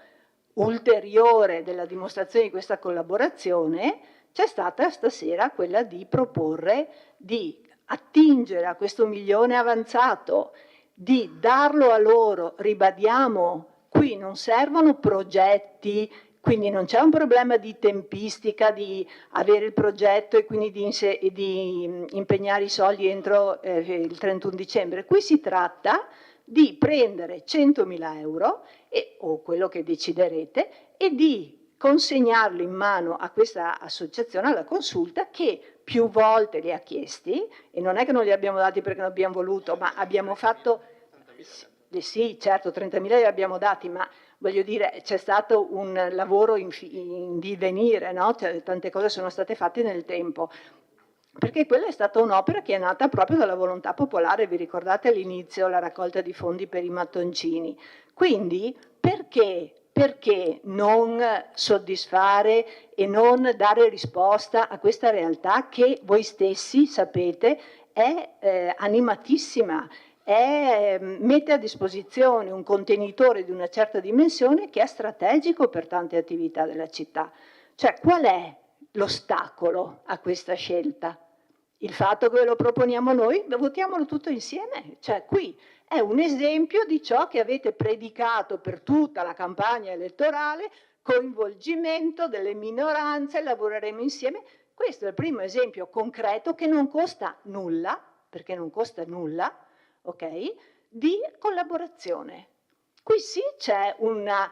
ulteriore della dimostrazione di questa collaborazione c'è stata stasera quella di proporre di attingere a questo milione avanzato, di darlo a loro, ribadiamo, qui non servono progetti, quindi non c'è un problema di tempistica, di avere il progetto e quindi di impegnare i soldi entro il 31 dicembre. Qui si tratta di prendere 100.000 euro o quello che deciderete e di consegnarlo in mano a questa associazione, alla consulta, che più volte li ha chiesti, e non è che non li abbiamo dati perché non abbiamo voluto, ma abbiamo fatto... Sì, certo, 30.000 li abbiamo dati, ma voglio dire, c'è stato un lavoro in divenire, no? Cioè, tante cose sono state fatte nel tempo. Perché quella è stata un'opera che è nata proprio dalla volontà popolare, vi ricordate all'inizio la raccolta di fondi per i mattoncini. Quindi perché non soddisfare e non dare risposta a questa realtà che voi stessi sapete è animatissima, mette a disposizione un contenitore di una certa dimensione che è strategico per tante attività della città. Cioè, qual è l'ostacolo a questa scelta? Il fatto che ve lo proponiamo noi, votiamolo tutto insieme. Cioè, qui è un esempio di ciò che avete predicato per tutta la campagna elettorale: coinvolgimento delle minoranze, lavoreremo insieme. Questo è il primo esempio concreto che non costa nulla, perché non costa nulla, ok? Di collaborazione. Qui sì c'è una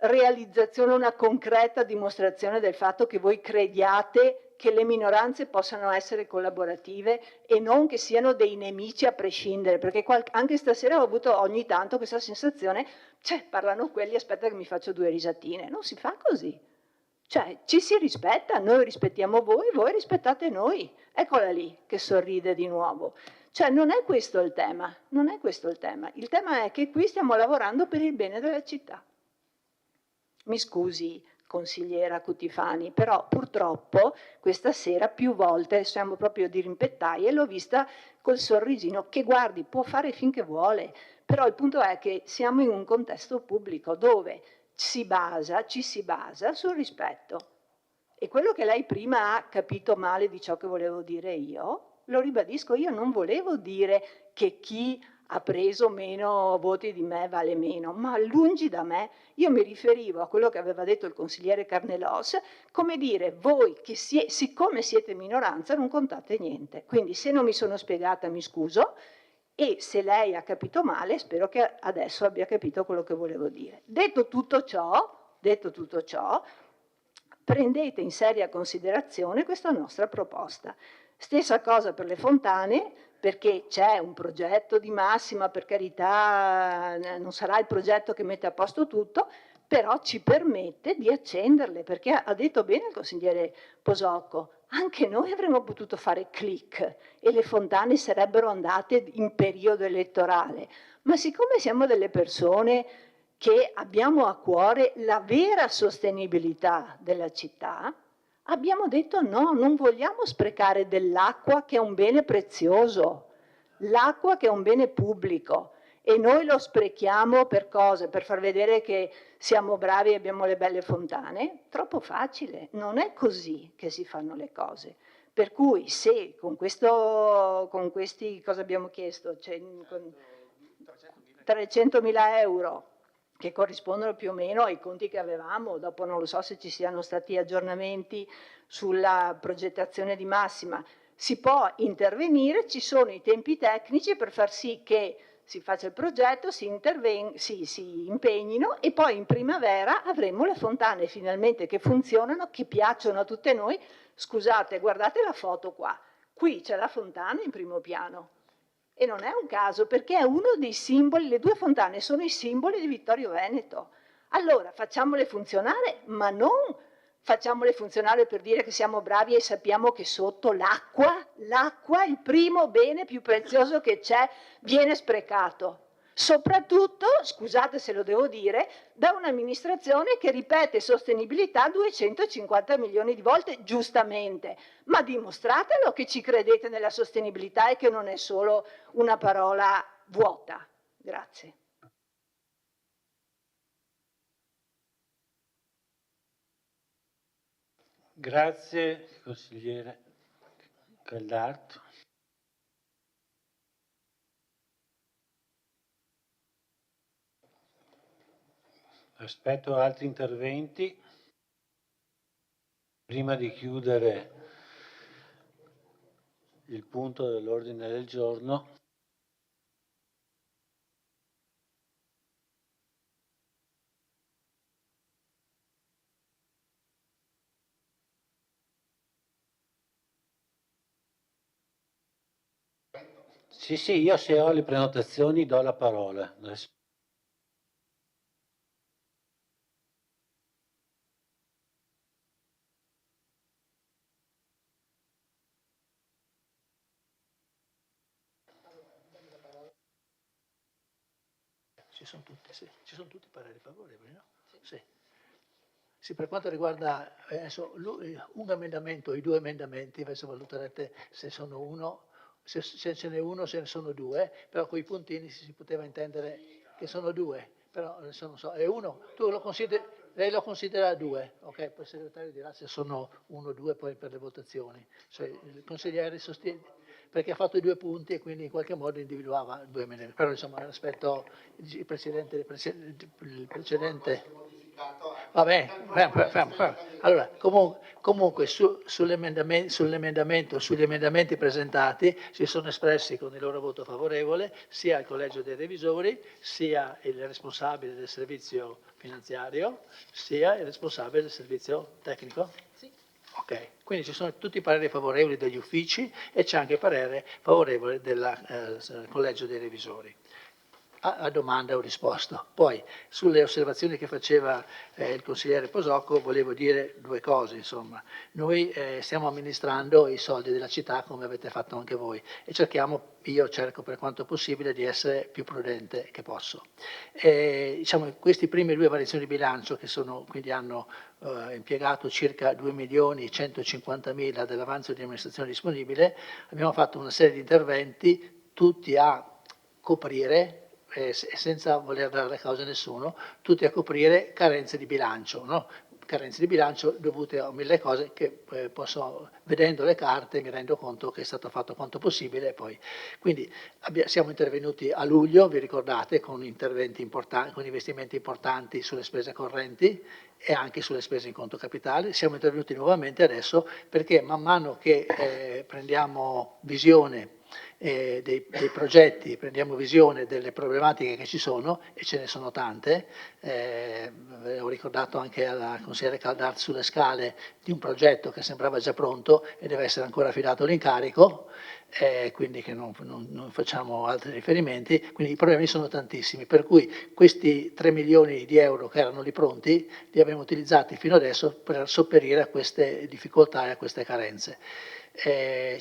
realizzazione, una concreta dimostrazione del fatto che voi crediate che le minoranze possano essere collaborative e non che siano dei nemici a prescindere, perché anche stasera ho avuto ogni tanto questa sensazione, cioè parlano quelli, aspetta che mi faccio 2 risatine, non si fa così. Cioè ci si rispetta, noi rispettiamo voi, voi rispettate noi. Eccola lì che sorride di nuovo. Cioè non è questo il tema, non è questo il tema. Il tema è che qui stiamo lavorando per il bene della città. Mi scusi, consigliera Cutifani, però purtroppo questa sera più volte siamo proprio dirimpettai e l'ho vista col sorrisino che, guardi, può fare finché vuole, però il punto è che siamo in un contesto pubblico dove ci si basa sul rispetto. E quello che lei prima ha capito male di ciò che volevo dire io, lo ribadisco, io non volevo dire che chi ha preso meno voti di me vale meno, ma lungi da me. Io mi riferivo a quello che aveva detto il consigliere Carnelos, come dire, voi che siccome siete minoranza non contate niente. Quindi se non mi sono spiegata mi scuso, e se lei ha capito male spero che adesso abbia capito quello che volevo dire. Detto tutto ciò, prendete in seria considerazione questa nostra proposta. Stessa cosa per le fontane, perché c'è un progetto di massima, per carità, non sarà il progetto che mette a posto tutto, però ci permette di accenderle, perché ha detto bene il consigliere Posocco, anche noi avremmo potuto fare click e le fontane sarebbero andate in periodo elettorale, ma siccome siamo delle persone che abbiamo a cuore la vera sostenibilità della città, abbiamo detto no, non vogliamo sprecare dell'acqua che è un bene prezioso, l'acqua che è un bene pubblico, e noi lo sprechiamo per cosa? Per far vedere che siamo bravi e abbiamo le belle fontane? Troppo facile, non è così che si fanno le cose. Per cui se con questi, cosa abbiamo chiesto? 300.000 euro, che corrispondono più o meno ai conti che avevamo, dopo non lo so se ci siano stati aggiornamenti sulla progettazione di massima, si può intervenire, ci sono i tempi tecnici per far sì che si faccia il progetto, si impegnino e poi in primavera avremo le fontane finalmente che funzionano, che piacciono a tutte noi. Scusate, guardate la foto qua, qui c'è la fontana in primo piano. E non è un caso, perché è uno dei simboli, le 2 fontane sono i simboli di Vittorio Veneto. Allora facciamole funzionare, ma non facciamole funzionare per dire che siamo bravi e sappiamo che sotto l'acqua, il primo bene più prezioso che c'è, viene sprecato. Soprattutto, scusate se lo devo dire, da un'amministrazione che ripete sostenibilità 250 milioni di volte, giustamente, ma dimostratelo che ci credete nella sostenibilità e che non è solo una parola vuota. Grazie. Grazie, consigliere Caldarto. Aspetto altri interventi prima di chiudere il punto dell'ordine del giorno. Sì, io se ho le prenotazioni do la parola. Adesso. Ci sono tutti pareri favorevoli, no? Sì. Sì, per quanto riguarda adesso, un emendamento, i due emendamenti, adesso valuterete se sono uno, se ce n'è uno, se ne sono due, però con i puntini si poteva intendere che sono due, però adesso non so, è uno, lei lo considera due, ok? Poi il segretario dirà se sono uno o due poi per le votazioni. Cioè, il consigliere sostiene, perché ha fatto i due punti e quindi in qualche modo individuava due emendamenti, però insomma rispetto il precedente. Vabbè, fermo. Allora, comunque sull'emendamento, sugli emendamenti presentati si sono espressi con il loro voto favorevole sia il Collegio dei Revisori, sia il responsabile del servizio finanziario, sia il responsabile del servizio tecnico? Sì. Ok, quindi ci sono tutti i pareri favorevoli degli uffici e c'è anche il parere favorevole del Collegio dei Revisori. A domanda ho risposto. Poi sulle osservazioni che faceva il consigliere Posocco volevo dire due cose, insomma. Noi stiamo amministrando i soldi della città come avete fatto anche voi e io cerco per quanto possibile di essere più prudente che posso. Diciamo, queste prime due variazioni di bilancio che quindi hanno impiegato circa 2.150.000 dell'avanzo di amministrazione disponibile, abbiamo fatto una serie di interventi tutti a coprire senza voler dare la causa a nessuno, tutti a coprire carenze di bilancio, no? Carenze di bilancio dovute a mille cose che vedendo le carte mi rendo conto che è stato fatto quanto possibile. Quindi siamo intervenuti a luglio, vi ricordate, con investimenti importanti sulle spese correnti e anche sulle spese in conto capitale. Siamo intervenuti nuovamente adesso perché man mano che prendiamo visione dei progetti, prendiamo visione delle problematiche che ci sono, e ce ne sono tante. Ho ricordato anche alla consigliere Caldart sulle scale di un progetto che sembrava già pronto e deve essere ancora affidato l'incarico, quindi che non facciamo altri riferimenti, quindi i problemi sono tantissimi, per cui questi 3 milioni di euro che erano lì pronti li abbiamo utilizzati fino adesso per sopperire a queste difficoltà e a queste carenze.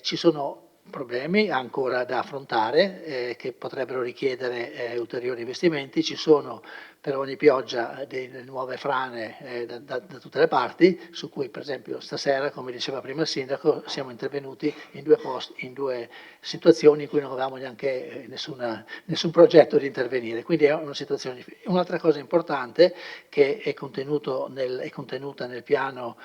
Ci sono problemi ancora da affrontare che potrebbero richiedere ulteriori investimenti. Ci sono per ogni pioggia delle nuove frane da tutte le parti, su cui per esempio stasera, come diceva prima il sindaco, siamo intervenuti in due situazioni in cui non avevamo neanche nessun progetto di intervenire, quindi è una situazione difficile. Un'altra cosa importante che è contenuta nel piano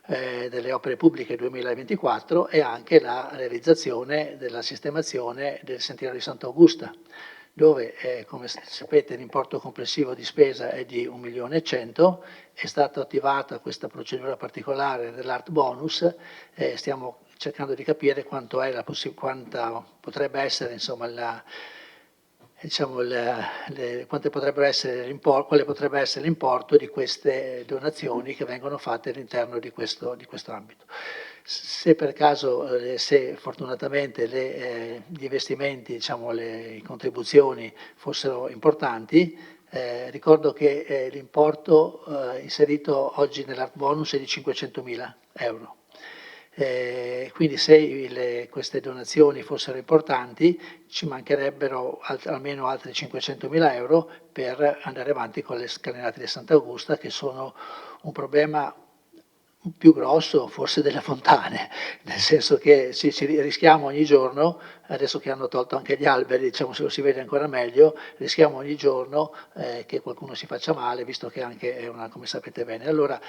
delle opere pubbliche 2024 e anche la realizzazione della sistemazione del sentiero di Sant'Augusta, dove come sapete l'importo complessivo di spesa è di 1.100.000, è stata attivata questa procedura particolare dell'Art Bonus, stiamo cercando di capire quanto potrebbe essere insomma quale potrebbe essere l'importo di queste donazioni che vengono fatte all'interno di questo ambito. Se per caso, se fortunatamente gli investimenti, le contribuzioni fossero importanti, ricordo che l'importo inserito oggi nell'Art Bonus è di 500.000 euro. Quindi se queste donazioni fossero importanti ci mancherebbero almeno altri 500.000 euro per andare avanti con le scalinate di Sant'Augusta, che sono un problema più grosso forse delle fontane, nel senso che rischiamo ogni giorno adesso che hanno tolto anche gli alberi, diciamo, se lo si vede ancora meglio, rischiamo ogni giorno che qualcuno si faccia male, visto che anche è una, come sapete bene. Allora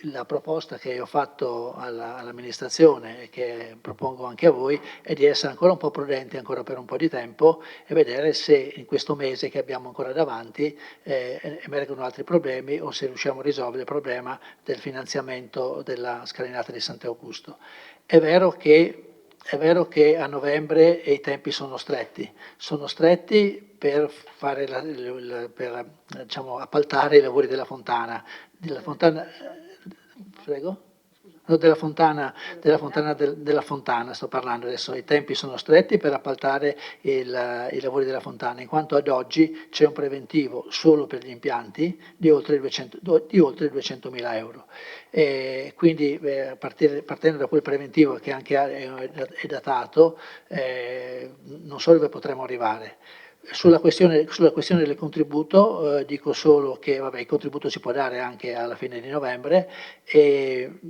la proposta che ho fatto all'amministrazione e che propongo anche a voi è di essere ancora un po' prudenti ancora per un po' di tempo e vedere se in questo mese che abbiamo ancora davanti emergono altri problemi o se riusciamo a risolvere il problema del finanziamento della scalinata di Sant'Augusto. È vero che a novembre i tempi sono stretti per fare per diciamo, appaltare i lavori della fontana. Prego? No, della fontana sto parlando adesso, i tempi sono stretti per appaltare i lavori della fontana, in quanto ad oggi c'è un preventivo solo per gli impianti di oltre 200.000 euro. E quindi partendo da quel preventivo che anche è datato, non so dove potremo arrivare. Sulla questione del contributo dico solo che vabbè, il contributo si può dare anche alla fine di novembre e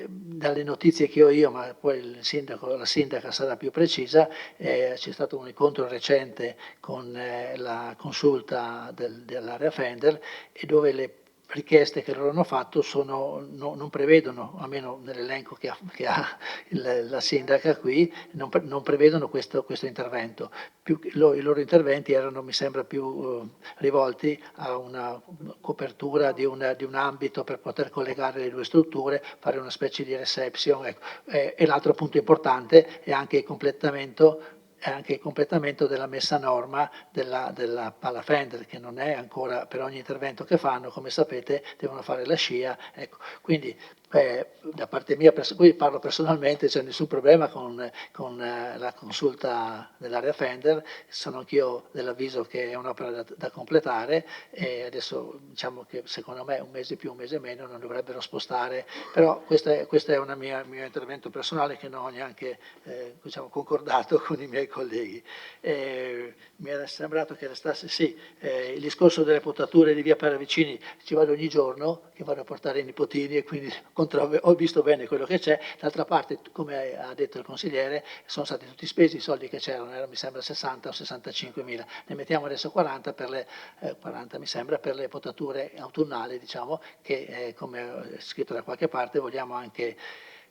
dalle notizie che ho io, ma poi la sindaca sarà più precisa, c'è stato un incontro recente con la consulta dell'area Fender e dove le richieste che loro hanno fatto non prevedono, almeno nell'elenco che ha la sindaca qui, non prevedono questo intervento. I loro interventi erano, mi sembra, più rivolti a una copertura di un ambito per poter collegare le due strutture, fare una specie di reception. Ecco. E l'altro punto importante è anche il completamento della messa a norma della pala Fender, che non è ancora, per ogni intervento che fanno, come sapete, devono fare la scia. Ecco. Quindi da parte mia, qui parlo personalmente, c'è nessun problema con la consulta dell'area Fender, sono anch'io dell'avviso che è un'opera da completare e adesso diciamo che secondo me un mese più, un mese meno non dovrebbero spostare, però questo è un mio intervento personale che non ho neanche diciamo, concordato con i miei colleghi. Mi era sembrato che restasse, il discorso delle potature di via Paravicini, ci vado ogni giorno, che vado a portare i nipotini e quindi ho visto bene quello che c'è. D'altra parte, come ha detto il consigliere, sono stati tutti spesi i soldi che c'erano, mi sembra 60 o 65 mila, ne mettiamo adesso 40 40 mi sembra per le potature autunnali, diciamo, che come ho scritto da qualche parte vogliamo anche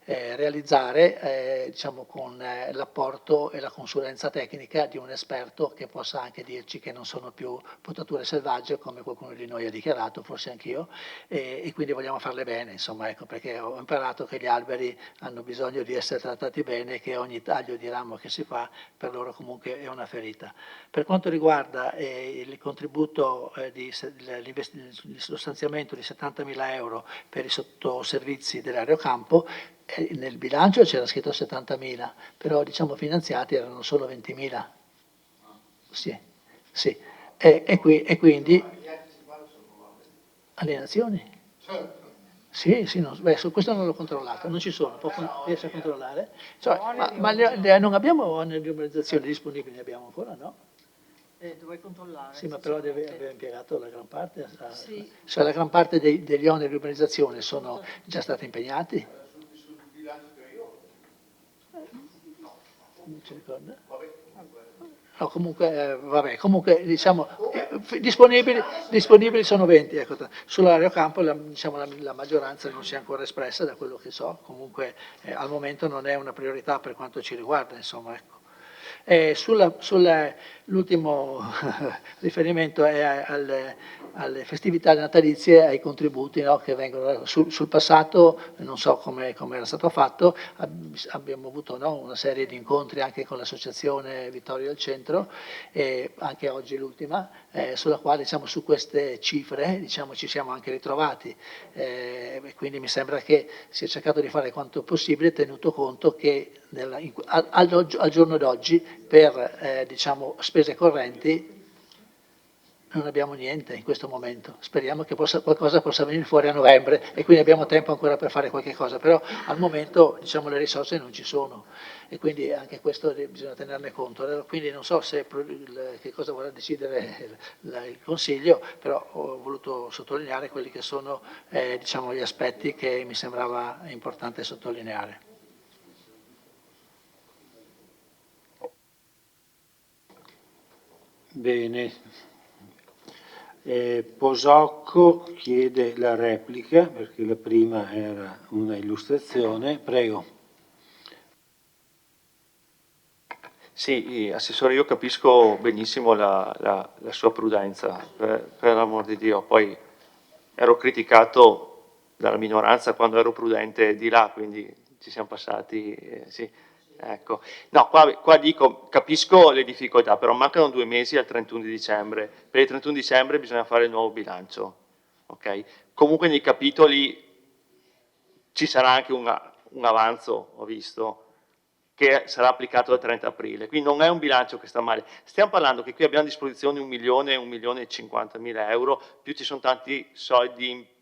realizzare diciamo, con l'apporto e la consulenza tecnica di un esperto che possa anche dirci che non sono più potature selvagge come qualcuno di noi ha dichiarato, forse anch'io, e quindi vogliamo farle bene, insomma, ecco, perché ho imparato che gli alberi hanno bisogno di essere trattati bene e che ogni taglio di ramo che si fa per loro comunque è una ferita. Per quanto riguarda il contributo lo stanziamento di 70.000 euro per i sottoservizi dell'Aerocampo, nel bilancio c'era scritto 70.000, però diciamo finanziati erano solo 20.000. Sì. E quindi alienazioni? Sì, su questo non l'ho controllato, non ci sono, riesce a controllare? Cioè, ma non abbiamo oneri di urbanizzazione disponibili, ne abbiamo ancora, no? Dovrei controllare. Sì, ma però aveva impiegato la gran parte, sì. Cioè la gran parte degli oneri di urbanizzazione sono già stati impegnati? Non ci ricorda? No, comunque diciamo, disponibili sono 20, ecco. Sull'Aerocampo diciamo, la maggioranza non si è ancora espressa da quello che so, comunque al momento non è una priorità per quanto ci riguarda, insomma, ecco. L'ultimo riferimento è alle festività natalizie, ai contributi, no, che vengono sul passato, non so come era stato fatto, abbiamo avuto, no, una serie di incontri anche con l'associazione Vittorio del Centro, e anche oggi l'ultima, sulla quale diciamo, su queste cifre diciamo, ci siamo anche ritrovati, quindi mi sembra che si è cercato di fare quanto possibile tenuto conto che al giorno d'oggi per diciamo, spese correnti non abbiamo niente in questo momento. Speriamo che qualcosa possa venire fuori a novembre e quindi abbiamo tempo ancora per fare qualche cosa, però al momento diciamo, le risorse non ci sono e quindi anche questo bisogna tenerne conto. Quindi non so che cosa vorrà decidere il Consiglio, però ho voluto sottolineare quelli che sono diciamo, gli aspetti che mi sembrava importante sottolineare. Bene. Posocco chiede la replica, perché la prima era una illustrazione. Prego. Sì, Assessore, io capisco benissimo la sua prudenza, per l'amor di Dio. Poi ero criticato dalla minoranza quando ero prudente di là, quindi ci siamo passati, sì. Ecco. No, qua dico, capisco le difficoltà, però mancano 2 mesi al 31 di dicembre. Per il 31 dicembre bisogna fare il nuovo bilancio, ok? Comunque nei capitoli ci sarà anche un avanzo, ho visto, che sarà applicato dal 30 aprile, quindi non è un bilancio che sta male. Stiamo parlando che qui abbiamo a disposizione 1.150.000 euro, più ci sono tanti soldi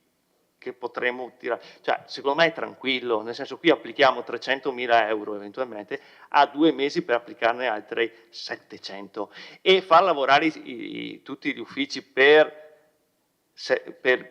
che potremmo tirare, cioè secondo me è tranquillo, nel senso qui applichiamo 300.000 euro eventualmente, a 2 mesi per applicarne altri 700 e far lavorare tutti gli uffici per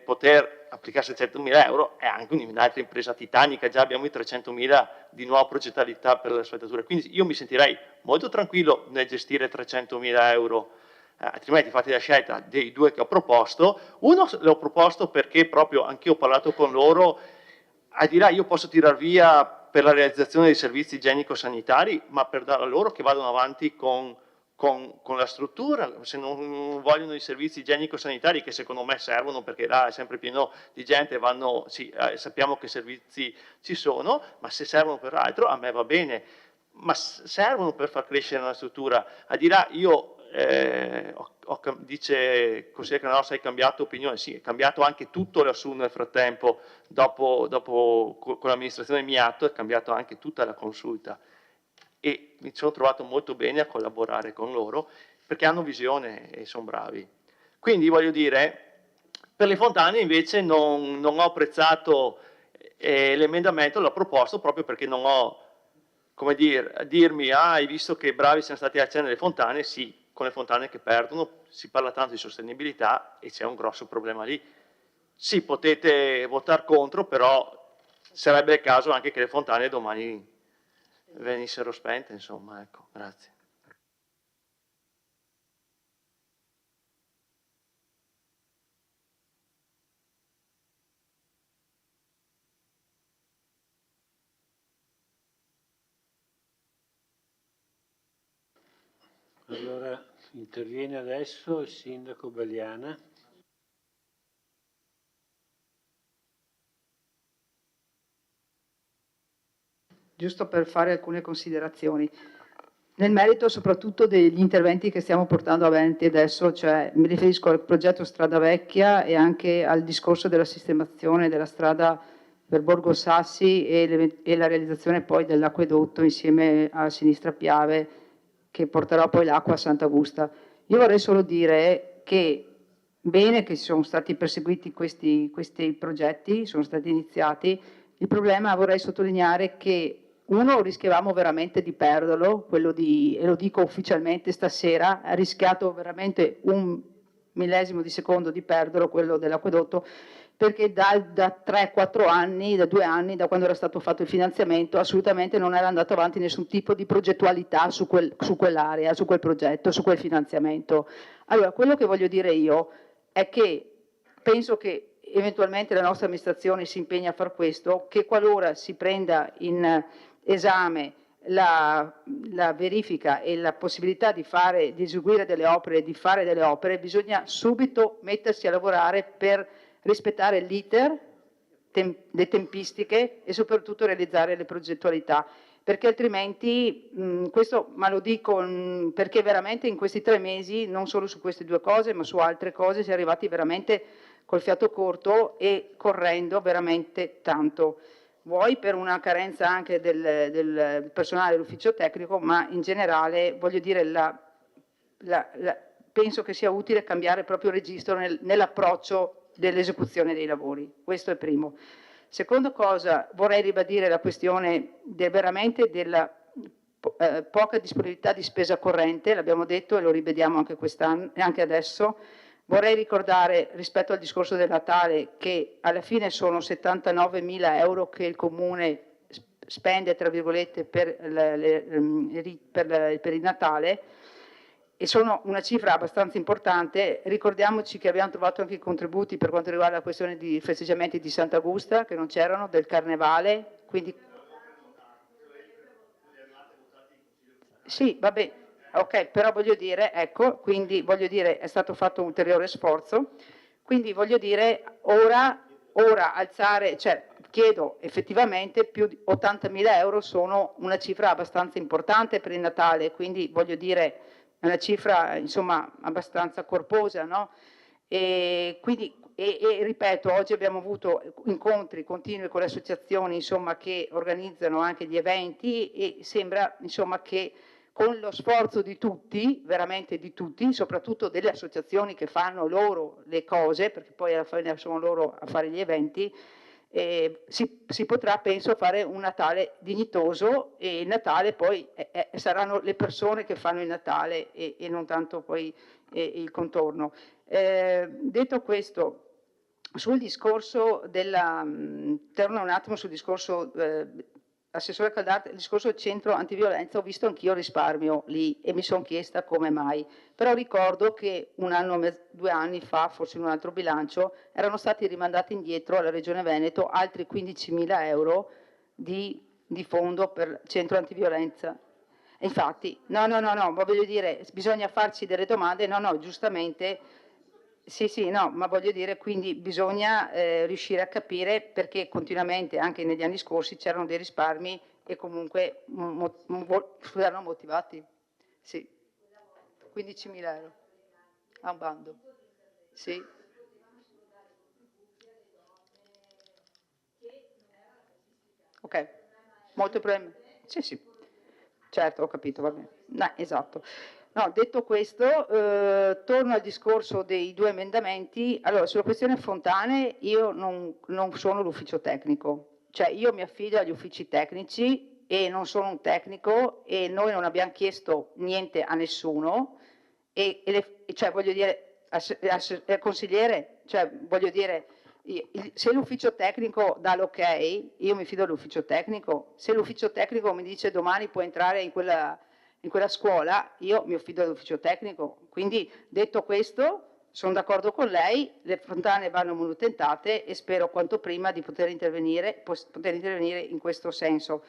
poter applicare 600.000 euro è anche un'altra impresa titanica, già abbiamo i 300.000 di nuova progettualità per le asfaltature, quindi io mi sentirei molto tranquillo nel gestire 300.000 euro, altrimenti fate la scelta dei 2 che ho proposto. Uno l'ho proposto perché proprio anch'io ho parlato con loro, a dire io posso tirar via per la realizzazione dei servizi igienico-sanitari, ma per dare a loro che vadano avanti con la struttura, se non vogliono i servizi igienico-sanitari che secondo me servono perché là è sempre pieno di gente, sì, sappiamo che servizi ci sono, ma se servono per altro a me va bene, ma servono per far crescere una struttura. A dire io dice consigliere Canalossa hai cambiato opinione, sì, è cambiato anche tutto lassù nel frattempo, dopo con l'amministrazione Miatto è cambiato anche tutta la consulta e mi sono trovato molto bene a collaborare con loro perché hanno visione e sono bravi. Quindi voglio dire, per le fontane invece non ho apprezzato l'emendamento, l'ho proposto proprio perché non ho, come dirmi, hai visto che bravi siamo stati a accendere le fontane? Sì, con le fontane che perdono, si parla tanto di sostenibilità e c'è un grosso problema lì. Sì, potete votare contro, però sarebbe il caso anche che le fontane domani venissero spente, insomma, ecco, grazie. Allora interviene adesso il sindaco Baliana. Giusto per fare alcune considerazioni. Nel merito soprattutto degli interventi che stiamo portando avanti adesso, cioè mi riferisco al progetto Strada Vecchia e anche al discorso della sistemazione della strada per Borgo Sassi e la realizzazione poi dell'acquedotto insieme a Sinistra Piave che porterà poi l'acqua a Sant'Augusta. Io vorrei solo dire che bene che sono stati perseguiti questi progetti, sono stati iniziati, il problema vorrei sottolineare che uno rischiavamo veramente di perderlo, e lo dico ufficialmente stasera, ha rischiato veramente 1 millesimo di secondo di perderlo, quello dell'acquedotto, perché da 3-4 anni, da 2 anni, da quando era stato fatto il finanziamento, assolutamente non era andato avanti nessun tipo di progettualità su quell'area, su quel progetto, su quel finanziamento. Allora, quello che voglio dire io è che penso che eventualmente la nostra amministrazione si impegna a far questo, che qualora si prenda in esame la verifica e la possibilità di eseguire delle opere, di fare delle opere, bisogna subito mettersi a lavorare per rispettare l'iter, le tempistiche e soprattutto realizzare le progettualità, perché altrimenti, questo ma lo dico perché veramente in questi 3 mesi, non solo su queste 2 cose, ma su altre cose, si è arrivati veramente col fiato corto e correndo veramente tanto. Vuoi per una carenza anche del personale dell'ufficio tecnico, ma in generale voglio dire penso che sia utile cambiare proprio registro nell'approccio dell'esecuzione dei lavori. Questo è primo. Seconda cosa, vorrei ribadire la questione veramente della poca disponibilità di spesa corrente, l'abbiamo detto e lo rivediamo anche quest'anno e anche adesso. Vorrei ricordare rispetto al discorso del Natale che alla fine sono 79.000 euro che il Comune spende, tra virgolette, per il Natale e sono una cifra abbastanza importante. Ricordiamoci che abbiamo trovato anche i contributi per quanto riguarda la questione di festeggiamenti di Sant'Augusta, che non c'erano, del Carnevale, quindi... Sì, vabbè, ok, però voglio dire, ecco, quindi voglio dire, è stato fatto un ulteriore sforzo, quindi voglio dire, ora alzare, cioè chiedo effettivamente più di 80.000 euro sono una cifra abbastanza importante per il Natale, quindi voglio dire, è una cifra insomma abbastanza corposa, no? E quindi, ripeto, oggi abbiamo avuto incontri continui con le associazioni insomma, che organizzano anche gli eventi e sembra insomma, che con lo sforzo di tutti, veramente di tutti, soprattutto delle associazioni che fanno loro le cose, perché poi alla fine sono loro a fare gli eventi, si potrà, penso, fare un Natale dignitoso e il Natale poi saranno le persone che fanno il Natale e non tanto poi il contorno. Detto questo, sul discorso torno un attimo sul discorso Assessore Caldarte, il discorso del centro antiviolenza, ho visto anch'io risparmio lì e mi sono chiesta come mai, però ricordo che 1 anno, 2 anni fa, forse in un altro bilancio, erano stati rimandati indietro alla Regione Veneto altri 15.000 euro di fondo per centro antiviolenza. E infatti, no, ma voglio dire, bisogna farci delle domande, no, giustamente, sì, no, ma voglio dire, quindi bisogna riuscire a capire perché continuamente, anche negli anni scorsi, c'erano dei risparmi e comunque erano motivati. Sì, 15.000 euro a un bando. Sì. Ok, molto probabilmente. Sì, certo, ho capito, va bene. No, esatto. No, detto questo, torno al discorso dei 2 emendamenti. Allora, sulla questione fontane io non sono l'ufficio tecnico, cioè io mi affido agli uffici tecnici e non sono un tecnico e noi non abbiamo chiesto niente a nessuno cioè voglio dire, consigliere, cioè voglio dire, se l'ufficio tecnico dà l'ok, io mi fido dell'ufficio tecnico. Se l'ufficio tecnico mi dice domani puoi entrare in quella scuola, io mi affido all'ufficio tecnico. Quindi, detto questo, sono d'accordo con lei, le fontane vanno manutentate e spero quanto prima di poter intervenire in questo senso.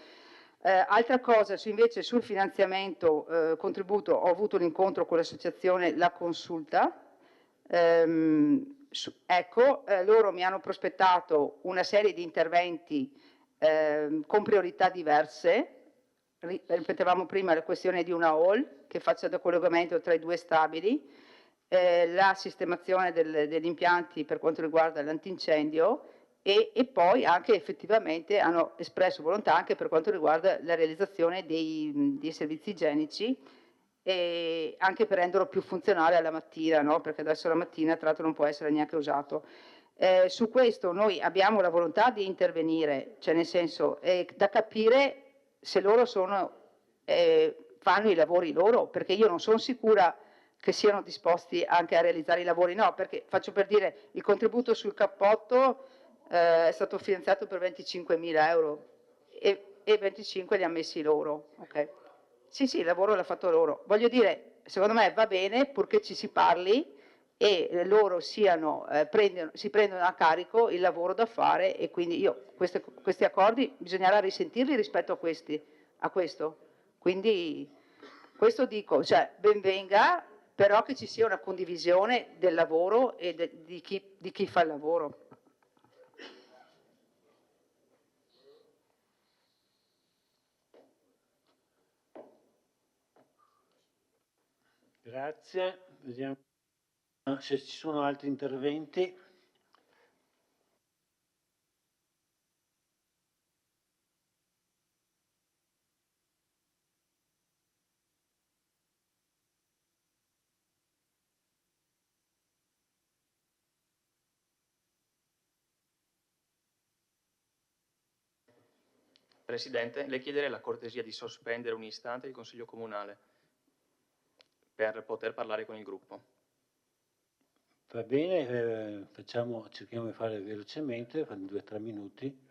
Altra cosa, invece sul finanziamento, contributo, ho avuto un incontro con l'associazione La Consulta. Loro mi hanno prospettato una serie di interventi con priorità diverse. Ripetevamo prima la questione di una hall che faccia da collegamento tra i 2 stabili, la sistemazione degli impianti per quanto riguarda l'antincendio e poi anche effettivamente hanno espresso volontà anche per quanto riguarda la realizzazione dei servizi igienici, anche per renderlo più funzionale alla mattina, no? Perché adesso la mattina tra l'altro non può essere neanche usato. Su questo noi abbiamo la volontà di intervenire, cioè nel senso da capire se loro fanno i lavori loro, perché io non sono sicura che siano disposti anche a realizzare i lavori, no, perché faccio per dire il contributo sul cappotto è stato finanziato per 25.000 euro e 25 li ha messi loro, ok? Sì, il lavoro l'ha fatto loro. Voglio dire, secondo me va bene purché ci si parli e loro si prendono a carico il lavoro da fare e quindi questi accordi bisognerà risentirli rispetto a questo. Quindi questo dico, cioè ben venga, però che ci sia una condivisione del lavoro e di chi fa il lavoro. Grazie. Vediamo se ci sono altri interventi. Presidente, le chiederei la cortesia di sospendere un istante il Consiglio Comunale per poter parlare con il gruppo. Va bene, cerchiamo di fare velocemente, 2 o 3 minuti.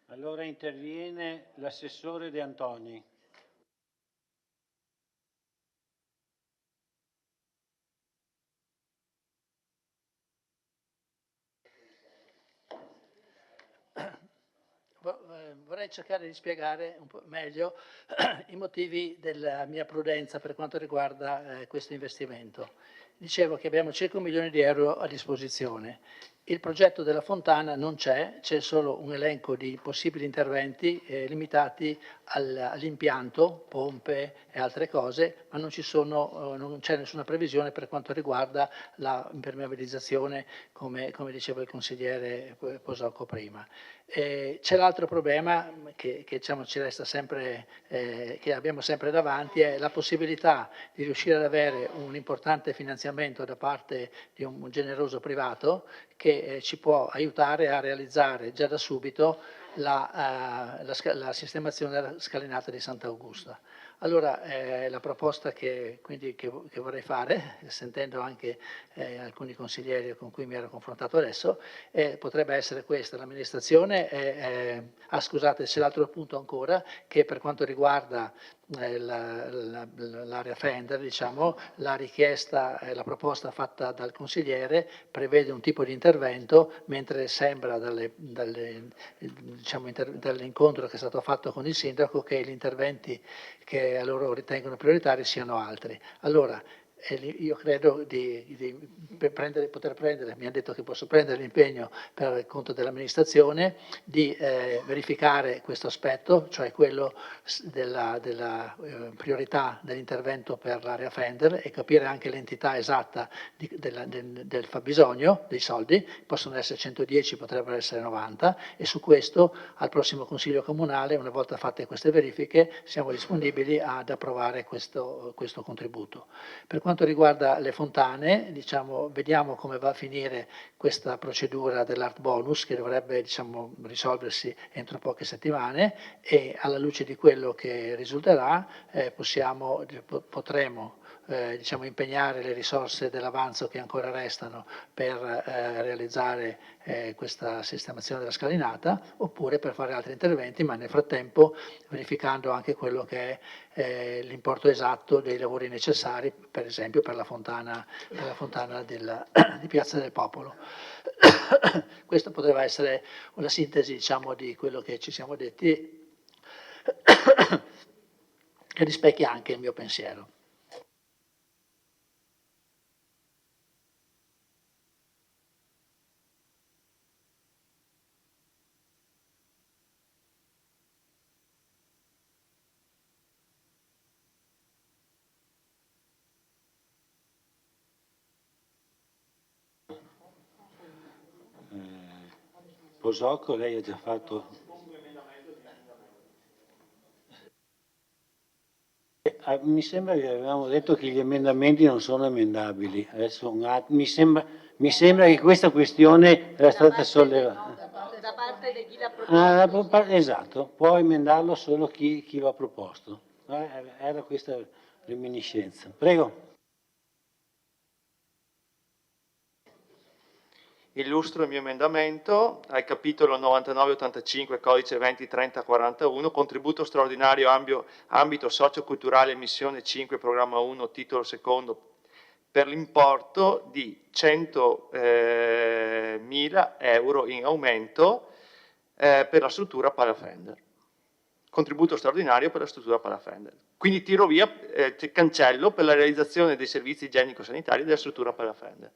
Allora interviene l'assessore De Antoni. Vorrei cercare di spiegare un po' meglio i motivi della mia prudenza per quanto riguarda questo investimento. Dicevo che abbiamo circa 1 milione di euro a disposizione. Il progetto della fontana non c'è solo un elenco di possibili interventi limitati all'impianto, pompe e altre cose, ma non c'è nessuna previsione per quanto riguarda la impermeabilizzazione, come diceva il consigliere Posocco prima. C'è l'altro problema che diciamo, ci resta sempre, che abbiamo sempre davanti, è la possibilità di riuscire ad avere un importante finanziamento da parte di un generoso privato che ci può aiutare a realizzare già da subito la sistemazione della scalinata di Sant'Augusta. Allora la proposta che vorrei fare, sentendo anche alcuni consiglieri con cui mi ero confrontato adesso, potrebbe essere questa: l'amministrazione, scusate, c'è l'altro punto ancora, che per quanto riguarda l'area Fender, diciamo, la richiesta, la proposta fatta dal consigliere prevede un tipo di intervento, mentre sembra dall'incontro che è stato fatto con il sindaco che gli interventi che loro ritengono prioritari siano altri. Allora, io credo di poter prendere, mi ha detto che posso prendere l'impegno per conto dell'amministrazione di verificare questo aspetto, cioè quello della priorità dell'intervento per l'area Fender, e capire anche l'entità esatta del fabbisogno dei soldi. Possono essere 110, potrebbero essere 90, e su questo al prossimo Consiglio Comunale, una volta fatte queste verifiche, siamo disponibili ad approvare questo contributo. Per quanto riguarda le fontane, diciamo, vediamo come va a finire questa procedura dell'art bonus, che dovrebbe, diciamo, risolversi entro poche settimane, e alla luce di quello che risulterà potremo diciamo, impegnare le risorse dell'avanzo che ancora restano per realizzare questa sistemazione della scalinata, oppure per fare altri interventi, ma nel frattempo verificando anche quello che è l'importo esatto dei lavori necessari, per esempio per la fontana di Piazza del Popolo. Questa poteva essere una sintesi, diciamo, di quello che ci siamo detti, che rispecchia anche il mio pensiero. Posocco, lei ha già fatto... Mi sembra che avevamo detto che gli emendamenti non sono emendabili. Adesso mi sembra che questa questione era stata sollevata. Da parte di chi l'ha proposto. Esatto, può emendarlo solo chi lo ha proposto. Era questa reminiscenza. Prego. Illustro il mio emendamento al capitolo 9985, codice 203041, contributo straordinario ambito socioculturale, missione 5, programma 1, titolo secondo, per l'importo di 100.000 euro in aumento per la struttura Palafender. Contributo straordinario per la struttura Palafender. Quindi tiro via, cancello per la realizzazione dei servizi igienico-sanitari della struttura Palafender.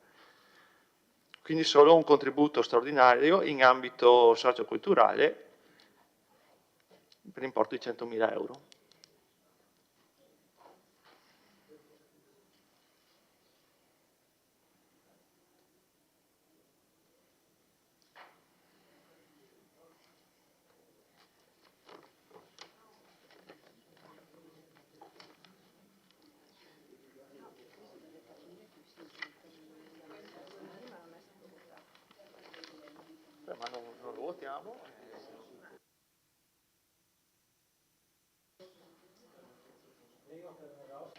Quindi solo un contributo straordinario in ambito socioculturale per l'importo di 100.000 euro. Ma non lo votiamo.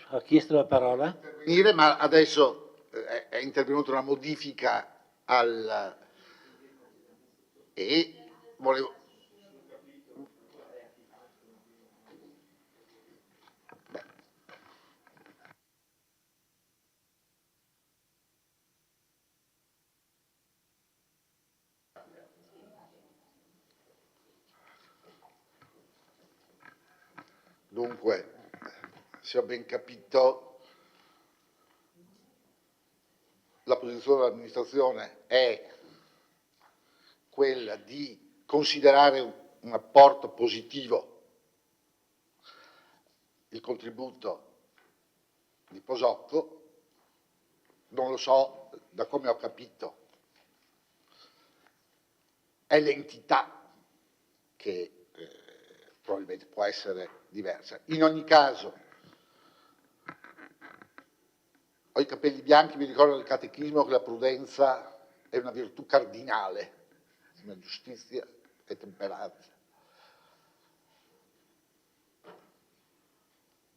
Ha chiesto la parola? Ma adesso è intervenuta una modifica e volevo... Dunque, se ho ben capito, la posizione dell'amministrazione è quella di considerare un apporto positivo il contributo di Posocco. Non lo so, da come ho capito, è l'entità che probabilmente può essere diversa. In ogni caso, ho i capelli bianchi, mi ricordo del catechismo che la prudenza è una virtù cardinale, una giustizia e temperanza.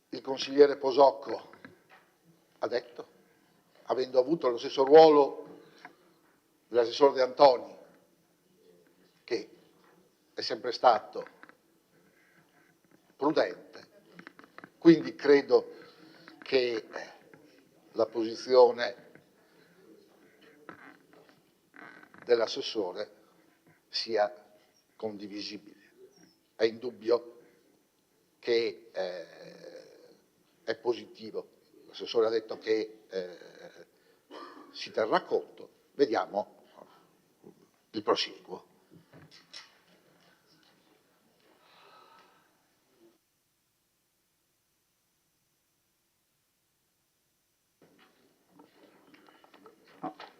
Il consigliere Posocco ha detto, avendo avuto lo stesso ruolo dell'assessore De Antoni, che è sempre stato prudente, quindi credo che la posizione dell'assessore sia condivisibile. È indubbio che è positivo. L'assessore ha detto che si terrà conto. Vediamo il prosieguo.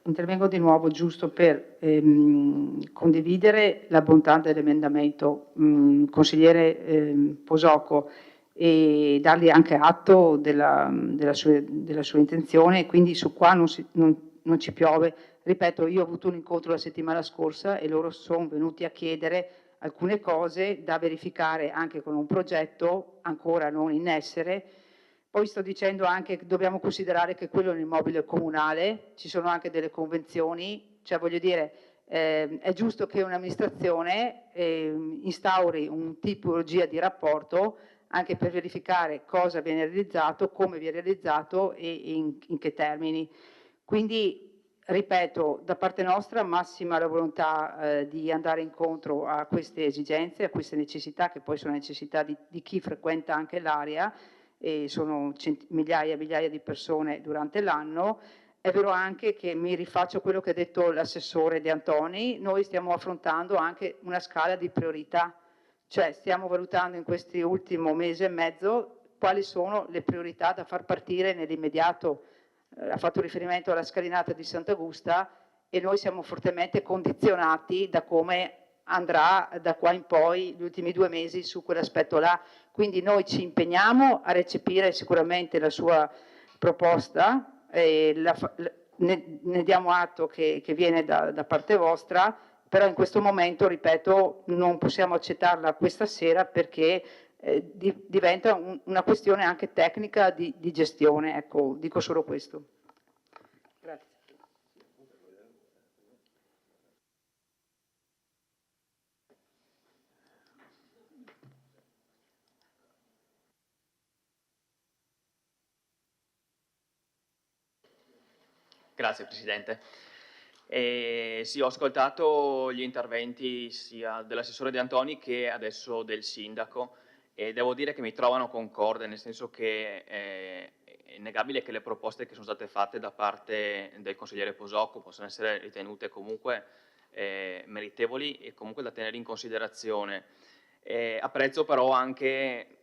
Intervengo di nuovo giusto per condividere la bontà dell'emendamento, consigliere Posocco, e dargli anche atto della sua intenzione, e quindi su qua non ci piove. Ripeto, io ho avuto un incontro la settimana scorsa e loro sono venuti a chiedere alcune cose da verificare anche con un progetto ancora non in essere. Poi sto dicendo anche che dobbiamo considerare che quello è un immobile comunale, ci sono anche delle convenzioni, cioè voglio dire, è giusto che un'amministrazione instauri un tipologia di rapporto anche per verificare cosa viene realizzato, come viene realizzato e in che termini. Quindi, ripeto, da parte nostra massima la volontà di andare incontro a queste esigenze, a queste necessità, che poi sono necessità di chi frequenta anche l'area, e sono migliaia e migliaia di persone durante l'anno. È vero anche che mi rifaccio a quello che ha detto l'assessore De Antoni, noi stiamo affrontando anche una scala di priorità, cioè stiamo valutando in questi ultimi mese e mezzo quali sono le priorità da far partire nell'immediato. Ha fatto riferimento alla scalinata di Sant'Augusta e noi siamo fortemente condizionati da come andrà da qua in poi gli ultimi 2 mesi su quell'aspetto là. Quindi noi ci impegniamo a recepire sicuramente la sua proposta, ne diamo atto che viene da parte vostra, però in questo momento, ripeto, non possiamo accettarla questa sera perché diventa una questione anche tecnica di gestione. Ecco, dico solo questo. Grazie. Grazie Presidente. Sì, ho ascoltato gli interventi sia dell'assessore De Antoni che adesso del sindaco e devo dire che mi trovano concorde, nel senso che è innegabile che le proposte che sono state fatte da parte del consigliere Posocco possono essere ritenute comunque meritevoli e comunque da tenere in considerazione. Apprezzo però anche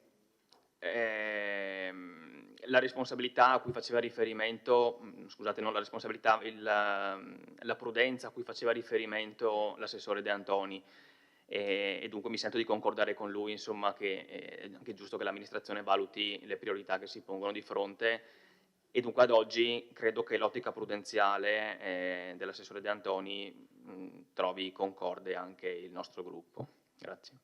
la responsabilità a cui faceva riferimento, scusate, non la responsabilità, la prudenza a cui faceva riferimento l'assessore De Antoni e dunque mi sento di concordare con lui, insomma, che è anche giusto che l'amministrazione valuti le priorità che si pongono di fronte e dunque ad oggi credo che l'ottica prudenziale dell'assessore De Antoni trovi concorde anche il nostro gruppo. Grazie.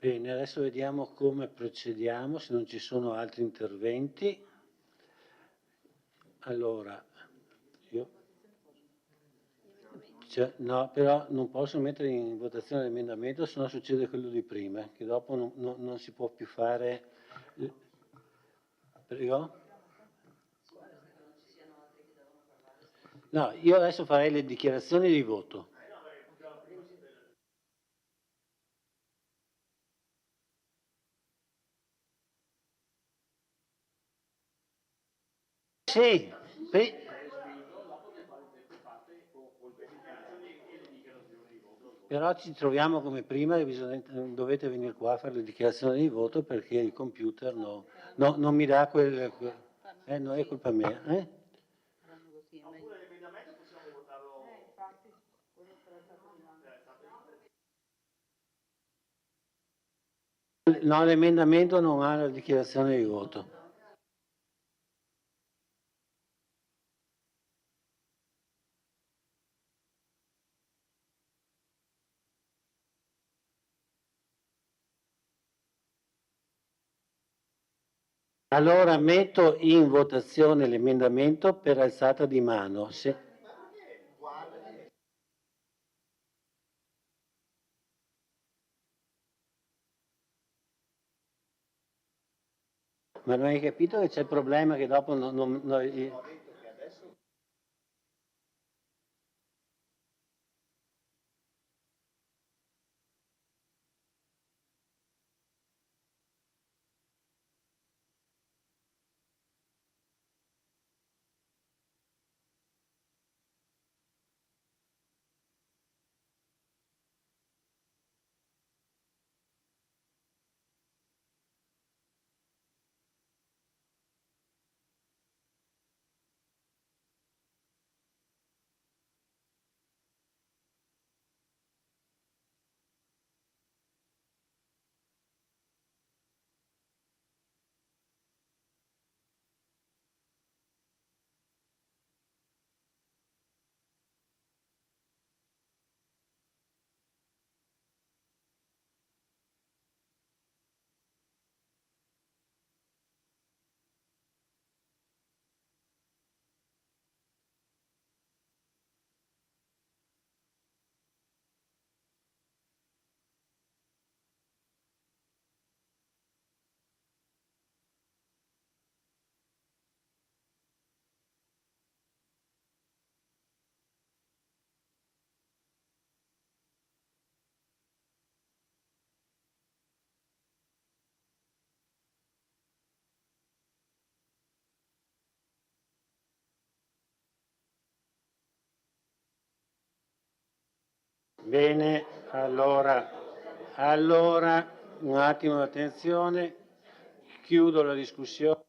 Bene, adesso vediamo come procediamo, se non ci sono altri interventi. Allora, no, però non posso mettere in votazione l'emendamento, se no succede quello di prima, che dopo non si può più fare. Prego? No, io adesso farei le dichiarazioni di voto. Sì, però ci troviamo come prima e dovete venire qua a fare le dichiarazioni di voto perché il computer non mi dà quel... non è colpa mia. No, l'emendamento non ha la dichiarazione di voto. Allora metto in votazione l'emendamento per alzata di mano. Ma non hai capito che c'è il problema che dopo Bene, allora un attimo di attenzione, chiudo la discussione.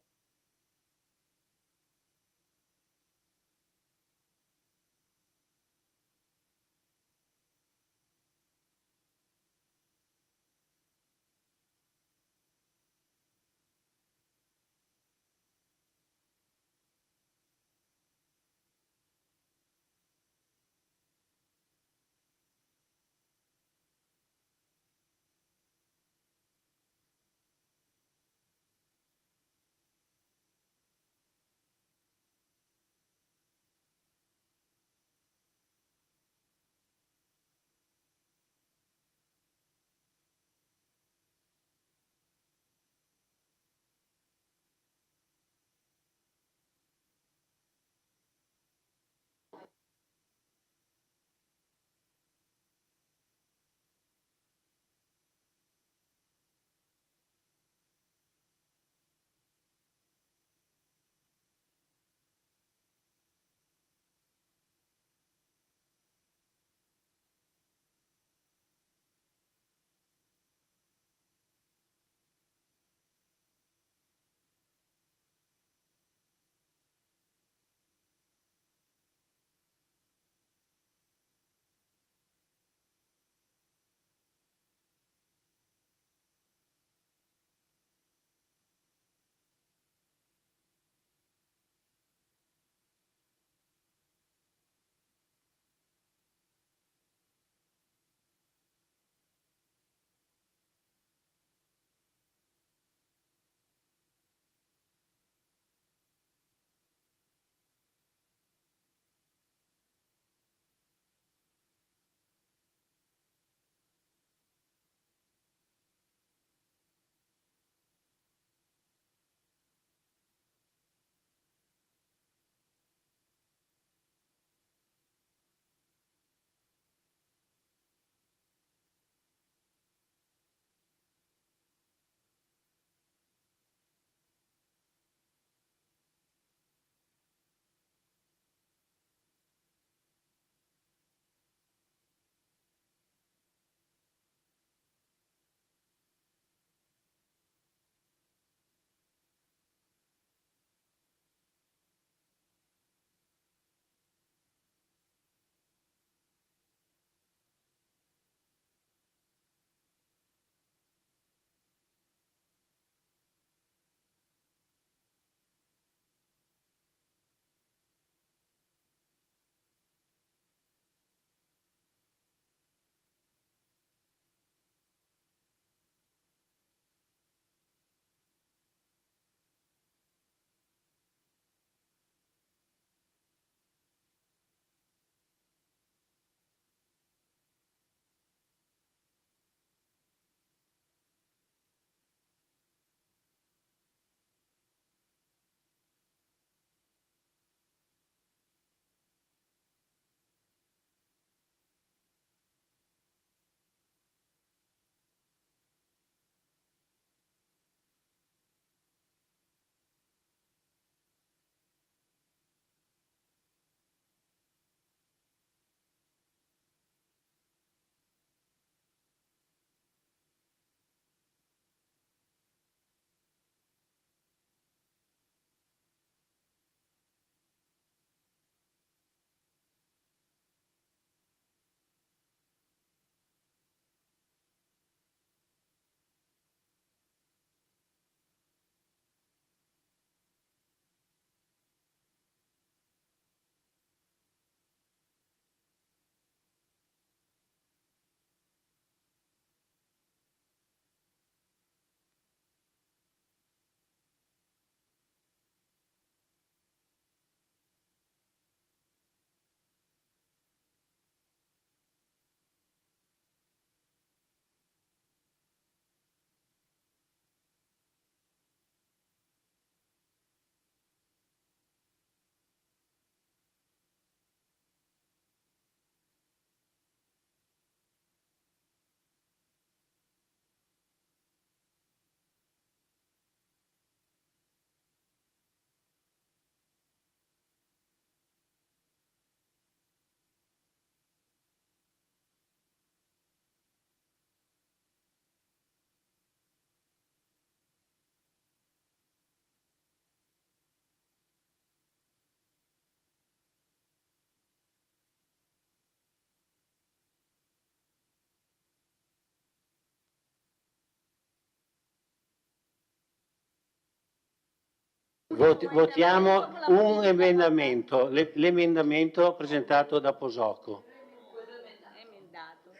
Votiamo un emendamento, l'emendamento presentato da Posocco,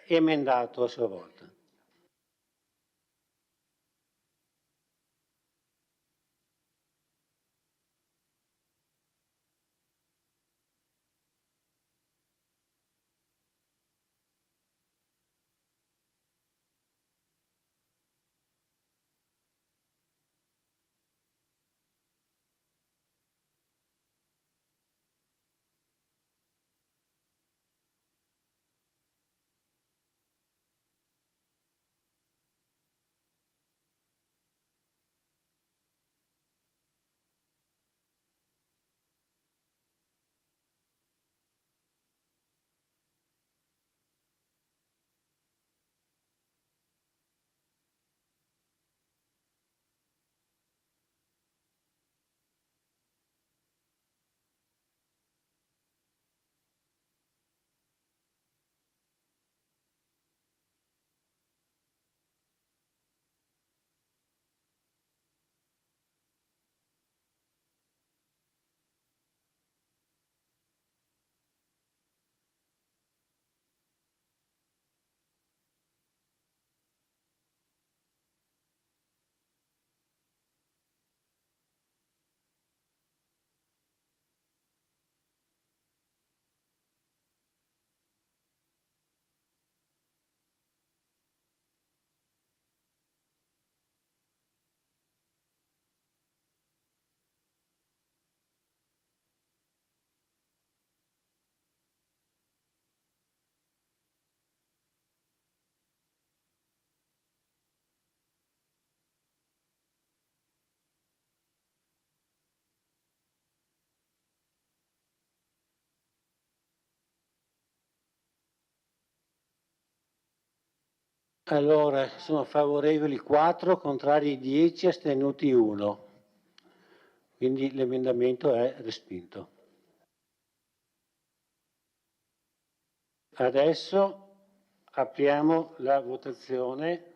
emendato a sua volta. Allora, sono favorevoli 4, contrari 10, astenuti 1. Quindi l'emendamento è respinto. Adesso apriamo la votazione.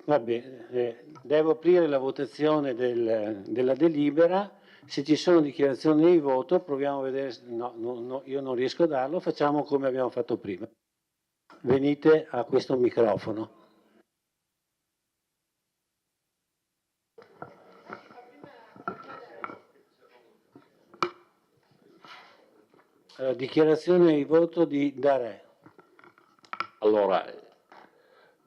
Va bene, devo aprire la votazione della delibera. Se ci sono dichiarazioni di voto, proviamo a vedere. No, io non riesco a darlo, facciamo come abbiamo fatto prima. Venite a questo microfono. Allora, dichiarazione di voto di Darè. Allora,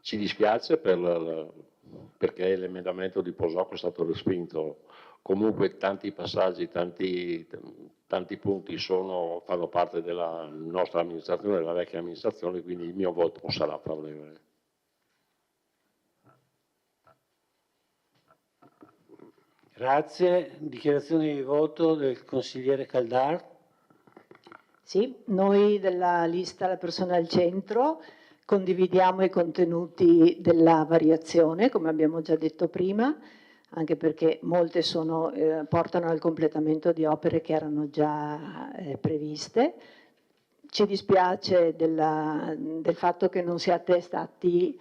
ci dispiace perché l'emendamento di Posocco è stato respinto. Comunque tanti passaggi, tanti punti fanno parte della nostra amministrazione, della vecchia amministrazione, quindi il mio voto sarà favorevole. Grazie. Dichiarazione di voto del consigliere Caldar. Sì, noi della lista La persona al centro condividiamo i contenuti della variazione, come abbiamo già detto prima, anche perché molte portano al completamento di opere che erano già previste. Ci dispiace del fatto che non siate stati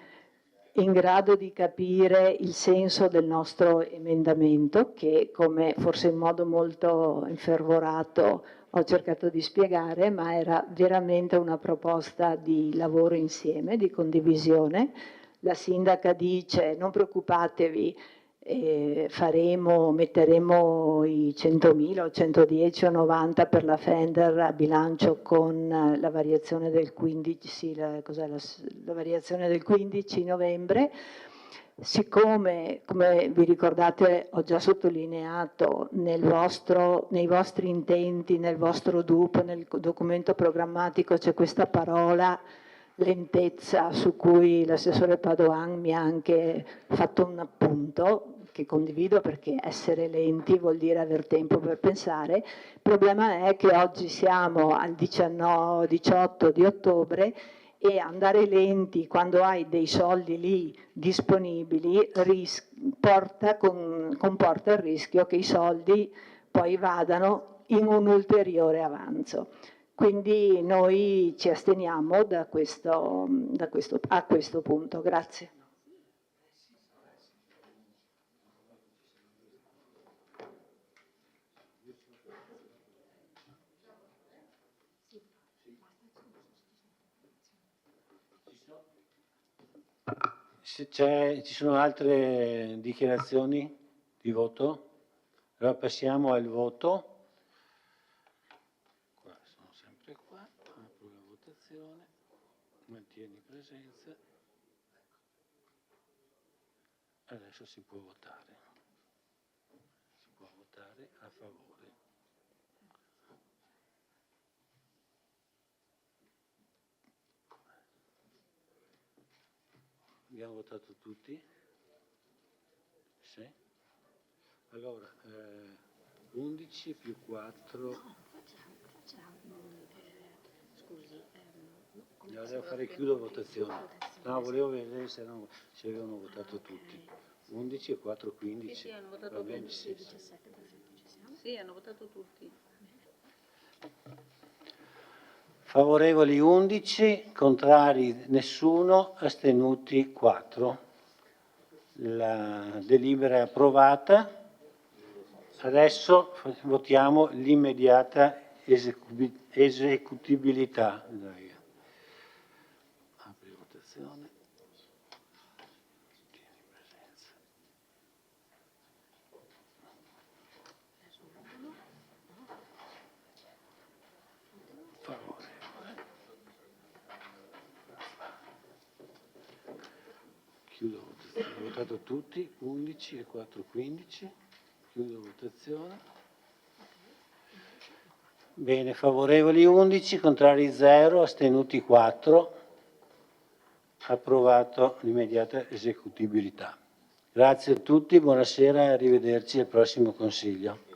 in grado di capire il senso del nostro emendamento, che come forse in modo molto infervorato ho cercato di spiegare, ma era veramente una proposta di lavoro insieme, di condivisione. La sindaca dice: non preoccupatevi, metteremo i 100.000 o 110 o 90 per la Fender a bilancio con la variazione del 15, la variazione del 15 novembre. Siccome, come vi ricordate, ho già sottolineato nei vostri intenti, nel vostro DUP, nel documento programmatico c'è questa parola lentezza su cui l'assessore Padoan mi ha anche fatto un appunto che condivido, perché essere lenti vuol dire aver tempo per pensare. Il problema è che oggi siamo al 18 di ottobre e andare lenti quando hai dei soldi lì disponibili comporta il rischio che i soldi poi vadano in un ulteriore avanzo. Quindi noi ci asteniamo a questo punto. Grazie. Ci sono altre dichiarazioni di voto? Allora passiamo al voto. Qua, sono sempre qua, apro la votazione, mantieni presenza. Adesso si può votare. Si può votare a favore. Abbiamo votato tutti? Sì. Allora, 11 più 4. Allora devo fare chiudo votazione. No, volevo vedere se avevano votato tutti. 11 e 4, 15. Sì, hanno votato Va bene, tutti. sì. Sì, hanno votato tutti. Favorevoli 11, contrari nessuno, astenuti 4. La delibera è approvata. Adesso votiamo l'immediata esecutibilità. Apri votazione. Tieni presenza. Favorevole. Chiudo votazione. Ho votato tutti, 11 e 4, 15. Chiudo votazione. Bene, favorevoli 11, contrari 0, astenuti 4. Approvato l'immediata esecutibilità. Grazie a tutti, buonasera e arrivederci al prossimo Consiglio.